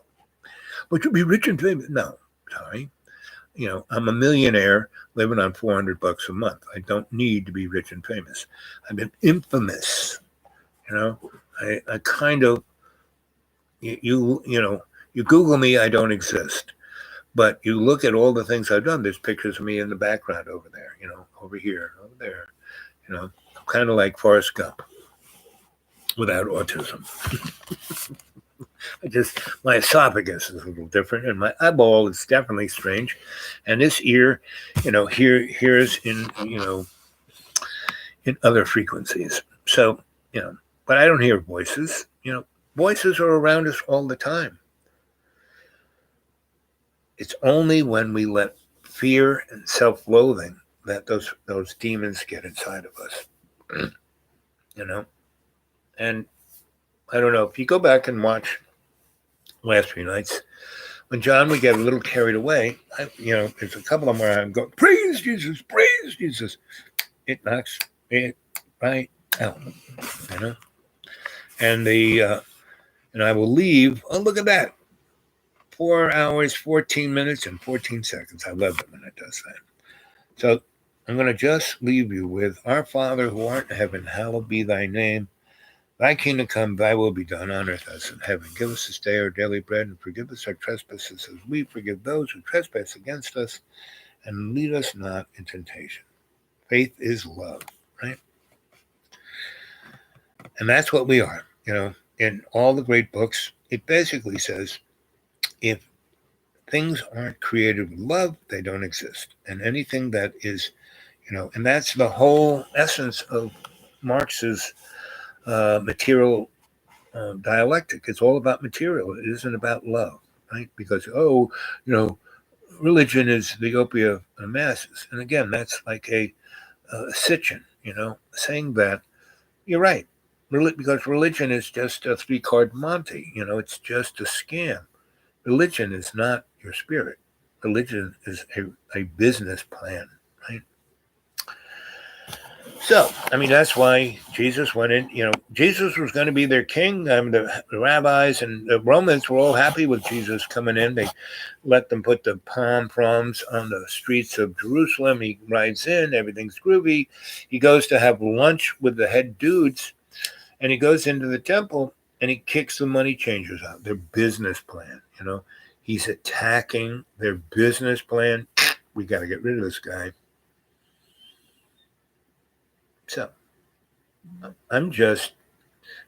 But you'll be rich and famous. No, sorry. I'm a millionaire living on $400 a month. I don't need to be rich and famous. I've been infamous. I kind of, you Google me, I don't exist. But you look at all the things I've done, there's pictures of me in the background over there, over here, over there, kind of like Forrest Gump without autism. My esophagus is a little different, and my eyeball is definitely strange. And this ear, hears in, in other frequencies. So, but I don't hear voices. Voices are around us all the time. It's only when we let fear and self-loathing that those demons get inside of us, And I don't know, if you go back and watch last few nights, when John would get a little carried away, there's a couple of them where I'm going, praise Jesus, praise Jesus. It knocks it right out, And and I will leave. Oh, look at that. 4 hours, 14 minutes, and 14 seconds. I love it when it does that. So I'm going to just leave you with, Our Father who art in heaven, hallowed be thy name. Thy kingdom come, thy will be done on earth as in heaven. Give us this day our daily bread, and forgive us our trespasses as we forgive those who trespass against us. And lead us not in temptation. Faith is love, right? And that's what we are. In all the great books, it basically says, if things aren't created with love, they don't exist. And anything that is, and that's the whole essence of Marx's material dialectic. It's all about material. It isn't about love, right? Because, religion is the opiate of the masses. And again, that's like a Sitchin, saying that you're right. Because religion is just a 3-card Monte. It's just a scam. Religion is not your spirit. Religion is a business plan, right? So, I mean, that's why Jesus went in. Jesus was going to be their king. The rabbis and the Romans were all happy with Jesus coming in. They let them put the palm fronds on the streets of Jerusalem. He rides in, everything's groovy. He goes to have lunch with the head dudes, and he goes into the temple and he kicks the money changers out. Their business plan, he's attacking their business plan. We got to get rid of this guy. So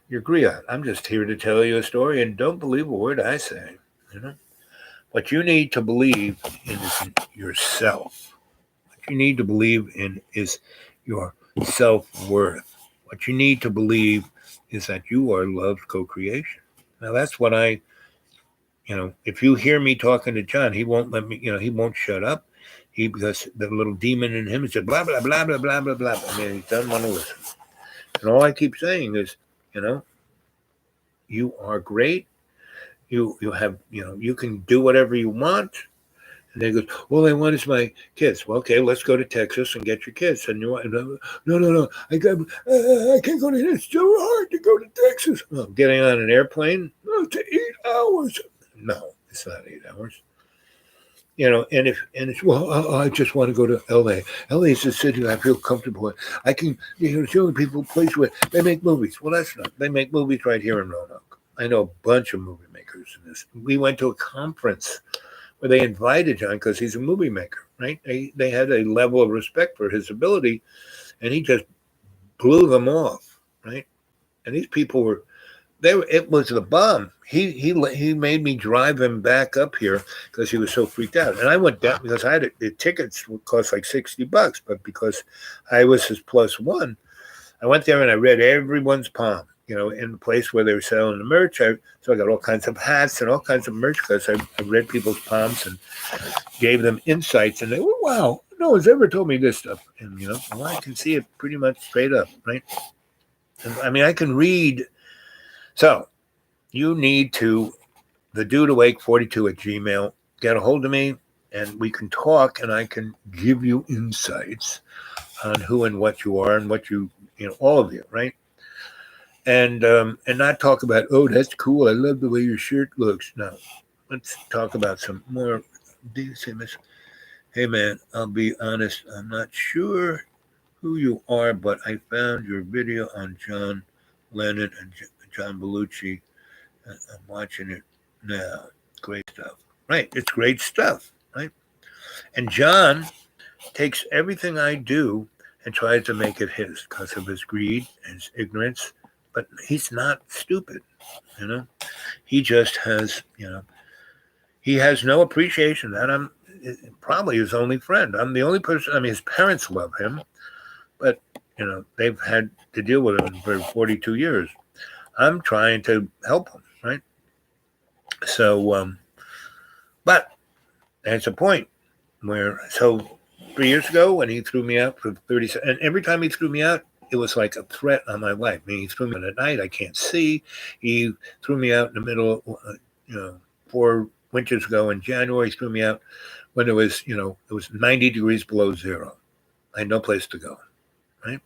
you're Griot. I'm just here to tell you a story, and don't believe a word I say. What you need to believe in is yourself. What you need to believe in is your self-worth. What you need to believe is that you are love's co-creation. Now that's what if you hear me talking to John, he won't let me, he won't shut up. Because the little demon in him said blah, blah, blah, blah, blah, blah, blah. I mean, he doesn't want to listen. And all I keep saying is, you are great. You have, you can do whatever you want. And they go, all I want is my kids. Well, okay, let's go to Texas and get your kids. And no, I can't go to, it's so hard to go to Texas. Oh, getting on an airplane, it's 8 hours. No, it's not 8 hours. And it's, well, I just want to go to LA. LA is a city I feel comfortable in. I can, it's the only place where they make movies. Well, that's not. They make movies right here in Roanoke. I know a bunch of movie makers in this. We went to a conference where they invited John because he's a movie maker, right? They had a level of respect for his ability, and he just blew them off, right? And these people were, it was the bomb. He made me drive him back up here because he was so freaked out. And I went down because the tickets would cost like $60, but because I was his plus one, I went there and I read everyone's palm, in the place where they were selling the merch. So I got all kinds of hats and all kinds of merch because I read people's palms and gave them insights. And they were, wow, no one's ever told me this stuff. And, well, I can see it pretty much straight up, right? And, I mean, I can read. So you need to, the dude awake 42 at Gmail, get a hold of me and we can talk and I can give you insights on who and what you are and what all of you, right? And not talk about, oh, that's cool. I love the way your shirt looks. No, let's talk about some more. Hey man, I'll be honest. I'm not sure who you are, but I found your video on John Lennon and John Belushi. I'm watching it now. Great stuff. Right. It's great stuff. Right. And John takes everything I do and tries to make it his because of his greed and his ignorance. But he's not stupid. He just has, he has no appreciation that I'm probably his only friend. I'm the only person. I mean, his parents love him, but, they've had to deal with him for 42 years. I'm trying to help him, right? So, but there's a point where, 3 years ago when he threw me out for 30 and every time he threw me out, it was like a threat on my life. I mean, he threw me out at night. I can't see. He threw me out in the middle, 4 winters ago in January. He threw me out when it was, it was 90 degrees below zero. I had no place to go, right?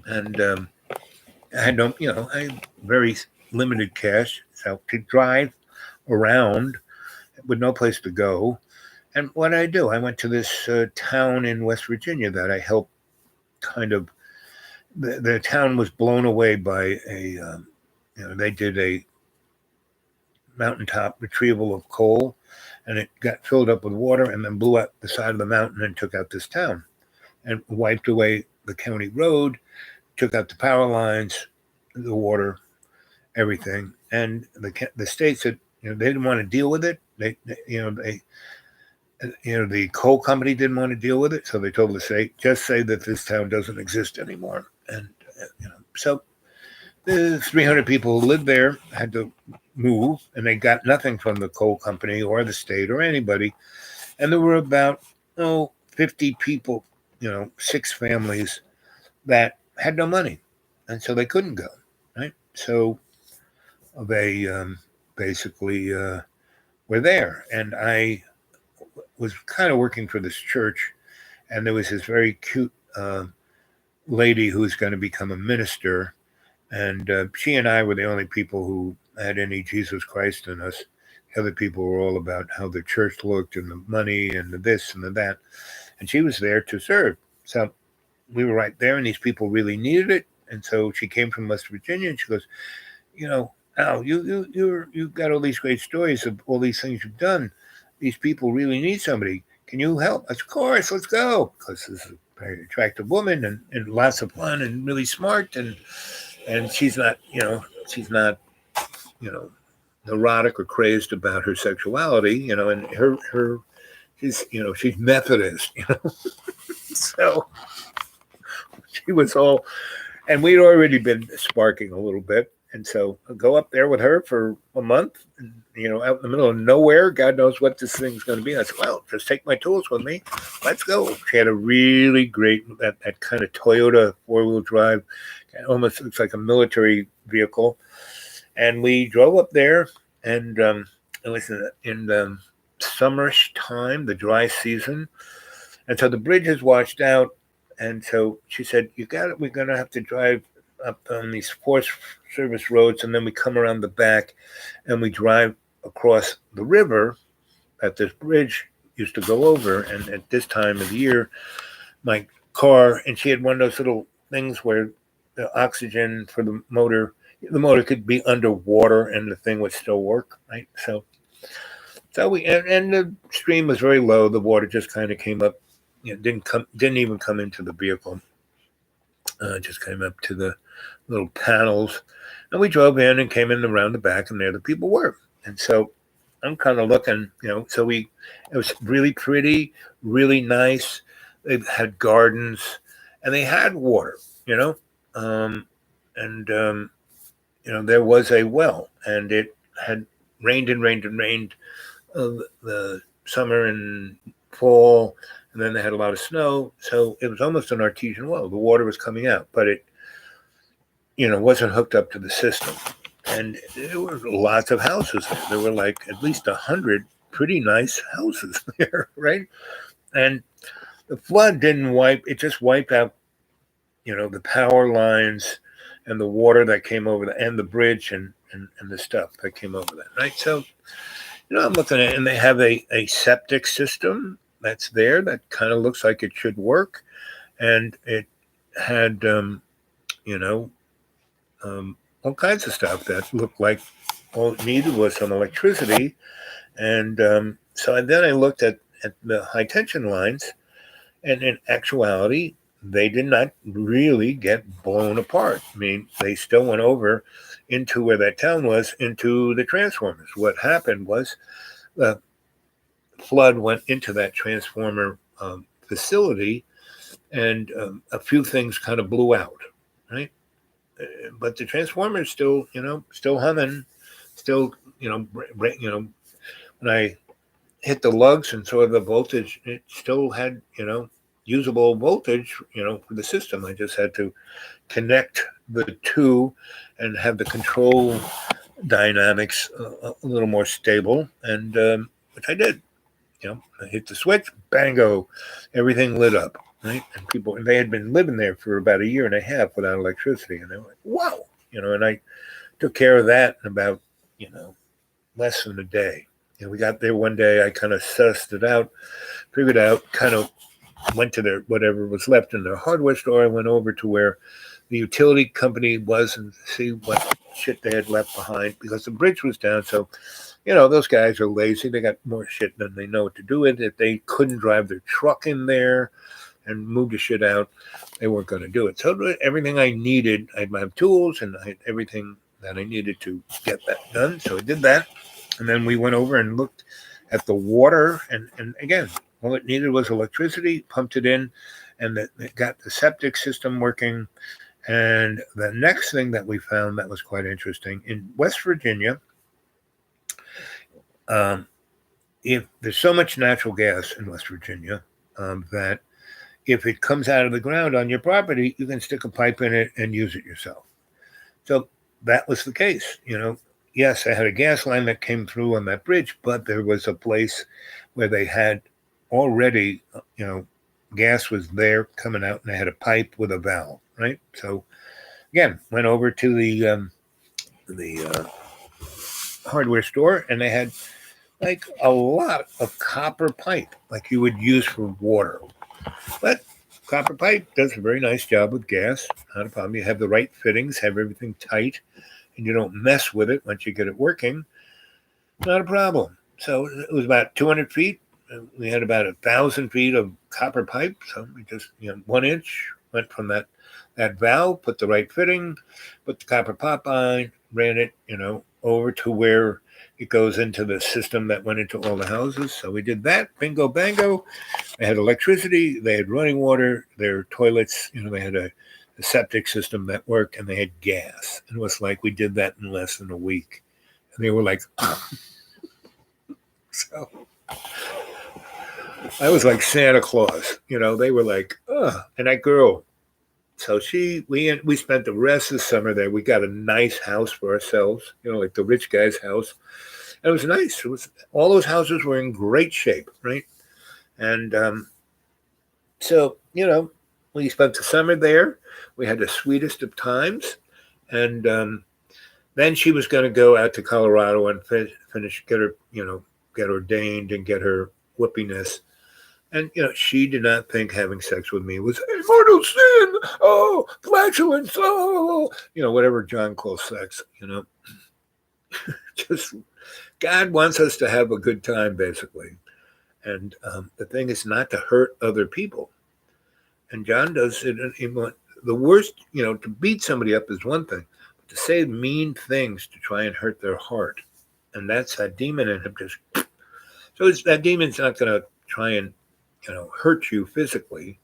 And I had no, I had very limited cash, so to drive around with no place to go. And what did I do? I went to this town in West Virginia that I helped kind of, the town was blown away by they did a mountaintop retrieval of coal and it got filled up with water and then blew up the side of the mountain and took out this town and wiped away the county road, took out the power lines, the water, everything. And the state said, they didn't want to deal with it. The coal company didn't want to deal with it. So they told the state, just say that this town doesn't exist anymore. And, so the 300 people who lived there had to move and they got nothing from the coal company or the state or anybody. And there were about, 50 people, 6 families that had no money. And so they couldn't go, right? So they basically were there, and I was kind of working for this church, and there was this very cute lady who was going to become a minister, and she and I were the only people who had any Jesus Christ in us. The other people were all about how the church looked and the money and the this and the that, and she was there to serve. So we were right there, and these people really needed it, and so she came from West Virginia, and she goes, Al, you've got all these great stories of all these things you've done. These people really need somebody. Can you help? Of course, let's go. Because this is a very attractive woman and lots of fun and really smart, and she's not neurotic or crazed about her sexuality, and her she's Methodist, so she was all, and we'd already been sparking a little bit. And so I'll go up there with her for a month, and, out in the middle of nowhere. God knows what this thing's going to be. I said, well, just take my tools with me. Let's go. She had a really great, that kind of Toyota 4-wheel drive. It almost looks like a military vehicle. And we drove up there, and it was in the summerish time, the dry season. And so the bridge is washed out. And so she said, we're going to have to drive up on these Forest Service roads, and then we come around the back and we drive across the river that this bridge used to go over. And at this time of the year, my car, and she had one of those little things where the oxygen for the motor could be underwater and the thing would still work, right? So we, and the stream was very low. The water just kind of came up, didn't even come into the vehicle. Just came up to the little panels, and we drove in and came in around the back, and there the people were. And so I'm kind of looking, so it was really pretty, really nice. They had gardens, and they had water, there was a well, and it had rained and rained and rained the summer and fall. And then they had a lot of snow, so it was almost an artesian well. The water was coming out, but it, wasn't hooked up to the system. And there were lots of houses there. There were like at least 100 pretty nice houses there, right? And the flood didn't it just wiped out, the power lines and the water that came over and the bridge and the stuff that came over that, right? So, I'm looking at it, and they have a septic system that's there that kind of looks like it should work, and it had all kinds of stuff that looked like all it needed was some electricity. And so then I looked at the high tension lines, and in actuality they did not really get blown apart. I mean, they still went over into where that town was, into the transformers. What happened was the flood went into that transformer facility, and a few things kind of blew out, right? But the transformer is still, still humming, still, when I hit the lugs and saw the voltage, it still had, usable voltage, for the system. I just had to connect the two and have the control dynamics a little more stable, and which I did. I hit the switch, bango, everything lit up, right? And they had been living there for about a year and a half without electricity, and they were like, wow, and I took care of that in about, less than a day. We got there one day, I kind of sussed it out, figured out, kind of went to their, whatever was left in their hardware store. I went over to where the utility company was and see what shit they had left behind, because the bridge was down. So, those guys are lazy. They got more shit than they know what to do with. If they couldn't drive their truck in there and move the shit out, they weren't going to do it. So everything I needed, I had my tools and I had everything that I needed to get that done. So I did that. And then we went over and looked at the water. And again, all it needed was electricity, pumped it in, and it got the septic system working. And the next thing that we found that was quite interesting, in West Virginia, if there's so much natural gas in West Virginia that if it comes out of the ground on your property, you can stick a pipe in it and use it yourself. So that was the case. yes, I had a gas line that came through on that bridge, but there was a place where they had already, gas was there coming out, and they had a pipe with a valve, right? So again, went over to the hardware store, and they had like a lot of copper pipe, like you would use for water. But copper pipe does a very nice job with gas. Not a problem. You have the right fittings, have everything tight, and you don't mess with it once you get it working. Not a problem. So it was about 200 feet. We had about 1,000 feet of copper pipe. So we just, 1 inch went from that valve, put the right fitting, put the copper pop on, ran it, over to where it goes into the system that went into all the houses. So we did that. Bingo, bango. They had electricity. They had running water. Their toilets, they had a septic system that worked, and they had gas. And it was like we did that in less than a week. And they were like, oh. So I was like Santa Claus. They were like, oh. And that girl, so we spent the rest of the summer there. We got a nice house for ourselves, like the rich guy's house. And it was nice. All those houses were in great shape, right? And so, we spent the summer there. We had the sweetest of times. And then she was going to go out to Colorado and finish, get ordained and get her whippiness. And, she did not think having sex with me was a mortal sin. Oh, flatulence. Oh, whatever John calls sex, Just God wants us to have a good time, basically. And the thing is not to hurt other people. And John does it. The worst, to beat somebody up is one thing, but to say mean things to try and hurt their heart. And that's that demon in him. So that demon's not going to try and, hurt you physically.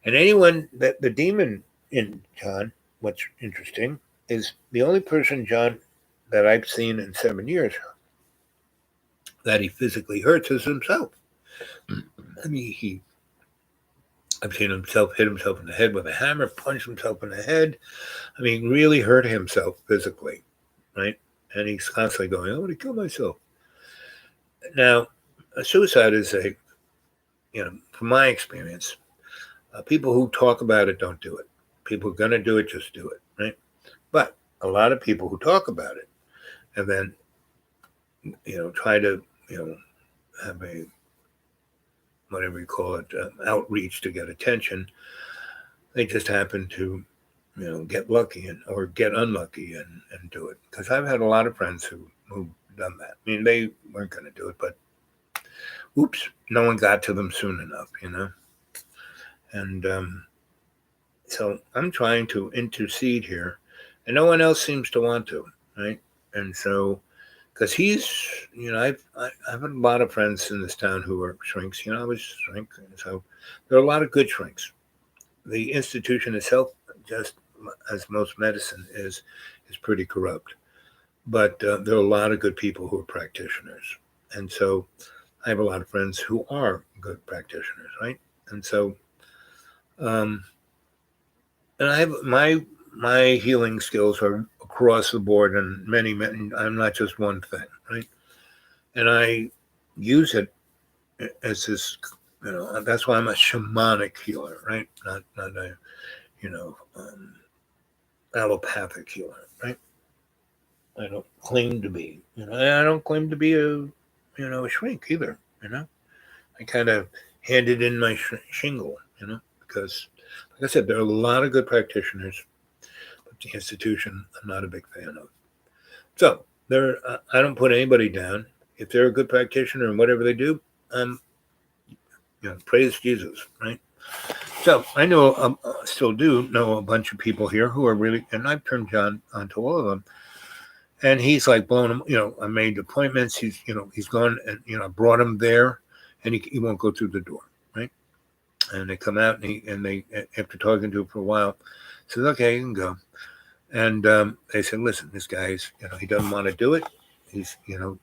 And that the demon in John, what's interesting, is the only person, John, that I've seen in 7 years that he physically hurts is himself. I mean, I've seen himself hit himself in the head with a hammer, punch himself in the head. I mean, really hurt himself physically, right? And he's constantly going, I want to kill myself. Now, suicide is from my experience, people who talk about it don't do it. People who are going to do it, just do it, right? But a lot of people who talk about it and then, try to, have a, whatever you call it, outreach to get attention, they just happen to, get lucky or get unlucky and do it. Because I've had a lot of friends who've done that. I mean, they weren't going to do it, but oops, no one got to them soon enough, And so I'm trying to intercede here, and no one else seems to want to, right? And so, because he's, I've had a lot of friends in this town who are shrinks. I was shrink, so there are a lot of good shrinks. The institution itself, just as most medicine is pretty corrupt. But there are a lot of good people who are practitioners, and so I have a lot of friends who are good practitioners, right? And so, and I have my healing skills are across the board, and many. I'm not just one thing, right? And I use it as this, that's why I'm a shamanic healer, right? Not a, allopathic healer, right? I don't claim to be, I don't claim to be a shrink either, I kind of handed in my shingle, because like I said, there are a lot of good practitioners, but the institution I'm not a big fan of. So I don't put anybody down. If they're a good practitioner and whatever they do, praise Jesus, right? So I still do know a bunch of people here who are really, and I've turned John onto all of them. And he's like blowing him, I made appointments. He's gone and, I brought him there, and he won't go through the door, right? And they come out and they, after talking to him for a while, says, okay, you can go. And they said, listen, this guy's, he doesn't want to do it. He's,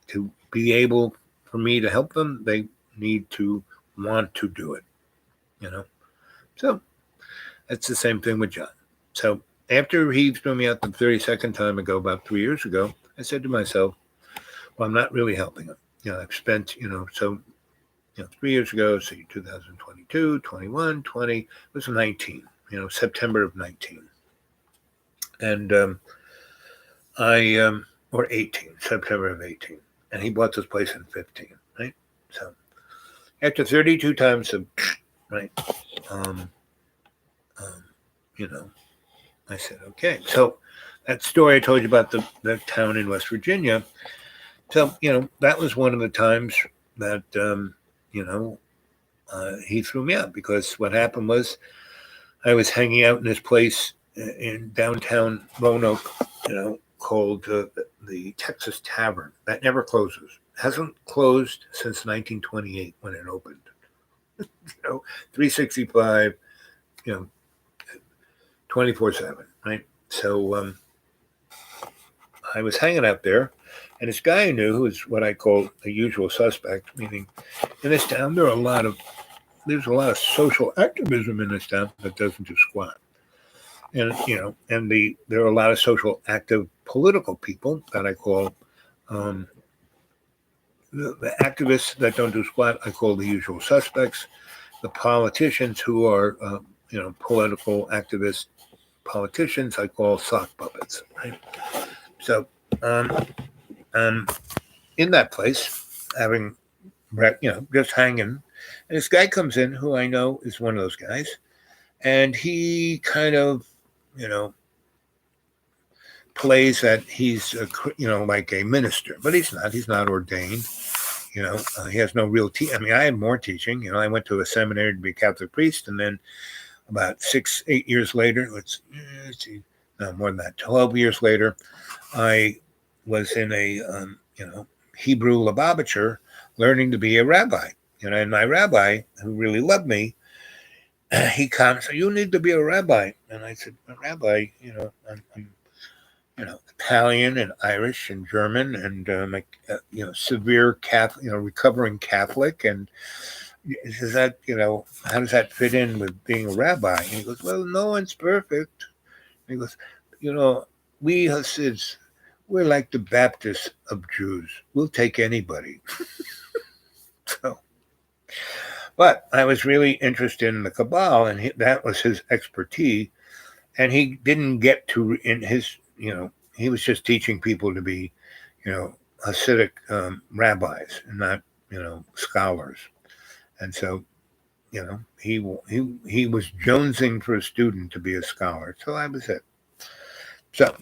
to be able for me to help them, they need to want to do it, So that's the same thing with John. So after he threw me out the 32nd time ago, about 3 years ago, I said to myself, well, I'm not really helping him. I've spent, 3 years ago, so 2022, 21, 20, it was 19, September of 19. And or 18, September of 18. And he bought this place in 15, right? So after 32 times of, right, I said, okay. So that story I told you about the town in West Virginia. So, that was one of the times that, he threw me out, because what happened was I was hanging out in this place in downtown Roanoke, called the Texas Tavern. That never closes. Hasn't closed since 1928 when it opened. 365, 24/7, right? So I was hanging out there, and this guy I knew, who was what I call a usual suspect, meaning in this town there's a lot of social activism in this town that doesn't do squat. And there are a lot of social active political people that I call the activists that don't do squat. I call the usual suspects. The politicians who are political activist politicians, I call sock puppets. Right? So in that place, having just hanging, and this guy comes in who I know is one of those guys, and he kind of plays that he's like a minister, but he's not. He's not ordained. He has no real I mean, I had more teaching. I went to a seminary to be a Catholic priest, and then about 8 years later, more than that, 12 years later, I was in a Hebrew Lubavitcher learning to be a rabbi. And my rabbi, who really loved me, he comes, so you need to be a rabbi. And I said, a rabbi, I'm Italian and Irish and German, and severe Catholic, recovering Catholic. And is that, how does that fit in with being a rabbi? And he goes, well, no one's perfect. And he goes, we Hasids, we're like the Baptists of Jews. We'll take anybody. But I was really interested in the Kabbalah, and that was his expertise. And he didn't get to, in his, he was just teaching people to be, Hasidic rabbis and not, scholars. And so, he was jonesing for a student to be a scholar. So that was it. So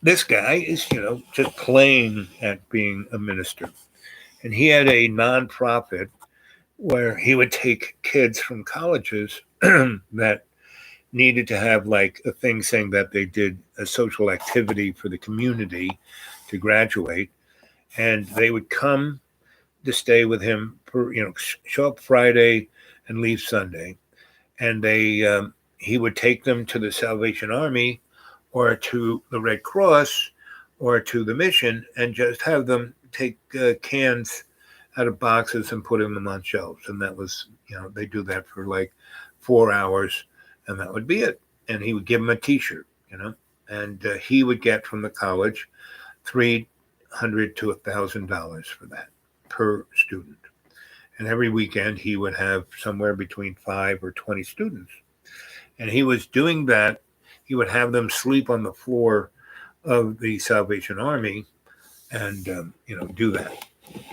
this guy is, just playing at being a minister. And he had a nonprofit where he would take kids from colleges that needed to have like a thing saying that they did a social activity for the community to graduate. And they would come to stay with him for, show up Friday and leave Sunday. And he would take them to the Salvation Army or to the Red Cross or to the mission, and just have them take cans out of boxes and put them on shelves. And that was, they do that for like 4 hours, and that would be it. And he would give them a T-shirt, and he would get from the college $300 to $1,000 for that per student. And every weekend he would have somewhere between 5 or 20 students. And he was doing that. He would have them sleep on the floor of the Salvation Army and, do that.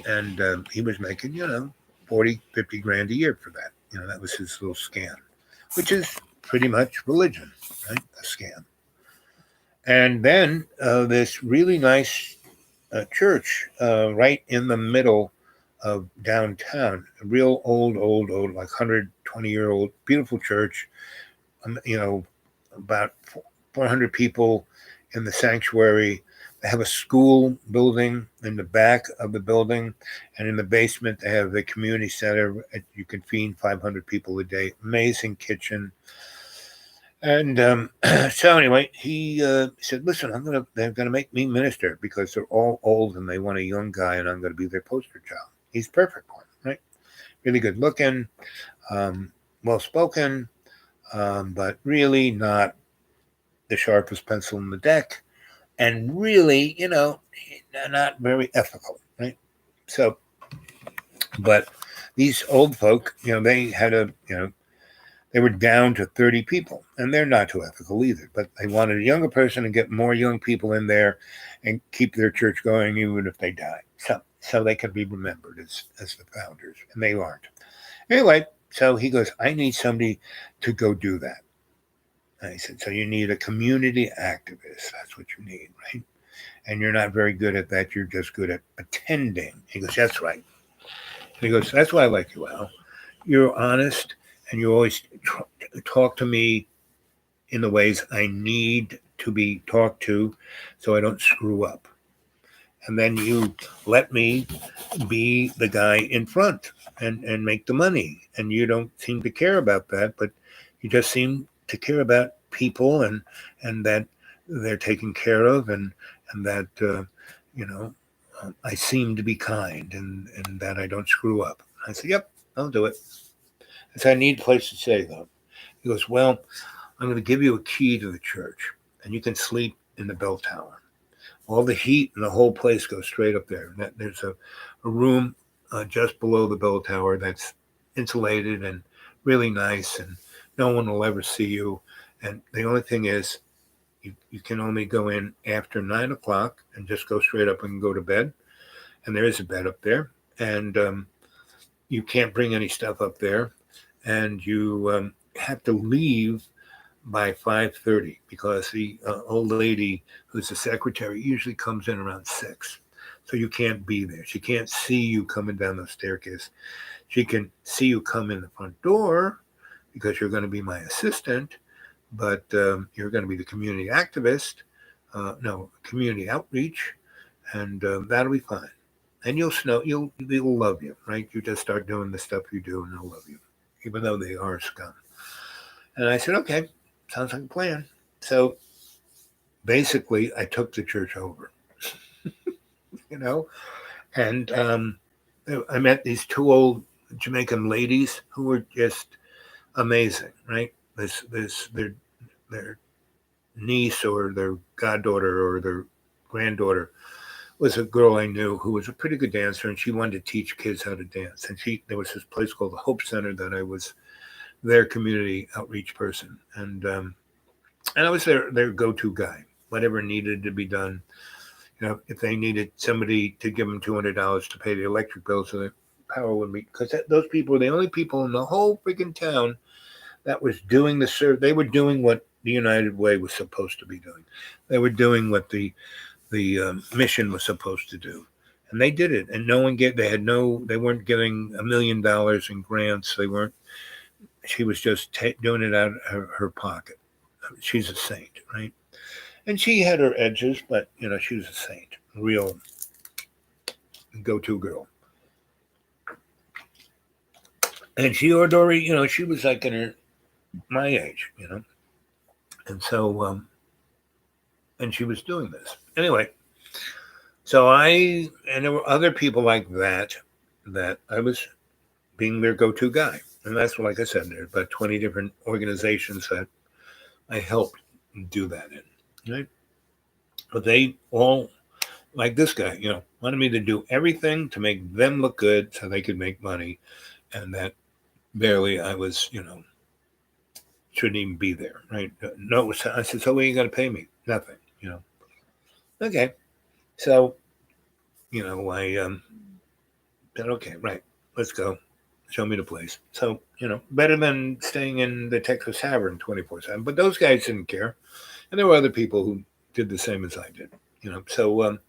And he was making, 40, 50 grand a year for that. That was his little scam, which is pretty much religion, right? A scam. And then this really nice church right in the middle of downtown, a real old, like 120-year-old, beautiful church, about 400 people in the sanctuary. They have a school building in the back of the building, and in the basement they have the community center. You can feed 500 people a day. Amazing kitchen. And so anyway, he said, listen, they're gonna make me minister because they're all old and they want a young guy, and I'm gonna be their poster child. He's perfect one, right? Really good looking, well spoken, but really not the sharpest pencil in the deck. and really, not very ethical, right? So, but these old folk, they had they were down to 30 people, and they're not too ethical either. But they wanted a younger person and get more young people in there and keep their church going even if they die. So they could be remembered as the founders, and they aren't. Anyway, so he goes, I need somebody to go do that. And I said, so you need a community activist. That's what you need, right? And you're not very good at that. You're just good at attending. He goes, that's right. And he goes, that's why I like you, Al. You're honest, and you always talk to me in the ways I need to be talked to so I don't screw up. And then you let me be the guy in front and make the money. And you don't seem to care about that, but you just seem to care about people and that they're taken care of and that, I seem to be kind and that I don't screw up. I said, yep, I'll do it. I said, I need a place to stay, though. He goes, well, I'm going to give you a key to the church, and you can sleep in the bell tower. All the heat in the whole place goes straight up there. And there's a room just below the bell tower that's insulated and really nice, and no one will ever see you. And the only thing is, you can only go in after 9 o'clock and just go straight up and go to bed. And there is a bed up there. And you can't bring any stuff up there. And you have to leave by 5:30 because the old lady who's the secretary usually comes in around 6. So you can't be there. She can't see you coming down the staircase. She can see you come in the front door because you're going to be my assistant, but you're going to be the community activist, community outreach, and that'll be fine. And they'll love you, right? You just start doing the stuff you do, and they'll love you, even though they are scum. And I said, okay, sounds like a plan. So basically, I took the church over, and I met these 2 old Jamaican ladies who were just amazing, right? Their niece or their goddaughter or their granddaughter was a girl I knew who was a pretty good dancer, and she wanted to teach kids how to dance. And there was this place called the Hope Center that I was their community outreach person, and I was their go-to guy. Whatever needed to be done, if they needed somebody to give them $200 to pay the electric bill so the power would be, because those people were the only people in the whole freaking town that was doing they were doing what the United Way was supposed to be doing. They were doing what the mission was supposed to do, and they did it. And they weren't getting $1 million in grants. She was just doing it out of her pocket. She's a saint, right? And she had her edges, but she was a saint, a real go-to girl. And Dory, she was like in my age, and so and she was doing this anyway. So and there were other people like that I was being their go-to guy, and that's like I said, there's about 20 different organizations that I helped do that in, right? But they all, like this guy, wanted me to do everything to make them look good so they could make money, and that barely I was, shouldn't even be there, right? No, I said, so what are you going to pay me? Nothing, Okay. So, I said, okay, right, let's go. Show me the place. So, better than staying in the Texas Tavern 24/7. But those guys didn't care. And there were other people who did the same as I did, So,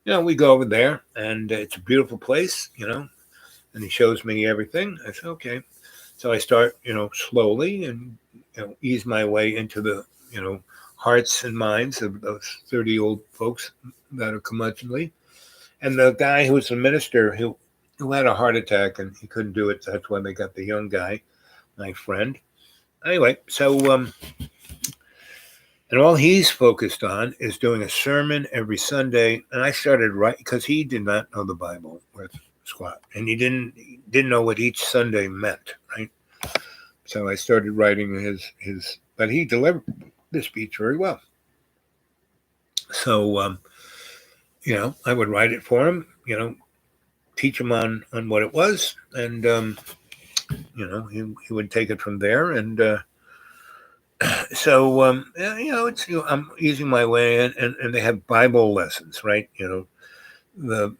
we go over there, and it's a beautiful place, and he shows me everything. I said, okay. So I start, slowly and, ease my way into the, hearts and minds of those 30-old folks that are curmudgeonly. And the guy who was the minister who had a heart attack and he couldn't do it. So that's why they got the young guy, my friend. Anyway, so and all he's focused on is doing a sermon every Sunday. And I started writing because he did not know the Bible worth squat, and he didn't know what each Sunday meant, right? So I started writing his, but he delivered the speech very well. So, I would write it for him, teach him on what it was, and he would take it from there. And so, I'm easing my way in, and they have Bible lessons, right? The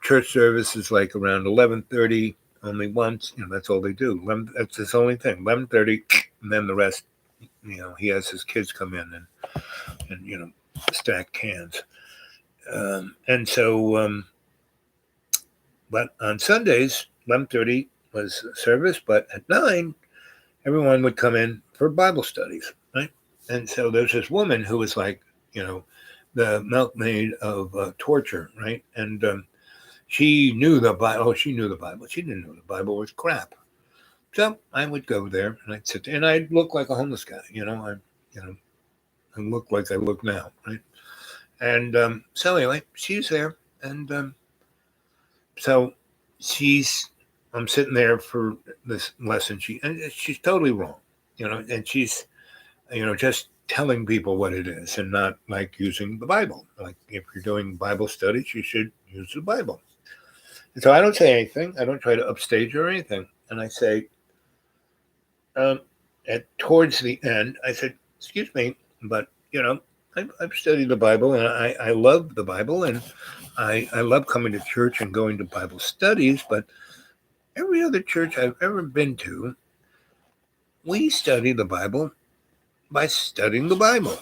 church service is like around 11:30, only once. That's all they do. That's his only thing. 11:30, and then the rest. He has his kids come in and stack cans. And so, but on Sundays, 11:30 was service, but at 9, everyone would come in for Bible studies, right? And so there's this woman who was like, the milkmaid of torture, right? And she knew the Bible. Oh, she knew the Bible. She didn't know the Bible was crap. So I would go there and I'd sit there and I'd look like a homeless guy, I look like I look now, right? And so anyway, she's there, and so I'm sitting there for this lesson. She's totally wrong, and she's, just telling people what it is and not like using the Bible. Like if you're doing Bible studies, you should use the Bible. And so I don't say anything. I don't try to upstage or anything. And I say, towards the end, I said, excuse me, but, I've studied the Bible and I love the Bible and I love coming to church and going to Bible studies, but every other church I've ever been to, we study the Bible by studying the Bible.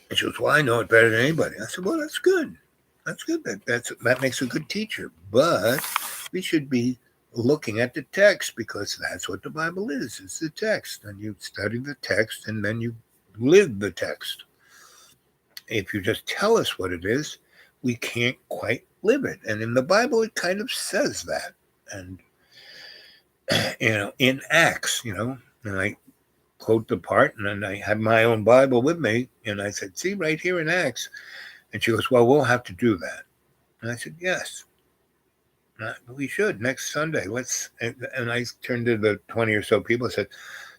And she goes, well, I know it better than anybody. I said, well, that's good. That's good. That makes a good teacher. But we should be looking at the text because that's what the Bible is. It's the text. And you study the text and then you live the text. If you just tell us what it is, we can't quite live it. And in the Bible, it kind of says that. And, in Acts, and I quote the part, and then I had my own Bible with me, and I said, see, right here in Acts. And she goes, well, we'll have to do that. And I said, yes, we should next Sunday. And I turned to the 20 or so people and said,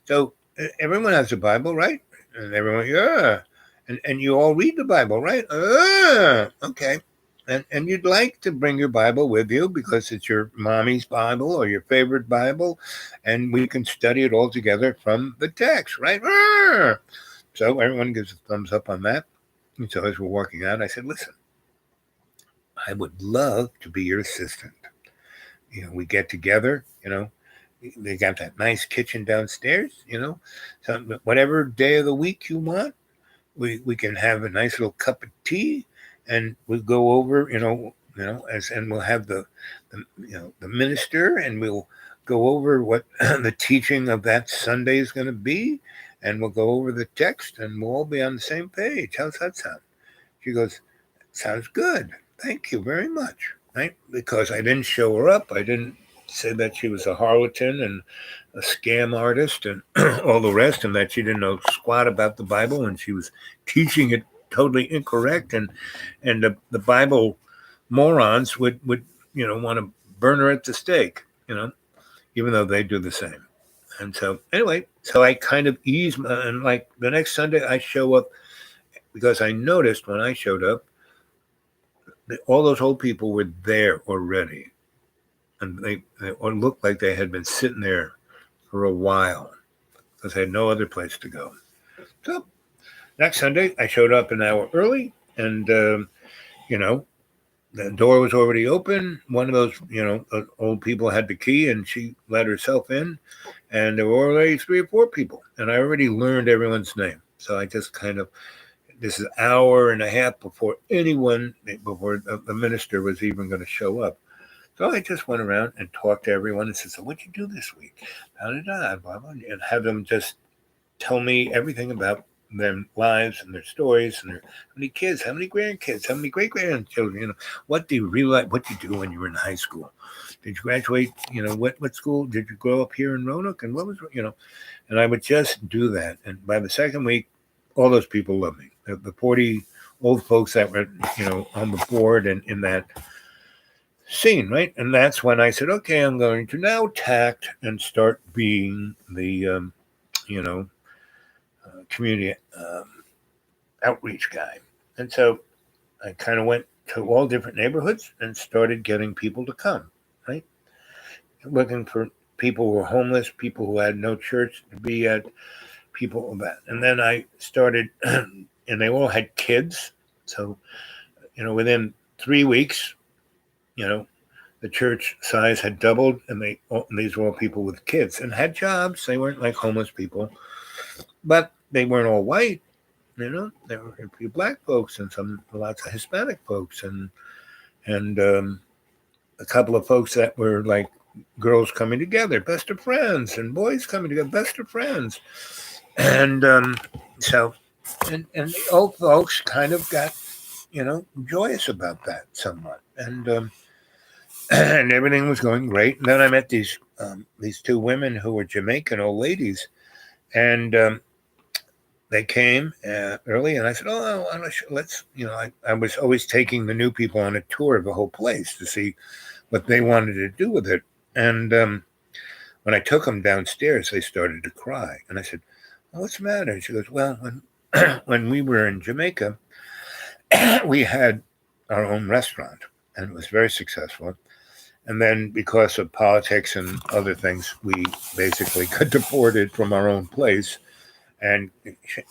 so everyone has a Bible, right? And everyone, yeah. And you all read the Bible, right? Okay. And you'd like to bring your Bible with you because it's your mommy's Bible or your favorite Bible, and we can study it all together from the text, right? So everyone gives a thumbs up on that. And so as we're walking out, I said, listen, I would love to be your assistant. We get together, they got that nice kitchen downstairs, so whatever day of the week you want, we can have a nice little cup of tea and we'll go over, and we'll have the minister and we'll go over what the teaching of that Sunday is going to be. And we'll go over the text and we'll all be on the same page. How's that sound? She goes, sounds good. Thank you very much. Right? Because I didn't show her up. I didn't say that she was a harlot and a scam artist and all the rest, and that she didn't know squat about the Bible and she was teaching it totally incorrect. And the Bible morons would want to burn her at the stake, even though they do the same. And so anyway, so I kind of ease and like the next Sunday I show up because I noticed when I showed up, all those old people were there already. And they looked like they had been sitting there for a while because they had no other place to go. So next Sunday I showed up an hour early and, the door was already open. One of those, old people had the key and she let herself in. And there were already 3 or 4 people. And I already learned everyone's name. So I just this is an hour and a half before the minister was even going to show up. So I just went around and talked to everyone and said, so what'd you do this week? How did I, blah, blah, and have them just tell me everything about their lives and their stories and how many kids, how many grandkids, how many great-grandchildren, what do you realize, what did you do when you were in high school? Did you graduate, what school, did you grow up here in Roanoke? And what was, and I would just do that. And by the second week, all those people loved me. The 40 old folks that were, on the board and in that scene, right? And that's when I said, okay, I'm going to now tact and start being the, community outreach guy. And so I kind of went to all different neighborhoods and started getting people to come, right? Looking for people who were homeless, people who had no church to be at, people of that. And then I started, and they all had kids. So, within 3 weeks, the church size had doubled, and these were all people with kids and had jobs. They weren't like homeless people, but they weren't all white. There were a few black folks and lots of Hispanic folks and a couple of folks that were like girls coming together, best of friends, and boys coming together, best of friends. And so the old folks kind of got, joyous about that somewhat. And everything was going great. And then I met these two women who were Jamaican old ladies, and they came early, and I said, "Oh, let's." I was always taking the new people on a tour of the whole place to see what they wanted to do with it. And when I took them downstairs, they started to cry, and I said, "Oh, what's the matter?" And she goes, "Well, when we were in Jamaica, we had our own restaurant, and it was very successful. And then because of politics and other things, we basically got deported from our own place and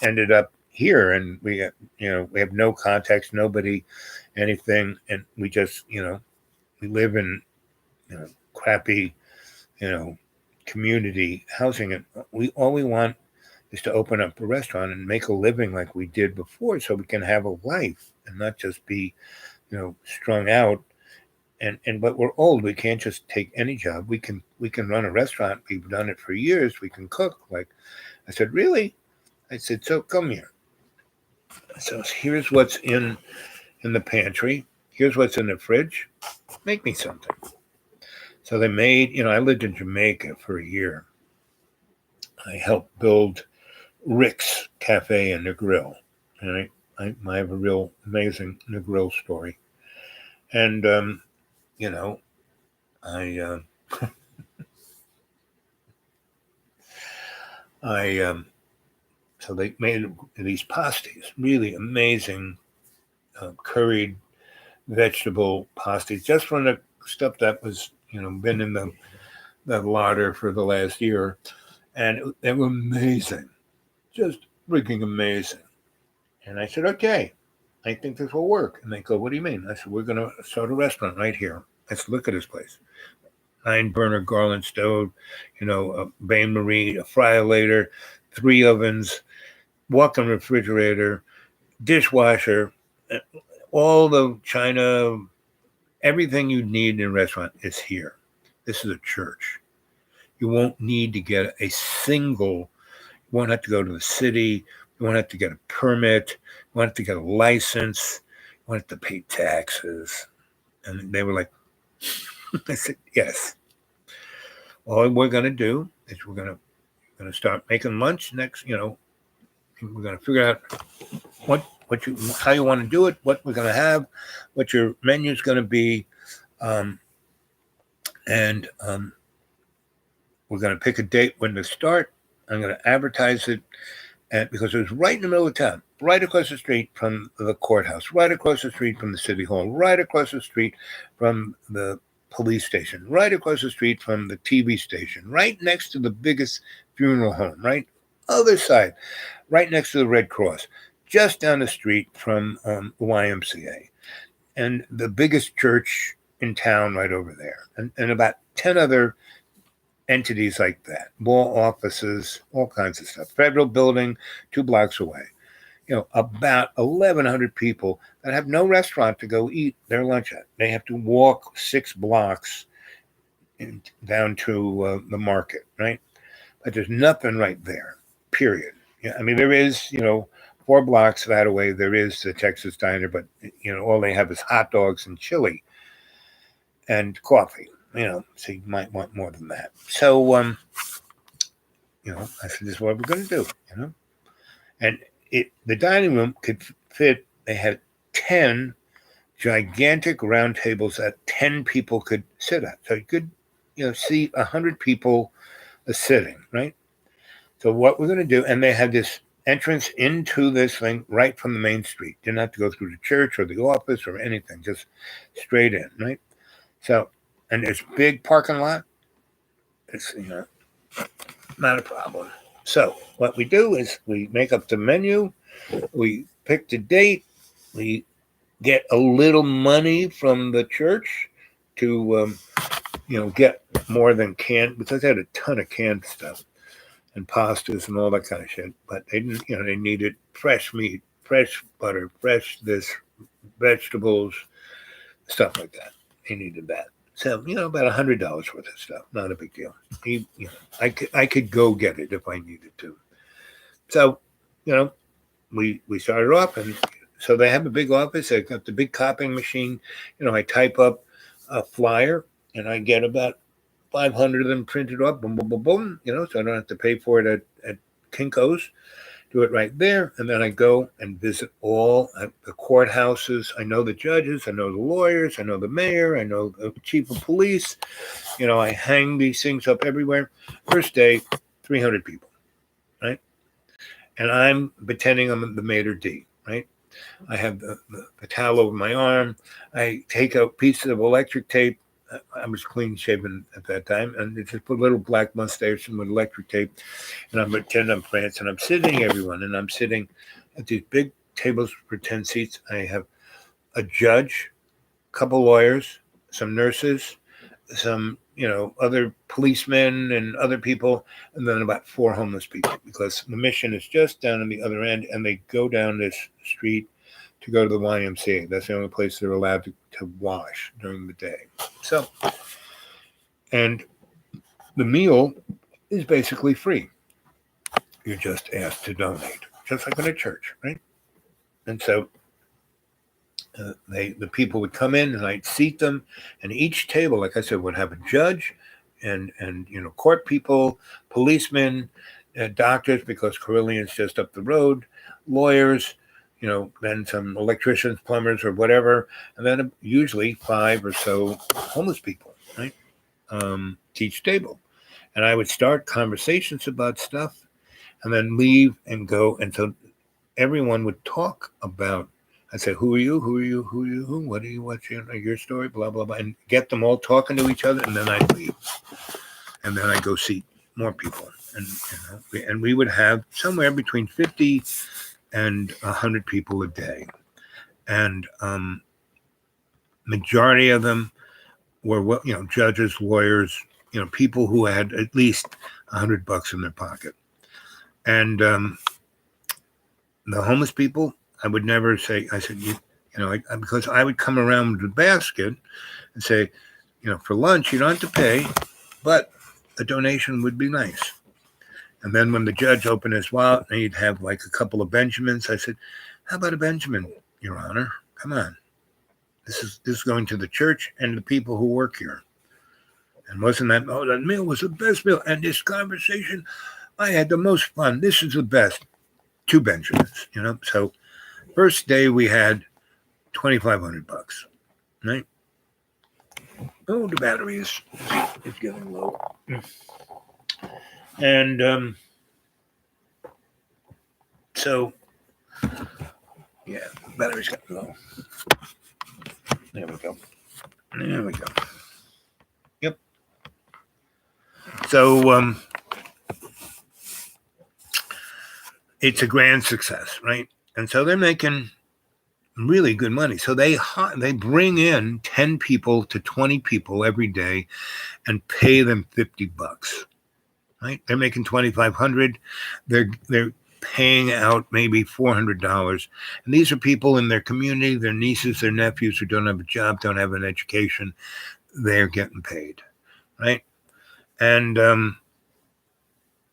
ended up here. And we have no context, nobody, anything. And we just, we live in, crappy, community housing. And all we want is to open up a restaurant and make a living like we did before, so we can have a life and not just be, strung out. But we're old. We can't just take any job. We can run a restaurant. We've done it for years. We can cook." Like, I said, "Really?" I said, "So come here. So here's what's in the pantry. Here's what's in the fridge. Make me something." So they made. I lived in Jamaica for a year. I helped build Rick's Cafe and Negril, and I have a real amazing Negril story. And so they made these pasties, really amazing curried vegetable pasties, just from the stuff that was, been in the larder for the last year. And they were amazing, just freaking amazing. And I said, "Okay, I think this will work." And they go, "What do you mean?" I said, "We're going to start a restaurant right here. Let's look at this place. 9-burner Garland stove, a bain marie, a fryer-later, 3 ovens, walk-in refrigerator, dishwasher, all the china, everything you need in a restaurant is here. This is a church. You won't need to get you won't have to go to the city. You won't have to get a permit. You won't have to get a license. You won't have to pay taxes." And they were like, I said, "Yes. All we're going to do is we're going to start making lunch next. We're going to figure out how you want to do it, what we're going to have, what your menu is going to be, and we're going to pick a date when to start. I'm going to advertise it, and because it was right in the middle of town, right across the street from the courthouse, right across the street from the city hall, right across the street from the police station, right across the street from the TV station, right next to the biggest funeral home, right other side, right next to the Red Cross, just down the street from the YMCA, and the biggest church in town right over there, and about 10 other entities like that, more offices, all kinds of stuff. Federal building 2 blocks away. About 1,100 people that have no restaurant to go eat their lunch at. They have to walk 6 blocks down to the market, right? But there's nothing right there, period. I mean, there is, 4 blocks that away, there is the Texas Diner, but, all they have is hot dogs and chili and coffee, so you might want more than that. So, I said, "This is what we're going to do," And the dining room could fit, they had 10 gigantic round tables that 10 people could sit at. So you could, seat 100 people a sitting, right? So what we're going to do, and they had this entrance into this thing right from the main street. Didn't have to go through the church or the office or anything, just straight in, right? So, and there's big parking lot. It's, not a problem. So what we do is we make up the menu, we pick the date, we get a little money from the church to, get more than canned, because they had a ton of canned stuff and pastas and all that kind of shit. But they didn't, they needed fresh meat, fresh butter, fresh this, vegetables, stuff like that. They needed that. So, about $100 worth of stuff. Not a big deal. I could go get it if I needed to. So, we started off, and so they have a big office. They've got the big copying machine. I type up a flyer, and I get about 500 of them printed up, boom, boom, boom, boom, so I don't have to pay for it at Kinko's. Do it right there, and then I go and visit all the courthouses. I know the judges, I know the lawyers, I know the mayor, I know the chief of police. I hang these things up everywhere. First day, 300 people, right? And I'm pretending I'm the maitre d', right? I have the towel over my arm. I take out pieces of electric tape. I was clean shaven at that time, and they just put a little black mustache and with electric tape, and I'm pretending I'm France, and I'm sitting everyone, and I'm sitting at these big tables for 10 seats. I have a judge, a couple lawyers, some nurses, some other policemen and other people, and then about 4 homeless people, because the mission is just down on the other end, and they go down this street to go to the YMCA. That's the only place they're allowed to wash during the day. So, and the meal is basically free. You're just asked to donate, just like in a church, right? And so the people would come in, and I'd seat them, and each table, like I said, would have a judge and court people, policemen, doctors, because Carillion's just up the road, lawyers, then some electricians, plumbers, or whatever, and then usually 5 or so homeless people, right? To each table. And I would start conversations about stuff and then leave and go. And so everyone would talk about, I'd say, who are you? Who are you? Who are you? Who? What are you? What's your story? Blah, blah, blah. And get them all talking to each other. And then I'd leave. And then I'd go see more people. And we would have somewhere between 50 and 100 people a day. And majority of them were, judges, lawyers, people who had at least $100 in their pocket. And the homeless people, I would never say, I said, because I would come around with a basket and say, for lunch, you don't have to pay, but a donation would be nice. And then when the judge opened his wallet, and he'd have like a couple of Benjamins, I said, how about a Benjamin, Your Honor? Come on. This is going to the church and the people who work here. And wasn't that, that meal was the best meal. And this conversation, I had the most fun. This is the best. 2 Benjamins, So first day we had $2,500, right? Oh, the battery is getting low. And so, yeah, battery's getting low. There we go. Yep. So, it's a grand success, right? And so they're making really good money. So they bring in 10 people to 20 people every day and pay them $50, right? They're making $2,500. They're paying out maybe $400. And these are people in their community, their nieces, their nephews who don't have a job, don't have an education. They're getting paid, right? And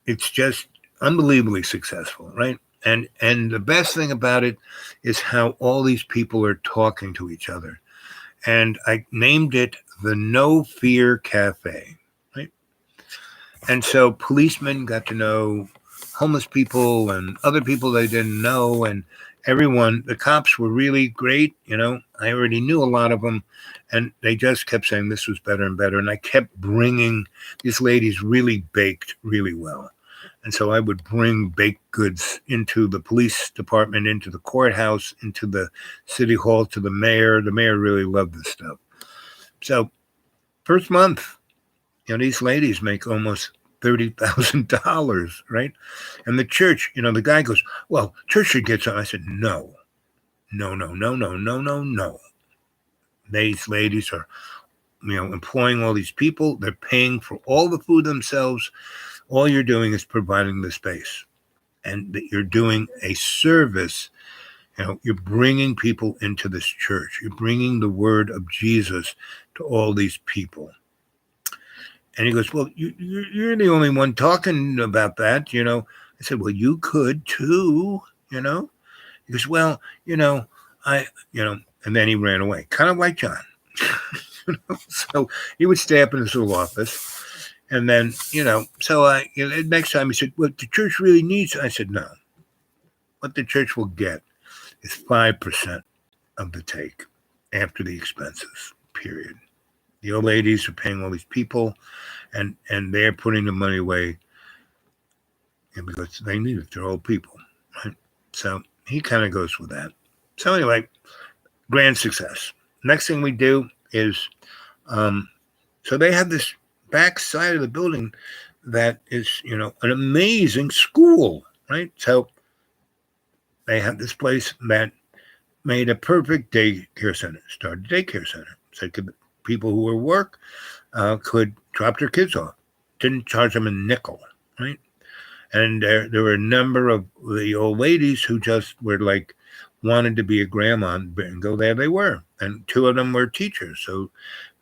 it's just unbelievably successful, right? And the best thing about it is how all these people are talking to each other. And I named it the No Fear Cafe, right? And so policemen got to know homeless people and other people they didn't know, and everyone, the cops were really great. I already knew a lot of them, and they just kept saying this was better and better. And I kept bringing, these ladies really baked really well. And so I would bring baked goods into the police department, into the courthouse, into the city hall, to the mayor. The mayor really loved this stuff. So first month, these ladies make almost $30,000, right? And the church, the guy goes, well, church should get some. I said, no. These ladies are, employing all these people. They're paying for all the food themselves. All you're doing is providing the space, and that you're doing a service. You're bringing people into this church. You're bringing the word of Jesus to all these people. And he goes, well, you're the only one talking about that, I said, well, you could too, He goes, well, and then he ran away, kind of like John. So he would stay up in his little office. And then, so next time he said, well, the church really needs it. I said, no. What the church will get is 5% of the take after the expenses, period. The old ladies are paying all these people, and they're putting the money away because they need it. They're old people, right? So he kind of goes with that. So anyway, grand success. Next thing we do is, so they have this back side of the building that is, an amazing school, right? So they have this place that made a perfect daycare center, started a daycare center. So people who were work could drop their kids off. Didn't charge them a nickel, right? And there were a number of the old ladies who just were like, wanted to be a grandma, and go there they were. And two of them were teachers. So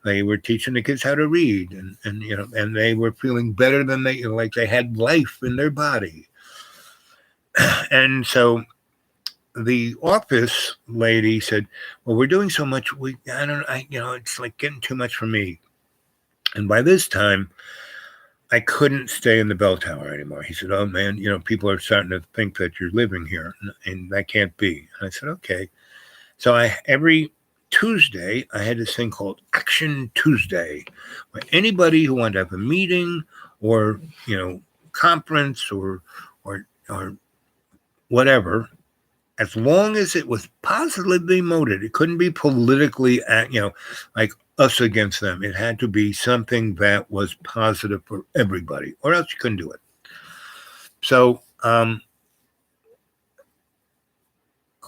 they were teaching the kids how to read, and they were feeling better than they had life in their body. And so the office lady said, well, we're doing so much. It's like getting too much for me. And by this time, I couldn't stay in the bell tower anymore. He said, oh man, people are starting to think that you're living here, and that can't be. And I said, okay. So every Tuesday, I had this thing called Action Tuesday, where anybody who wanted to have a meeting or, conference or whatever, as long as it was positively motivated, it couldn't be politically, like us against them. It had to be something that was positive for everybody, or else you couldn't do it. So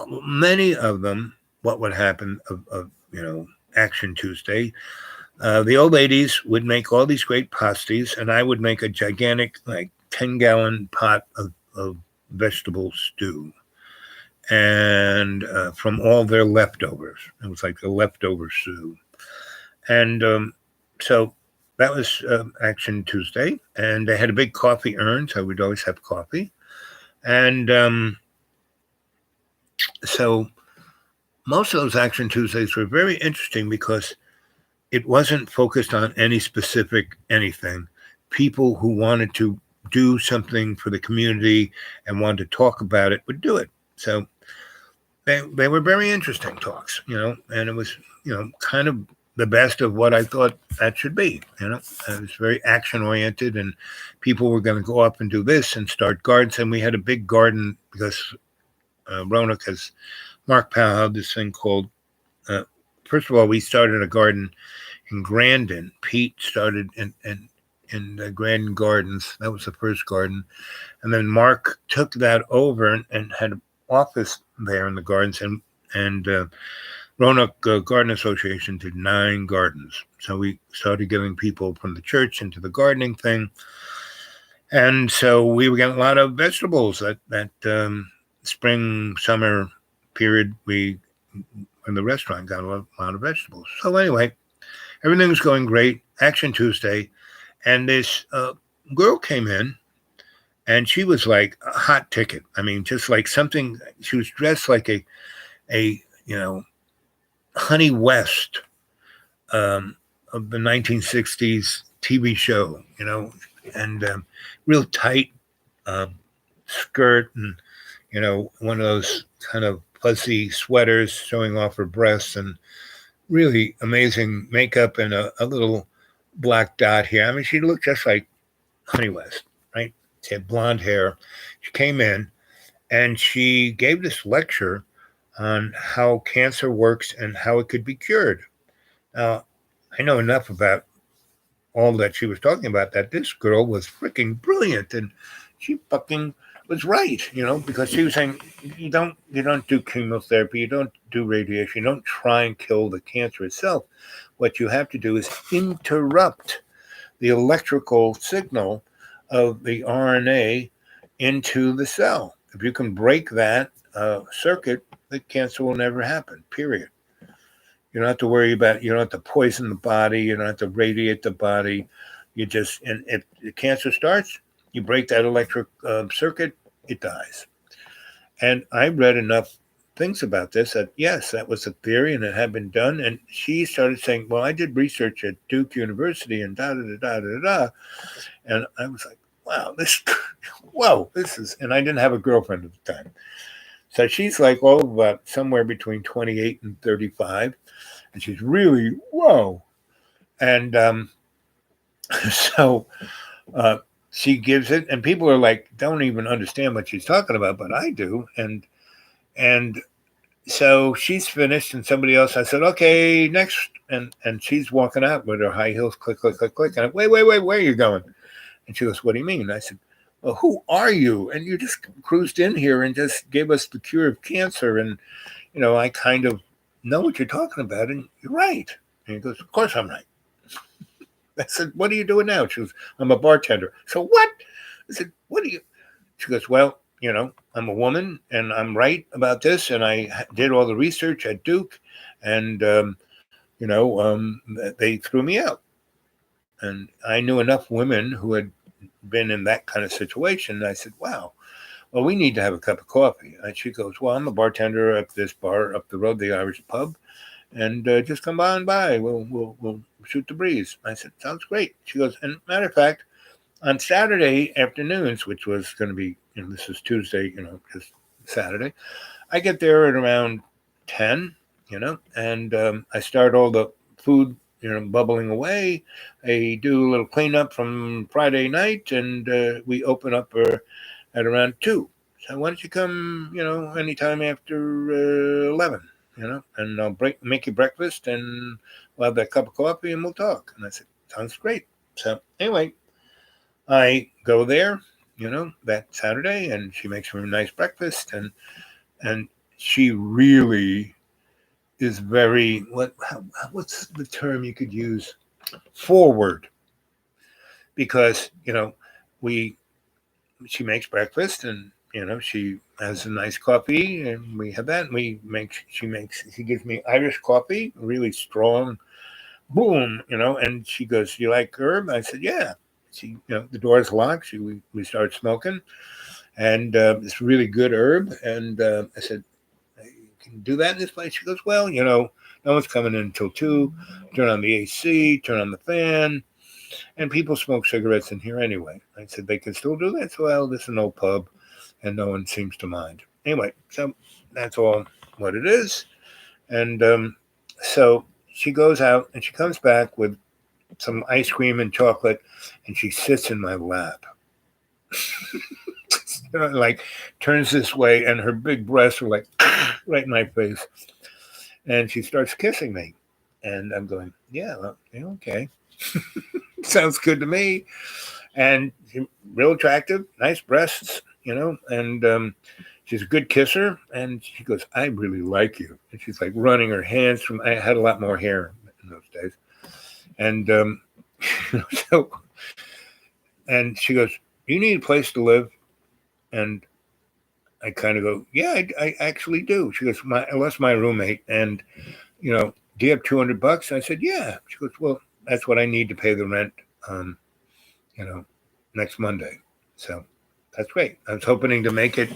many of them, what would happen of Action Tuesday, the old ladies would make all these great pasties, and I would make a gigantic, 10-gallon pot of vegetable stew. And from all their leftovers. It was like the leftover stew. And so that was Action Tuesday. And they had a big coffee urn, so we'd always have coffee. And so most of those Action Tuesdays were very interesting because it wasn't focused on any specific anything. People who wanted to do something for the community and wanted to talk about it would do it. So they were very interesting talks, and it was, kind of the best of what I thought that should be, It was very action-oriented, and people were going to go up and do this and start gardens. And we had a big garden because Roanoke has, Mark Powell had this thing called, first of all, we started a garden in Grandin. Pete started in the Grandin Gardens. That was the first garden. And then Mark took that over and had an office there in the gardens. And Roanoke Garden Association did 9 gardens. So we started getting people from the church into the gardening thing. And so we were getting a lot of vegetables that spring, summer period. We, in the restaurant, got a lot of vegetables. So anyway, everything was going great. Action Tuesday. And this girl came in, and she was like a hot ticket. I mean, just like something, she was dressed like a Honey West of the 1960s TV show, and real tight skirt and, one of those kind of fuzzy sweaters showing off her breasts, and really amazing makeup and a little black dot here. I mean, she looked just like Honey West, right? She had blonde hair. She came in and she gave this lecture on how cancer works and how it could be cured. Now, I know enough about all that she was talking about that this girl was freaking brilliant, and she fucking was right, because she was saying you don't do chemotherapy, you don't do radiation, you don't try and kill the cancer itself. What you have to do is interrupt the electrical signal of the RNA into the cell. If you can break that circuit, the cancer will never happen, period. You don't have to worry about, you don't have to poison the body, you don't have to radiate the body. You just, and if the cancer starts, you break that electric circuit, it dies. And I read enough things about this that, yes, that was a theory and it had been done. And she started saying, well, I did research at Duke University and da-da-da-da-da-da. And I was like, wow, this is, and I didn't have a girlfriend at the time. So she's like, about somewhere between 28 and 35. And she's really, whoa. And so she gives it, and people are like, don't even understand what she's talking about, but I do. And so she's finished, and somebody else, I said, okay, next. And she's walking out with her high heels, click, click, click, click. And I, wait, where are you going? And she goes, what do you mean? And I said, well, who are you? And you just cruised in here and just gave us the cure of cancer. And, I kind of know what you're talking about. And you're right. And he goes, of course I'm right. I said, what are you doing now? She goes, I'm a bartender. So what? I said, what are you? She goes, well, I'm a woman and I'm right about this. And I did all the research at Duke and, they threw me out. And I knew enough women who had been in that kind of situation. And I said, wow, well, we need to have a cup of coffee. And she goes, well, I'm a bartender at this bar up the road, the Irish Pub, and just come on by. We'll shoot the breeze. I said, sounds great. She goes, and matter of fact, on Saturday afternoons, which was going to be, this is Tuesday, just Saturday, I get there at around 10, and I start all the food bubbling away. I do a little cleanup from Friday night, and we open up at around 2. So why don't you come, anytime after 11, and I'll make you breakfast, and we'll have that cup of coffee, and we'll talk. And I said, sounds great. So anyway, I go there, that Saturday, and she makes me a nice breakfast, and she really is very, what's the term you could use? Forward. Because, she makes breakfast and, she has a nice coffee and we have that. And she gives me Irish coffee, really strong, boom, and she goes, you like herb? I said, yeah. She, the door's locked. We started smoking and it's really good herb. And I said, can do that in this place? She goes, well, no one's coming in until 2. Turn on the AC, turn on the fan, and people smoke cigarettes in here anyway. I said, they can still do that? So, well, this is an old pub, and no one seems to mind. Anyway, so that's all what it is. And so she goes out, and she comes back with some ice cream and chocolate, and she sits in my lap. Like turns this way, and her big breasts are like right in my face, and she starts kissing me, and I'm going, yeah, well, okay. Sounds good to me. And she's real attractive, nice breasts, and she's a good kisser. And she goes, I really like you. And she's like running her hands from, I had a lot more hair in those days. And and she goes, you need a place to live? And I kind of go, yeah, I actually do. She goes, I lost my roommate, and do you have $200? I said, yeah. She goes, well, that's what I need to pay the rent, next Monday. So that's great. I was hoping to make it,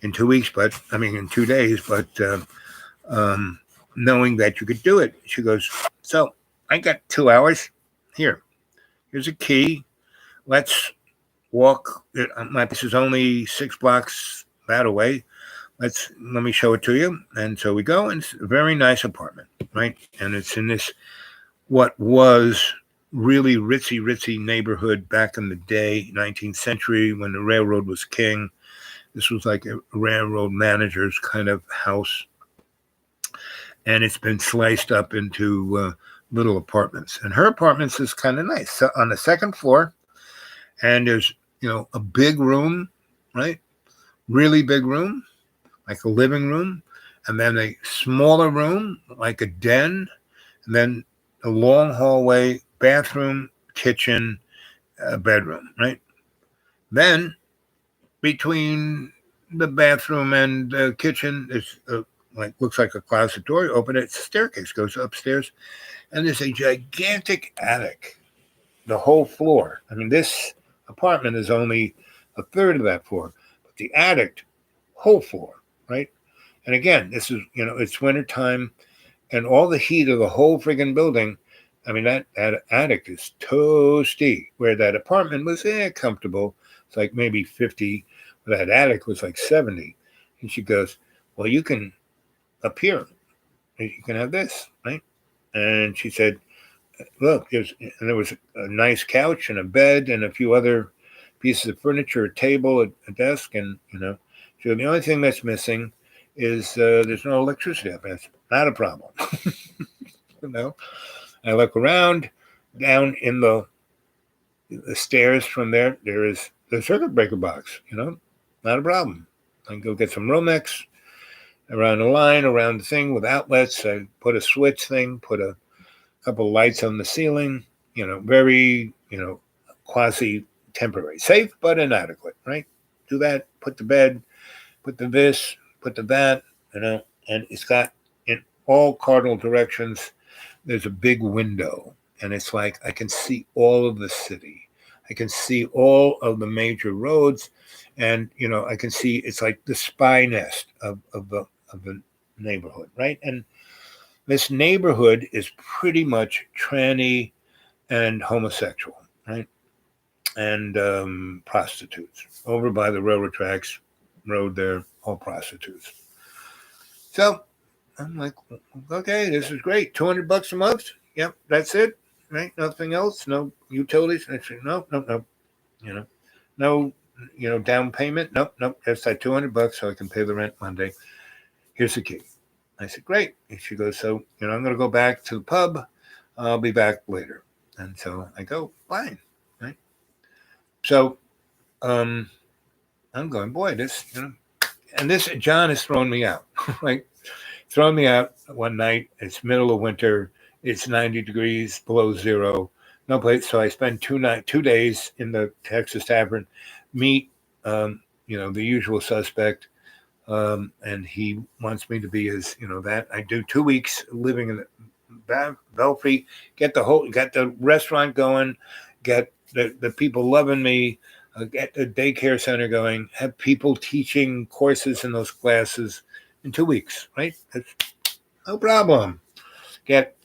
in 2 weeks, in 2 days, but knowing that you could do it. She goes, so I got 2 hours. Here's a key. Let's walk. My place is only 6 blocks that away. Let me show it to you. And so we go, and it's a very nice apartment, right? And it's in this what was really ritzy neighborhood back in the day, 19th century, when the railroad was king. This was like a railroad manager's kind of house. And it's been sliced up into little apartments. And her apartments is kind of nice. So on the second floor, and there's, a big room, right? Really big room, like a living room. And then a smaller room, like a den. And then a long hallway, bathroom, kitchen, bedroom, right? Then between the bathroom and the kitchen is looks like a closet door. You open it, it's a staircase, goes upstairs, and there's a gigantic attic, the whole floor. I mean, this apartment is only a third of that floor, but the attic, whole floor, right? And again, this is, it's wintertime, and all the heat of the whole friggin' building. I mean, that attic is toasty, where that apartment was comfortable. It's like maybe 50, but that attic was like 70. And she goes, well, you can up here, you can have this, right? And she said, look, there was a nice couch and a bed and a few other pieces of furniture, a table, a desk, and, she said, the only thing that's missing is there's no electricity up there. It's not a problem. I look around, down in the stairs from there is the circuit breaker box, not a problem. I can go get some Romex around the line, around the thing with outlets. I put a switch thing, put a couple of lights on the ceiling, very, quasi temporary, safe, but inadequate, right? Do that, put the bed, put the this, put the that, and it's got in all cardinal directions. There's a big window, and it's like I can see all of the city. I can see all of the major roads, and I can see it's like the spy nest of the neighborhood, right? And this neighborhood is pretty much tranny and homosexual, right? And prostitutes. Over by the railroad tracks, road there, all prostitutes. So I'm like, okay, this is great. $200 a month. Yep, that's it. Right? Nothing else. No utilities. I said, no. No, down payment. Nope. Just that $200 so I can pay the rent Monday. Here's the key. I said, great. And she goes, so, I'm going to go back to the pub. I'll be back later. And so I go, fine. Right? So I'm going, boy, this, and this, John has thrown me out, right? Thrown me out one night. It's middle of winter. It's 90 degrees below zero. No place. So I spend 2 days in the Texas Tavern, meet, the usual suspect. And he wants me to be his, that. I do 2 weeks living in the Belfry, got the restaurant going, get the people loving me, get the daycare center going, have people teaching courses in those classes in 2 weeks, right? That's no problem. Get,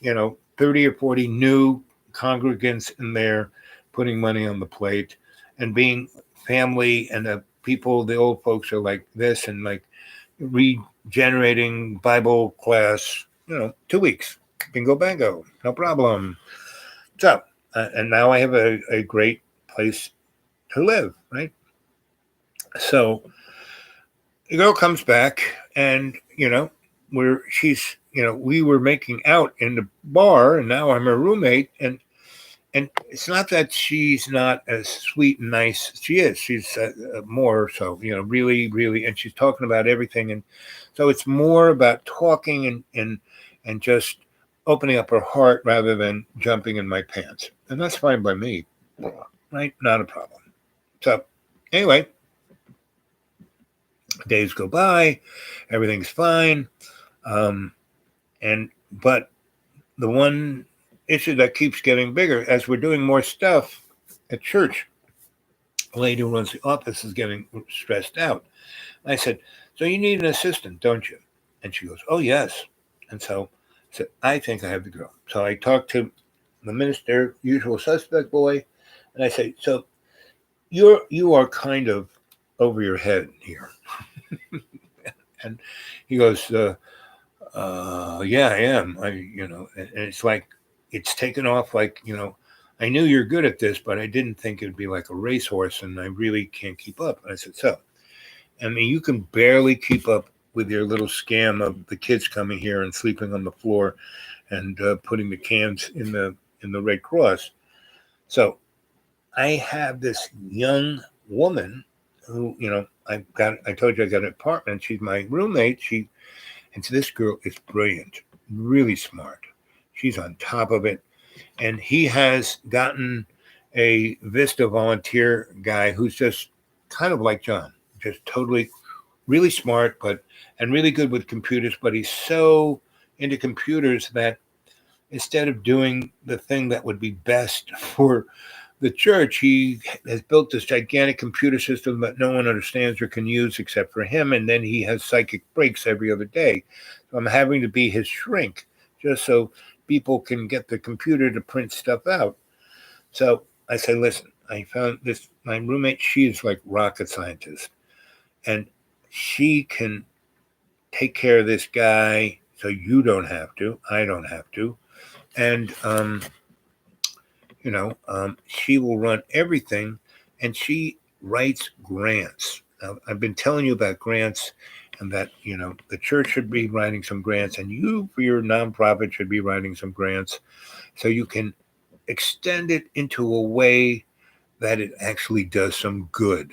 30 or 40 new congregants in there, putting money on the plate, and being family, and the people, the old folks are like this, and like regenerating Bible class, 2 weeks. Bingo bango, no problem. So, and now I have a great place to live, right? So the girl comes back, and, we were making out in the bar, and now I'm her roommate, and it's not that she's not as sweet and nice. She is. She's more so, really, really, and she's talking about everything. And so it's more about talking and just opening up her heart rather than jumping in my pants. And that's fine by me, right? Not a problem. So anyway, days go by, everything's fine. But the one issue that keeps getting bigger as we're doing more stuff at church, a lady who runs the office is getting stressed out. I said, so you need an assistant, don't you? And she goes, oh, yes. And so I said, I think I have the girl. So I talked to the minister, usual suspect boy, and I say, so you are kind of over your head here. And he goes, yeah, I am. And it's like, it's taken off like, I knew you're good at this, but I didn't think it'd be like a racehorse, and I really can't keep up. And I said, so, I mean, you can barely keep up with your little scam of the kids coming here and sleeping on the floor and putting the cans in the Red Cross. So I have this young woman who, I told you I got an apartment. She's my roommate. And so this girl is brilliant, really smart. She's on top of it. And he has gotten a Vista volunteer guy who's just kind of like John, just totally really smart, and really good with computers. But he's so into computers that instead of doing the thing that would be best for the church, he has built this gigantic computer system that no one understands or can use except for him. And then he has psychic breaks every other day. So I'm having to be his shrink just so people can get the computer to print stuff out. So I say, listen, I found this, my roommate, she is like rocket scientist. And she can take care of this guy so you don't have to, I don't have to. And, she will run everything, and she writes grants. Now, I've been telling you about grants and that, the church should be writing some grants, and you, for your nonprofit, should be writing some grants so you can extend it into a way that it actually does some good.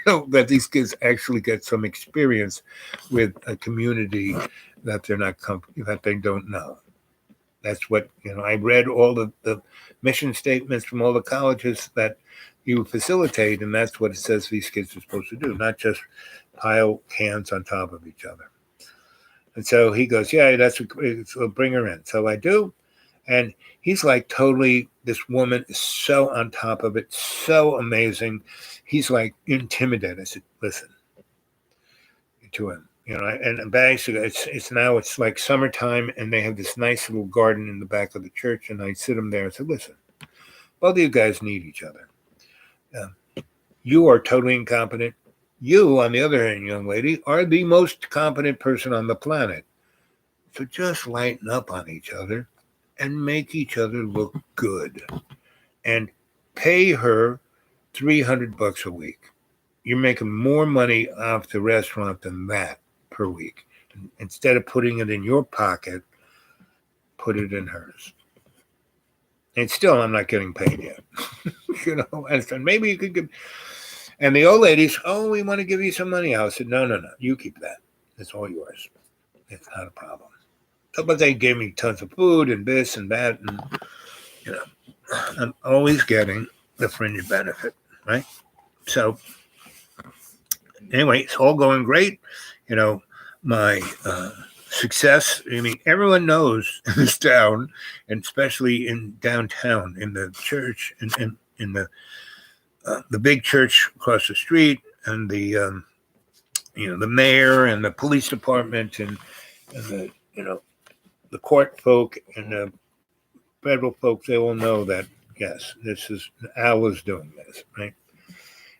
That these kids actually get some experience with a community that they're not that they don't know. That's what, I read all the mission statements from all the colleges that you facilitate, and that's what it says these kids are supposed to do, not just pile cans on top of each other. And so he goes, yeah, so bring her in. So I do. And he's like totally, this woman is so on top of it, so amazing. He's like intimidated. I said, listen to him. And basically it's like summertime, and they have this nice little garden in the back of the church, and I sit them there and say, listen, both of you guys need each other. You are totally incompetent. You, on the other hand, young lady, are the most competent person on the planet. So just lighten up on each other and make each other look good. And pay her $300 a week. You're making more money off the restaurant than that per week. Instead of putting it in your pocket, put it in hers. And still, I'm not getting paid yet. And so maybe you could give. And the old ladies, we want to give you some money. I said, no, you keep that. It's all yours. It's not a problem. So, but they gave me tons of food and this and that. And, I'm always getting the fringe benefit, right? So, anyway, it's all going great. My success, everyone knows in this town, and especially in downtown, in the church, and in the big church across the street, and the mayor and the police department and the the court folk and the federal folks, they all know that, yes, this is Al is doing this, right?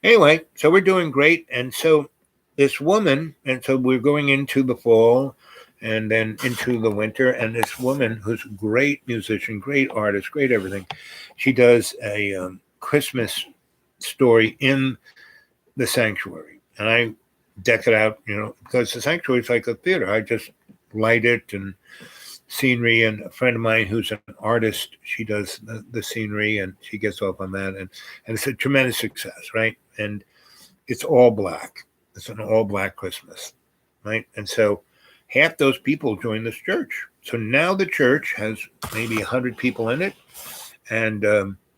Anyway, so we're doing great. And so this woman, and so we're going into the fall and then into the winter, and this woman who's a great musician, great artist, great everything, she does a Christmas story in the sanctuary. And I deck it out, because the sanctuary is like a theater. I just light it and scenery, and a friend of mine who's an artist, she does the scenery, and she gets off on that, and it's a tremendous success, right? And it's all black. It's an all black Christmas, right? And so half those people join this church. So now the church has maybe 100 people in it, and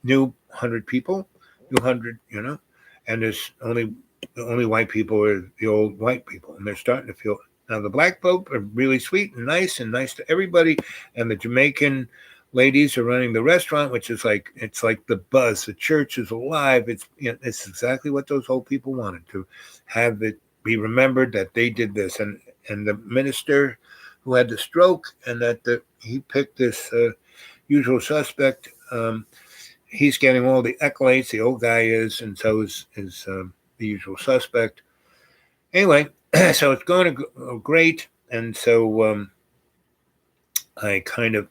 new 100 people, and there's the only white people are the old white people, and they're starting to feel. Now, the black folk are really sweet and nice to everybody. And the Jamaican ladies are running the restaurant, which is like, it's like the buzz. The church is alive. It's exactly what those old people wanted, to have it be remembered that they did this. And the minister who had the stroke, and that he picked this usual suspect, he's getting all the accolades, the old guy is, and so is the usual suspect. Anyway, so it's going to go great, and so I kind of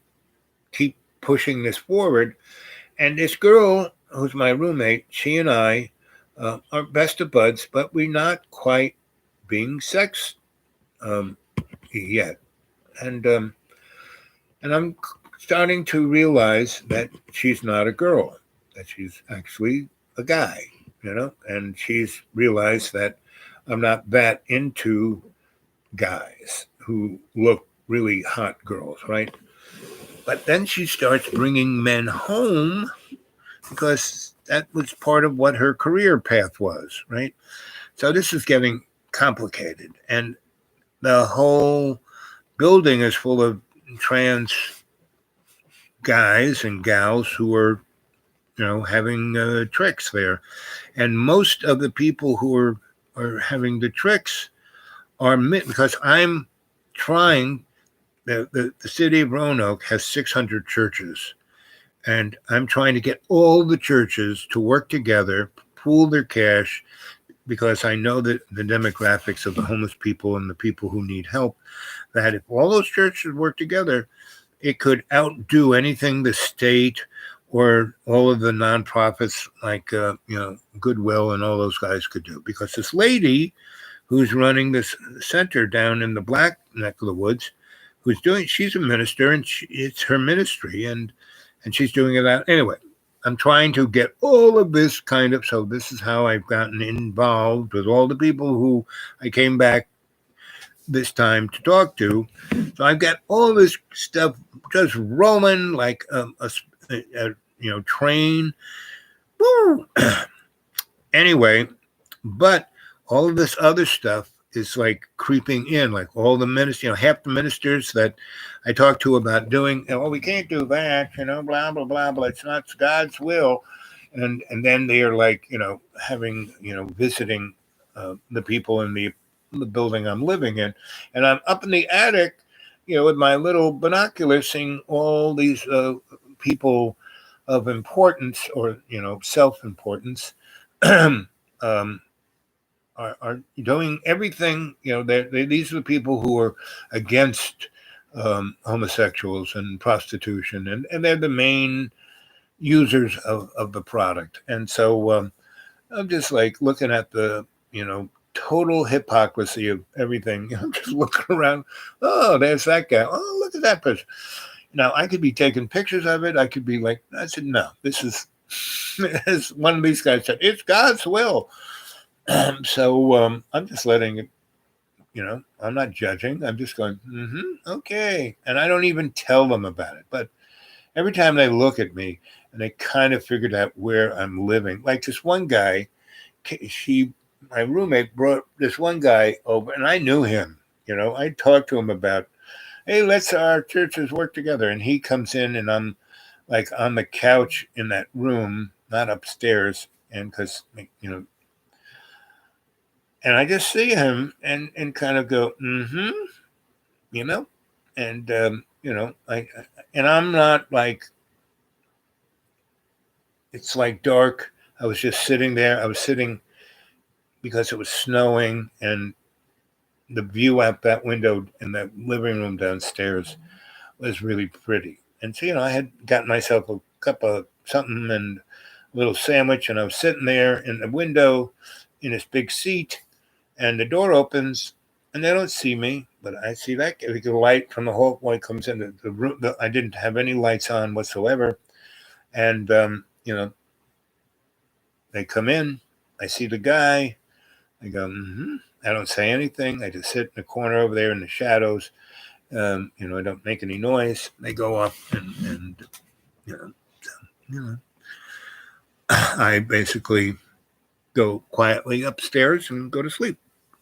keep pushing this forward, And this girl, who's my roommate, she and I are best of buds, but we're not quite being sex yet. And I'm starting to realize that she's not a girl, that she's actually a guy, and she's realized that I'm not that into guys who look really hot girls, right? But then she starts bringing men home because that was part of what her career path was, right? So this is getting complicated. And the whole building is full of trans guys and gals who are, having tricks there. And most of the people who are having the tricks are because I'm trying. The city of Roanoke has 600 churches, and I'm trying to get all the churches to work together, pool their cash, because I know that the demographics of the homeless people and the people who need help, that if all those churches work together, it could outdo anything the state or all of the nonprofits like Goodwill and all those guys could do. Because this lady who's running this center down in the Black neck of the woods, she's a minister, and it's her ministry, and she's doing it out. Anyway, I'm trying to get all of this so this is how I've gotten involved with all the people who I came back this time to talk to. So I've got all this stuff just rolling like a train. Woo! Anyway, but all of this other stuff is like creeping in, like all the ministers, half the ministers that I talked to about doing, we can't do that, blah, blah, blah, blah. It's not God's will. And then they are like, having, visiting the people in the building I'm living in. And I'm up in the attic, with my little binoculars seeing all these people of importance or, self-importance are doing everything. These are the people who are against homosexuals and prostitution, and they're the main users of the product. And so I'm just like looking at the, total hypocrisy of everything. I'm just looking around. Oh, there's that guy. Oh, look at that person. Now, I could be taking pictures of it. I could be like, I said, no, this is, as one of these guys said, it's God's will. So I'm just letting it, I'm not judging. I'm just going, okay. And I don't even tell them about it. But every time they look at me and they kind of figured out where I'm living, like this one guy, my roommate brought this one guy over, and I knew him. I talked to him about, hey, let's our churches work together. And he comes in, and I'm like on the couch in that room, not upstairs. And because, and I just see him and kind of go, and, and I'm not like, it's like dark. I was just sitting there. I was sitting because it was snowing, and the view out that window in the living room downstairs was really pretty. And so, I had gotten myself a cup of something and a little sandwich, and I was sitting there in the window in this big seat, and the door opens, and they don't see me, but I see that the light from the hallway comes in the room. I didn't have any lights on whatsoever. And, they come in, I see the guy, I go, I don't say anything. I just sit in the corner over there in the shadows. I don't make any noise. They go up and I basically go quietly upstairs and go to sleep.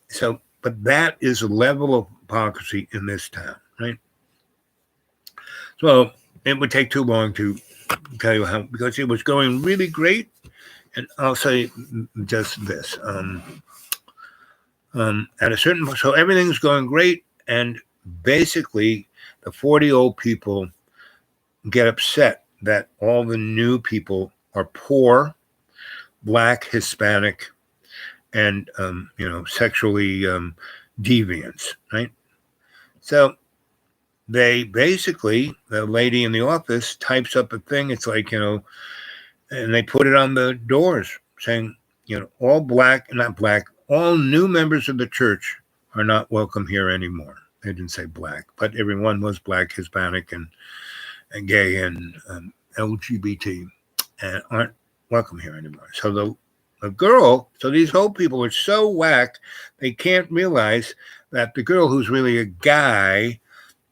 So, but that is a level of hypocrisy in this town, right? So it would take too long to tell you how, because it was going really great. And I'll say just this. At a certain point, so everything's going great, and basically the 40-old people get upset that all the new people are poor, Black, Hispanic, and sexually deviants, right? So they basically, the lady in the office types up a thing. It's like, and they put it on the doors saying, all all new members of the church are not welcome here anymore. They didn't say black, but everyone was black, Hispanic, and gay and LGBT, and aren't welcome here anymore. So so these whole people are so whack, they can't realize that the girl who's really a guy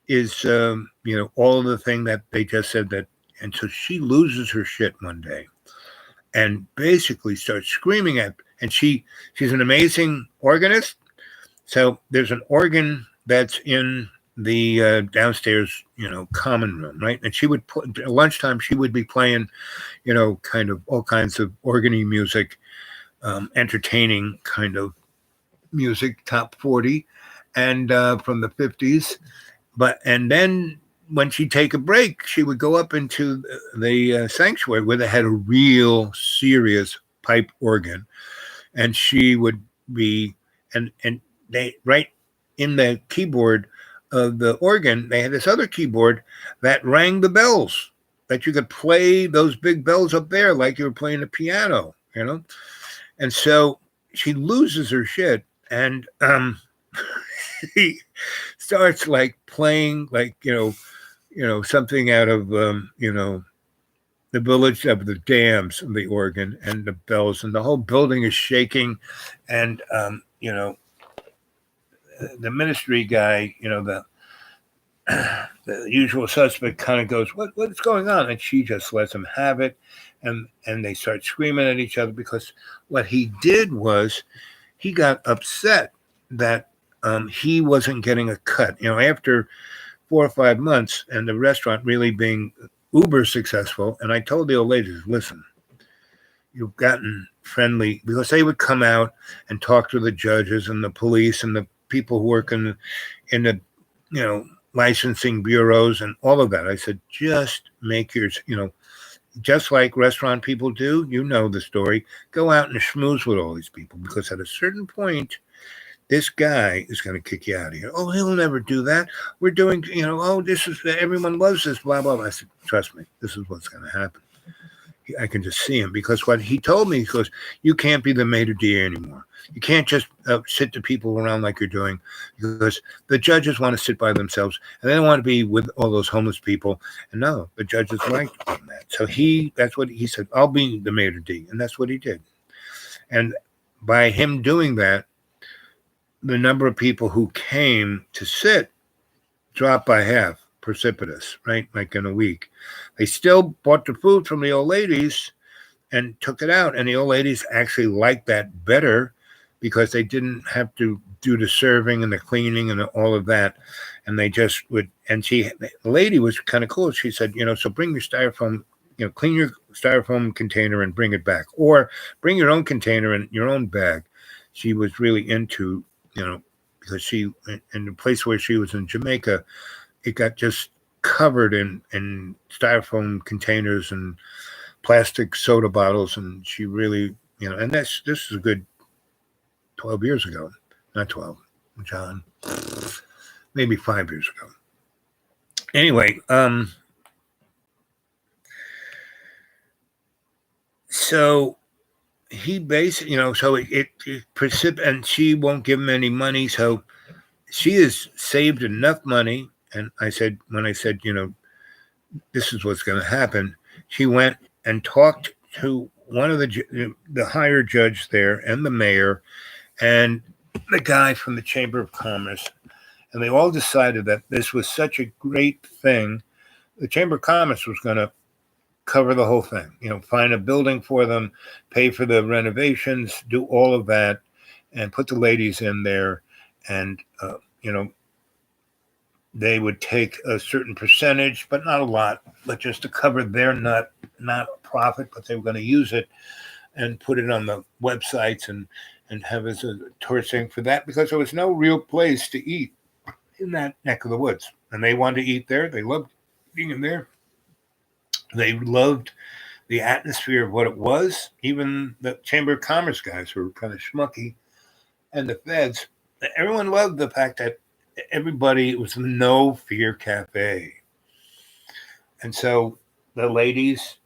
is, all of the thing that they just said that. And so she loses her shit one day and basically starts screaming and she's an amazing organist. So there's an organ that's in the downstairs, common room, right? And she would at lunchtime, she would be playing, kind of all kinds of organy music, entertaining kind of music, top 40, and from the 50s. And then when she'd take a break, she would go up into the sanctuary where they had a real serious pipe organ, and she would be, and they, right in the keyboard of the organ, they had this other keyboard that rang the bells, that you could play those big bells up there like you were playing a piano, And so she loses her shit, and she starts like playing like, something out of, the Village of the Dams, the organ and the bells, and the whole building is shaking. And, the ministry guy, the usual suspect kind of goes, what's going on? And she just lets him have it. And they start screaming at each other because what he did was he got upset that he wasn't getting a cut. After 4 or 5 months and the restaurant really being uber successful. And I told the old ladies, listen, you've gotten friendly, because they would come out and talk to the judges and the police and the people who work in the licensing bureaus and all of that. I said, just make yours, just like restaurant people do, the story, go out and schmooze with all these people, because at a certain point, this guy is going to kick you out of here. Oh, he'll never do that. We're doing, this is, everyone loves this, blah, blah, blah. I said, trust me, this is what's going to happen. I can just see him, because what he told me, he goes, you can't be the maitre d' anymore. You can't just sit the people around like you're doing, because the judges want to sit by themselves and they don't want to be with all those homeless people. And no, the judges like doing that. So that's what he said, I'll be the maitre d'. And that's what he did. And by him doing that, the number of people who came to sit dropped by half, precipitous, right? Like in a week. They still bought the food from the old ladies and took it out. And the old ladies actually liked that better, because they didn't have to do the serving and the cleaning and all of that. And they just would, and the lady was kind of cool. She said, so bring your styrofoam, clean your styrofoam container and bring it back, or bring your own container and your own bag. She was really into, because she, in the place where she was in Jamaica, it got just covered in styrofoam containers and plastic soda bottles. And she really, and this is a good 12 years ago, not 12, John, maybe 5 years ago. Anyway, so he basically, so it and she won't give him any money. So she has saved enough money. And when I said, this is what's going to happen, she went and talked to one of the higher judge there and the mayor and the guy from the Chamber of Commerce. And they all decided that this was such a great thing. The Chamber of Commerce was going to cover the whole thing, find a building for them, pay for the renovations, do all of that, and put the ladies in there. And, they would take a certain percentage, but not a lot, but just to cover their not profit, but they were going to use it and put it on the websites and have as a tourist thing for that, because there was no real place to eat in that neck of the woods. And they wanted to eat there. They loved being in there. They loved the atmosphere of what it was. Even the Chamber of Commerce guys were kind of schmucky, and the feds. Everyone loved the fact that everybody, it was the No Fear Cafe. And so the ladies,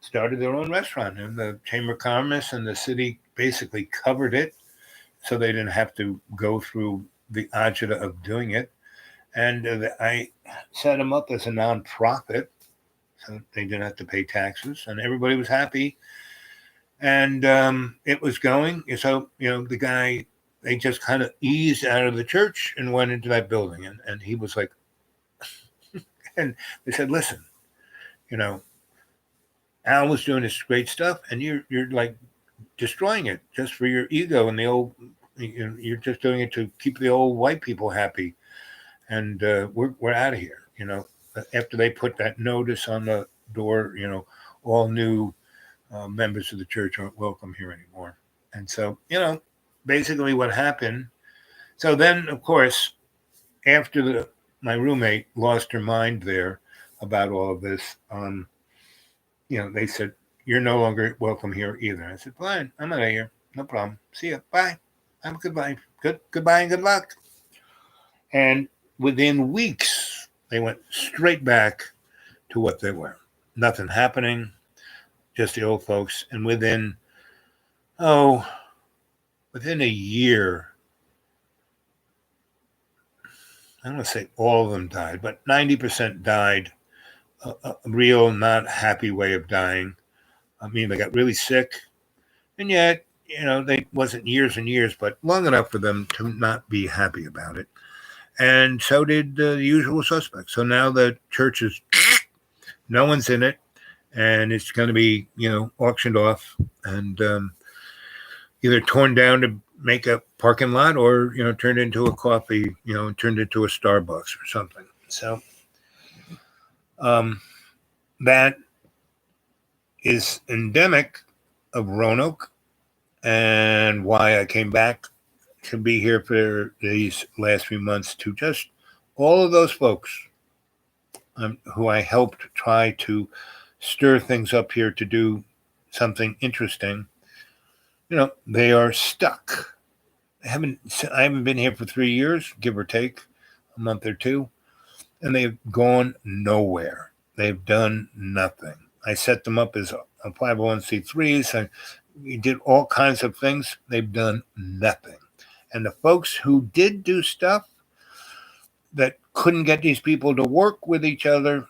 started their own restaurant, and the Chamber of Commerce and the city basically covered it, so they didn't have to go through the agita of doing it. And I set them up as a nonprofit, so they didn't have to pay taxes, and everybody was happy. And it was going. So, the guy, they just kind of eased out of the church and went into that building. And he was like, and they said, listen, Al was doing this great stuff, and you're like destroying it just for your ego and the old, you're just doing it to keep the old white people happy. And we're out of here. After they put that notice on the door, all new members of the church aren't welcome here anymore. And so, basically what happened. So then, of course, after my roommate lost her mind there about all of this, they said, you're no longer welcome here either. I said, fine, I'm out of here. No problem. See ya. Bye. Have a goodbye. Goodbye and good luck. And within weeks, they went straight back to what they were. Nothing happening, just the old folks. And within a year, I don't want to say all of them died, but 90% died. A real not happy way of dying. I mean, they got really sick, and yet, they wasn't years and years, but long enough for them to not be happy about it. And so did the usual suspects. So now the church is, no one's in it, and it's going to be, auctioned off and either torn down to make a parking lot or, turned into a coffee, turned into a Starbucks or something. So that is endemic of Roanoke, and why I came back to be here for these last few months to just all of those folks who I helped try to stir things up here to do something interesting. They are stuck. I haven't been here for 3 years, give or take a month or two, and they've gone nowhere. They've done nothing. I set them up as a 501c3s. We did all kinds of things. They've done nothing. And the folks who did do stuff that couldn't get these people to work with each other,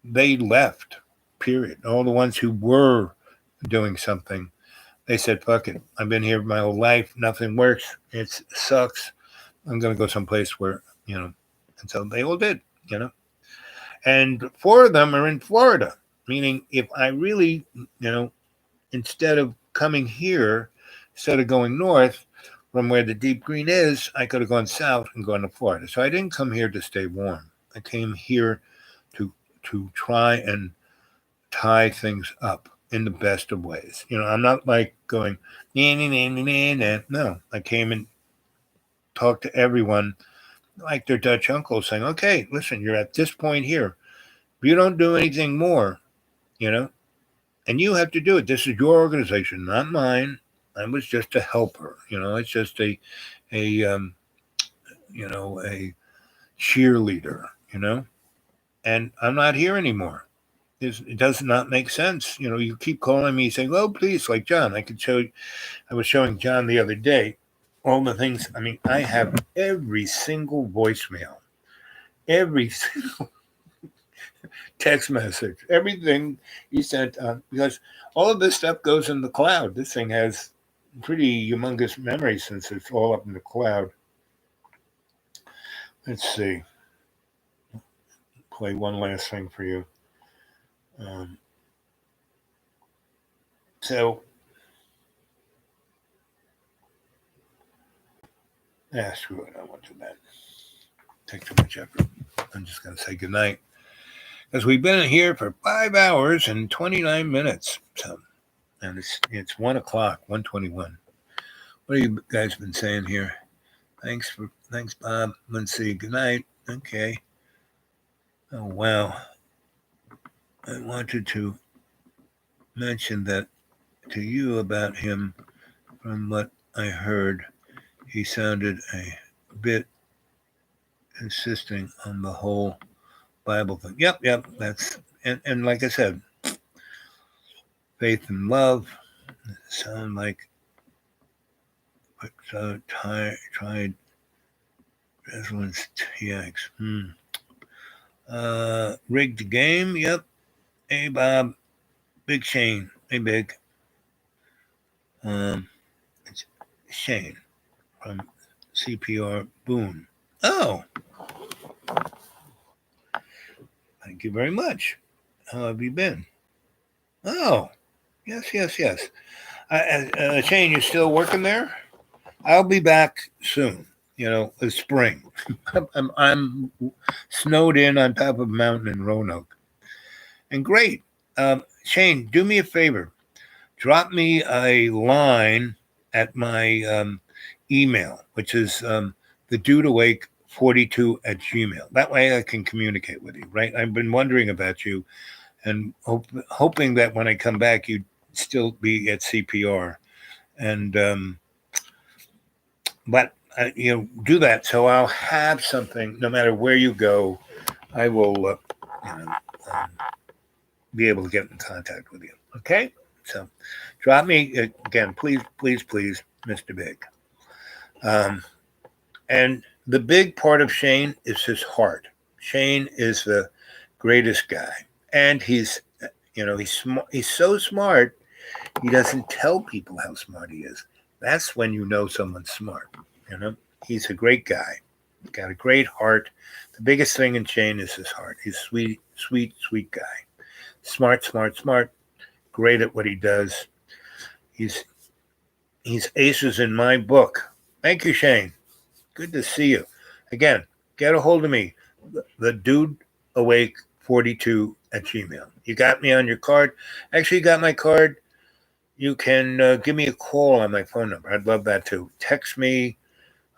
they left, period. All the ones who were doing something, they said, fuck it. I've been here my whole life. Nothing works. It sucks. I'm going to go someplace where, and so they all did, And 4 of them are in Florida, meaning if I really, instead of coming here, instead of going north from where the deep green is, I could have gone south and gone to Florida. So I didn't come here to stay warm. I came here to try and tie things up in the best of ways. I'm not like going, no. I came and talked to everyone like their Dutch uncle, saying, okay, listen, you're at this point here. If you don't do anything more, and you have to do it. This is your organization, not mine. I was just a helper. It's just a cheerleader, and I'm not here anymore. It does not make sense. You keep calling me saying, oh, please, like John, I was showing John the other day all the things. I mean, I have every single voicemail, every single text message, everything he sent, because all of this stuff goes in the cloud. This thing has pretty humongous memory since it's all up in the cloud. Let's see. Play one last thing for you. Screw it. I won't do that. Take too much effort. I'm just going to say goodnight. Because we've been here for 5 hours and 29 minutes. So, and it's 1 o'clock, 1:21. What have you guys been saying here? Thanks, Bob. Let's see. Good night. Okay. Oh, wow. I wanted to mention that to you about him. From what I heard, he sounded a bit insisting on the whole Bible thing. Yep. That's and like I said, Faith and Love. Sound like but tried Resonance TX. Rigged Game. Yep. Hey Bob. Big Shane. Hey Big. It's Shane from CPR Boone. Oh. Thank you very much. How have you been? Oh. Yes. Shane, you still working there? I'll be back soon. The spring. I'm snowed in on top of a mountain in Roanoke. And great. Shane, do me a favor. Drop me a line at my email, which is the Dude Awake 42@gmail. That way I can communicate with you, right? I've been wondering about you and hoping that when I come back, you'd still be at CPR. And, but do that. So I'll have something, no matter where you go, I will, be able to get in contact with you. Okay. So drop me again, please, Mr. Big. And the big part of Shane is his heart. Shane is the greatest guy. And he's so smart. He doesn't tell people how smart he is. That's when you know someone's smart. He's a great guy. He's got a great heart. The biggest thing in Shane is his heart. He's sweet guy. Smart. Great at what he does. He's aces in my book. Thank you, Shane. Good to see you. Again, get a hold of me. The Dude Awake 42@gmail. You got me on your card. Actually, you got my card. You can give me a call on my phone number. I'd love that too. Text me,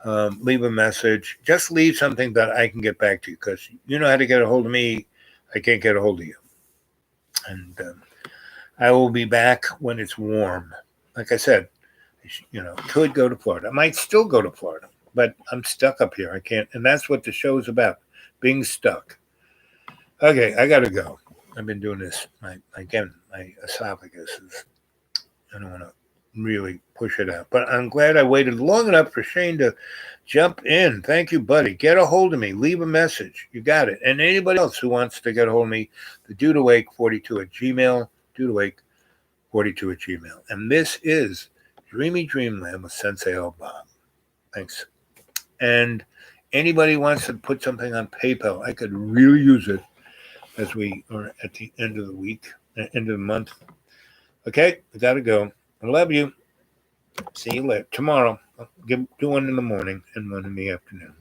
leave a message. Just leave something that I can get back to you, because you know how to get a hold of me. I can't get a hold of you. And I will be back when it's warm. Like I said, could go to Florida. I might still go to Florida, but I'm stuck up here. I can't. And that's what the show is about, being stuck. Okay, I got to go. I've been doing this. My esophagus is, I don't want to really push it out. But I'm glad I waited long enough for Shane to jump in. Thank you, buddy. Get a hold of me. Leave a message. You got it. And anybody else who wants to get a hold of me, the Dude Awake 42@gmail. Dude Awake 42@gmail. And this is Dreamy Dreamland with Sensei L. Bob. Thanks. And anybody wants to put something on PayPal, I could really use it as we are at the end of the week, end of the month. Okay, I got to go. I love you. See you later. Tomorrow, I'll do one in the morning and one in the afternoon.